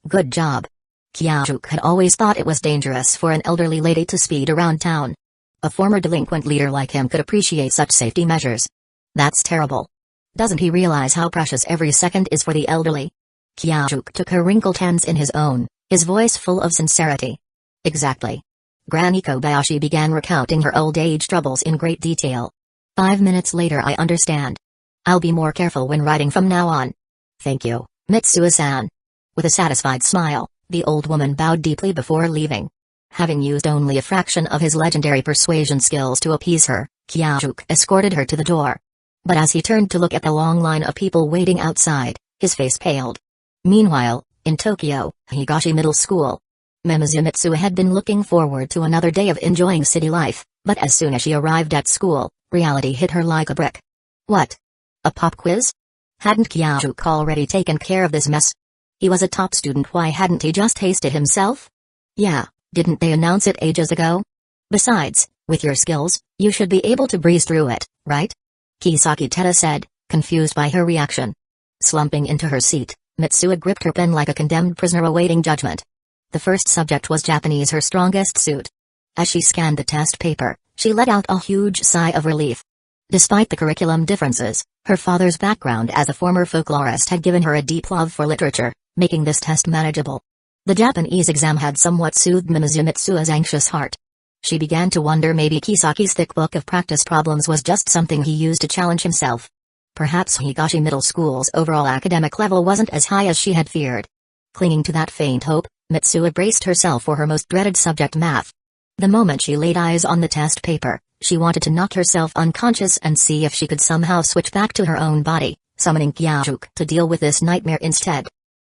Good job. Kyajuk had always thought it was dangerous for an elderly lady to speed around town. A former delinquent leader like him could appreciate such safety measures. That's terrible. Doesn't he realize how precious every second is for the elderly? Kyajuk took her wrinkled hands in his own, his voice full of sincerity. Exactly. Granny Kobayashi began recounting her old age troubles in great detail. 5 minutes later, I understand. I'll be more careful when riding from now on. Thank you, Mitsuo-san. With a satisfied smile, the old woman bowed deeply before leaving. Having used only a fraction of his legendary persuasion skills to appease her, Kyajuk escorted her to the door. But as he turned to look at the long line of people waiting outside, his face paled. Meanwhile, in Tokyo, Higashi Middle School, Mimizu Mitsuo had been looking forward to another day of enjoying city life, but as soon as she arrived at school, reality hit her like a brick. What? A pop quiz? Hadn't Kyajuk already taken care of this mess? He was a top student, why hadn't he just aced it himself? Yeah, didn't they announce it ages ago? Besides, with your skills, you should be able to breeze through it, right? Kisaki Teta said, confused by her reaction. Slumping into her seat, Mitsuo gripped her pen like a condemned prisoner awaiting judgment. The first subject was Japanese, her strongest suit. As she scanned the test paper, she let out a huge sigh of relief. Despite the curriculum differences, her father's background as a former folklorist had given her a deep love for literature, making this test manageable. The Japanese exam had somewhat soothed Mimizu Mitsuo's anxious heart. She began to wonder maybe Kisaki's thick book of practice problems was just something he used to challenge himself. Perhaps Higashi Middle School's overall academic level wasn't as high as she had feared. Clinging to that faint hope, Mitsuo braced herself for her most dreaded subject, math. The moment she laid eyes on the test paper, she wanted to knock herself unconscious and see if she could somehow switch back to her own body, summoning Kyajuk to deal with this nightmare instead.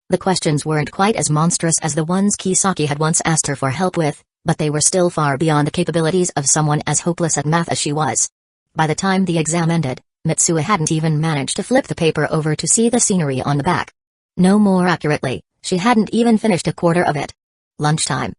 The questions weren't quite as monstrous as the ones Kisaki had once asked her for help with, But they were still far beyond the capabilities of someone as hopeless at math as she was. By the time the exam ended, Mitsuo hadn't even managed to flip the paper over to see the scenery on the back. No, more accurately, she hadn't even finished a quarter of it. Lunchtime.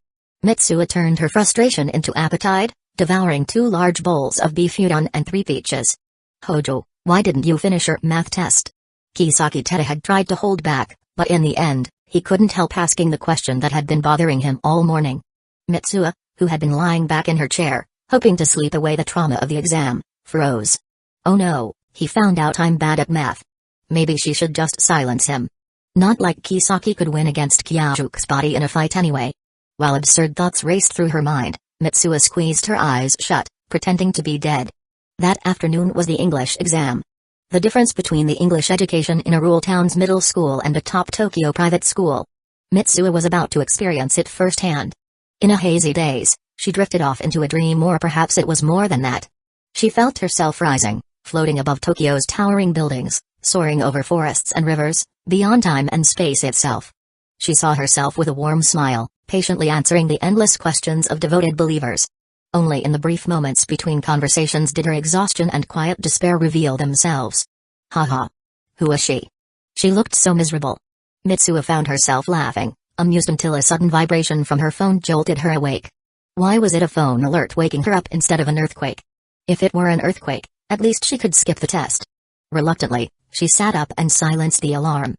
Mitsuo turned her frustration into appetite, devouring 2 large bowls of beef udon and 3 peaches. Hojo, why didn't you finish your math test? Kisaki Teta had tried to hold back, but in the end, he couldn't help asking the question that had been bothering him all morning. Mitsuo, who had been lying back in her chair, hoping to sleep away the trauma of the exam, froze. Oh no, he found out I'm bad at math. Maybe she should just silence him. Not like Kisaki could win against Kyajuke's body in a fight anyway. While absurd thoughts raced through her mind, Mitsuo squeezed her eyes shut, pretending to be dead. That afternoon was the English exam. The difference between the English education in a rural town's middle school and a top Tokyo private school. Mitsuo was about to experience it firsthand. In a hazy daze, she drifted off into a dream, or perhaps it was more than that. She felt herself rising, floating above Tokyo's towering buildings, soaring over forests and rivers, beyond time and space itself. She saw herself with a warm smile, patiently answering the endless questions of devoted believers. Only in the brief moments between conversations did her exhaustion and quiet despair reveal themselves. Haha. Who was she? She looked so miserable. Mitsuo found herself laughing, amused until a sudden vibration from her phone jolted her awake. Why was it a phone alert waking her up instead of an earthquake? If it were an earthquake, at least she could skip the test. Reluctantly, she sat up and silenced the alarm.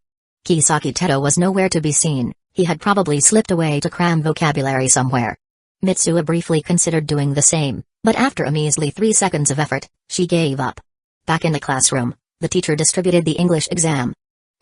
Kisaki Teto was nowhere to be seen. He had probably slipped away to cram vocabulary somewhere. Mitsuo briefly considered doing the same, but after a measly 3 seconds of effort, she gave up. Back in the classroom, the teacher distributed the English exam.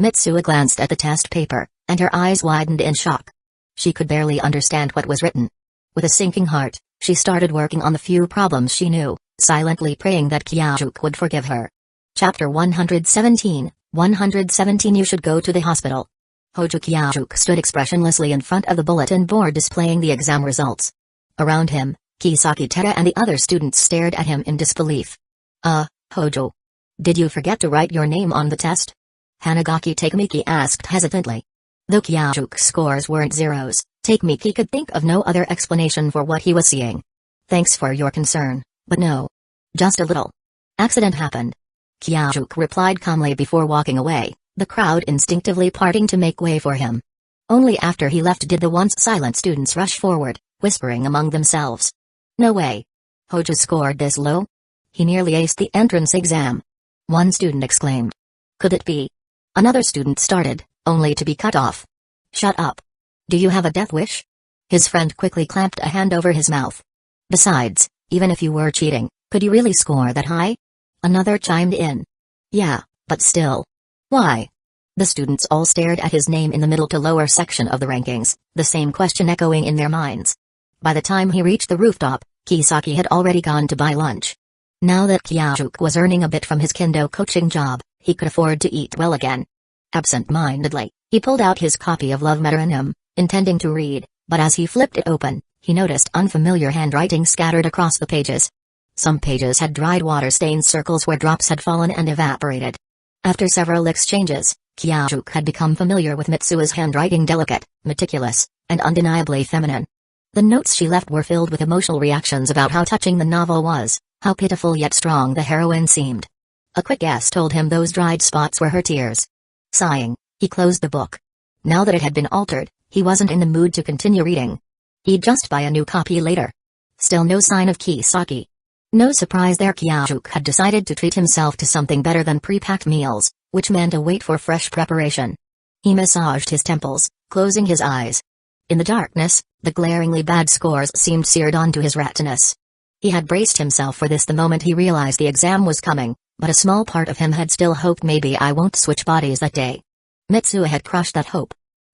Mitsuo glanced at the test paper, and her eyes widened in shock. She could barely understand what was written. With a sinking heart, she started working on the few problems she knew, silently praying that Kyajuke would forgive her. Chapter 117, 117 You should go to the hospital. Hojo Kyajuke stood expressionlessly in front of the bulletin board displaying the exam results. Around him, Kisaki Tera and the other students stared at him in disbelief. Hojo. Did you forget to write your name on the test? Hanagaki Takemiki asked hesitantly. Though Kyajuke's scores weren't zeros, Takemiki could think of no other explanation for what he was seeing. Thanks for your concern, but no. Just a little. Accident happened. Kyajuke replied calmly before walking away, the crowd instinctively parting to make way for him. Only after he left did the once silent students rush forward, whispering among themselves. No way. Hojo scored this low? He nearly aced the entrance exam. One student exclaimed. Could it be? Another student started, only to be cut off. Shut up. Do you have a death wish? His friend quickly clamped a hand over his mouth. Besides, even if you were cheating, could you really score that high? Another chimed in. Yeah, but still. Why? The students all stared at his name in the middle to lower section of the rankings, the same question echoing in their minds. By the time he reached the rooftop, Kisaki had already gone to buy lunch. Now that Kyajuke was earning a bit from his kendo coaching job, he could afford to eat well again. Absent-mindedly, he pulled out his copy of Love Metronym, intending to read, but as he flipped it open, he noticed unfamiliar handwriting scattered across the pages. Some pages had dried water-stained circles where drops had fallen and evaporated. After several exchanges, Kyajuke had become familiar with Mitsuo's handwriting, delicate, meticulous, and undeniably feminine. The notes she left were filled with emotional reactions about how touching the novel was, how pitiful yet strong the heroine seemed. A quick guess told him those dried spots were her tears. Sighing, he closed the book. Now that it had been altered, he wasn't in the mood to continue reading. He'd just buy a new copy later. Still no sign of Kisaki. No surprise there, Kyajuke had decided to treat himself to something better than pre-packed meals, which meant a wait for fresh preparation. He massaged his temples, closing his eyes. In the darkness, the glaringly bad scores seemed seared onto his retinas. He had braced himself for this the moment he realized the exam was coming, but a small part of him had still hoped maybe I won't switch bodies that day. Mitsuo had crushed that hope.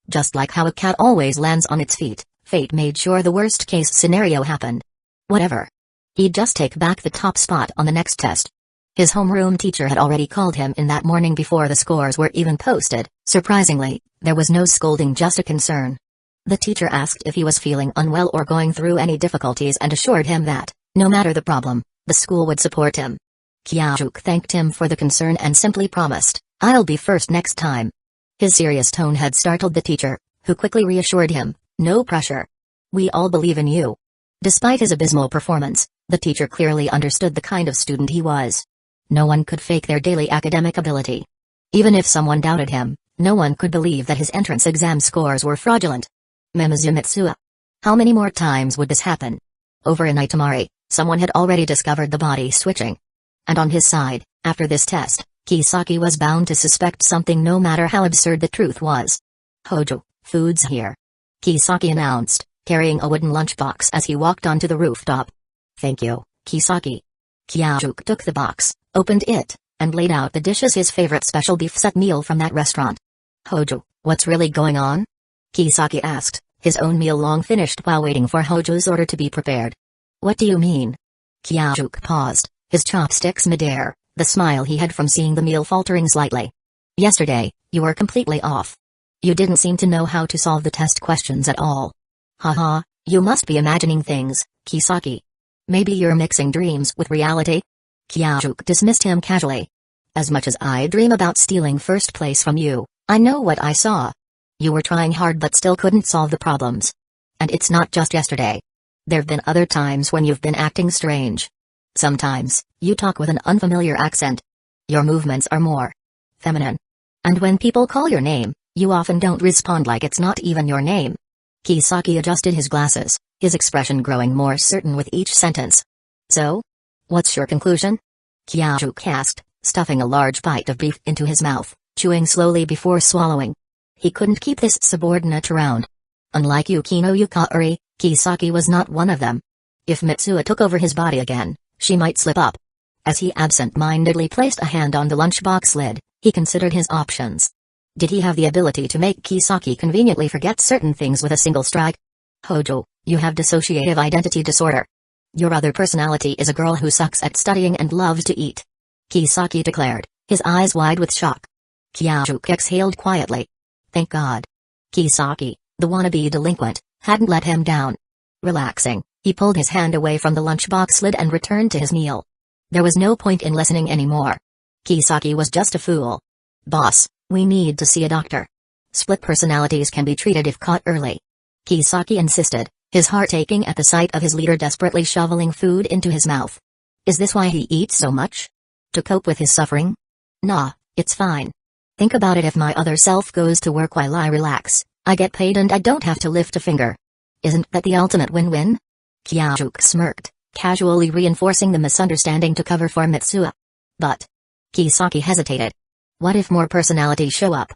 Just like how a cat always lands on its feet, fate made sure the worst-case scenario happened. Whatever. He'd just take back the top spot on the next test. His homeroom teacher had already called him in that morning before the scores were even posted. Surprisingly, there was no scolding, just a concern. The teacher asked if he was feeling unwell or going through any difficulties and assured him that, no matter the problem, the school would support him. Kyajuke thanked him for the concern and simply promised, I'll be first next time. His serious tone had startled the teacher, who quickly reassured him, no pressure. We all believe in you. Despite his abysmal performance, the teacher clearly understood the kind of student he was. No one could fake their daily academic ability. Even if someone doubted him, no one could believe that his entrance exam scores were fraudulent. Mimizu Mitsuo. How many more times would this happen? Over in Itamari, someone had already discovered the body switching. And on his side, after this test, Kisaki was bound to suspect something no matter how absurd the truth was. Hojo, food's here. Kisaki announced, carrying a wooden lunchbox as he walked onto the rooftop. Thank you, Kisaki. Kyajuk took the box, opened it, and laid out the dishes, his favorite special beef set meal from that restaurant. Hojo, what's really going on? Kisaki asked, his own meal long finished while waiting for Hojo's order to be prepared. What do you mean? Kyajuk paused, his chopsticks midair, the smile he had from seeing the meal faltering slightly. Yesterday, you were completely off. You didn't seem to know how to solve the test questions at all. Haha, you must be imagining things, Kisaki. Maybe you're mixing dreams with reality? Kyajuk dismissed him casually. As much as I dream about stealing first place from you, I know what I saw. You were trying hard but still couldn't solve the problems. And it's not just yesterday. There've been other times when you've been acting strange. Sometimes, you talk with an unfamiliar accent. Your movements are more feminine. And when people call your name, you often don't respond like it's not even your name. Kisaki adjusted his glasses, his expression growing more certain with each sentence. So? What's your conclusion? Kyajuk asked, stuffing a large bite of beef into his mouth, chewing slowly before swallowing. He couldn't keep this subordinate around. Unlike Yukino Yukaori, Kisaki was not one of them. If Mitsuo took over his body again, she might slip up. As he absent-mindedly placed a hand on the lunchbox lid, he considered his options. Did he have the ability to make Kisaki conveniently forget certain things with a single strike? Hojo, you have dissociative identity disorder. Your other personality is a girl who sucks at studying and loves to eat. Kisaki declared, his eyes wide with shock. Kyajuk exhaled quietly. Thank God. Kisaki, the wannabe delinquent, hadn't let him down. Relaxing, he pulled his hand away from the lunchbox lid and returned to his meal. There was no point in listening anymore. Kisaki was just a fool. Boss, we need to see a doctor. Split personalities can be treated if caught early. Kisaki insisted, his heart aching at the sight of his leader desperately shoveling food into his mouth. Is this why he eats so much? To cope with his suffering? Nah, it's fine. Think about it, if my other self goes to work while I relax, I get paid and I don't have to lift a finger. Isn't that the ultimate win-win? Kyajuk smirked, casually reinforcing the misunderstanding to cover for Mitsuo. But Kisaki hesitated. What if more personalities show up?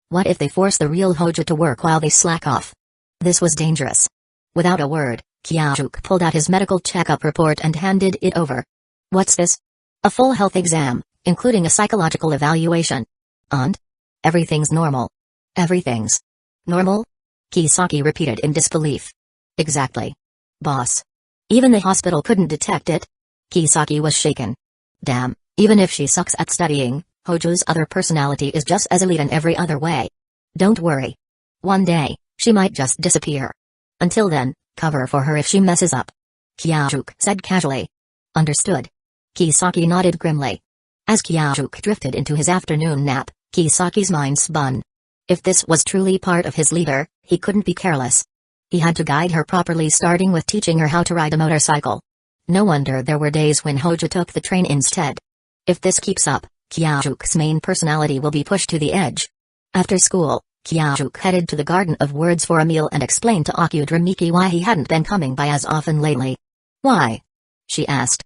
What if they force the real Hojo to work while they slack off? This was dangerous. Without a word, Kyajuk pulled out his medical checkup report and handed it over. What's this? A full health exam, including a psychological evaluation. And? Everything's normal. Everything's normal? Kisaki repeated in disbelief. Exactly. Boss. Even the hospital couldn't detect it? Kisaki was shaken. Damn, even if she sucks at studying, Hojo's other personality is just as elite in every other way. Don't worry. One day, she might just disappear. Until then, cover for her if she messes up. Kyajuk said casually. Understood. Kisaki nodded grimly. As Kyajuk drifted into his afternoon nap, Kisaki's mind spun. If this was truly part of his leader, he couldn't be careless. He had to guide her properly, starting with teaching her how to ride a motorcycle. No wonder there were days when Hojo took the train instead. If this keeps up, Kyajuk's main personality will be pushed to the edge. After school, Kyajuk headed to the Garden of Words for a meal and explained to Akudramiki why he hadn't been coming by as often lately. Why? She asked.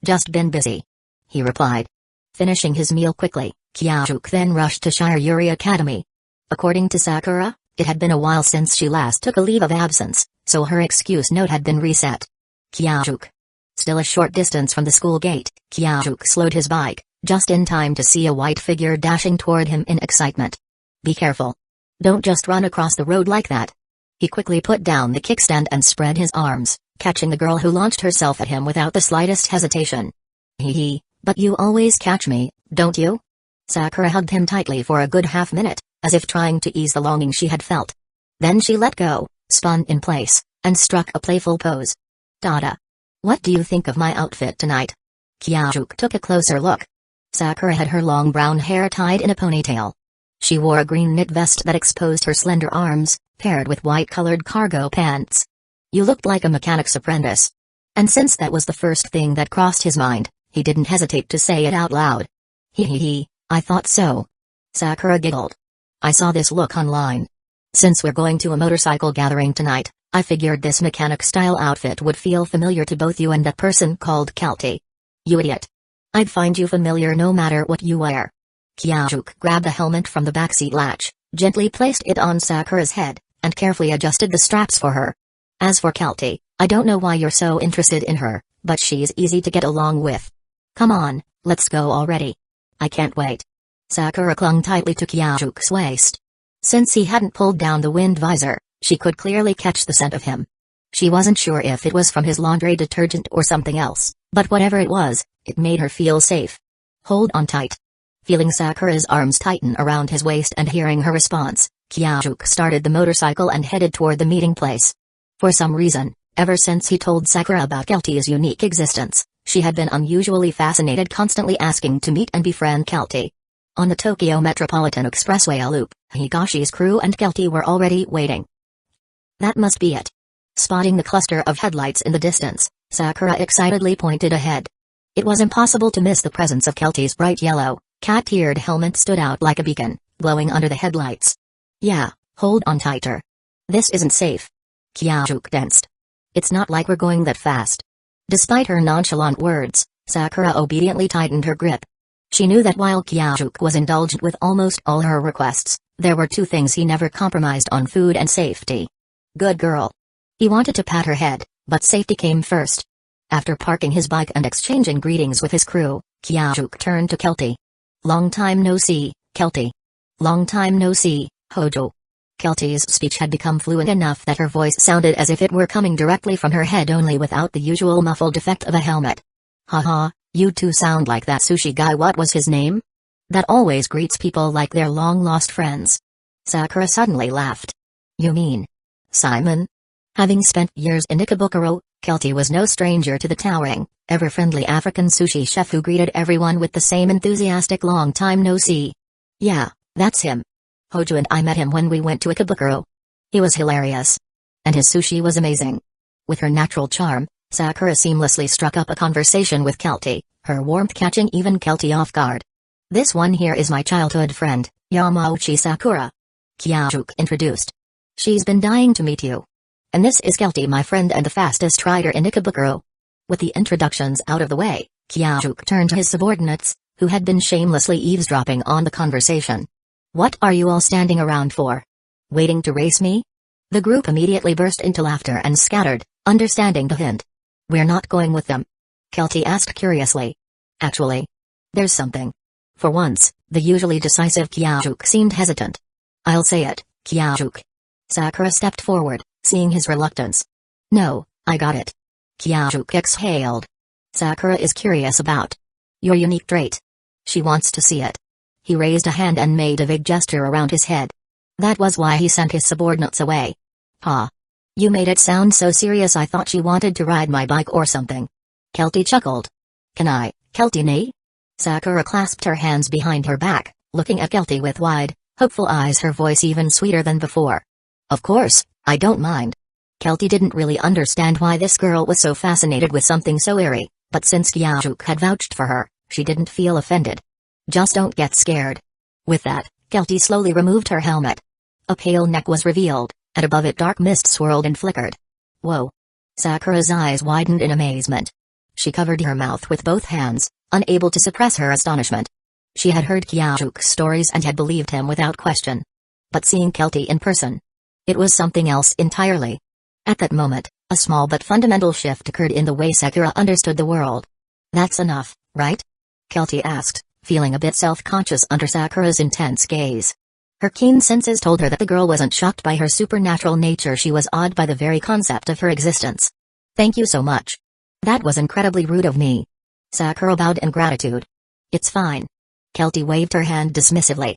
Just been busy. He replied. Finishing his meal quickly, Kyajuk then rushed to Shire Yuri Academy. According to Sakura, it had been a while since she last took a leave of absence, so her excuse note had been reset. Kyajuk. Still a short distance from the school gate, Kyajuk slowed his bike, just in time to see a white figure dashing toward him in excitement. Be careful. Don't just run across the road like that. He quickly put down the kickstand and spread his arms, catching the girl who launched herself at him without the slightest hesitation. Hee, but you always catch me, don't you? Sakura hugged him tightly for a good half-minute, as if trying to ease the longing she had felt. Then she let go, spun in place, and struck a playful pose. Dada. What do you think of my outfit tonight? Kyajuk took a closer look. Sakura had her long brown hair tied in a ponytail. She wore a green knit vest that exposed her slender arms, paired with white-colored cargo pants. You looked like a mechanic's apprentice. And since that was the first thing that crossed his mind, he didn't hesitate to say it out loud. Hee, I thought so. Sakura giggled. I saw this look online. Since we're going to a motorcycle gathering tonight, I figured this mechanic-style outfit would feel familiar to both you and that person called Kelty. You idiot. I'd find you familiar no matter what you wear. Kyajuk grabbed a helmet from the backseat latch, gently placed it on Sakura's head, and carefully adjusted the straps for her. As for Kelty, I don't know why you're so interested in her, but she's easy to get along with. Come on, let's go already. I can't wait. Sakura clung tightly to Kyajuk's waist. Since he hadn't pulled down the wind visor, she could clearly catch the scent of him. She wasn't sure if it was from his laundry detergent or something else, but whatever it was, it made her feel safe. Hold on tight. Feeling Sakura's arms tighten around his waist and hearing her response, Kyajuk started the motorcycle and headed toward the meeting place. For some reason, ever since he told Sakura about Kelty's unique existence, she had been unusually fascinated, constantly asking to meet and befriend Kelty. On the Tokyo Metropolitan Expressway loop, Higashi's crew and Kelty were already waiting. That must be it. Spotting the cluster of headlights in the distance, Sakura excitedly pointed ahead. It was impossible to miss the presence of Kelty's bright yellow, cat-eared helmet stood out like a beacon, glowing under the headlights. Yeah, hold on tighter. This isn't safe. Kyajuk tensed. It's not like we're going that fast. Despite her nonchalant words, Sakura obediently tightened her grip. She knew that while Kyajuk was indulgent with almost all her requests, there were two things he never compromised on: food and safety. Good girl. He wanted to pat her head, but safety came first. After parking his bike and exchanging greetings with his crew, Kyajuk turned to Kelty. Long time no see, Kelty. Long time no see, Hojo. Kelty's speech had become fluent enough that her voice sounded as if it were coming directly from her head, only without the usual muffled effect of a helmet. Haha, you two sound like that sushi guy. What was his name? That always greets people like they're long-lost friends. Sakura suddenly laughed. You mean Simon? Having spent years in Ikebukuro, Kelty was no stranger to the towering, ever-friendly African sushi chef who greeted everyone with the same enthusiastic long time no see. Yeah, that's him. Hojo and I met him when we went to Ikebukuro. He was hilarious. And his sushi was amazing. With her natural charm, Sakura seamlessly struck up a conversation with Kelty, her warmth catching even Kelty off guard. This one here is my childhood friend, Yamauchi Sakura. Kyajuk introduced. She's been dying to meet you. And this is Kelty, my friend and the fastest rider in Ikebukuro. With the introductions out of the way, Kyajuk turned to his subordinates, who had been shamelessly eavesdropping on the conversation. What are you all standing around for? Waiting to race me? The group immediately burst into laughter and scattered, understanding the hint. We're not going with them. Kelty asked curiously. Actually, there's something. For once, the usually decisive Kyajuk seemed hesitant. I'll say it, Kyajuk. Sakura stepped forward, seeing his reluctance. No, I got it. Kyajuk exhaled. Sakura is curious about your unique trait. She wants to see it. He raised a hand and made a vague gesture around his head. That was why he sent his subordinates away. Ha. You made it sound so serious, I thought she wanted to ride my bike or something. Kelty chuckled. Can I, Kelty nee? Sakura clasped her hands behind her back, looking at Kelty with wide, hopeful eyes, her voice even sweeter than before. Of course, I don't mind. Kelty didn't really understand why this girl was so fascinated with something so airy, but since Kyajuk had vouched for her, she didn't feel offended. Just don't get scared. With that, Kelty slowly removed her helmet. A pale neck was revealed, and above it dark mist swirled and flickered. Whoa. Sakura's eyes widened in amazement. She covered her mouth with both hands, unable to suppress her astonishment. She had heard Kyaju's stories and had believed him without question. But seeing Kelty in person, it was something else entirely. At that moment, a small but fundamental shift occurred in the way Sakura understood the world. That's enough, right? Kelty asked, feeling a bit self-conscious under Sakura's intense gaze. Her keen senses told her that the girl wasn't shocked by her supernatural nature, she was awed by the very concept of her existence. Thank you so much. That was incredibly rude of me. Sakura bowed in gratitude. It's fine. Kelty waved her hand dismissively.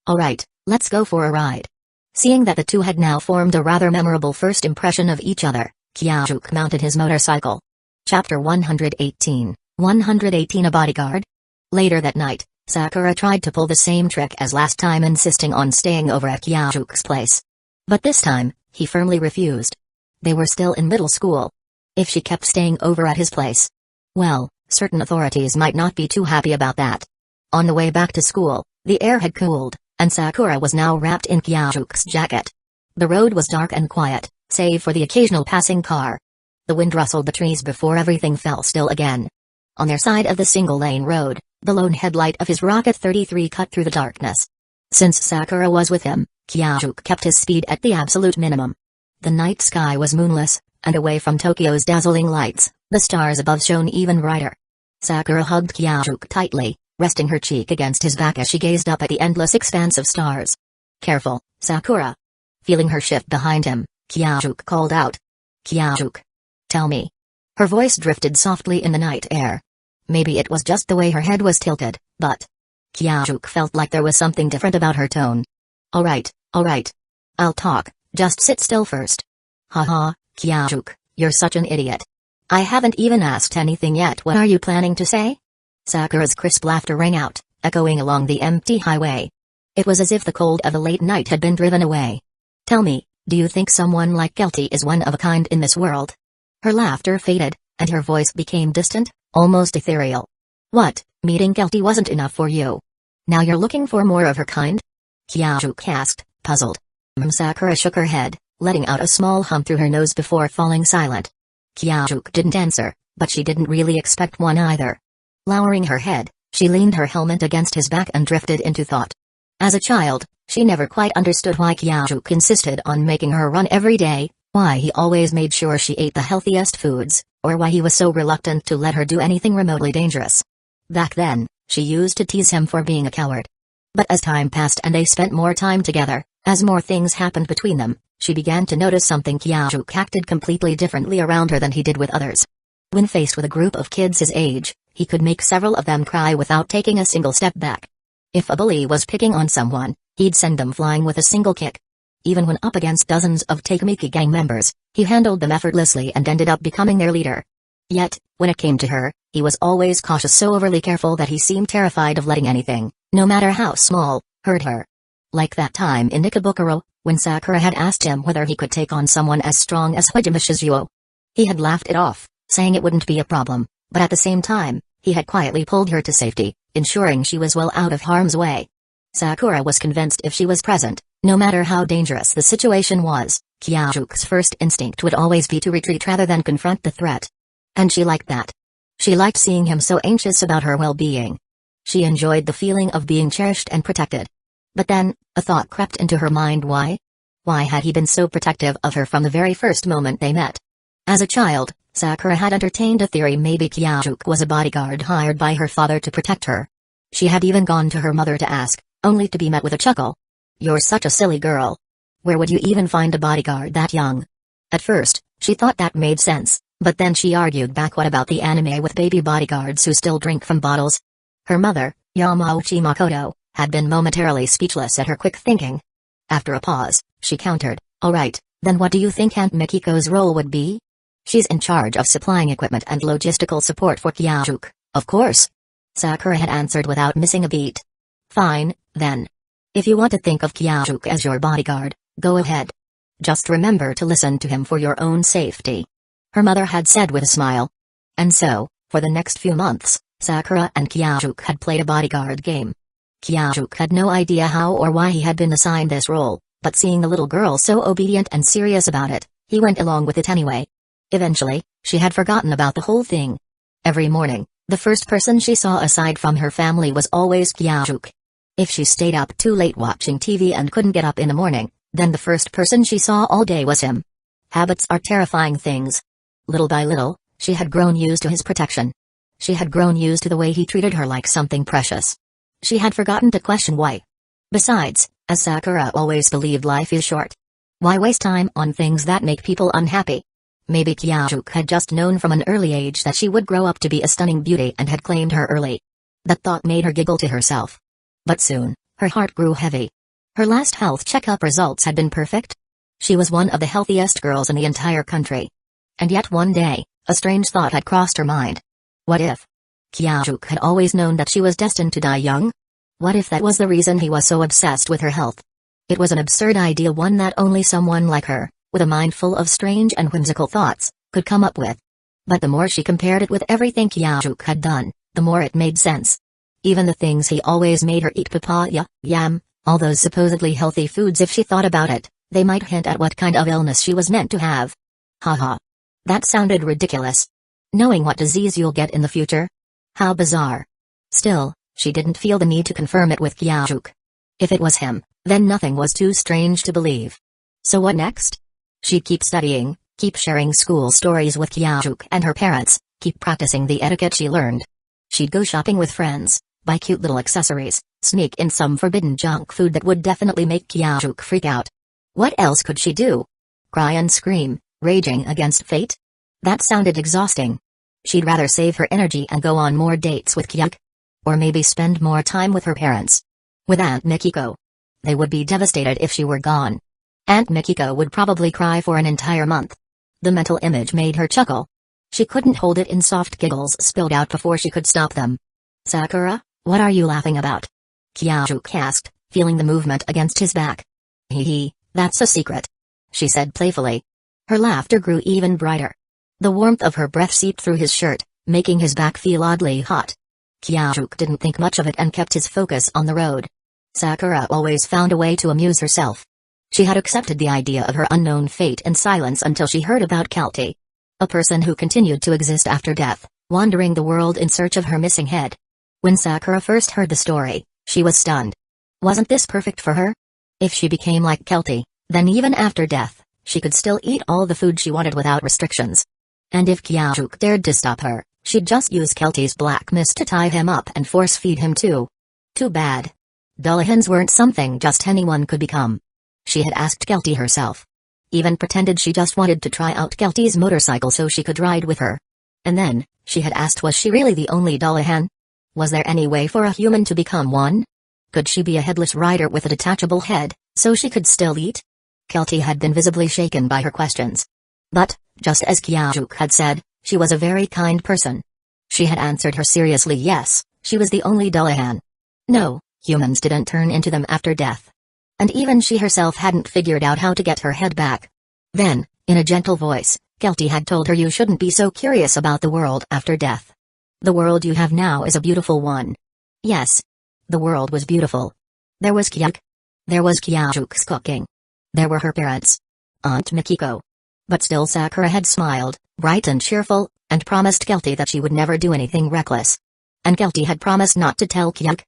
Alright, let's go for a ride. Seeing that the two had now formed a rather memorable first impression of each other, Kyajuk mounted his motorcycle. Chapter 118, 118 A Bodyguard? Later that night, Sakura tried to pull the same trick as last time, insisting on staying over at Kyajuk's place. But this time, he firmly refused. They were still in middle school. If she kept staying over at his place, well, certain authorities might not be too happy about that. On the way back to school, the air had cooled, and Sakura was now wrapped in Kyajuke's jacket. The road was dark and quiet, save for the occasional passing car. The wind rustled the trees before everything fell still again. On their side of the single-lane road, the lone headlight of his Rocket 33 cut through the darkness. Since Sakura was with him, Kyajuke kept his speed at the absolute minimum. The night sky was moonless, and away from Tokyo's dazzling lights, the stars above shone even brighter. Sakura hugged Kyajuke tightly, resting her cheek against his back as she gazed up at the endless expanse of stars. "Careful, Sakura." Feeling her shift behind him, Kyajuke called out. "Kyajuke. Tell me." Her voice drifted softly in the night air. Maybe it was just the way her head was tilted, but Kyajuke felt like there was something different about her tone. All right. I'll talk, just sit still first." "Haha, Kyajuke, you're such an idiot. I haven't even asked anything yet. What are you planning to say?" Sakura's crisp laughter rang out, echoing along the empty highway. It was as if the cold of a late night had been driven away. "Tell me, do you think someone like Kelty is one of a kind in this world?" Her laughter faded, and her voice became distant, almost ethereal. "What, meeting Kelty wasn't enough for you? Now you're looking for more of her kind?" Kyajuke asked, puzzled. Sakura shook her head, letting out a small hum through her nose before falling silent. Kyajuke didn't answer, but she didn't really expect one either. Lowering her head, she leaned her helmet against his back and drifted into thought. As a child, she never quite understood why Kyajuke insisted on making her run every day, why he always made sure she ate the healthiest foods, or why he was so reluctant to let her do anything remotely dangerous. Back then, she used to tease him for being a coward. But as time passed and they spent more time together, as more things happened between them, she began to notice something. Kyajuke acted completely differently around her than he did with others. When faced with a group of kids his age, he could make several of them cry without taking a single step back. If a bully was picking on someone, he'd send them flying with a single kick. Even when up against dozens of Takemiki gang members, he handled them effortlessly and ended up becoming their leader. Yet, when it came to her, he was always cautious, so overly careful that he seemed terrified of letting anything, no matter how small, hurt her. Like that time in Nikabukuro, when Sakura had asked him whether he could take on someone as strong as Hajime Shizuo. He had laughed it off, saying it wouldn't be a problem, but at the same time, he had quietly pulled her to safety, ensuring she was well out of harm's way. Sakura was convinced if she was present, no matter how dangerous the situation was, Kyajuke's first instinct would always be to retreat rather than confront the threat. And she liked that. She liked seeing him so anxious about her well-being. She enjoyed the feeling of being cherished and protected. But then, a thought crept into her mind. Why? Why had he been so protective of her from the very first moment they met? As a child, Sakura had entertained a theory maybe Kyajuke was a bodyguard hired by her father to protect her. She had even gone to her mother to ask, only to be met with a chuckle. "You're such a silly girl. Where would you even find a bodyguard that young?" At first, she thought that made sense, but then she argued back, what about the anime with baby bodyguards who still drink from bottles? Her mother, Yamauchi Makoto, had been momentarily speechless at her quick thinking. After a pause, she countered, "Alright, then what do you think Aunt Mikiko's role would be?" "She's in charge of supplying equipment and logistical support for Kyajuke, of course," Sakura had answered without missing a beat. "Fine, then. If you want to think of Kyajuke as your bodyguard, go ahead. Just remember to listen to him for your own safety," her mother had said with a smile. And so, for the next few months, Sakura and Kyajuke had played a bodyguard game. Kyajuke had no idea how or why he had been assigned this role, but seeing the little girl so obedient and serious about it, he went along with it anyway. Eventually, she had forgotten about the whole thing. Every morning, the first person she saw aside from her family was always Kyajuke. If she stayed up too late watching TV and couldn't get up in the morning, then the first person she saw all day was him. Habits are terrifying things. Little by little, she had grown used to his protection. She had grown used to the way he treated her like something precious. She had forgotten to question why. Besides, as Sakura always believed, life is short. Why waste time on things that make people unhappy? Maybe Kyajuke had just known from an early age that she would grow up to be a stunning beauty and had claimed her early. That thought made her giggle to herself. But soon, her heart grew heavy. Her last health checkup results had been perfect. She was one of the healthiest girls in the entire country. And yet one day, a strange thought had crossed her mind. What if Kyajuke had always known that she was destined to die young? What if that was the reason he was so obsessed with her health? It was an absurd idea, one that only someone like her, with a mind full of strange and whimsical thoughts, could come up with. But the more she compared it with everything Kyajuk had done, the more it made sense. Even the things he always made her eat, papaya, yam, all those supposedly healthy foods, if she thought about it, they might hint at what kind of illness she was meant to have. Haha. That sounded ridiculous. Knowing what disease you'll get in the future? How bizarre. Still, she didn't feel the need to confirm it with Kyajuk. If it was him, then nothing was too strange to believe. So what next? She'd keep studying, keep sharing school stories with Kyajuk and her parents, keep practicing the etiquette she learned. She'd go shopping with friends, buy cute little accessories, sneak in some forbidden junk food that would definitely make Kyajuk freak out. What else could she do? Cry and scream, raging against fate? That sounded exhausting. She'd rather save her energy and go on more dates with Kyajuk. Or maybe spend more time with her parents. With Aunt Mikiko. They would be devastated if she were gone. Aunt Mikiko would probably cry for an entire month. The mental image made her chuckle. She couldn't hold it, and soft giggles spilled out before she could stop them. Sakura, what are you laughing about? Kyajuk asked, feeling the movement against his back. Hee, that's a secret, she said playfully. Her laughter grew even brighter. The warmth of her breath seeped through his shirt, making his back feel oddly hot. Kyajuk didn't think much of it and kept his focus on the road. Sakura always found a way to amuse herself. She had accepted the idea of her unknown fate in silence until she heard about Kelty. A person who continued to exist after death, wandering the world in search of her missing head. When Sakura first heard the story, she was stunned. Wasn't this perfect for her? If she became like Kelty, then even after death, she could still eat all the food she wanted without restrictions. And if Kyajuk dared to stop her, she'd just use Kelty's black mist to tie him up and force-feed him too. Too bad. Dullahens weren't something just anyone could become. She had asked Kelty herself. Even pretended she just wanted to try out Kelty's motorcycle so she could ride with her. And then, she had asked, was she really the only Dullahan? Was there any way for a human to become one? Could she be a headless rider with a detachable head, so she could still eat? Kelty had been visibly shaken by her questions. But, just as Kyajuk had said, she was a very kind person. She had answered her seriously, yes, she was the only Dullahan. No, humans didn't turn into them after death. And even she herself hadn't figured out how to get her head back. Then, in a gentle voice, Kelty had told her, you shouldn't be so curious about the world after death. The world you have now is a beautiful one. Yes. The world was beautiful. There was Kyajuk. There was Kyaju's cooking. There were her parents. Aunt Mikiko. But still Sakura had smiled, bright and cheerful, and promised Kelty that she would never do anything reckless. And Kelty had promised not to tell Kyajuk.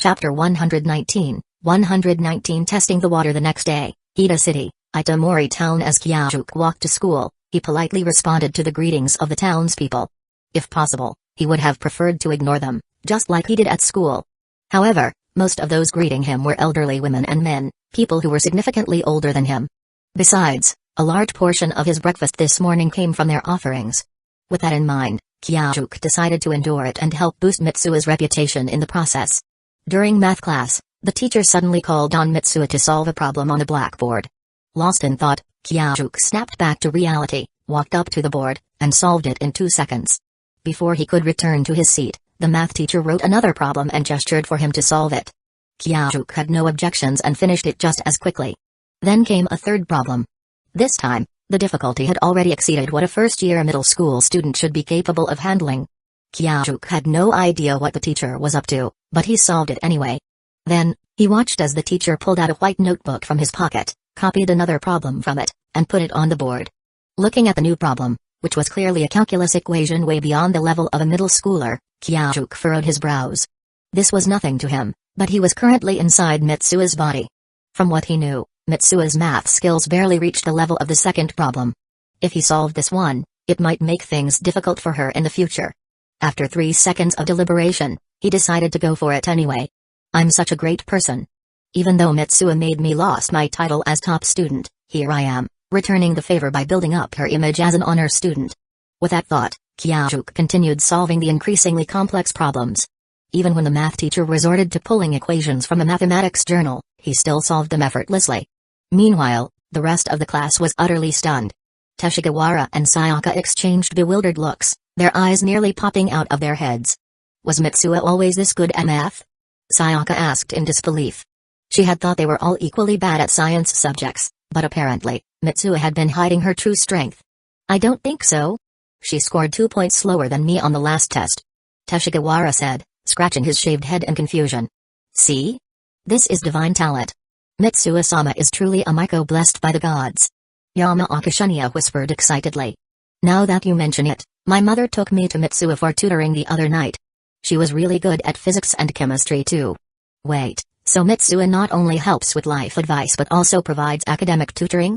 Chapter 119, 119. Testing the water. The next day, Ida City, Itamori Town. As Kyajuk walked to school, he politely responded to the greetings of the townspeople. If possible, he would have preferred to ignore them, just like he did at school. However, most of those greeting him were elderly women and men, people who were significantly older than him. Besides, a large portion of his breakfast this morning came from their offerings. With that in mind, Kyajuk decided to endure it and help boost Mitsua's reputation in the process. During math class, the teacher suddenly called on Mitsua to solve a problem on the blackboard. Lost in thought, Kyajuk snapped back to reality, walked up to the board, and solved it in 2 seconds. Before he could return to his seat, the math teacher wrote another problem and gestured for him to solve it. Kyajuk had no objections and finished it just as quickly. Then came a third problem. This time, the difficulty had already exceeded what a first-year middle school student should be capable of handling. Kyajuk had no idea what the teacher was up to, but he solved it anyway. Then, he watched as the teacher pulled out a white notebook from his pocket, copied another problem from it, and put it on the board. Looking at the new problem, which was clearly a calculus equation way beyond the level of a middle schooler, Kyajuk furrowed his brows. This was nothing to him, but he was currently inside Mitsua's body. From what he knew, Mitsua's math skills barely reached the level of the second problem. If he solved this one, it might make things difficult for her in the future. After 3 seconds of deliberation, he decided to go for it anyway. I'm such a great person. Even though Mitsua made me lost my title as top student, here I am, returning the favor by building up her image as an honor student. With that thought, Kyajuk continued solving the increasingly complex problems. Even when the math teacher resorted to pulling equations from a mathematics journal, he still solved them effortlessly. Meanwhile, the rest of the class was utterly stunned. Teshigawara and Sayaka exchanged bewildered looks, their eyes nearly popping out of their heads. Was Mitsuo always this good at math? Sayaka asked in disbelief. She had thought they were all equally bad at science subjects, But apparently, Mitsuo had been hiding her true strength. I don't think so. She scored 2 points lower than me on the last test. Teshigawara said, scratching his shaved head in confusion. See? This is divine talent. Mitsuo-sama is truly a Miko blessed by the gods. Yamaoka Shunya whispered excitedly. Now that you mention it, my mother took me to Mitsuo for tutoring the other night. She was really good at physics and chemistry too. Wait, so Mitsuo not only helps with life advice but also provides academic tutoring?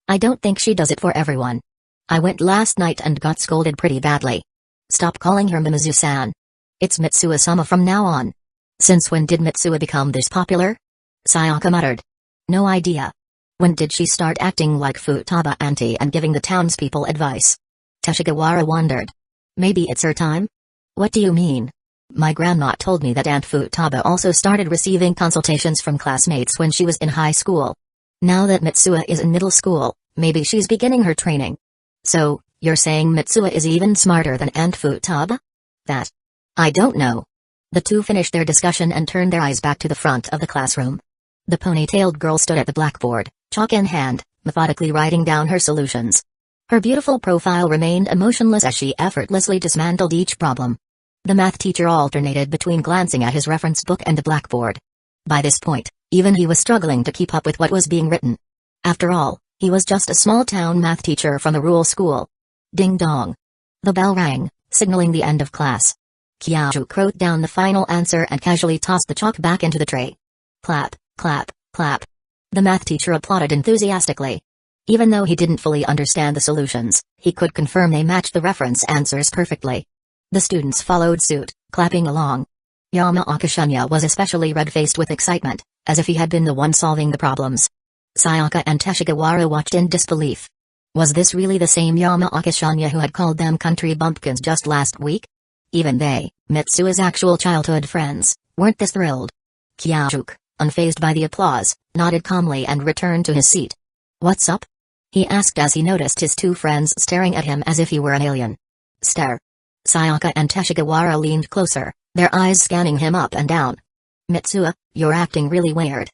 I don't think she does it for everyone. I went last night and got scolded pretty badly. Stop calling her Mimizu-san. It's Mitsuo-sama from now on. Since when did Mitsuo become this popular? Sayaka muttered. No idea. When did she start acting like Futaba auntie and giving the townspeople advice? Teshigawara wondered. Maybe it's her time? What do you mean? My grandma told me that Aunt Futaba also started receiving consultations from classmates when she was in high school. Now that Mitsuo is in middle school, maybe she's beginning her training. So, you're saying Mitsuo is even smarter than Aunt Futaba? That. I don't know. The two finished their discussion and turned their eyes back to the front of the classroom. The ponytailed girl stood at the blackboard, chalk in hand, methodically writing down her solutions. Her beautiful profile remained emotionless as she effortlessly dismantled each problem. The math teacher alternated between glancing at his reference book and the blackboard. By this point, even he was struggling to keep up with what was being written. After all, he was just a small-town math teacher from the rural school. Ding dong. The bell rang, signaling the end of class. Kyajuk wrote down the final answer and casually tossed the chalk back into the tray. Clap, clap, clap. The math teacher applauded enthusiastically. Even though he didn't fully understand the solutions, he could confirm they matched the reference answers perfectly. The students followed suit, clapping along. Yamaoka Shunya was especially red-faced with excitement, as if he had been the one solving the problems. Sayaka and Teshigawara watched in disbelief. Was this really the same Yamaoka Shunya who had called them country bumpkins just last week? Even they, Mitsuo's actual childhood friends, weren't this thrilled. Kyajuk, unfazed by the applause, nodded calmly and returned to his seat. What's up? He asked as he noticed his two friends staring at him as if he were an alien. Stare. Sayaka and Teshigawara leaned closer, their eyes scanning him up and down. Mitsuo, you're acting really weird.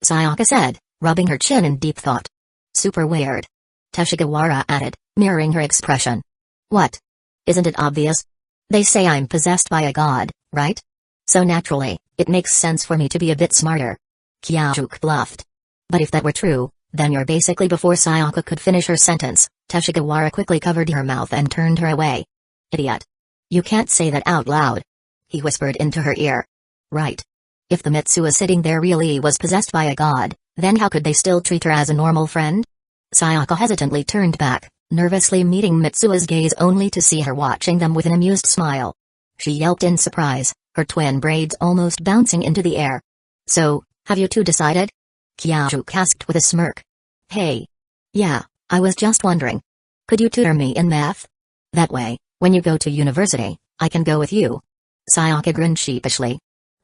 Sayaka said, rubbing her chin in deep thought. Super weird. Teshigawara added, mirroring her expression. What? Isn't it obvious? They say I'm possessed by a god, right? So naturally, it makes sense for me to be a bit smarter. Kyajuk bluffed. But if that were true, then you're basically before Sayaka could finish her sentence, Teshigawara quickly covered her mouth and turned her away. Idiot. You can't say that out loud. He whispered into her ear. Right. If the Mitsuo sitting there really was possessed by a god, then how could they still treat her as a normal friend? Sayaka hesitantly turned back, nervously meeting Mitsuo's gaze only to see her watching them with an amused smile. She yelped in surprise, her twin braids almost bouncing into the air. So, have you two decided? Kyajuk asked with a smirk. Hey. Yeah, I was just wondering. Could you tutor me in math? That way, when you go to university, I can go with you. Sayaka grinned sheepishly.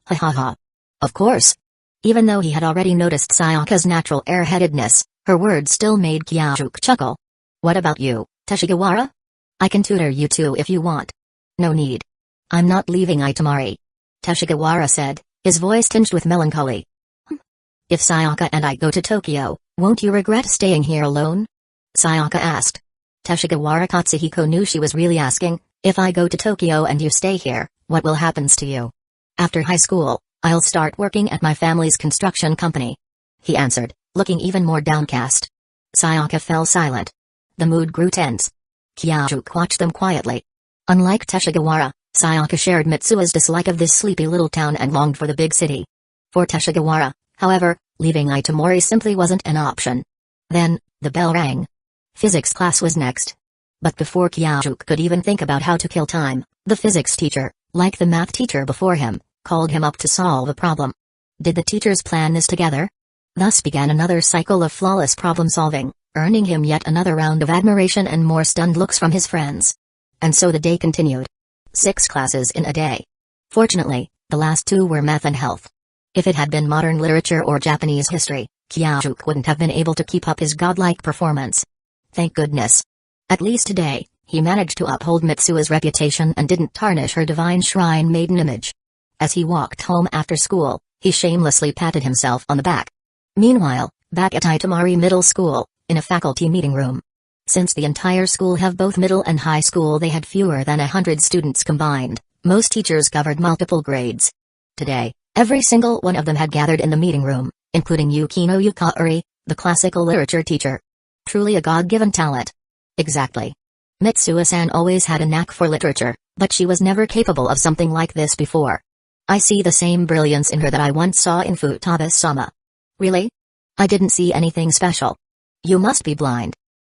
Ha ha ha. Of course. Even though he had already noticed Sayaka's natural airheadedness, her words still made Kyajuk chuckle. What about you, Teshigawara? I can tutor you too if you want. No need. I'm not leaving Itamari. Teshigawara said, his voice tinged with melancholy. If Sayaka and I go to Tokyo, won't you regret staying here alone? Sayaka asked. Teshigawara Katsuhiko knew she was really asking, if I go to Tokyo and you stay here, what will happen to you? After high school, I'll start working at my family's construction company. He answered, looking even more downcast. Sayaka fell silent. The mood grew tense. Kyajuk watched them quietly. Unlike Teshigawara, Sayaka shared Mitsuo's dislike of this sleepy little town and longed for the big city. For Teshigawara, however, leaving Itamori simply wasn't an option. Then, the bell rang. Physics class was next. But before Kyajuk could even think about how to kill time, the physics teacher, like the math teacher before him, called him up to solve a problem. Did the teachers plan this together? Thus began another cycle of flawless problem-solving, earning him yet another round of admiration and more stunned looks from his friends. And so the day continued. 6 classes in a day. Fortunately, the last 2 were math and health. If it had been modern literature or Japanese history, Kyajuk wouldn't have been able to keep up his godlike performance. Thank goodness. At least today, he managed to uphold Mitsuo's reputation and didn't tarnish her divine shrine maiden image. As he walked home after school, he shamelessly patted himself on the back. Meanwhile, Back at Itamari Middle School, in a faculty meeting room. Since the entire school have both middle and high school, they had fewer than 100 students combined. Most teachers covered multiple grades. Today, every single one of them had gathered in the meeting room, including Yukino Yukaori, the classical literature teacher. Truly a God-given talent. Exactly. Mitsuo-san always had a knack for literature, but she was never capable of something like this before. I see the same brilliance in her that I once saw in Futaba-sama. Really? I didn't see anything special. You must be blind.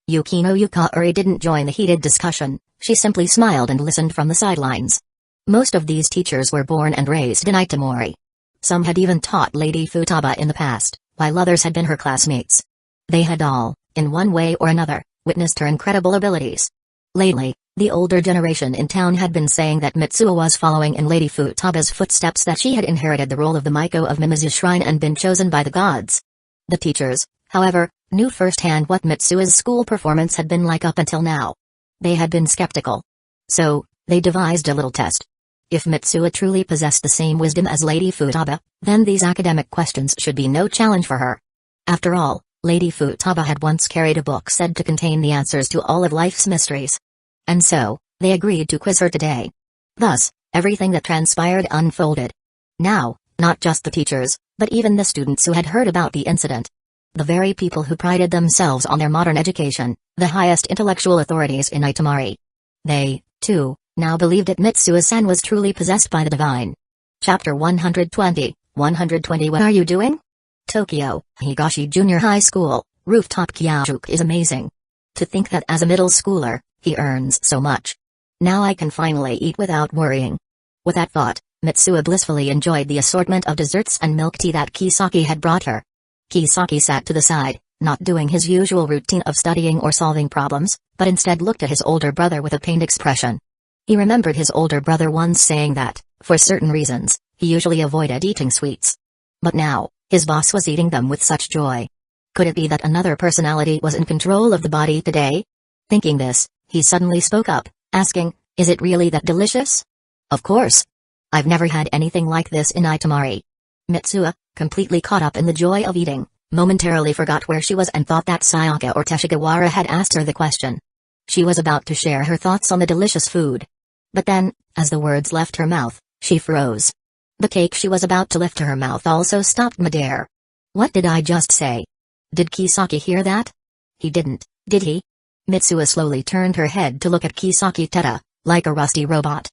Yukino Yukaori didn't join the heated discussion, she simply smiled and listened from the sidelines. Most of these teachers were born and raised in Itamori. Some had even taught Lady Futaba in the past, while others had been her classmates. They had all, in one way or another, witnessed her incredible abilities. Lately, the older generation in town had been saying that Mitsuo was following in Lady Futaba's footsteps, that she had inherited the role of the Miko of Mimizu's shrine and been chosen by the gods. The teachers, however, knew firsthand what Mitsuo's school performance had been like up until now. They had been skeptical. So, they devised a little test. If Mitsuo truly possessed the same wisdom as Lady Futaba, then these academic questions should be no challenge for her. After all, Lady Futaba had once carried a book said to contain the answers to all of life's mysteries. And so, they agreed to quiz her today. Thus, everything that transpired unfolded. Now, not just the teachers, but even the students who had heard about the incident. The very people who prided themselves on their modern education, the highest intellectual authorities in Itamari. They, too, now believed that Mitsuo-san was truly possessed by the divine. Chapter 120, 120. What are you doing? Tokyo, Higashi Junior High School, rooftop Kyojuk is amazing. To think that as a middle schooler, he earns so much. Now I can finally eat without worrying. With that thought, Mitsuo blissfully enjoyed the assortment of desserts and milk tea that Kisaki had brought her. Kisaki sat to the side, not doing his usual routine of studying or solving problems, but instead looked at his older brother with a pained expression. He remembered his older brother once saying that, for certain reasons, he usually avoided eating sweets. But now, his boss was eating them with such joy. Could it be that another personality was in control of the body today? Thinking this, he suddenly spoke up, asking, "Is it really that delicious?" "Of course. I've never had anything like this in Itamari." Mitsuo, completely caught up in the joy of eating, momentarily forgot where she was and thought that Sayaka or Teshigawara had asked her the question. She was about to share her thoughts on the delicious food. But then, as the words left her mouth, she froze. The cake she was about to lift to her mouth also stopped midair. What did I just say? Did Kisaki hear that? He didn't, did he? Mitsuo slowly turned her head to look at Kisaki Teta, like a rusty robot.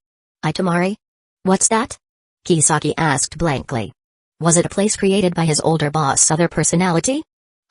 Itamari? What's that? Kisaki asked blankly. Was it a place created by his older boss' other personality?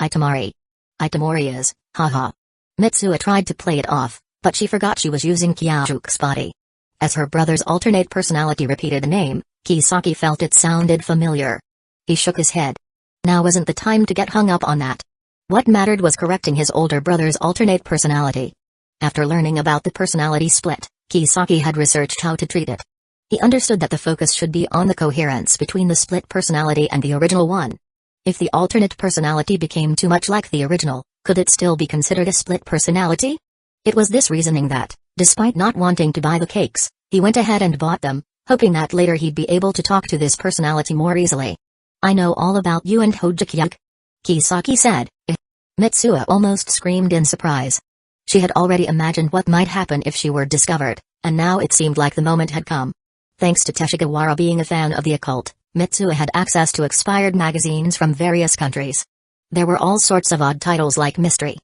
Itamari. Itamori is, haha. Mitsuo tried to play it off, but she forgot she was using Kyojuku's body. As her brother's alternate personality repeated the name, Kisaki felt it sounded familiar. He shook his head. Now wasn't the time to get hung up on that. What mattered was correcting his older brother's alternate personality. After learning about the personality split, Kisaki had researched how to treat it. He understood that the focus should be on the coherence between the split personality and the original one. If the alternate personality became too much like the original, could it still be considered a split personality? It was this reasoning that, despite not wanting to buy the cakes, he went ahead and bought them, hoping that later he'd be able to talk to this personality more easily. I know all about you and Hojikyuk, Kisaki said. Mitsuo almost screamed in surprise. She had already imagined what might happen if she were discovered, and now it seemed like the moment had come. Thanks to Teshigawara being a fan of the occult, Mitsuo had access to expired magazines from various countries. There were all sorts of odd titles like mystery,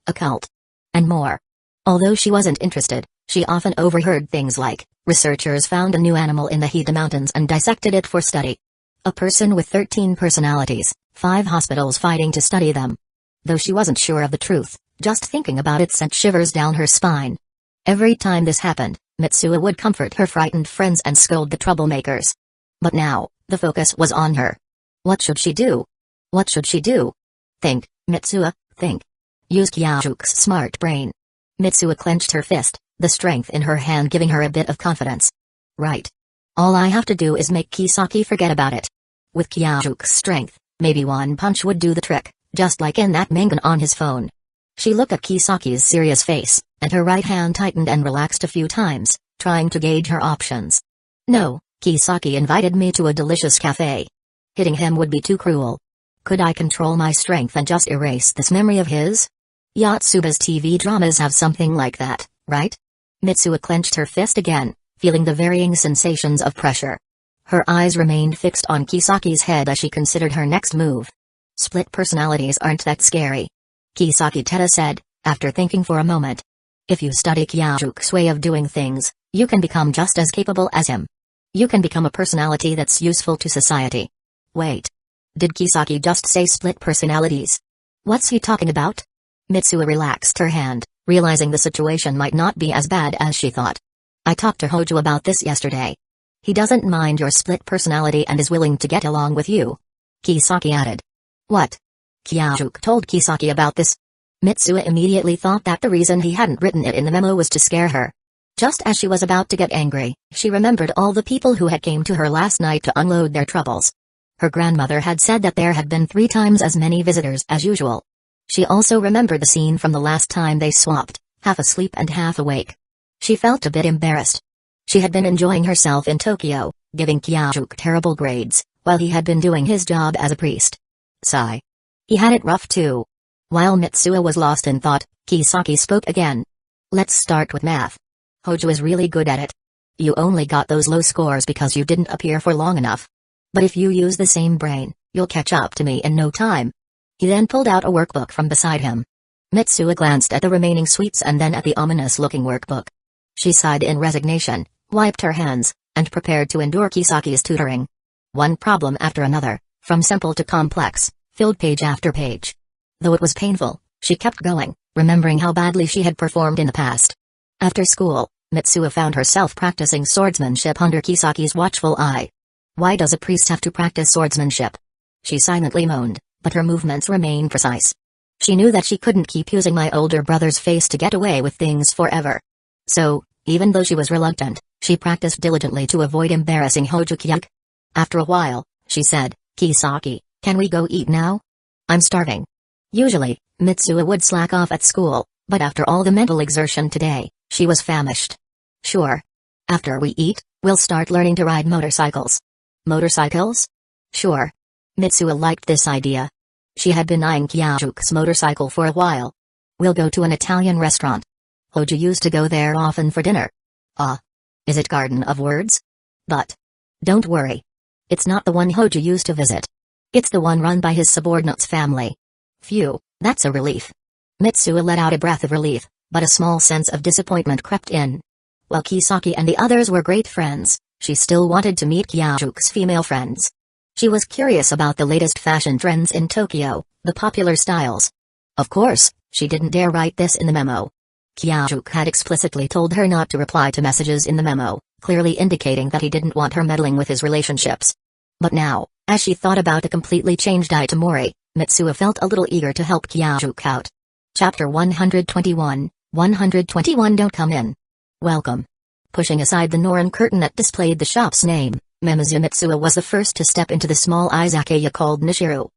occult, and more. Although she wasn't interested, she often overheard things like, researchers found a new animal in the Hida Mountains and dissected it for study. A person with 13 personalities, 5 hospitals fighting to study them. Though she wasn't sure of the truth, just thinking about it sent shivers down her spine. Every time this happened, Mitsuo would comfort her frightened friends and scold the troublemakers. But now, the focus was on her. What should she do? What should she do? Think, Mitsuo, think. Use Kyojuku's smart brain. Mitsuo clenched her fist, the strength in her hand giving her a bit of confidence. Right. All I have to do is make Kisaki forget about it. With Kyojuku's strength, maybe one punch would do the trick, just like in that mangan on his phone. She looked at Kisaki's serious face, and her right hand tightened and relaxed a few times, trying to gauge her options. No, Kisaki invited me to a delicious cafe. Hitting him would be too cruel. Could I control my strength and just erase this memory of his? Yotsuba's TV dramas have something like that, right? Mitsuo clenched her fist again, feeling the varying sensations of pressure. Her eyes remained fixed on Kisaki's head as she considered her next move. Split personalities aren't that scary, Kisaki Teta said, after thinking for a moment. If you study Kyajuke's way of doing things, you can become just as capable as him. You can become a personality that's useful to society. Wait. Did Kisaki just say split personalities? What's he talking about? Mitsuo relaxed her hand, realizing the situation might not be as bad as she thought. I talked to Hojo about this yesterday. He doesn't mind your split personality and is willing to get along with you. Kisaki added. What? Kyajuke told Kisaki about this. Mitsuo immediately thought that the reason he hadn't written it in the memo was to scare her. Just as she was about to get angry, she remembered all the people who had came to her last night to unload their troubles. Her grandmother had said that there had been 3 times as many visitors as usual. She also remembered the scene from the last time they swapped, half asleep and half awake. She felt a bit embarrassed. She had been enjoying herself in Tokyo, giving Kyajuke terrible grades, while he had been doing his job as a priest. Sigh. He had it rough too. While Mitsuo was lost in thought, Kisaki spoke again. Let's start with math. Hojo is really good at it. You only got those low scores because you didn't appear for long enough. But if you use the same brain, you'll catch up to me in no time. He then pulled out a workbook from beside him. Mitsuo glanced at the remaining sweets and then at the ominous-looking workbook. She sighed in resignation, wiped her hands, and prepared to endure Kisaki's tutoring. One problem after another, from simple to complex, filled page after page. Though it was painful, she kept going, remembering how badly she had performed in the past. After school, Mitsuo found herself practicing swordsmanship under Kisaki's watchful eye. Why does a priest have to practice swordsmanship? She silently moaned, but her movements remained precise. She knew that she couldn't keep using my older brother's face to get away with things forever. So, even though she was reluctant, she practiced diligently to avoid embarrassing Hojo Kyajuke. After a while, she said, Kisaki, can we go eat now? I'm starving. Usually, Mitsuo would slack off at school, but after all the mental exertion today, she was famished. Sure. After we eat, we'll start learning to ride motorcycles. Motorcycles? Sure. Mitsuo liked this idea. She had been eyeing Kyajuke's motorcycle for a while. We'll go to an Italian restaurant. Hojo used to go there often for dinner. Ah. Is it Garden of Words? But. Don't worry. It's not the one Hojo used to visit. It's the one run by his subordinate's family. Phew, that's a relief. Mitsuo let out a breath of relief, but a small sense of disappointment crept in. While Kisaki and the others were great friends, she still wanted to meet Kyajuke's female friends. She was curious about the latest fashion trends in Tokyo, the popular styles. Of course, she didn't dare write this in the memo. Kyajuke had explicitly told her not to reply to messages in the memo, clearly indicating that he didn't want her meddling with his relationships. But now, as she thought about a completely changed Itamori, Mitsuo felt a little eager to help Kyajuke out. Chapter 121, 121 Don't Come In. Welcome. Pushing aside the Norin curtain that displayed the shop's name, Mimizu Mitsuo was the first to step into the small izakaya called Nishiru.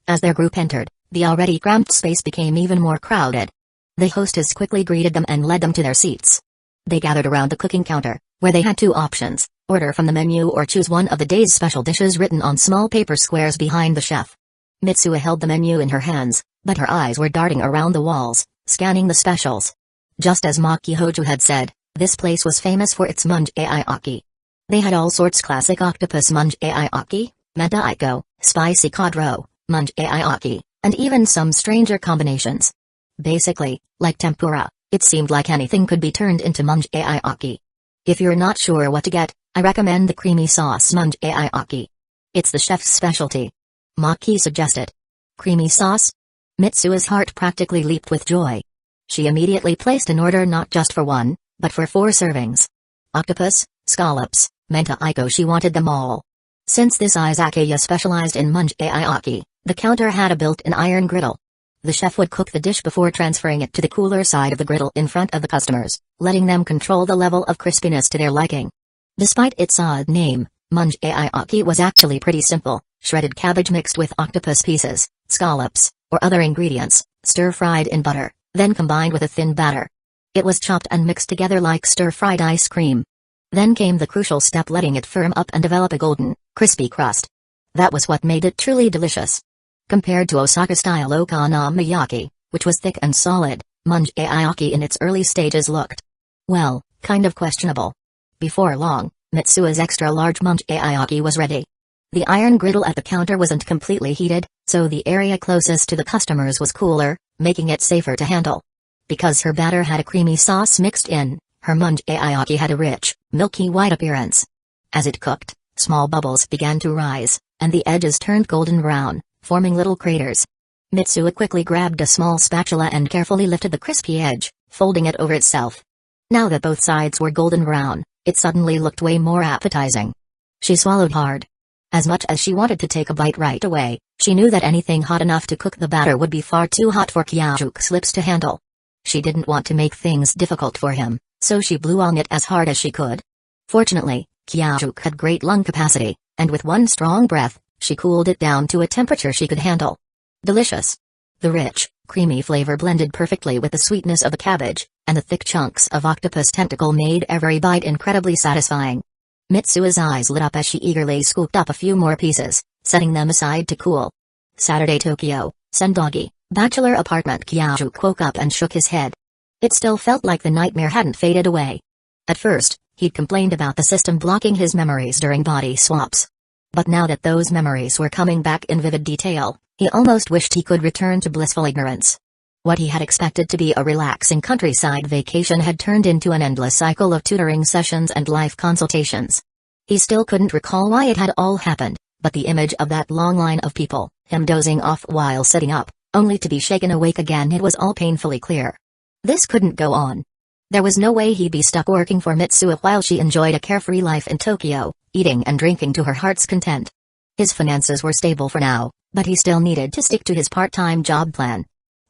As their group entered, the already cramped space became even more crowded. The hostess quickly greeted them and led them to their seats. They gathered around the cooking counter, where they had 2 options, order from the menu or choose one of the day's special dishes written on small paper squares behind the chef. Mitsuo held the menu in her hands, but her eyes were darting around the walls, scanning the specials. Just as Maki Hojo had said, this place was famous for its munge aiyaki. They had all sorts: classic octopus munge aiyaki, menta-iko, spicy cod roe, munge aiyaki, and even some stranger combinations. Basically, like tempura, it seemed like anything could be turned into munge aiyaki. If you're not sure what to get, I recommend the creamy sauce munge aiyaki. It's the chef's specialty. Maki suggested. Creamy sauce? Mitsuo's heart practically leaped with joy. She immediately placed an order not just for 1, but for 4 servings. Octopus, scallops, menta-iko, she wanted them all. Since this izakaya specialized in munge aiyaki, the counter had a built-in iron griddle. The chef would cook the dish before transferring it to the cooler side of the griddle in front of the customers, letting them control the level of crispiness to their liking. Despite its odd name, munge aiyaki was actually pretty simple: shredded cabbage mixed with octopus pieces, scallops, or other ingredients, stir-fried in butter, then combined with a thin batter. It was chopped and mixed together like stir-fried ice cream. Then came the crucial step: letting it firm up and develop a golden, crispy crust. That was what made it truly delicious. Compared to Osaka-style okonomiyaki, which was thick and solid, munchayaki in its early stages looked, well, kind of questionable. Before long, Mitsuo's extra-large munchayaki was ready. The iron griddle at the counter wasn't completely heated, so the area closest to the customers was cooler, making it safer to handle. Because her batter had a creamy sauce mixed in, her munchayaki had a rich, milky white appearance. As it cooked, small bubbles began to rise, and the edges turned golden brown, forming little craters. Mitsuo quickly grabbed a small spatula and carefully lifted the crispy edge, folding it over itself. Now that both sides were golden brown, it suddenly looked way more appetizing. She swallowed hard. As much as she wanted to take a bite right away, she knew that anything hot enough to cook the batter would be far too hot for Kyajuke's lips to handle. She didn't want to make things difficult for him, so she blew on it as hard as she could. Fortunately, Kyajuke had great lung capacity, and with one strong breath, she cooled it down to a temperature she could handle. Delicious. The rich, creamy flavor blended perfectly with the sweetness of the cabbage, and the thick chunks of octopus tentacle made every bite incredibly satisfying. Mitsuo's eyes lit up as she eagerly scooped up a few more pieces, setting them aside to cool. Saturday, Tokyo, Sendagi, bachelor apartment. Kyajuke woke up and shook his head. It still felt like the nightmare hadn't faded away. At first, he'd complained about the system blocking his memories during body swaps. But now that those memories were coming back in vivid detail, he almost wished he could return to blissful ignorance. What he had expected to be a relaxing countryside vacation had turned into an endless cycle of tutoring sessions and life consultations. He still couldn't recall why it had all happened, but the image of that long line of people, him dozing off while sitting up, only to be shaken awake again, it was all painfully clear. This couldn't go on. There was no way he'd be stuck working for Mitsuo while she enjoyed a carefree life in Tokyo, eating and drinking to her heart's content. His finances were stable for now, but he still needed to stick to his part-time job plan.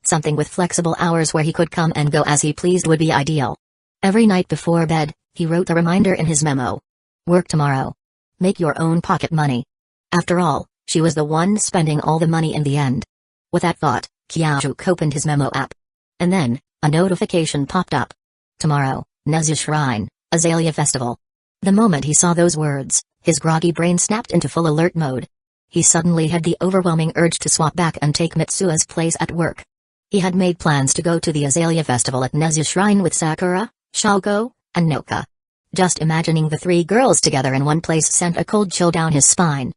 Something with flexible hours where he could come and go as he pleased would be ideal. Every night before bed, he wrote a reminder in his memo. Work tomorrow. Make your own pocket money. After all, she was the one spending all the money in the end. With that thought, Kyajuke opened his memo app. And then, a notification popped up. Tomorrow, Nezu Shrine, Azalea Festival. The moment he saw those words, his groggy brain snapped into full alert mode. He suddenly had the overwhelming urge to swap back and take Mitsuo's place at work. He had made plans to go to the Azalea Festival at Nezu Shrine with Sakura, Shoko, and Noka. Just imagining the three girls together in one place sent a cold chill down his spine.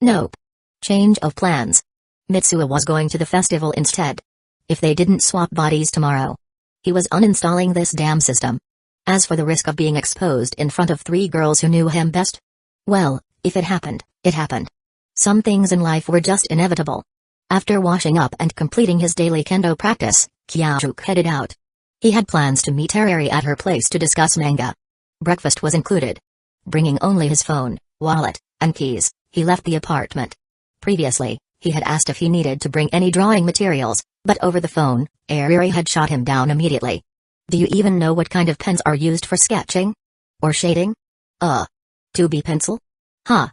Nope. Change of plans. Mitsuo was going to the festival instead. If they didn't swap bodies tomorrow, he was uninstalling this damn system. As for the risk of being exposed in front of three girls who knew him best, well, if it happened, it happened. Some things in life were just inevitable. After washing up and completing his daily kendo practice, Kyajuke headed out. He had plans to meet Ariri at her place to discuss manga. Breakfast was included. Bringing only his phone, wallet, and keys, he left the apartment. Previously, he had asked if he needed to bring any drawing materials, but over the phone, Ariri had shot him down immediately. Do you even know what kind of pens are used for sketching? Or shading? 2B pencil? Huh.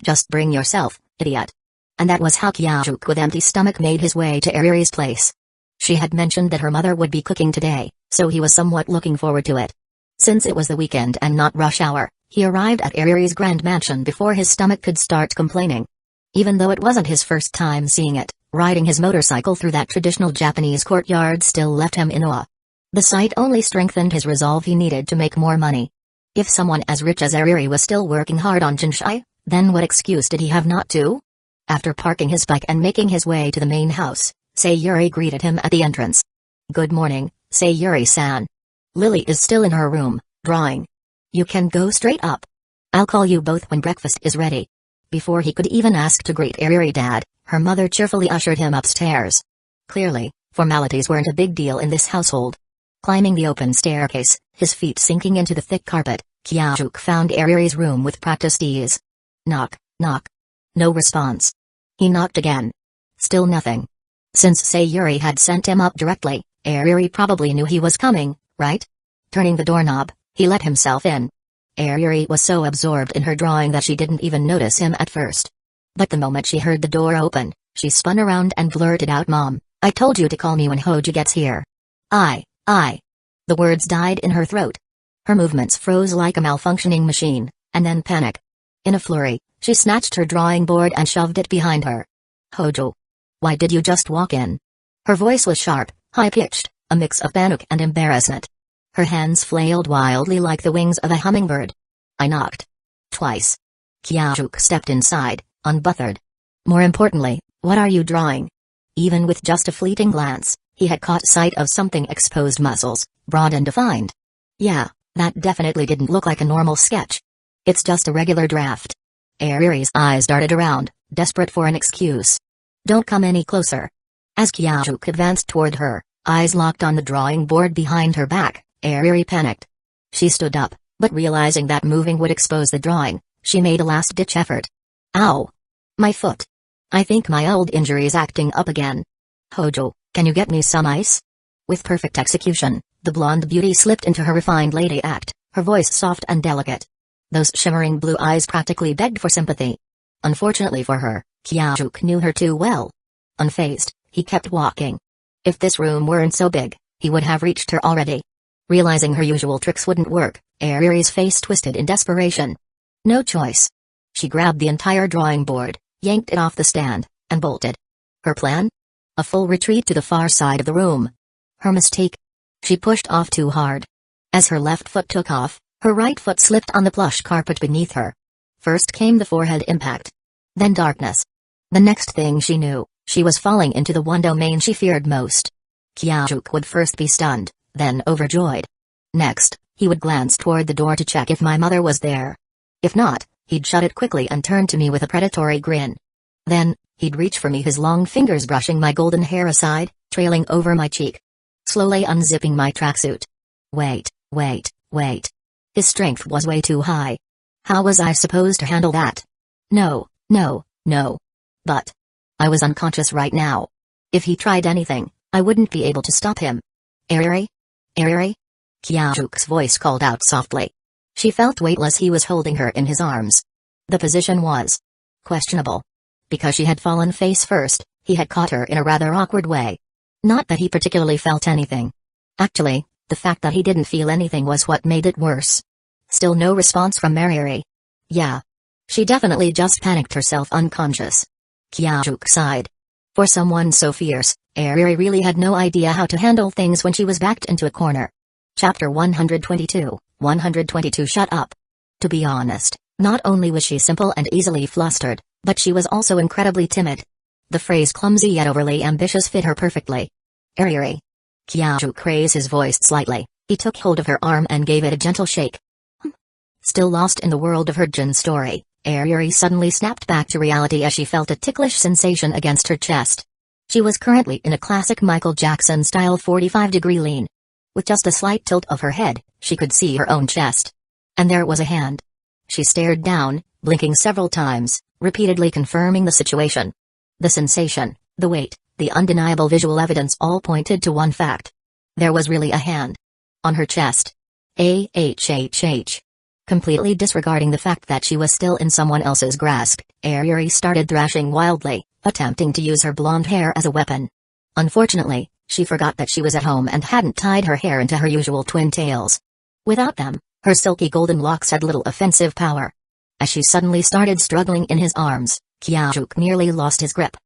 Just bring yourself, idiot. And that was how Kyajuke with empty stomach made his way to Ariri's place. She had mentioned that her mother would be cooking today, so he was somewhat looking forward to it. Since it was the weekend and not rush hour, he arrived at Ariri's grand mansion before his stomach could start complaining. Even though it wasn't his first time seeing it, riding his motorcycle through that traditional Japanese courtyard still left him in awe. The sight only strengthened his resolve he needed to make more money. If someone as rich as Ariri was still working hard on Jinshai, then what excuse did he have not to? After parking his bike and making his way to the main house, Sayuri greeted him at the entrance. Good morning, Sayuri-san. Lily is still in her room, drawing. You can go straight up. I'll call you both when breakfast is ready. Before he could even ask to greet Ariri Dad, her mother cheerfully ushered him upstairs. Clearly, formalities weren't a big deal in this household. Climbing the open staircase, his feet sinking into the thick carpet, Kyajuke found Ariri's room with practiced ease. Knock, knock. No response. He knocked again. Still nothing. Since Sayuri had sent him up directly, Ariri probably knew he was coming, right? Turning the doorknob, he let himself in. Ariri was so absorbed in her drawing that she didn't even notice him at first. But the moment she heard the door open, she spun around and blurted out, Mom, I told you to call me when Hoji gets here. I. The words died in her throat. Her movements froze like a malfunctioning machine, and then panic. In a flurry, she snatched her drawing board and shoved it behind her. Hojo. Why did you just walk in? Her voice was sharp, high-pitched, a mix of panic and embarrassment. Her hands flailed wildly like the wings of a hummingbird. I knocked. Twice. Kyajuk stepped inside, unbothered. More importantly, what are you drawing? Even with just a fleeting glance, he had caught sight of something: exposed muscles, broad and defined. Yeah, that definitely didn't look like a normal sketch. It's just a regular draft. Ariri's eyes darted around, desperate for an excuse. Don't come any closer. As Kyajuk advanced toward her, eyes locked on the drawing board behind her back, Ariri panicked. She stood up, but realizing that moving would expose the drawing, she made a last-ditch effort. Ow! My foot. I think my old injury's acting up again. Hojo, can you get me some ice? With perfect execution, the blonde beauty slipped into her refined lady act, her voice soft and delicate. Those shimmering blue eyes practically begged for sympathy. Unfortunately for her, Kyajuk knew her too well. Unfazed, he kept walking. If this room weren't so big, he would have reached her already. Realizing her usual tricks wouldn't work, Ariri's face twisted in desperation. No choice. She grabbed the entire drawing board, yanked it off the stand, and bolted. Her plan? A full retreat to the far side of the room. Her mistake? She pushed off too hard. As her left foot took off, her right foot slipped on the plush carpet beneath her. First came the forehead impact. Then darkness. The next thing she knew, she was falling into the one domain she feared most. Kyajuk would first be stunned, then overjoyed. Next, he would glance toward the door to check if my mother was there. If not, he'd shut it quickly and turn to me with a predatory grin. Then, he'd reach for me, his long fingers brushing my golden hair aside, trailing over my cheek. Slowly unzipping my tracksuit. Wait. His strength was way too high. How was I supposed to handle that? No. But I was unconscious right now. If he tried anything, I wouldn't be able to stop him. Ariri? Kyajak's voice called out softly. She felt weightless. He was holding her in his arms. The position was questionable. Because she had fallen face first, he had caught her in a rather awkward way. Not that he particularly felt anything. Actually, the fact that he didn't feel anything was what made it worse. Still no response from Ariri. Yeah. She definitely just panicked herself unconscious. Kyajuk sighed. For someone so fierce, Ariri really had no idea how to handle things when she was backed into a corner. Chapter 122, 122 Shut up. To be honest, not only was she simple and easily flustered, but she was also incredibly timid. The phrase clumsy yet overly ambitious fit her perfectly. Ariri. Kyajuk raised his voice slightly. He took hold of her arm and gave it a gentle shake. Still lost in the world of her Jin story, Ariri suddenly snapped back to reality as she felt a ticklish sensation against her chest. She was currently in a classic Michael Jackson-style 45-degree lean. With just a slight tilt of her head, she could see her own chest. And there was a hand. She stared down, blinking several times, repeatedly confirming the situation. The sensation, the weight, the undeniable visual evidence all pointed to one fact. There was really a hand. On her chest. Completely disregarding the fact that she was still in someone else's grasp, Ariri started thrashing wildly, attempting to use her blonde hair as a weapon. Unfortunately, she forgot that she was at home and hadn't tied her hair into her usual twin tails. Without them, her silky golden locks had little offensive power. As she suddenly started struggling in his arms, Kyajuk nearly lost his grip.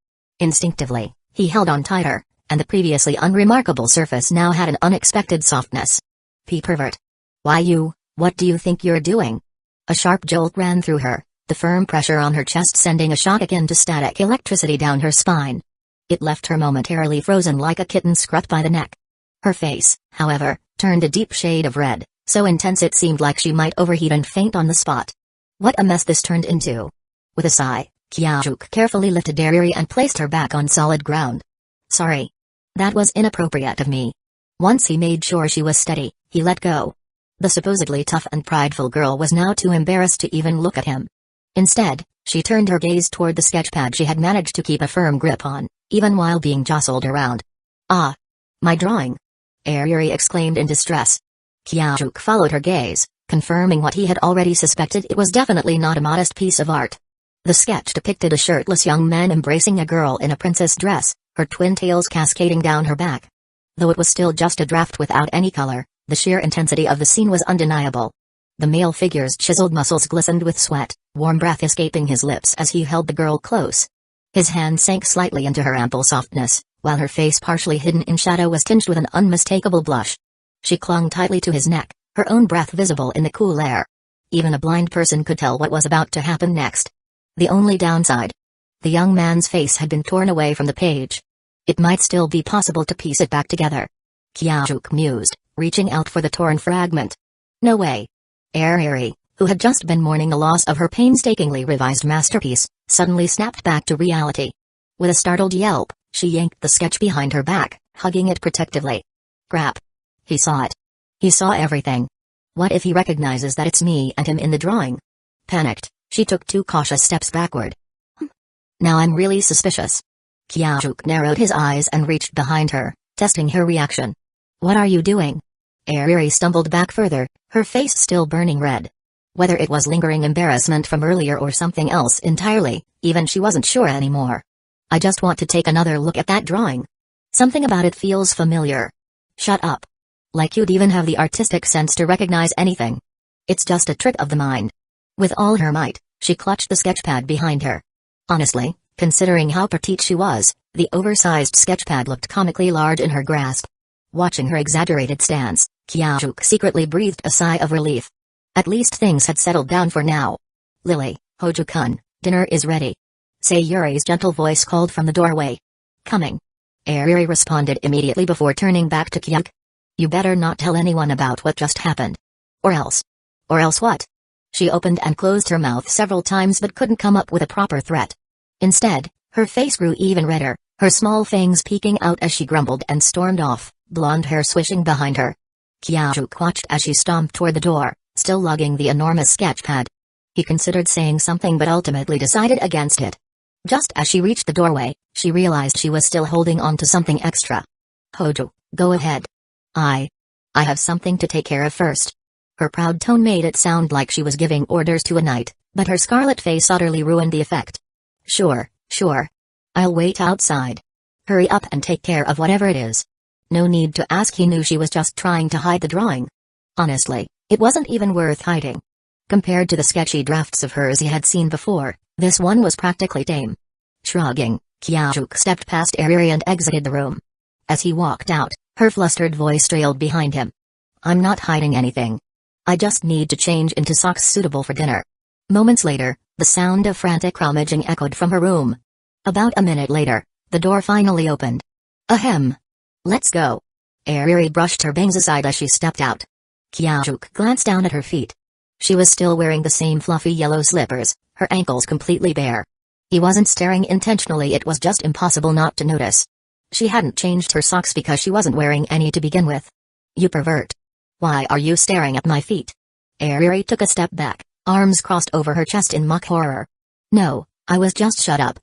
Instinctively, he held on tighter, and the previously unremarkable surface now had an unexpected softness. Pervert. What do you think you're doing? A sharp jolt ran through her, the firm pressure on her chest sending a shock akin to static electricity down her spine. It left her momentarily frozen like a kitten scrubbed by the neck. Her face, however, turned a deep shade of red, so intense it seemed like she might overheat and faint on the spot. What a mess this turned into. With a sigh, Kyajuk carefully lifted Ariri and placed her back on solid ground. Sorry. That was inappropriate of me. Once he made sure she was steady, he let go. The supposedly tough and prideful girl was now too embarrassed to even look at him. Instead, she turned her gaze toward the sketchpad she had managed to keep a firm grip on, even while being jostled around. Ah! My drawing! Ariri exclaimed in distress. Kyajuk followed her gaze, confirming what he had already suspected. It was definitely not a modest piece of art. The sketch depicted a shirtless young man embracing a girl in a princess dress, her twin tails cascading down her back. Though it was still just a draft without any color, the sheer intensity of the scene was undeniable. The male figure's chiseled muscles glistened with sweat, warm breath escaping his lips as he held the girl close. His hand sank slightly into her ample softness, while her face partially hidden in shadow was tinged with an unmistakable blush. She clung tightly to his neck, her own breath visible in the cool air. Even a blind person could tell what was about to happen next. The only downside. The young man's face had been torn away from the page. It might still be possible to piece it back together. Kyajuk mused, reaching out for the torn fragment. No way. Eri, who had just been mourning the loss of her painstakingly revised masterpiece, suddenly snapped back to reality. With a startled yelp, she yanked the sketch behind her back, hugging it protectively. Crap. He saw it. He saw everything. What if he recognizes that it's me and him in the drawing? Panicked, she took 2 cautious steps backward. Now I'm really suspicious. Kyajuk narrowed his eyes and reached behind her, testing her reaction. What are you doing? Eri stumbled back further, her face still burning red. Whether it was lingering embarrassment from earlier or something else entirely, even she wasn't sure anymore. I just want to take another look at that drawing. Something about it feels familiar. Shut up. Like you'd even have the artistic sense to recognize anything. It's just a trick of the mind. With all her might, she clutched the sketchpad behind her. Honestly, considering how petite she was, the oversized sketchpad looked comically large in her grasp. Watching her exaggerated stance, Kyajuk secretly breathed a sigh of relief. At least things had settled down for now. Lily, Hojo-kun, dinner is ready. Sayuri's gentle voice called from the doorway. Coming. Eri responded immediately before turning back to Kyajuk. You better not tell anyone about what just happened. Or else. Or else what? She opened and closed her mouth several times but couldn't come up with a proper threat. Instead, her face grew even redder, her small fangs peeking out as she grumbled and stormed off, blonde hair swishing behind her. Kyajuk watched as she stomped toward the door, still lugging the enormous sketchpad. He considered saying something but ultimately decided against it. Just as she reached the doorway, she realized she was still holding on to something extra. Hojo, go ahead. I have something to take care of first. Her proud tone made it sound like she was giving orders to a knight, but her scarlet face utterly ruined the effect. Sure. I'll wait outside. Hurry up and take care of whatever it is. No need to ask, he knew she was just trying to hide the drawing. Honestly, it wasn't even worth hiding. Compared to the sketchy drafts of hers he had seen before, this one was practically tame. Shrugging, Kyajuk stepped past Eri and exited the room. As he walked out, her flustered voice trailed behind him. I'm not hiding anything. I just need to change into socks suitable for dinner. Moments later, the sound of frantic rummaging echoed from her room. About a minute later, the door finally opened. Ahem. Let's go. Eri brushed her bangs aside as she stepped out. Kyajuk glanced down at her feet. She was still wearing the same fluffy yellow slippers, her ankles completely bare. He wasn't staring intentionally, it was just impossible not to notice. She hadn't changed her socks because she wasn't wearing any to begin with. You pervert. Why are you staring at my feet? Eri took a step back, arms crossed over her chest in mock horror. No, I was just shut up.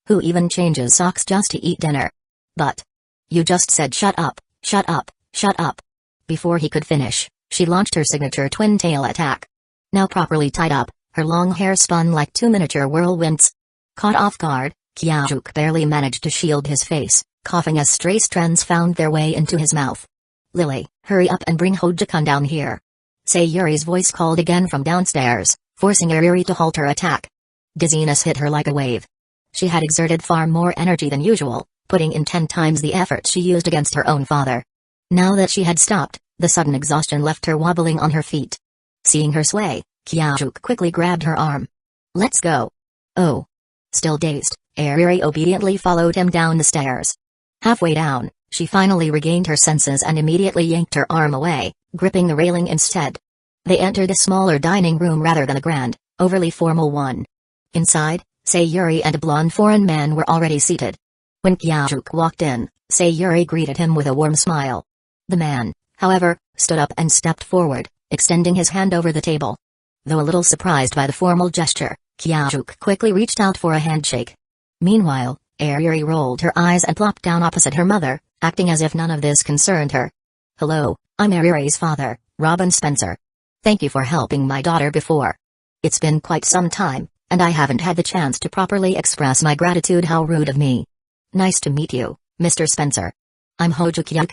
Who even changes socks just to eat dinner? But. You just said shut up, shut up, shut up. Before he could finish, she launched her signature twin tail attack. Now properly tied up, her long hair spun like 2 miniature whirlwinds. Caught off guard, Kyajuk barely managed to shield his face, coughing as stray strands found their way into his mouth. Lily, hurry up and bring Hojo-kun down here. Sayuri's voice called again from downstairs, forcing Eri to halt her attack. Dizziness hit her like a wave. She had exerted far more energy than usual, putting in 10 times the effort she used against her own father. Now that she had stopped, the sudden exhaustion left her wobbling on her feet. Seeing her sway, Kyajuk quickly grabbed her arm. Let's go. Oh. Still dazed, Eri obediently followed him down the stairs. Halfway down, she finally regained her senses and immediately yanked her arm away, gripping the railing instead. They entered a smaller dining room rather than a grand, overly formal one. Inside, Sayuri and a blonde foreign man were already seated. When Kyajuk walked in, Sayuri greeted him with a warm smile. The man, however, stood up and stepped forward, extending his hand over the table. Though a little surprised by the formal gesture, Kyajuk quickly reached out for a handshake. Meanwhile, Eri rolled her eyes and plopped down opposite her mother, acting as if none of this concerned her. Hello, I'm Eri's father, Robin Spencer. Thank you for helping my daughter before. It's been quite some time, and I haven't had the chance to properly express my gratitude. How rude of me. Nice to meet you, Mr. Spencer. I'm Hojo-kun.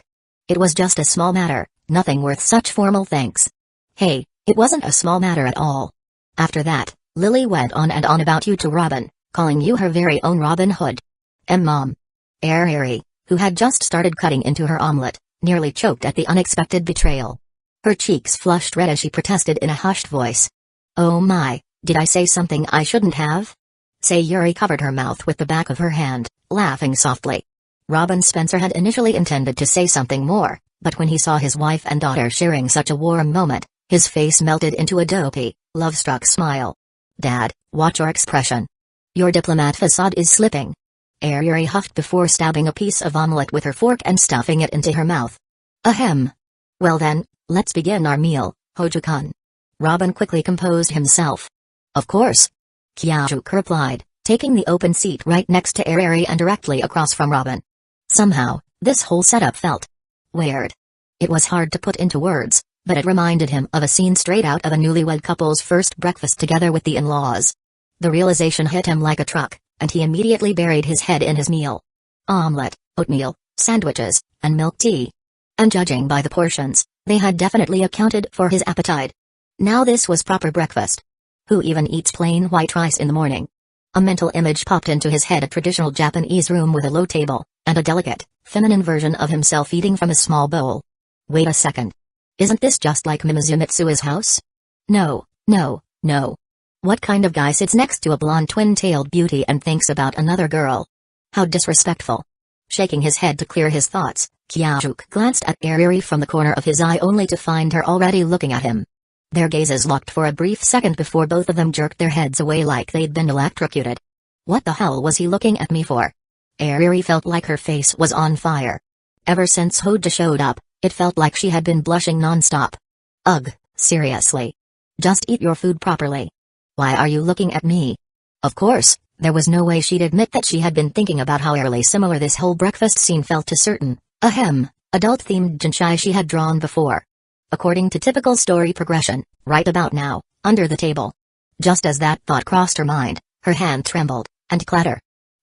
It was just a small matter, nothing worth such formal thanks. Hey, it wasn't a small matter at all. After that, Lily went on and on about you to Robin, calling you her very own Robin Hood. Mom. Eri, who had just started cutting into her omelette, nearly choked at the unexpected betrayal. Her cheeks flushed red as she protested in a hushed voice. Oh my, did I say something I shouldn't have? Sayuri covered her mouth with the back of her hand, laughing softly. Robin Spencer had initially intended to say something more, but when he saw his wife and daughter sharing such a warm moment, his face melted into a dopey, love-struck smile. Dad, watch your expression. Your diplomat facade is slipping. Eri huffed before stabbing a piece of omelette with her fork and stuffing it into her mouth. Ahem. Well then, let's begin our meal, Hojo-kun. Robin quickly composed himself. Of course. Kyajuk replied, taking the open seat right next to Eri and directly across from Robin. Somehow, this whole setup felt weird. It was hard to put into words, but it reminded him of a scene straight out of a newlywed couple's first breakfast together with the in-laws. The realization hit him like a truck, and he immediately buried his head in his meal. Omelette, oatmeal, sandwiches, and milk tea. And judging by the portions, they had definitely accounted for his appetite. Now this was proper breakfast. Who even eats plain white rice in the morning? A mental image popped into his head: a traditional Japanese room with a low table, and a delicate, feminine version of himself eating from a small bowl. Wait a second. Isn't this just like Mimizu Mitsua's house? No, no, no. What kind of guy sits next to a blonde twin-tailed beauty and thinks about another girl? How disrespectful. Shaking his head to clear his thoughts, Kyajuk glanced at Eri from the corner of his eye only to find her already looking at him. Their gazes locked for a brief second before both of them jerked their heads away like they'd been electrocuted. What the hell was he looking at me for? Eri felt like her face was on fire. Ever since Hoja showed up, it felt like she had been blushing non-stop. Ugh, seriously. Just eat your food properly. Why are you looking at me? Of course, there was no way she'd admit that she had been thinking about how eerily similar this whole breakfast scene felt to certain, adult-themed jinchai she had drawn before. According to typical story progression, right about now, under the table. Just as that thought crossed her mind, her hand trembled, and clatter.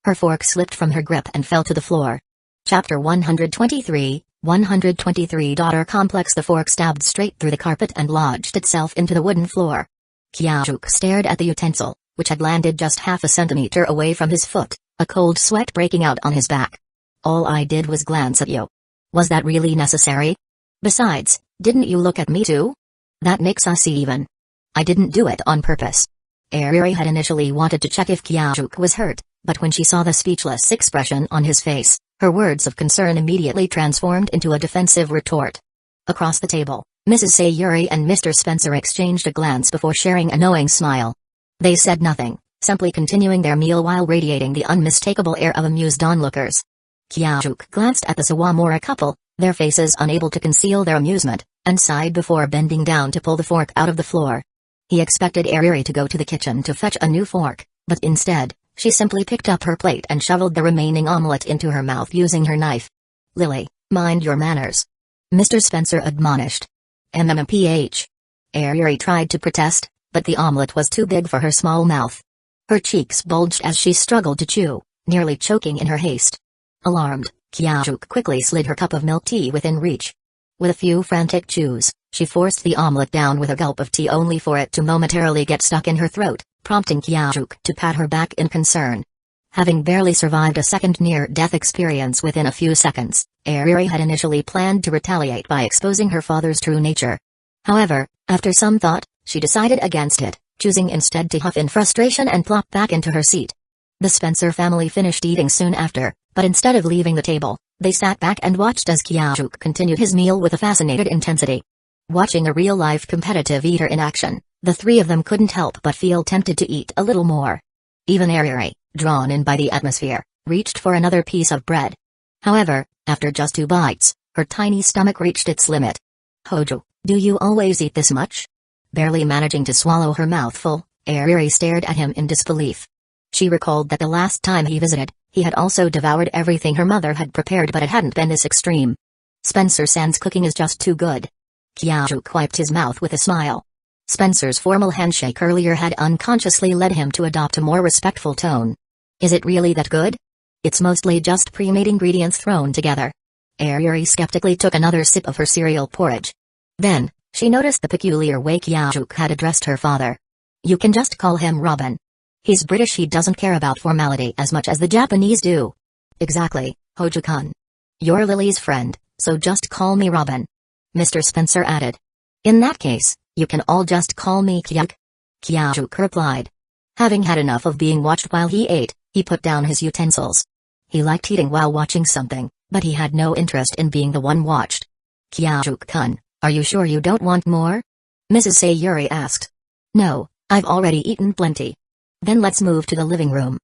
Her fork slipped from her grip and fell to the floor. Chapter 123, 123 Daughter Complex. The fork stabbed straight through the carpet and lodged itself into the wooden floor. Kyajuk stared at the utensil, which had landed just half a centimeter away from his foot, a cold sweat breaking out on his back. All I did was glance at you. Was that really necessary? Besides, didn't you look at me too? That makes us even. I didn't do it on purpose. Eri had initially wanted to check if Kyajuk was hurt, but when she saw the speechless expression on his face, her words of concern immediately transformed into a defensive retort. Across the table, Mrs. Sayuri and Mr. Spencer exchanged a glance before sharing a knowing smile. They said nothing, simply continuing their meal while radiating the unmistakable air of amused onlookers. Kyajuk glanced at the Sawamura couple, their faces unable to conceal their amusement, and sighed before bending down to pull the fork out of the floor. He expected Eri to go to the kitchen to fetch a new fork, but instead, she simply picked up her plate and shoveled the remaining omelette into her mouth using her knife. Lily, mind your manners. Mr. Spencer admonished. MMPH. Eri tried to protest, but the omelette was too big for her small mouth. Her cheeks bulged as she struggled to chew, nearly choking in her haste. Alarmed, Kyajuk quickly slid her cup of milk tea within reach. With a few frantic chews, she forced the omelette down with a gulp of tea only for it to momentarily get stuck in her throat, prompting Kyajuk to pat her back in concern. Having barely survived a second near-death experience within a few seconds, Eri had initially planned to retaliate by exposing her father's true nature. However, after some thought, she decided against it, choosing instead to huff in frustration and plop back into her seat. The Spencer family finished eating soon after, but instead of leaving the table, they sat back and watched as Kyajuk continued his meal with a fascinated intensity. Watching a real-life competitive eater in action, the three of them couldn't help but feel tempted to eat a little more. Even Eri, drawn in by the atmosphere, reached for another piece of bread. However, after just 2 bites, her tiny stomach reached its limit. Hojo, do you always eat this much? Barely managing to swallow her mouthful, Eri stared at him in disbelief. She recalled that the last time he visited, he had also devoured everything her mother had prepared, but it hadn't been this extreme. Spencer-san's cooking is just too good. Kyajuk wiped his mouth with a smile. Spencer's formal handshake earlier had unconsciously led him to adopt a more respectful tone. Is it really that good? It's mostly just pre-made ingredients thrown together. Eri skeptically took another sip of her cereal porridge. Then, she noticed the peculiar way Kyajuk had addressed her father. You can just call him Robin. He's British, he doesn't care about formality as much as the Japanese do. Exactly, Hojo-kun. You're Lily's friend, so just call me Robin. Mr. Spencer added. In that case, you can all just call me Kyuk. Kyajuk replied. Having had enough of being watched while he ate, he put down his utensils. He liked eating while watching something, but he had no interest in being the one watched. Kyajuk-kun, are you sure you don't want more? Mrs. Sayuri asked. No, I've already eaten plenty. Then let's move to the living room.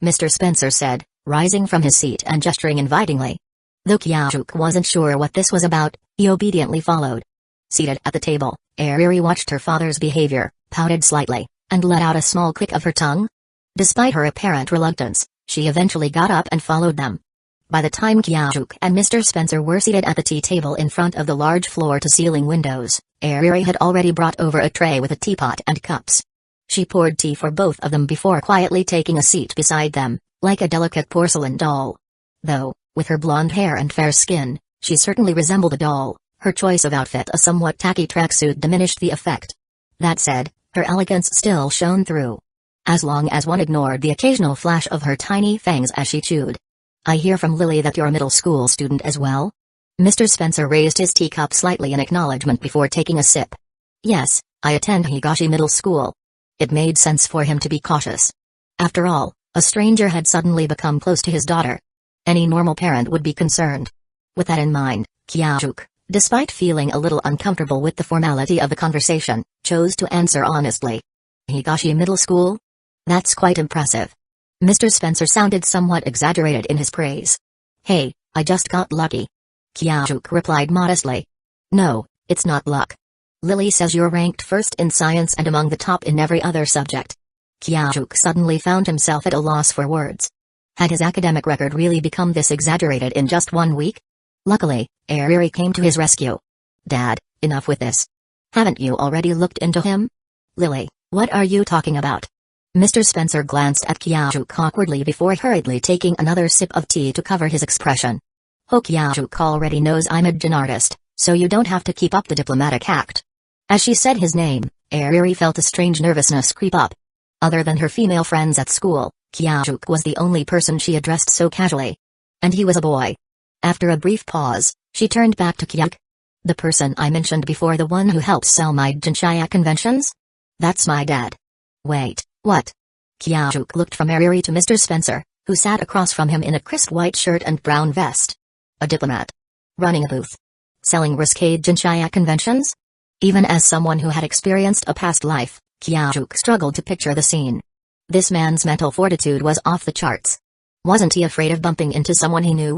Mr. Spencer said, rising from his seat and gesturing invitingly. Though Kyajuk wasn't sure what this was about, he obediently followed. Seated at the table, Ariri watched her father's behavior, pouted slightly, and let out a small click of her tongue. Despite her apparent reluctance, she eventually got up and followed them. By the time Kyajuk and Mr. Spencer were seated at the tea table in front of the large floor-to-ceiling windows, Ariri had already brought over a tray with a teapot and cups. She poured tea for both of them before quietly taking a seat beside them, like a delicate porcelain doll. Though, with her blonde hair and fair skin, she certainly resembled a doll. Her choice of outfit, a somewhat tacky tracksuit, diminished the effect. That said, her elegance still shone through. As long as one ignored the occasional flash of her tiny fangs as she chewed. I hear from Lily that you're a middle school student as well? Mr. Spencer raised his teacup slightly in acknowledgement before taking a sip. Yes, I attend Higashi Middle School. It made sense for him to be cautious. After all, a stranger had suddenly become close to his daughter. Any normal parent would be concerned. With that in mind, Kyajuk, despite feeling a little uncomfortable with the formality of the conversation, chose to answer honestly. Higashi Middle School? That's quite impressive. Mr. Spencer sounded somewhat exaggerated in his praise. Hey, I just got lucky. Kyajuk replied modestly. No, it's not luck. Lily says you're ranked first in science and among the top in every other subject. Kyajuk suddenly found himself at a loss for words. Had his academic record really become this exaggerated in just 1 week? Luckily, Ariri came to his rescue. Dad, enough with this. Haven't you already looked into him? Lily, what are you talking about? Mr. Spencer glanced at Kyajuk awkwardly before hurriedly taking another sip of tea to cover his expression. Oh, Kyajuk already knows I'm a gen artist, so you don't have to keep up the diplomatic act. As she said his name, Ariri felt a strange nervousness creep up. Other than her female friends at school, Kyajuk was the only person she addressed so casually. And he was a boy. After a brief pause, she turned back to Kyajuk. The person I mentioned before, the one who helps sell my Jinchaya conventions? That's my dad. Wait, what? Kyajuk looked from Ariri to Mr. Spencer, who sat across from him in a crisp white shirt and brown vest. A diplomat. Running a booth. Selling risque Jinchaya conventions? Even as someone who had experienced a past life, Kyajuk struggled to picture the scene. This man's mental fortitude was off the charts. Wasn't he afraid of bumping into someone he knew?